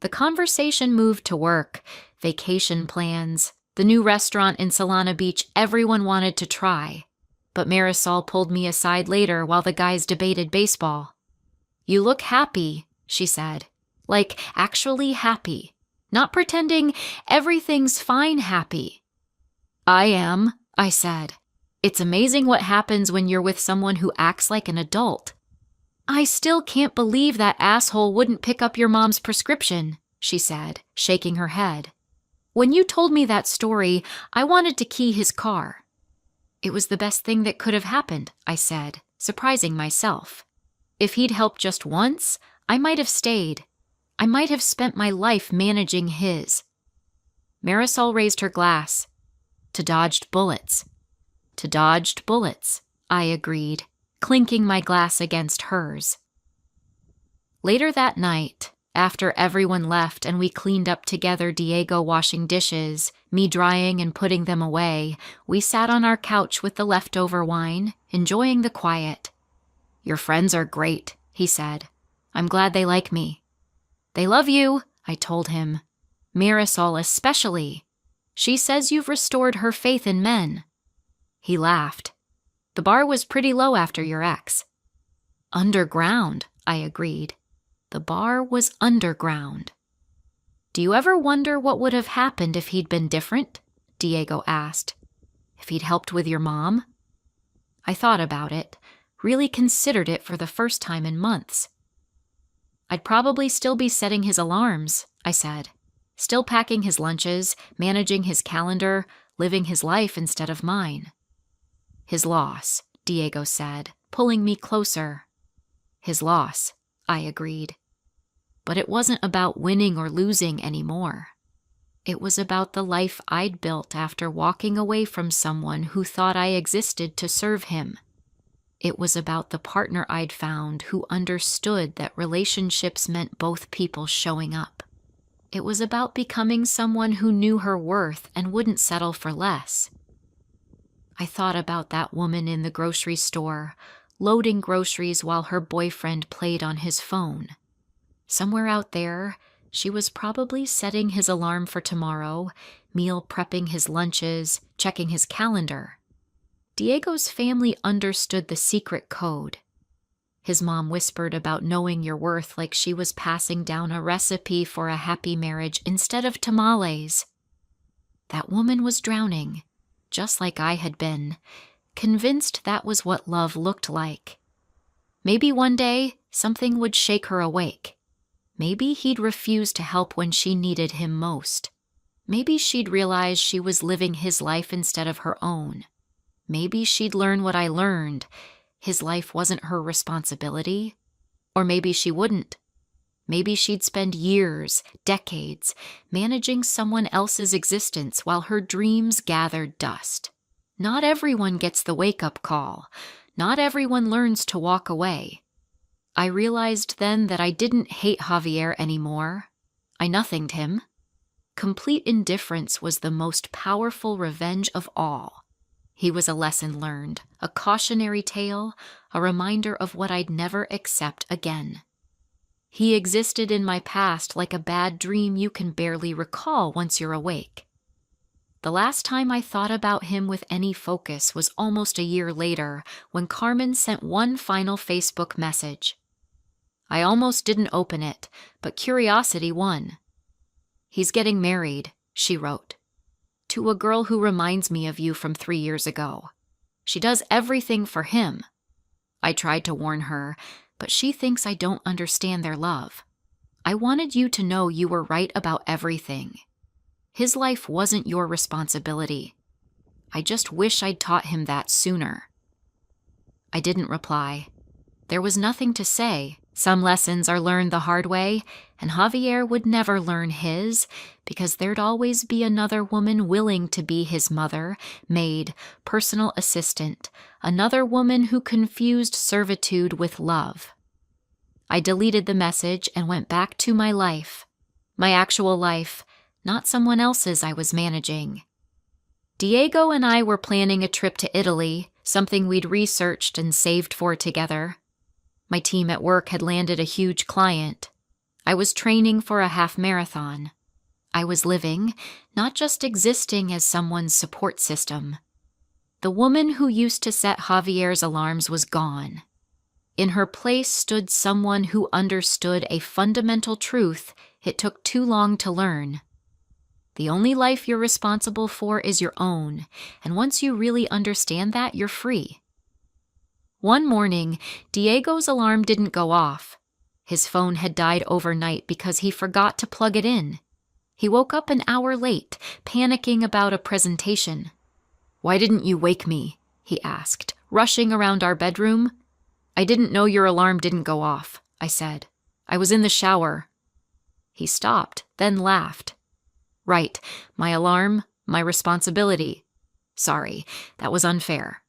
The conversation moved to work, vacation plans, the new restaurant in Solana Beach everyone wanted to try. But Marisol pulled me aside later while the guys debated baseball. "You look happy," she said. "Like, actually happy. Not pretending everything's fine happy." "I am," I said. "It's amazing what happens when you're with someone who acts like an adult." "I still can't believe that asshole wouldn't pick up your mom's prescription," she said, shaking her head. "When you told me that story, I wanted to key his car." "It was the best thing that could have happened," I said, surprising myself. If he'd helped just once, I might have stayed. I might have spent my life managing his. Marisol raised her glass. "To dodged bullets." "To dodged bullets," I agreed, clinking my glass against hers. Later that night, after everyone left and we cleaned up together, Diego washing dishes, me drying and putting them away, we sat on our couch with the leftover wine, enjoying the quiet. "Your friends are great," he said. "I'm glad they like me." "They love you," I told him. "Marisol especially. She says you've restored her faith in men." He laughed. "The bar was pretty low after your ex." "Underground," I agreed. The bar was underground. "Do you ever wonder what would have happened if he'd been different?" Diego asked. "If he'd helped with your mom?" I thought about it, really considered it for the first time in months. "I'd probably still be setting his alarms," I said. "Still packing his lunches, managing his calendar, living his life instead of mine. His loss, Diego said, pulling me closer. His loss, I agreed. But it wasn't about winning or losing anymore. It was about the life I'd built after walking away from someone who thought I existed to serve him. It was about the partner I'd found who understood that relationships meant both people showing up. It was about becoming someone who knew her worth and wouldn't settle for less. I thought about that woman in the grocery store, loading groceries while her boyfriend played on his phone. Somewhere out there, she was probably setting his alarm for tomorrow, meal prepping his lunches, checking his calendar. Diego's family understood the secret code. His mom whispered about knowing your worth like she was passing down a recipe for a happy marriage instead of tamales. That woman was drowning, just like I had been, convinced that was what love looked like. Maybe one day something would shake her awake. Maybe he'd refuse to help when she needed him most. Maybe she'd realize she was living his life instead of her own. Maybe she'd learn what I learned. His life wasn't her responsibility. Or maybe she wouldn't. Maybe she'd spend years, decades, managing someone else's existence while her dreams gathered dust. Not everyone gets the wake-up call. Not everyone learns to walk away. I realized then that I didn't hate Javier anymore. I nothinged him. Complete indifference was the most powerful revenge of all. He was a lesson learned, a cautionary tale, a reminder of what I'd never accept again. He existed in my past like a bad dream you can barely recall once you're awake. The last time I thought about him with any focus was almost a year later when Carmen sent one final Facebook message. I almost didn't open it, but curiosity won. "He's getting married," she wrote, "to a girl who reminds me of you from 3 years ago. She does everything for him. I tried to warn her, but she thinks I don't understand their love. I wanted you to know you were right about everything. His life wasn't your responsibility. I just wish I'd taught him that sooner." I didn't reply. There was nothing to say. Some lessons are learned the hard way, and Javier would never learn his, because there'd always be another woman willing to be his mother, maid, personal assistant, another woman who confused servitude with love. I deleted the message and went back to my life. My actual life, not someone else's I was managing. Diego and I were planning a trip to Italy, something we'd researched and saved for together. My team at work had landed a huge client. I was training for a half marathon. I was living, not just existing as someone's support system. The woman who used to set Javier's alarms was gone. In her place stood someone who understood a fundamental truth it took too long to learn. The only life you're responsible for is your own, and once you really understand that, you're free. One morning, Diego's alarm didn't go off. His phone had died overnight because he forgot to plug it in. He woke up an hour late, panicking about a presentation. "Why didn't you wake me?" he asked, rushing around our bedroom. "I didn't know your alarm didn't go off," I said. "I was in the shower." He stopped, then laughed. "Right, my alarm, my responsibility. Sorry, that was unfair."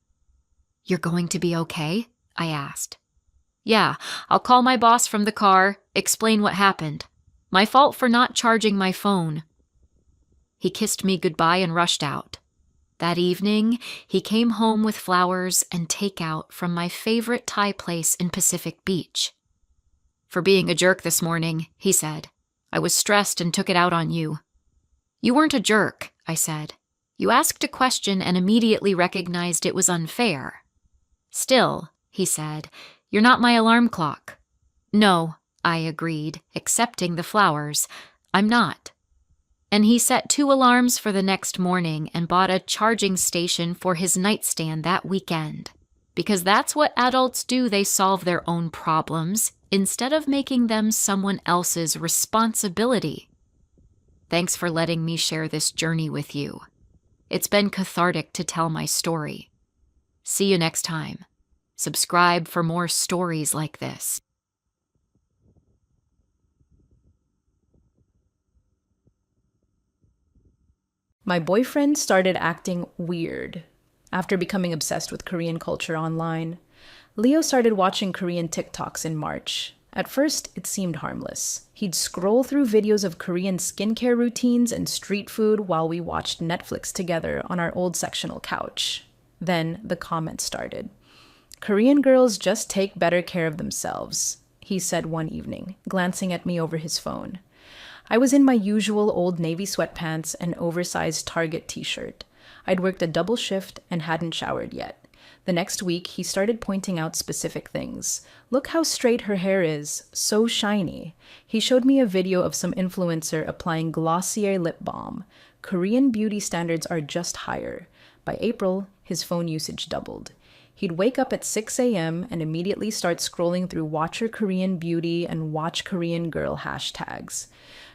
"You're going to be okay?" I asked. "Yeah, I'll call my boss from the car, explain what happened. My fault for not charging my phone." He kissed me goodbye and rushed out. That evening, he came home with flowers and takeout from my favorite Thai place in Pacific Beach. "For being a jerk this morning," he said. "I was stressed and took it out on you." "You weren't a jerk," I said. "You asked a question and immediately recognized it was unfair." "Still," he said, "you're not my alarm clock." "No," I agreed, accepting the flowers. "I'm not." And he set 2 alarms for the next morning and bought a charging station for his nightstand that weekend. Because that's what adults do, they solve their own problems instead of making them someone else's responsibility. Thanks for letting me share this journey with you. It's been cathartic to tell my story. See you next time. Subscribe for more stories like this. My boyfriend started acting weird after becoming obsessed with Korean culture online. Leo started watching Korean TikToks in March. At first, it seemed harmless. He'd scroll through videos of Korean skincare routines and street food while we watched Netflix together on our old sectional couch. Then the comments started. "Korean girls just take better care of themselves," he said one evening, glancing at me over his phone. I was in my usual Old Navy sweatpants and oversized Target t-shirt. I'd worked a double shift and hadn't showered yet. The next week, he started pointing out specific things. "Look how straight her hair is, so shiny." He showed me a video of some influencer applying Glossier lip balm. Korean beauty standards are just higher. By April, his phone usage doubled. He'd wake up at 6 a.m. and immediately start scrolling through Watch Her Korean Beauty and Watch Korean Girl hashtags.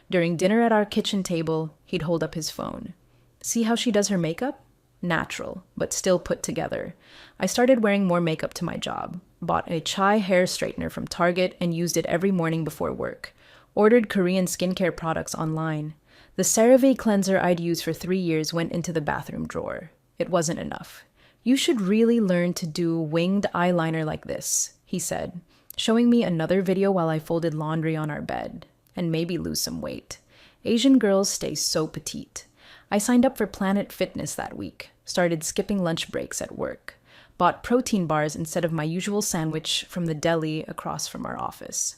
During dinner at our kitchen table, he'd hold up his phone. "See how she does her makeup? Natural, but still put together." I started wearing more makeup to my job, bought a chai hair straightener from Target and used it every morning before work. Ordered Korean skincare products online. The CeraVe cleanser I'd used for 3 years went into the bathroom drawer. It wasn't enough. "You should really learn to do winged eyeliner like this," he said, showing me another video while I folded laundry on our bed. "And maybe lose some weight. Asian girls stay so petite." I signed up for Planet Fitness that week, started skipping lunch breaks at work, bought protein bars instead of my usual sandwich from the deli across from our office.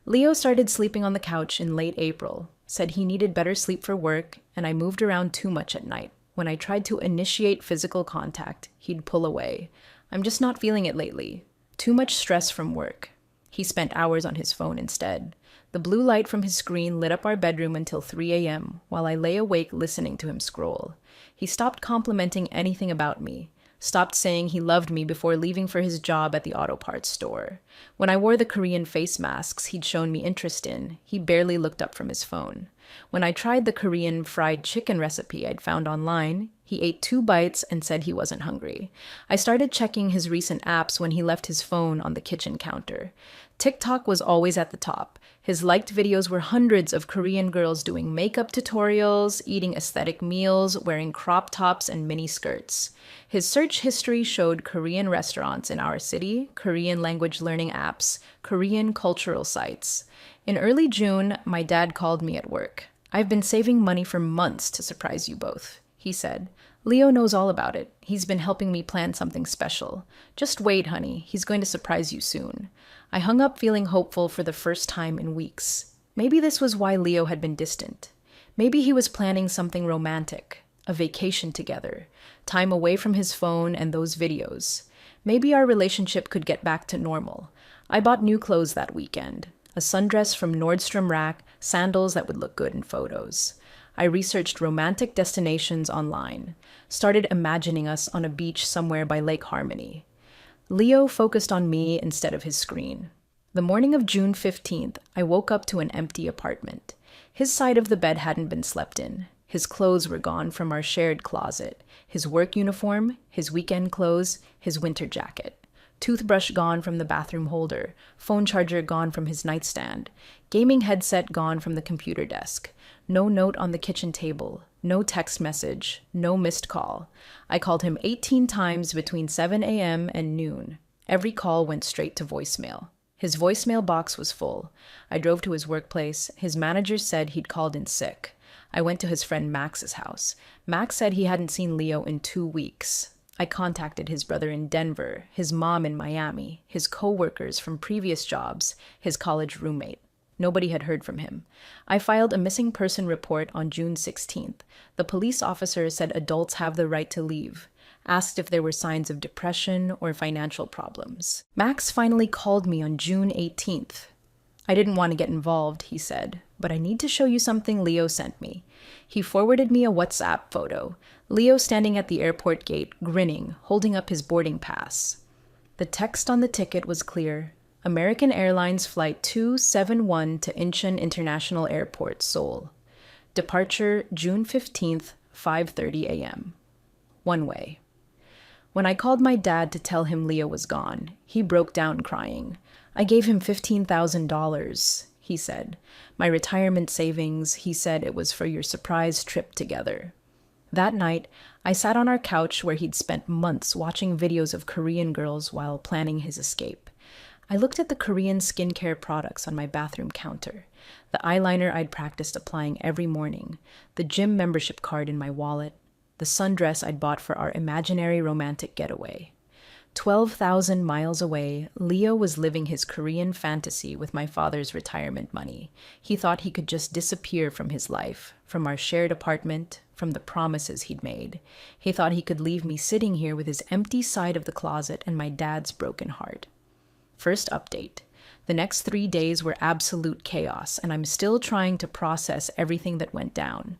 Leo started sleeping on the couch in late April, said he needed better sleep for work, and I moved around too much at night. When I tried to initiate physical contact, he'd pull away. "I'm just not feeling it lately. Too much stress from work." He spent hours on his phone instead. The blue light from his screen lit up our bedroom until 3 a.m., while I lay awake listening to him scroll. He stopped complimenting anything about me, stopped saying he loved me before leaving for his job at the auto parts store. When I wore the Korean face masks he'd shown me interest in, he barely looked up from his phone. When I tried the Korean fried chicken recipe I'd found online, he ate 2 bites and said he wasn't hungry. I started checking his recent apps when he left his phone on the kitchen counter. TikTok was always at the top. His liked videos were hundreds of Korean girls doing makeup tutorials, eating aesthetic meals, wearing crop tops and mini skirts. His search history showed Korean restaurants in our city, Korean language learning apps, Korean cultural sites. In early June, my dad called me at work. "I've been saving money for months to surprise you both," he said. "Leo knows all about it. He's been helping me plan something special. Just wait, honey. He's going to surprise you soon." I hung up feeling hopeful for the first time in weeks. Maybe this was why Leo had been distant. Maybe he was planning something romantic, a vacation together, time away from his phone and those videos. Maybe our relationship could get back to normal. I bought new clothes that weekend. A sundress from Nordstrom Rack, sandals that would look good in photos. I researched romantic destinations online, started imagining us on a beach somewhere by Lake Harmony. Leo focused on me instead of his screen. The morning of June 15th, I woke up to an empty apartment. His side of the bed hadn't been slept in. His clothes were gone from our shared closet. His work uniform, his weekend clothes, his winter jacket. Toothbrush gone from the bathroom holder. Phone charger gone from his nightstand. Gaming headset gone from the computer desk. No note on the kitchen table. No text message. No missed call. I called him 18 times between 7 a.m. and noon. Every call went straight to voicemail. His voicemail box was full. I drove to his workplace. His manager said he'd called in sick. I went to his friend Max's house. Max said he hadn't seen Leo in 2 weeks. I contacted his brother in Denver, his mom in Miami, his co-workers from previous jobs, his college roommate. Nobody had heard from him. I filed a missing person report on June 16th. The police officer said adults have the right to leave, asked if there were signs of depression or financial problems. Max finally called me on June 18th. "I didn't want to get involved," he said, "but I need to show you something Leo sent me." He forwarded me a WhatsApp photo. Leo standing at the airport gate, grinning, holding up his boarding pass. The text on the ticket was clear. American Airlines Flight 271 to Incheon International Airport, Seoul. Departure June 15th, 5:30 a.m. One way. When I called my dad to tell him Leo was gone, he broke down crying. I gave him $15,000, he said. My retirement savings, he said it was for your surprise trip together. That night, I sat on our couch where he'd spent months watching videos of Korean girls while planning his escape. I looked at the Korean skincare products on my bathroom counter, the eyeliner I'd practiced applying every morning, the gym membership card in my wallet, the sundress I'd bought for our imaginary romantic getaway. 12,000 miles away, Leo was living his Korean fantasy with my father's retirement money. He thought he could just disappear from his life, from our shared apartment, from the promises he'd made. He thought he could leave me sitting here with his empty side of the closet and my dad's broken heart. First update. The next 3 days were absolute chaos, and I'm still trying to process everything that went down.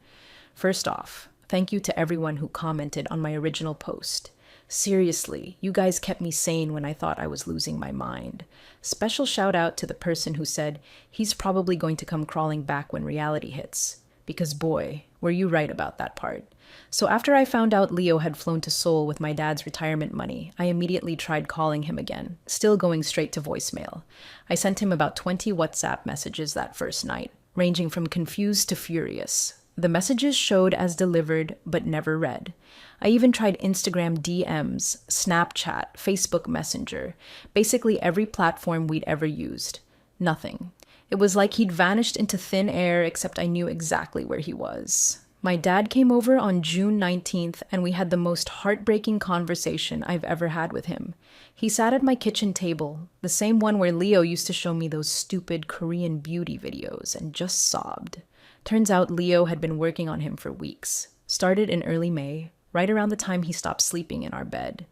First off, thank you to everyone who commented on my original post. Seriously, you guys kept me sane when I thought I was losing my mind. Special shout out to the person who said he's probably going to come crawling back when reality hits. Because boy, were you right about that part. So after I found out Leo had flown to Seoul with my dad's retirement money, I immediately tried calling him again, still going straight to voicemail. I sent him about 20 WhatsApp messages that first night, ranging from confused to furious. The messages showed as delivered, but never read. I even tried Instagram DMs, Snapchat, Facebook Messenger, basically every platform we'd ever used. Nothing. It was like he'd vanished into thin air, except I knew exactly where he was. My dad came over on June 19th, and we had the most heartbreaking conversation I've ever had with him. He sat at my kitchen table, the same one where Leo used to show me those stupid Korean beauty videos, and just sobbed. Turns out Leo had been working on him for weeks. Started in early May, right around the time he stopped sleeping in our bed.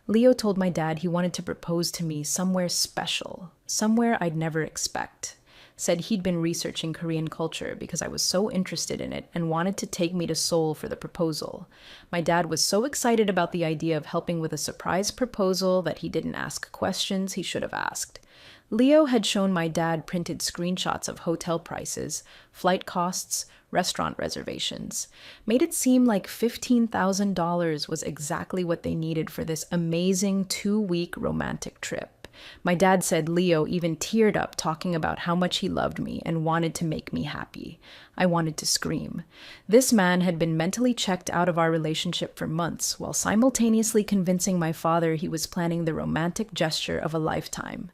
Leo told my dad he wanted to propose to me somewhere special, somewhere I'd never expect. Said he'd been researching Korean culture because I was so interested in it and wanted to take me to Seoul for the proposal. My dad was so excited about the idea of helping with a surprise proposal that he didn't ask questions he should have asked. Leo had shown my dad printed screenshots of hotel prices, flight costs, restaurant reservations. Made it seem like $15,000 was exactly what they needed for this amazing 2-week romantic trip. My dad said Leo even teared up talking about how much he loved me and wanted to make me happy. I wanted to scream. This man had been mentally checked out of our relationship for months, while simultaneously convincing my father he was planning the romantic gesture of a lifetime.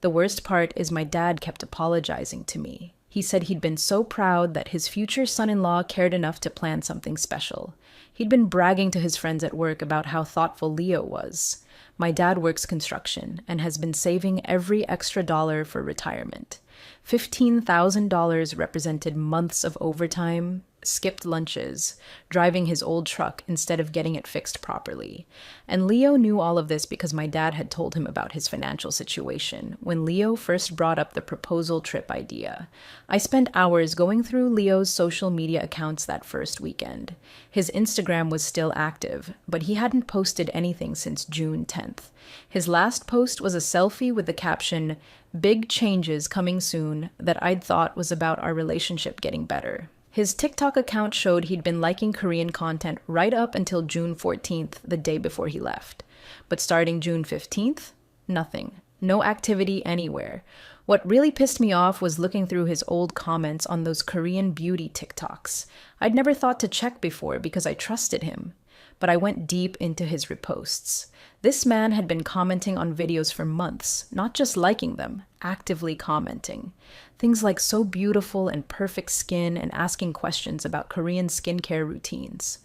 The worst part is my dad kept apologizing to me. He said he'd been so proud that his future son-in-law cared enough to plan something special. He'd been bragging to his friends at work about how thoughtful Leo was. My dad works construction and has been saving every extra dollar for retirement. $15,000 represented months of overtime, skipped lunches, driving his old truck instead of getting it fixed properly. And Leo knew all of this because my dad had told him about his financial situation when Leo first brought up the proposal trip idea. I spent hours going through Leo's social media accounts that first weekend. His Instagram was still active, but he hadn't posted anything since June 10th. His last post was a selfie with the caption, "Big changes coming soon," that I'd thought was about our relationship getting better. His TikTok account showed he'd been liking Korean content right up until June 14th, the day before he left. But starting June 15th, nothing. No activity anywhere. What really pissed me off was looking through his old comments on those Korean beauty TikToks. I'd never thought to check before because I trusted him. But I went deep into his reposts. This man had been commenting on videos for months, not just liking them, actively commenting. Things like so beautiful and perfect skin and asking questions about Korean skincare routines.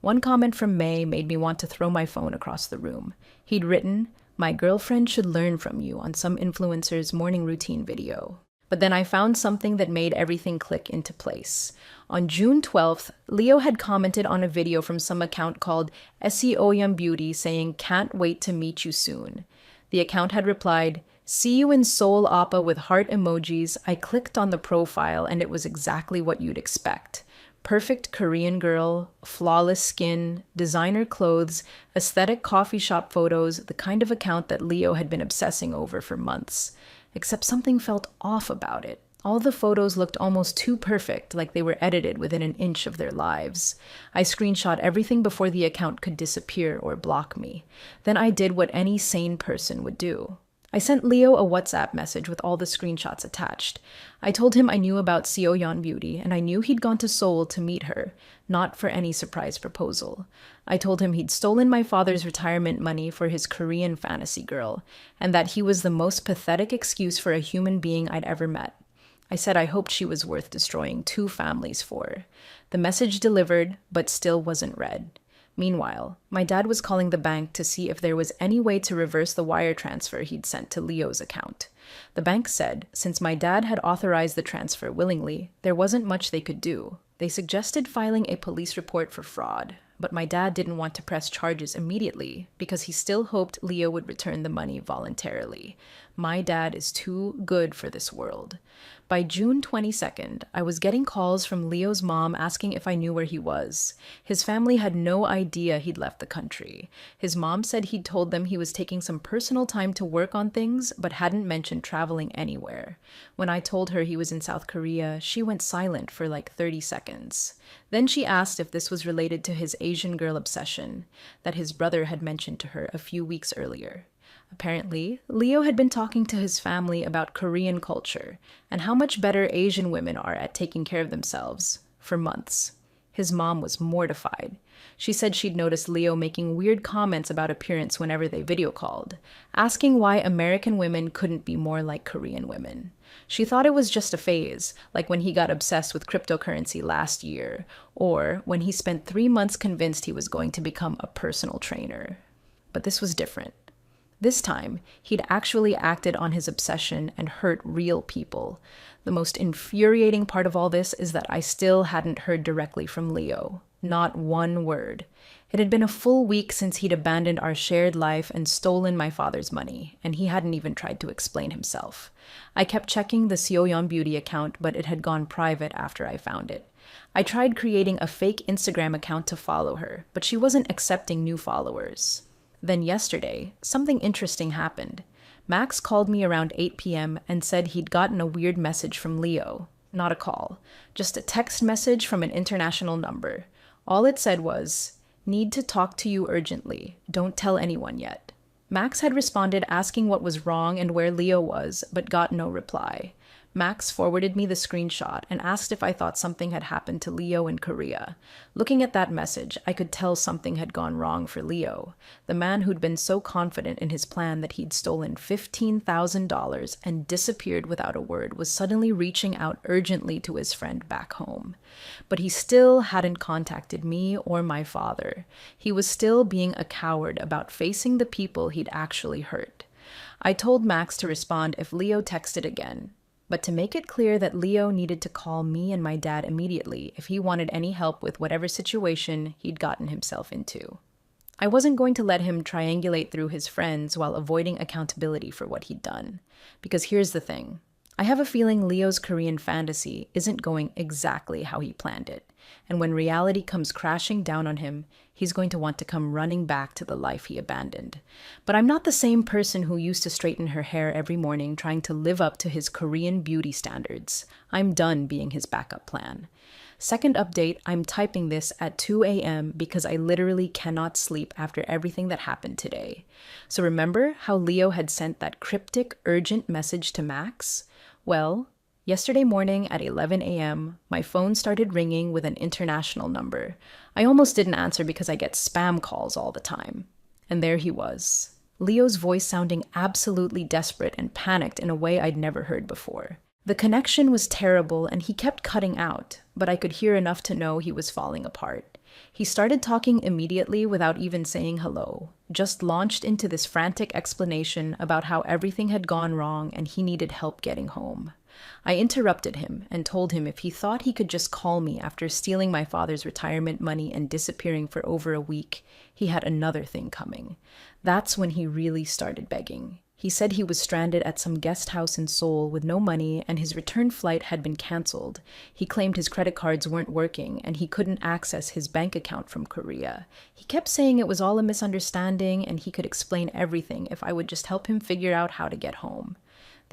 One comment from May made me want to throw my phone across the room. He'd written, "My girlfriend should learn from you" on some influencer's morning routine video. But then I found something that made everything click into place. On June 12th, Leo had commented on a video from some account called SEOyam Beauty saying, "Can't wait to meet you soon." The account had replied, "See you in Seoul Oppa" with heart emojis. I clicked on the profile and it was exactly what you'd expect. Perfect Korean girl, flawless skin, designer clothes, aesthetic coffee shop photos, the kind of account that Leo had been obsessing over for months. Except something felt off about it. All the photos looked almost too perfect, like they were edited within an inch of their lives. I screenshot everything before the account could disappear or block me. Then I did what any sane person would do. I sent Leo a WhatsApp message with all the screenshots attached. I told him I knew about Seo Yeon Beauty and I knew he'd gone to Seoul to meet her, not for any surprise proposal. I told him he'd stolen my father's retirement money for his Korean fantasy girl, and that he was the most pathetic excuse for a human being I'd ever met. I said I hoped she was worth destroying 2 families for. The message delivered, but still wasn't read. Meanwhile, my dad was calling the bank to see if there was any way to reverse the wire transfer he'd sent to Leo's account. The bank said, since my dad had authorized the transfer willingly, there wasn't much they could do. They suggested filing a police report for fraud, but my dad didn't want to press charges immediately because he still hoped Leo would return the money voluntarily. My dad is too good for this world. By June 22nd, I was getting calls from Leo's mom asking if I knew where he was. His family had no idea he'd left the country. His mom said he'd told them he was taking some personal time to work on things, but hadn't mentioned traveling anywhere. When I told her he was in South Korea, she went silent for like 30 seconds. Then she asked if this was related to his Asian girl obsession that his brother had mentioned to her a few weeks earlier. Apparently, Leo had been talking to his family about Korean culture and how much better Asian women are at taking care of themselves for months. His mom was mortified. She said she'd noticed Leo making weird comments about appearance whenever they video called, asking why American women couldn't be more like Korean women. She thought it was just a phase, like when he got obsessed with cryptocurrency last year, or when he spent 3 months convinced he was going to become a personal trainer. But this was different. This time, he'd actually acted on his obsession and hurt real people. The most infuriating part of all this is that I still hadn't heard directly from Leo. Not one word. It had been a full week since he'd abandoned our shared life and stolen my father's money, and he hadn't even tried to explain himself. I kept checking the Seo Yeon Beauty account, but it had gone private after I found it. I tried creating a fake Instagram account to follow her, but she wasn't accepting new followers. Then yesterday, something interesting happened. Max called me around 8 p.m. and said he'd gotten a weird message from Leo. Not a call, just a text message from an international number. All it said was, "Need to talk to you urgently. Don't tell anyone yet." Max had responded asking what was wrong and where Leo was, but got no reply. Max forwarded me the screenshot and asked if I thought something had happened to Leo in Korea. Looking at that message, I could tell something had gone wrong for Leo. The man who'd been so confident in his plan that he'd stolen $15,000 and disappeared without a word was suddenly reaching out urgently to his friend back home. But he still hadn't contacted me or my father. He was still being a coward about facing the people he'd actually hurt. I told Max to respond if Leo texted again, but to make it clear that Leo needed to call me and my dad immediately if he wanted any help with whatever situation he'd gotten himself into. I wasn't going to let him triangulate through his friends while avoiding accountability for what he'd done. Because here's the thing. I have a feeling Leo's Korean fantasy isn't going exactly how he planned it, and when reality comes crashing down on him, he's going to want to come running back to the life he abandoned. But I'm not the same person who used to straighten her hair every morning trying to live up to his Korean beauty standards. I'm done being his backup plan. Second update, I'm typing this at 2 a.m. because I literally cannot sleep after everything that happened today. So remember how Leo had sent that cryptic, urgent message to Max? Well, yesterday morning at 11 a.m., my phone started ringing with an international number. I almost didn't answer because I get spam calls all the time. And there he was. Leo's voice sounding absolutely desperate and panicked in a way I'd never heard before. The connection was terrible and he kept cutting out, but I could hear enough to know he was falling apart. He started talking immediately without even saying hello, just launched into this frantic explanation about how everything had gone wrong and he needed help getting home. I interrupted him and told him if he thought he could just call me after stealing my father's retirement money and disappearing for over a week, he had another thing coming. That's when he really started begging. He said he was stranded at some guest house in Seoul with no money and his return flight had been canceled. He claimed his credit cards weren't working and he couldn't access his bank account from Korea. He kept saying it was all a misunderstanding and he could explain everything if I would just help him figure out how to get home.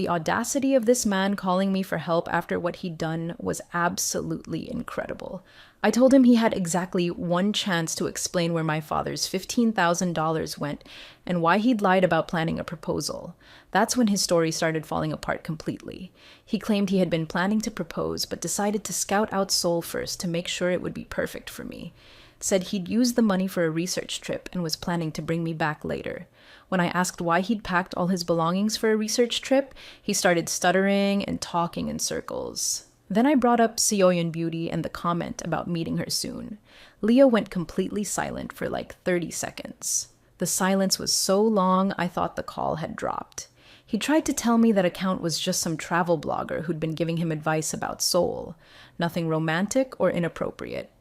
The audacity of this man calling me for help after what he'd done was absolutely incredible. I told him he had exactly one chance to explain where my father's $15,000 went and why he'd lied about planning a proposal. That's when his story started falling apart completely. He claimed he had been planning to propose, but decided to scout out Seoul first to make sure it would be perfect for me. Said he'd used the money for a research trip and was planning to bring me back later. When I asked why he'd packed all his belongings for a research trip, he started stuttering and talking in circles. Then I brought up Seoyeon Beauty and the comment about meeting her soon. Leo went completely silent for like 30 seconds. The silence was so long, I thought the call had dropped. He tried to tell me that account was just some travel blogger who'd been giving him advice about Seoul. Nothing romantic or inappropriate.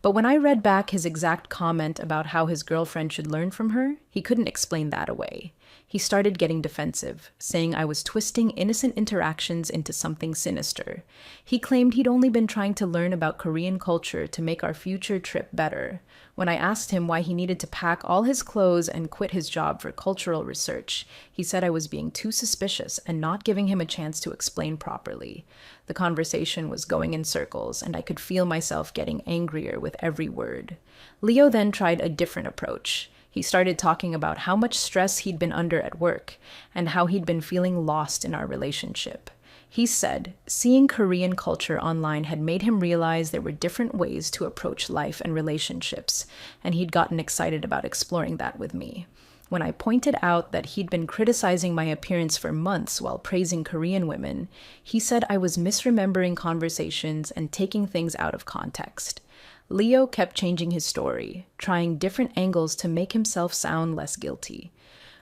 But when I read back his exact comment about how his girlfriend should learn from her, he couldn't explain that away. He started getting defensive, saying I was twisting innocent interactions into something sinister. He claimed he'd only been trying to learn about Korean culture to make our future trip better. When I asked him why he needed to pack all his clothes and quit his job for cultural research, he said I was being too suspicious and not giving him a chance to explain properly. The conversation was going in circles, and I could feel myself getting angrier with every word. Leo then tried a different approach. He started talking about how much stress he'd been under at work and how he'd been feeling lost in our relationship. He said seeing Korean culture online had made him realize there were different ways to approach life and relationships, and he'd gotten excited about exploring that with me. When I pointed out that he'd been criticizing my appearance for months while praising Korean women, he said I was misremembering conversations and taking things out of context. Leo kept changing his story, trying different angles to make himself sound less guilty.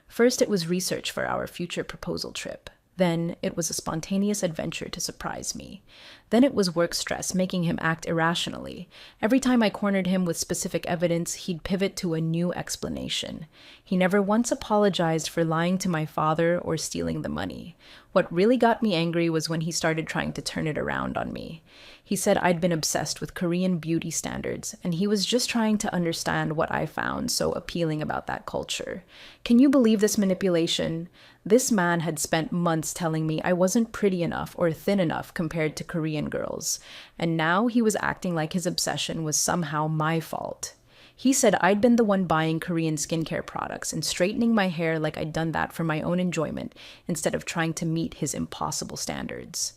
First, it was research for our future proposal trip. Then, it was a spontaneous adventure to surprise me. Then it was work stress making him act irrationally. Every time I cornered him with specific evidence, he'd pivot to a new explanation. He never once apologized for lying to my father or stealing the money. What really got me angry was when he started trying to turn it around on me. He said I'd been obsessed with Korean beauty standards, and he was just trying to understand what I found so appealing about that culture. Can you believe this manipulation? This man had spent months telling me I wasn't pretty enough or thin enough compared to Korean girls, and now he was acting like his obsession was somehow my fault. He said I'd been the one buying Korean skincare products and straightening my hair like I'd done that for my own enjoyment instead of trying to meet his impossible standards.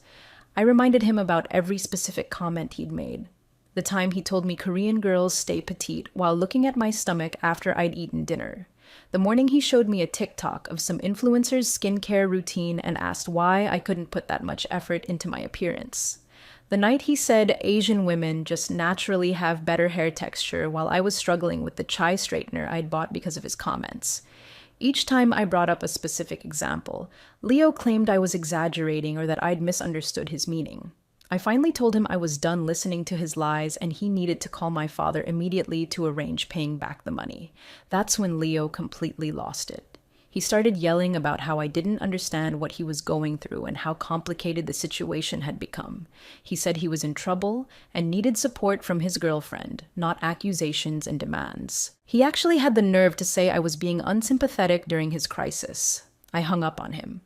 I reminded him about every specific comment he'd made. The time he told me Korean girls stay petite while looking at my stomach after I'd eaten dinner. The morning he showed me a TikTok of some influencer's skincare routine and asked why I couldn't put that much effort into my appearance. The night he said Asian women just naturally have better hair texture while I was struggling with the chai straightener I'd bought because of his comments. Each time I brought up a specific example, Leo claimed I was exaggerating or that I'd misunderstood his meaning. I finally told him I was done listening to his lies and he needed to call my father immediately to arrange paying back the money. That's when Leo completely lost it. He started yelling about how I didn't understand what he was going through and how complicated the situation had become. He said he was in trouble and needed support from his girlfriend, not accusations and demands. He actually had the nerve to say I was being unsympathetic during his crisis. I hung up on him.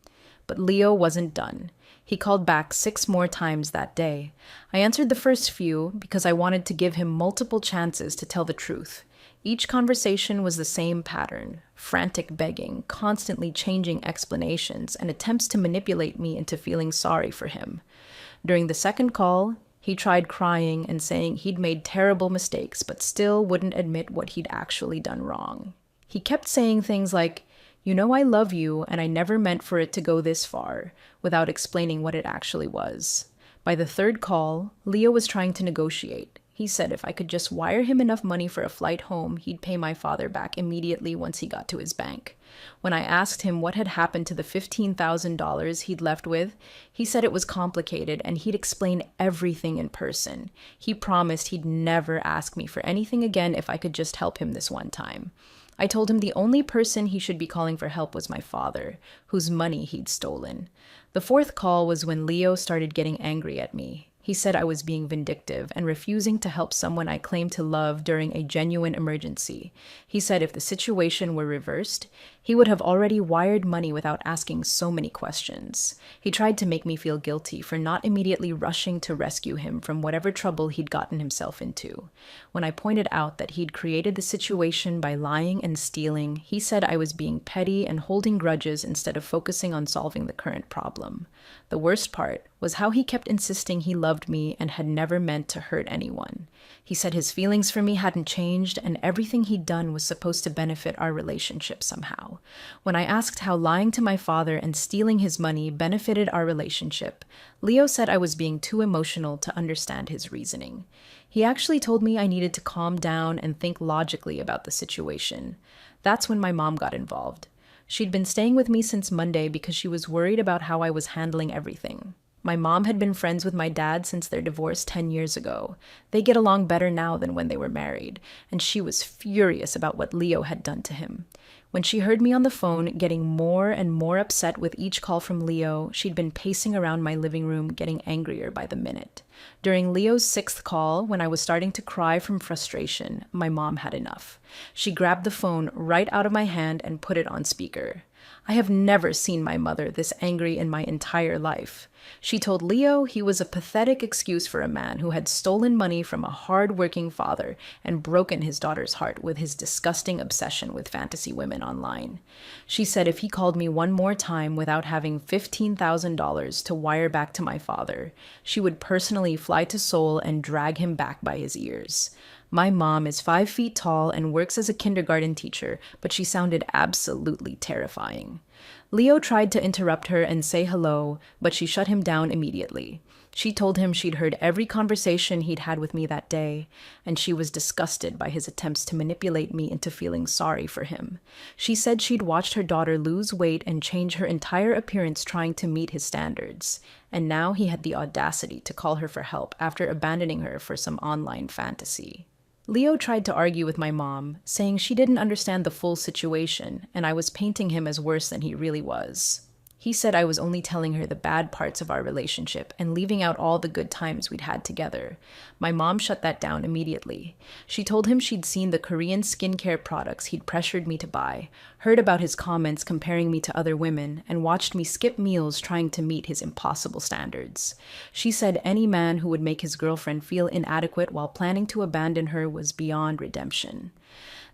But Leo wasn't done. He called back 6 more times that day. I answered the first few because I wanted to give him multiple chances to tell the truth. Each conversation was the same pattern: frantic begging, constantly changing explanations, and attempts to manipulate me into feeling sorry for him. During the second call, he tried crying and saying he'd made terrible mistakes but still wouldn't admit what he'd actually done wrong. He kept saying things like, "You know I love you and I never meant for it to go this far," without explaining what it actually was. By the third call, Leo was trying to negotiate. He said if I could just wire him enough money for a flight home, he'd pay my father back immediately once he got to his bank. When I asked him what had happened to the $15,000 he'd left with, he said it was complicated and he'd explain everything in person. He promised he'd never ask me for anything again if I could just help him this one time. I told him the only person he should be calling for help was my father, whose money he'd stolen. The fourth call was when Leo started getting angry at me. He said I was being vindictive and refusing to help someone I claimed to love during a genuine emergency. He said if the situation were reversed, he would have already wired money without asking so many questions. He tried to make me feel guilty for not immediately rushing to rescue him from whatever trouble he'd gotten himself into. When I pointed out that he'd created the situation by lying and stealing, he said I was being petty and holding grudges instead of focusing on solving the current problem. The worst part was how he kept insisting he loved me and had never meant to hurt anyone. He said his feelings for me hadn't changed and everything he'd done was supposed to benefit our relationship somehow. When I asked how lying to my father and stealing his money benefited our relationship, Leo said I was being too emotional to understand his reasoning. He actually told me I needed to calm down and think logically about the situation. That's when my mom got involved. She'd been staying with me since Monday because she was worried about how I was handling everything. My mom had been friends with my dad since their divorce 10 years ago. They get along better now than when they were married, and she was furious about what Leo had done to him. When she heard me on the phone getting more and more upset with each call from Leo, she'd been pacing around my living room getting angrier by the minute. During Leo's 6th call, when I was starting to cry from frustration, my mom had enough. She grabbed the phone right out of my hand and put it on speaker. I have never seen my mother this angry in my entire life. She told Leo he was a pathetic excuse for a man who had stolen money from a hard-working father and broken his daughter's heart with his disgusting obsession with fantasy women online. She said if he called me one more time without having $15,000 to wire back to my father, she would personally fly to Seoul and drag him back by his ears. My mom is 5 feet tall and works as a kindergarten teacher, but she sounded absolutely terrifying. Leo tried to interrupt her and say hello, but she shut him down immediately. She told him she'd heard every conversation he'd had with me that day, and she was disgusted by his attempts to manipulate me into feeling sorry for him. She said she'd watched her daughter lose weight and change her entire appearance trying to meet his standards, and now he had the audacity to call her for help after abandoning her for some online fantasy. Leo tried to argue with my mom, saying she didn't understand the full situation, and I was painting him as worse than he really was. He said I was only telling her the bad parts of our relationship and leaving out all the good times we'd had together. My mom shut that down immediately. She told him she'd seen the Korean skincare products he'd pressured me to buy, heard about his comments comparing me to other women, and watched me skip meals trying to meet his impossible standards. She said any man who would make his girlfriend feel inadequate while planning to abandon her was beyond redemption.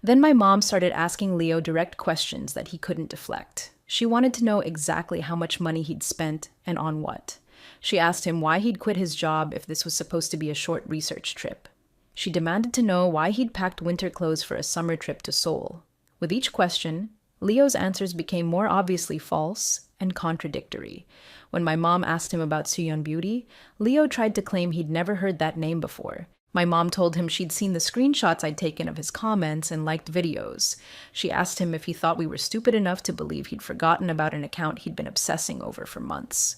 Then my mom started asking Leo direct questions that he couldn't deflect. She wanted to know exactly how much money he'd spent and on what. She asked him why he'd quit his job if this was supposed to be a short research trip. She demanded to know why he'd packed winter clothes for a summer trip to Seoul. With each question, Leo's answers became more obviously false and contradictory. When my mom asked him about Suyeon Beauty, Leo tried to claim he'd never heard that name before. My mom told him she'd seen the screenshots I'd taken of his comments and liked videos. She asked him if he thought we were stupid enough to believe he'd forgotten about an account he'd been obsessing over for months.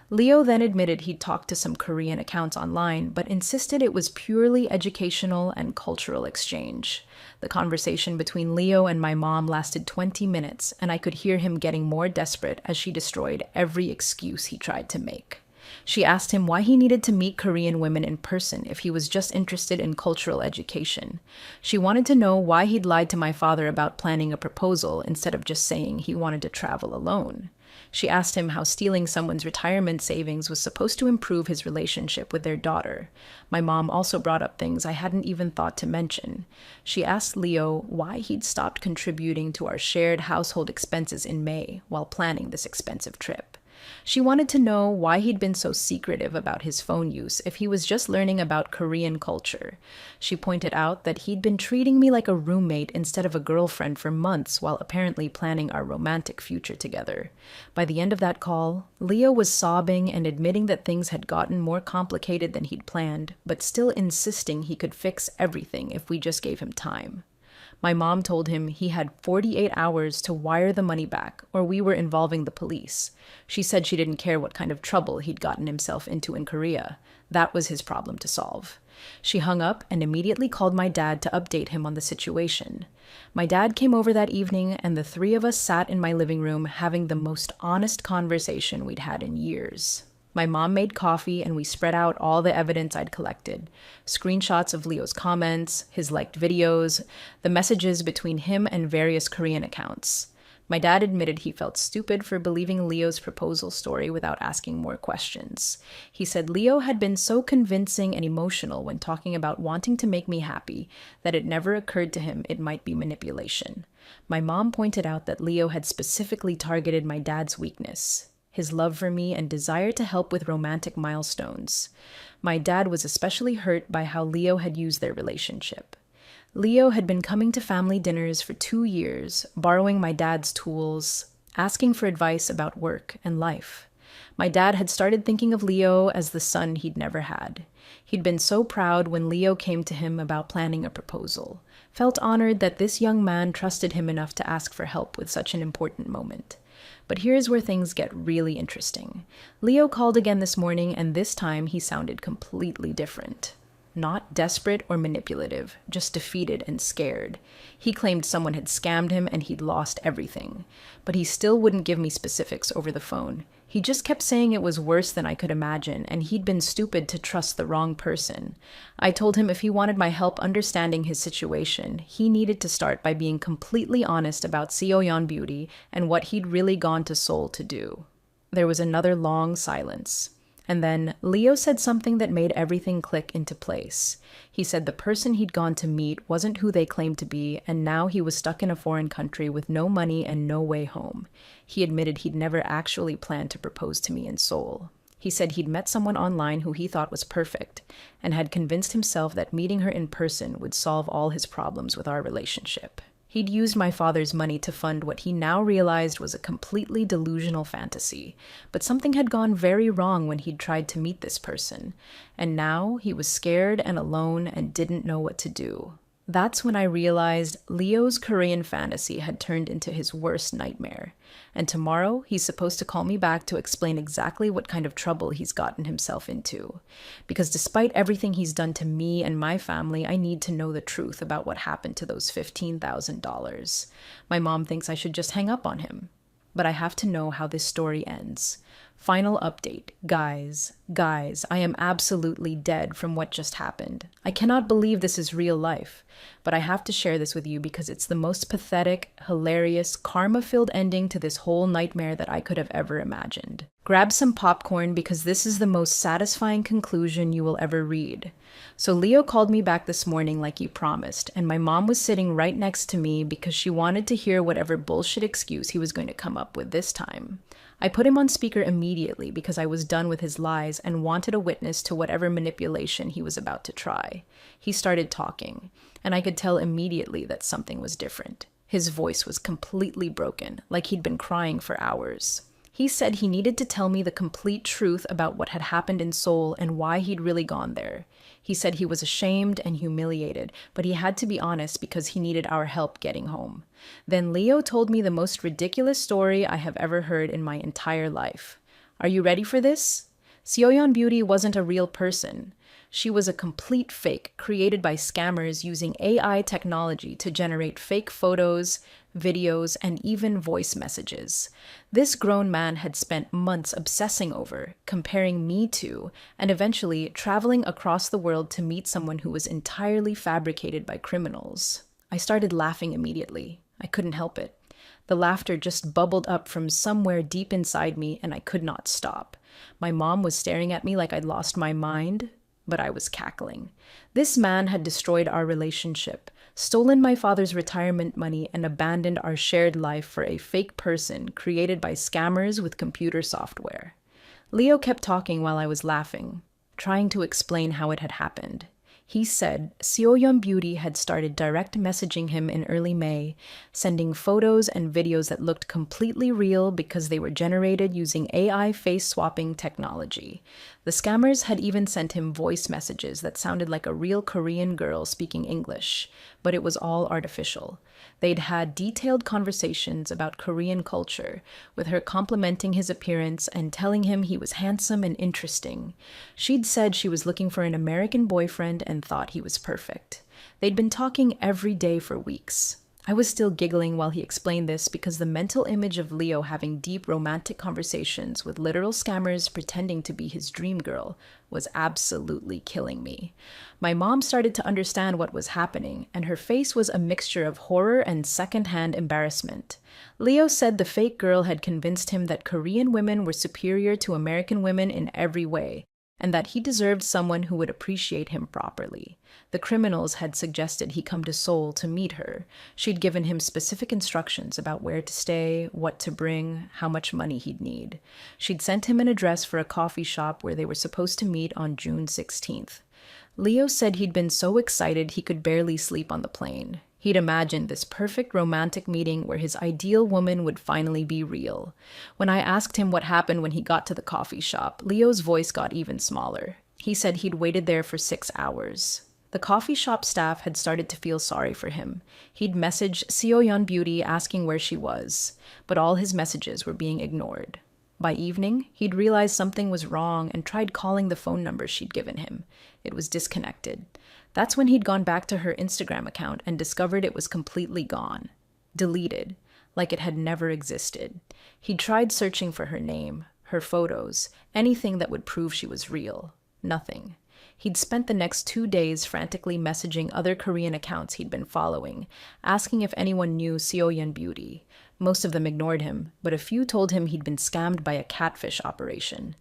Leo then admitted he'd talked to some Korean accounts online, but insisted it was purely educational and cultural exchange. The conversation between Leo and my mom lasted 20 minutes, and I could hear him getting more desperate as she destroyed every excuse he tried to make. She asked him why he needed to meet Korean women in person if he was just interested in cultural education. She wanted to know why he'd lied to my father about planning a proposal instead of just saying he wanted to travel alone. She asked him how stealing someone's retirement savings was supposed to improve his relationship with their daughter. My mom also brought up things I hadn't even thought to mention. She asked Leo why he'd stopped contributing to our shared household expenses in May while planning this expensive trip. She wanted to know why he'd been so secretive about his phone use if he was just learning about Korean culture. She pointed out that he'd been treating me like a roommate instead of a girlfriend for months while apparently planning our romantic future together. By the end of that call, Leo was sobbing and admitting that things had gotten more complicated than he'd planned, but still insisting he could fix everything if we just gave him time. My mom told him he had 48 hours to wire the money back, or we were involving the police. She said she didn't care what kind of trouble he'd gotten himself into in Korea. That was his problem to solve. She hung up and immediately called my dad to update him on the situation. My dad came over that evening, and the 3 of us sat in my living room having the most honest conversation we'd had in years. My mom made coffee and we spread out all the evidence I'd collected. Screenshots of Leo's comments, his liked videos, the messages between him and various Korean accounts. My dad admitted he felt stupid for believing Leo's proposal story without asking more questions. He said Leo had been so convincing and emotional when talking about wanting to make me happy that it never occurred to him it might be manipulation. My mom pointed out that Leo had specifically targeted my dad's weakness, his love for me and desire to help with romantic milestones. My dad was especially hurt by how Leo had used their relationship. Leo had been coming to family dinners for 2 years, borrowing my dad's tools, asking for advice about work and life. My dad had started thinking of Leo as the son he'd never had. He'd been so proud when Leo came to him about planning a proposal, felt honored that this young man trusted him enough to ask for help with such an important moment. But here's where things get really interesting. Leo called again this morning, and this time he sounded completely different. Not desperate or manipulative, just defeated and scared. He claimed someone had scammed him and he'd lost everything. But he still wouldn't give me specifics over the phone. He just kept saying it was worse than I could imagine, and he'd been stupid to trust the wrong person. I told him if he wanted my help understanding his situation, he needed to start by being completely honest about Seoyeon Beauty and what he'd really gone to Seoul to do. There was another long silence. And then Leo said something that made everything click into place. He said the person he'd gone to meet wasn't who they claimed to be, and now he was stuck in a foreign country with no money and no way home. He admitted he'd never actually planned to propose to me in Seoul. He said he'd met someone online who he thought was perfect, and had convinced himself that meeting her in person would solve all his problems with our relationship. He'd used my father's money to fund what he now realized was a completely delusional fantasy, but something had gone very wrong when he'd tried to meet this person, and now he was scared and alone and didn't know what to do. That's when I realized Leo's Korean fantasy had turned into his worst nightmare, and tomorrow he's supposed to call me back to explain exactly what kind of trouble he's gotten himself into. Because despite everything he's done to me and my family, I need to know the truth about what happened to those $15,000. My mom thinks I should just hang up on him, but I have to know how this story ends. Final update. Guys, I am absolutely dead from what just happened. I cannot believe this is real life, but I have to share this with you because it's the most pathetic, hilarious, karma-filled ending to this whole nightmare that I could have ever imagined. Grab some popcorn because this is the most satisfying conclusion you will ever read. So Leo called me back this morning like he promised, and my mom was sitting right next to me because she wanted to hear whatever bullshit excuse he was going to come up with this time. I put him on speaker immediately because I was done with his lies and wanted a witness to whatever manipulation he was about to try. He started talking, and I could tell immediately that something was different. His voice was completely broken, like he'd been crying for hours. He said he needed to tell me the complete truth about what had happened in Seoul and why he'd really gone there. He said he was ashamed and humiliated, but he had to be honest because he needed our help getting home. Then Leo told me the most ridiculous story I have ever heard in my entire life. Are you ready for this? Seoyeon Beauty wasn't a real person. She was a complete fake created by scammers using AI technology to generate fake photos, videos, and even voice messages. This grown man had spent months obsessing over, comparing me to, and eventually traveling across the world to meet someone who was entirely fabricated by criminals. I started laughing immediately. I couldn't help it. The laughter just bubbled up from somewhere deep inside me, and I could not stop. My mom was staring at me like I'd lost my mind, but I was cackling. This man had destroyed our relationship, stolen my father's retirement money, and abandoned our shared life for a fake person created by scammers with computer software. Leo kept talking while I was laughing, trying to explain how it had happened. He said Seoyeon Beauty had started direct messaging him in early May, sending photos and videos that looked completely real because they were generated using AI face swapping technology. The scammers had even sent him voice messages that sounded like a real Korean girl speaking English, but it was all artificial. They'd had detailed conversations about Korean culture, with her complimenting his appearance and telling him he was handsome and interesting. She'd said she was looking for an American boyfriend and thought he was perfect. They'd been talking every day for weeks. I was still giggling while he explained this because the mental image of Leo having deep romantic conversations with literal scammers pretending to be his dream girl was absolutely killing me. My mom started to understand what was happening, and her face was a mixture of horror and secondhand embarrassment. Leo said the fake girl had convinced him that Korean women were superior to American women in every way, and that he deserved someone who would appreciate him properly. The criminals had suggested he come to Seoul to meet her. She'd given him specific instructions about where to stay, what to bring, how much money he'd need. She'd sent him an address for a coffee shop where they were supposed to meet on June 16th. Leo said he'd been so excited he could barely sleep on the plane. He'd imagined this perfect romantic meeting where his ideal woman would finally be real. When I asked him what happened when he got to the coffee shop, Leo's voice got even smaller. He said he'd waited there for 6 hours. The coffee shop staff had started to feel sorry for him. He'd messaged Seoyeon Beauty asking where she was, but all his messages were being ignored. By evening, he'd realized something was wrong and tried calling the phone number she'd given him. It was disconnected. That's when he'd gone back to her Instagram account and discovered it was completely gone. Deleted, like it had never existed. He'd tried searching for her name, her photos, anything that would prove she was real. Nothing. He'd spent the next 2 days frantically messaging other Korean accounts he'd been following, asking if anyone knew Seoyeon Beauty. Most of them ignored him, but a few told him he'd been scammed by a catfish operation.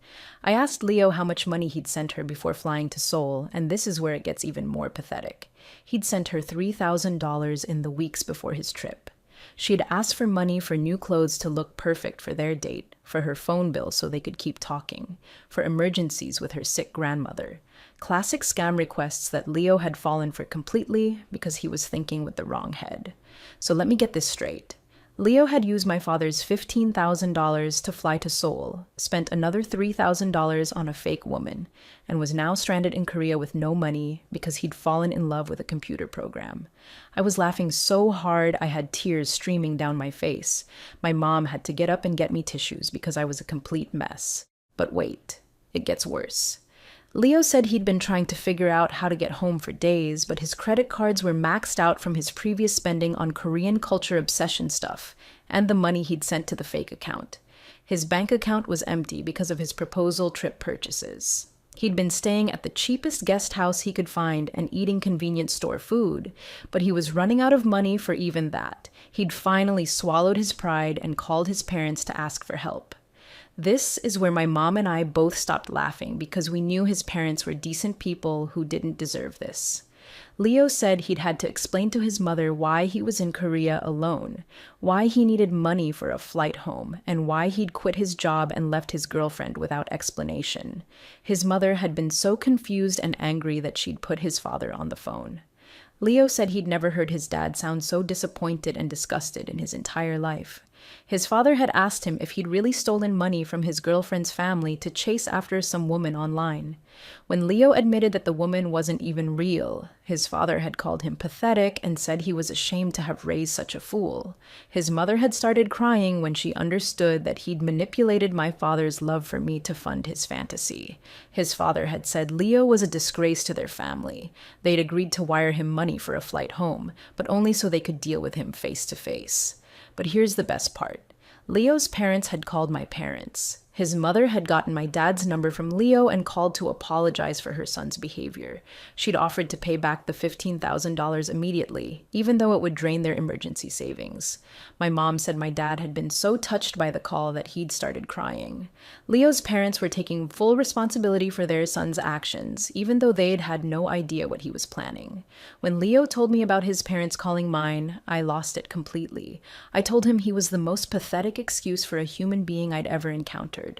I asked Leo how much money he'd sent her before flying to Seoul, and this is where it gets even more pathetic. He'd sent her $3,000 in the weeks before his trip. She'd asked for money for new clothes to look perfect for their date, for her phone bill so they could keep talking, for emergencies with her sick grandmother. Classic scam requests that Leo had fallen for completely because he was thinking with the wrong head. So let me get this straight. Leo had used my father's $15,000 to fly to Seoul, spent another $3,000 on a fake woman, and was now stranded in Korea with no money because he'd fallen in love with a computer program. I was laughing so hard I had tears streaming down my face. My mom had to get up and get me tissues because I was a complete mess. But wait, it gets worse. Leo said he'd been trying to figure out how to get home for days, but his credit cards were maxed out from his previous spending on Korean culture obsession stuff and the money he'd sent to the fake account. His bank account was empty because of his proposal trip purchases. He'd been staying at the cheapest guest house he could find and eating convenience store food, but he was running out of money for even that. He'd finally swallowed his pride and called his parents to ask for help. This is where my mom and I both stopped laughing because we knew his parents were decent people who didn't deserve this. Leo said he'd had to explain to his mother why he was in Korea alone, why he needed money for a flight home, and why he'd quit his job and left his girlfriend without explanation. His mother had been so confused and angry that she'd put his father on the phone. Leo said he'd never heard his dad sound so disappointed and disgusted in his entire life. His father had asked him if he'd really stolen money from his girlfriend's family to chase after some woman online. When Leo admitted that the woman wasn't even real, his father had called him pathetic and said he was ashamed to have raised such a fool. His mother had started crying when she understood that he'd manipulated my father's love for me to fund his fantasy. His father had said Leo was a disgrace to their family. They'd agreed to wire him money for a flight home, but only so they could deal with him face to face. But here's the best part. Leo's parents had called my parents. His mother had gotten my dad's number from Leo and called to apologize for her son's behavior. She'd offered to pay back the $15,000 immediately, even though it would drain their emergency savings. My mom said my dad had been so touched by the call that he'd started crying. Leo's parents were taking full responsibility for their son's actions, even though they'd had no idea what he was planning. When Leo told me about his parents calling mine, I lost it completely. I told him he was the most pathetic excuse for a human being I'd ever encountered.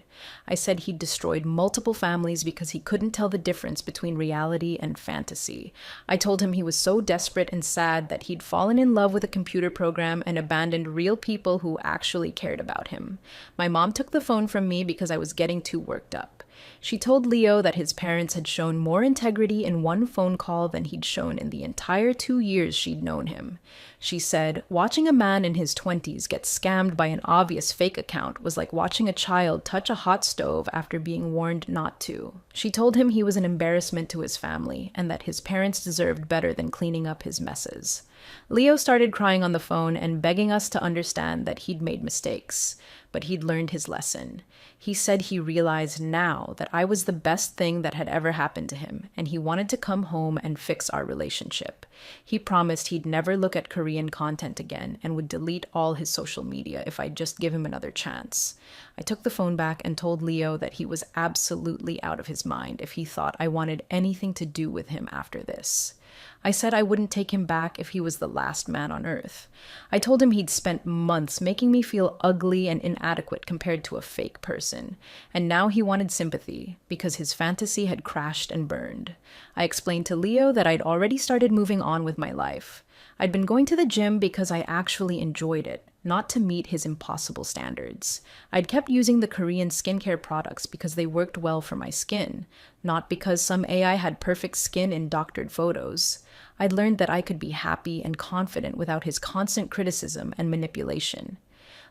I said he'd destroyed multiple families because he couldn't tell the difference between reality and fantasy. I told him he was so desperate and sad that he'd fallen in love with a computer program and abandoned real people who actually cared about him. My mom took the phone from me because I was getting too worked up. She told Leo that his parents had shown more integrity in one phone call than he'd shown in the entire 2 years she'd known him. She said, watching a man in his 20s get scammed by an obvious fake account was like watching a child touch a hot stove after being warned not to. She told him he was an embarrassment to his family and that his parents deserved better than cleaning up his messes. Leo started crying on the phone and begging us to understand that he'd made mistakes, but he'd learned his lesson. He said he realized now that I was the best thing that had ever happened to him, and he wanted to come home and fix our relationship. He promised he'd never look at Korean content again and would delete all his social media if I'd just give him another chance. I took the phone back and told Leo that he was absolutely out of his mind if he thought I wanted anything to do with him after this. I said I wouldn't take him back if he was the last man on earth. I told him he'd spent months making me feel ugly and inadequate compared to a fake person, and now he wanted sympathy because his fantasy had crashed and burned. I explained to Leo that I'd already started moving on with my life. I'd been going to the gym because I actually enjoyed it, not to meet his impossible standards. I'd kept using the Korean skincare products because they worked well for my skin, not because some AI had perfect skin in doctored photos. I'd learned that I could be happy and confident without his constant criticism and manipulation.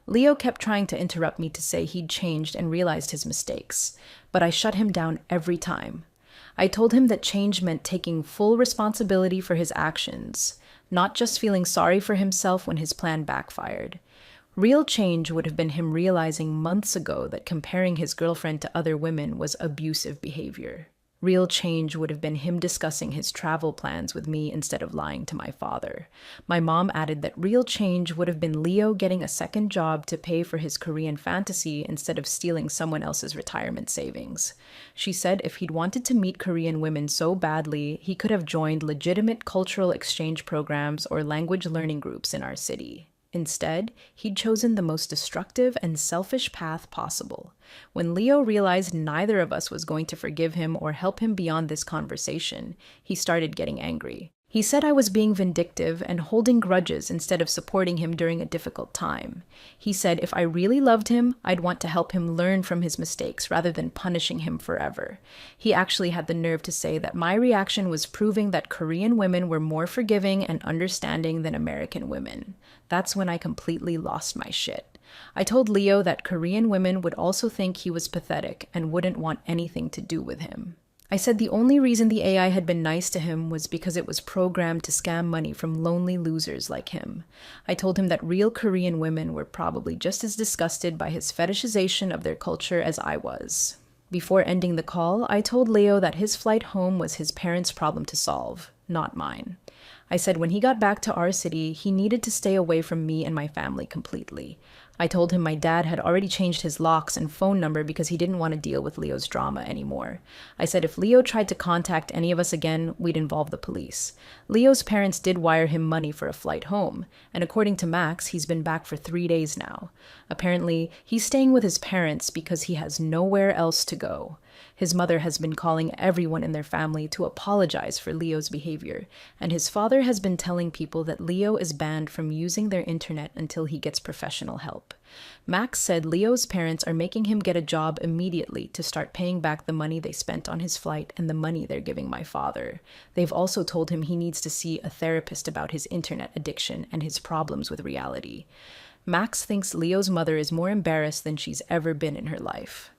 Leo kept trying to interrupt me to say he'd changed and realized his mistakes, but I shut him down every time. I told him that change meant taking full responsibility for his actions, not just feeling sorry for himself when his plan backfired. Real change would have been him realizing months ago that comparing his girlfriend to other women was abusive behavior. Real change would have been him discussing his travel plans with me instead of lying to my father. My mom added that real change would have been Leo getting a second job to pay for his Korean fantasy instead of stealing someone else's retirement savings. She said if he'd wanted to meet Korean women so badly, he could have joined legitimate cultural exchange programs or language learning groups in our city. Instead, he'd chosen the most destructive and selfish path possible. When Leo realized neither of us was going to forgive him or help him beyond this conversation, he started getting angry. He said I was being vindictive and holding grudges instead of supporting him during a difficult time. He said if I really loved him, I'd want to help him learn from his mistakes rather than punishing him forever. He actually had the nerve to say that my reaction was proving that Korean women were more forgiving and understanding than American women. That's when I completely lost my shit. I told Leo that Korean women would also think he was pathetic and wouldn't want anything to do with him. I said the only reason the AI had been nice to him was because it was programmed to scam money from lonely losers like him. I told him that real Korean women were probably just as disgusted by his fetishization of their culture as I was. Before ending the call, I told Leo that his flight home was his parents' problem to solve, not mine. I said when he got back to our city, he needed to stay away from me and my family completely. I told him my dad had already changed his locks and phone number because he didn't want to deal with Leo's drama anymore. I said if Leo tried to contact any of us again, we'd involve the police. Leo's parents did wire him money for a flight home, and according to Max, he's been back for 3 days now. Apparently, he's staying with his parents because he has nowhere else to go. His mother has been calling everyone in their family to apologize for Leo's behavior, and his father has been telling people that Leo is banned from using their internet until he gets professional help. Max said Leo's parents are making him get a job immediately to start paying back the money they spent on his flight and the money they're giving my father. They've also told him he needs to see a therapist about his internet addiction and his problems with reality. Max thinks Leo's mother is more embarrassed than she's ever been in her life.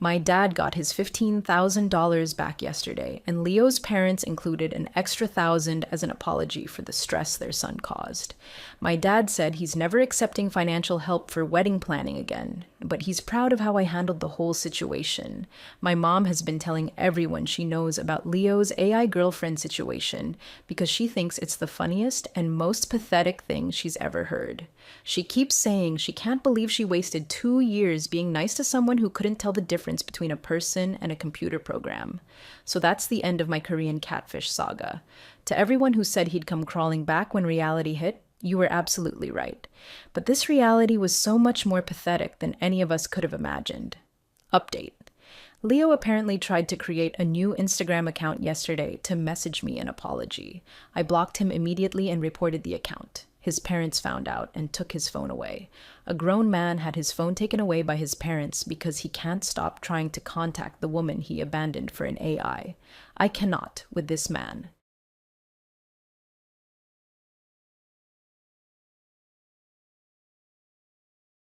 My dad got his $15,000 back yesterday, and Leo's parents included an extra $1,000 as an apology for the stress their son caused. My dad said he's never accepting financial help for wedding planning again, but he's proud of how I handled the whole situation. My mom has been telling everyone she knows about Leo's AI girlfriend situation because she thinks it's the funniest and most pathetic thing she's ever heard. She keeps saying she can't believe she wasted 2 years being nice to someone who couldn't tell the difference between a person and a computer program. So that's the end of my Korean catfish saga. To everyone who said he'd come crawling back when reality hit, you were absolutely right. But this reality was so much more pathetic than any of us could have imagined. Update. Leo apparently tried to create a new Instagram account yesterday to message me an apology. I blocked him immediately and reported the account. His parents found out and took his phone away. A grown man had his phone taken away by his parents because he can't stop trying to contact the woman he abandoned for an AI. I cannot, with this man,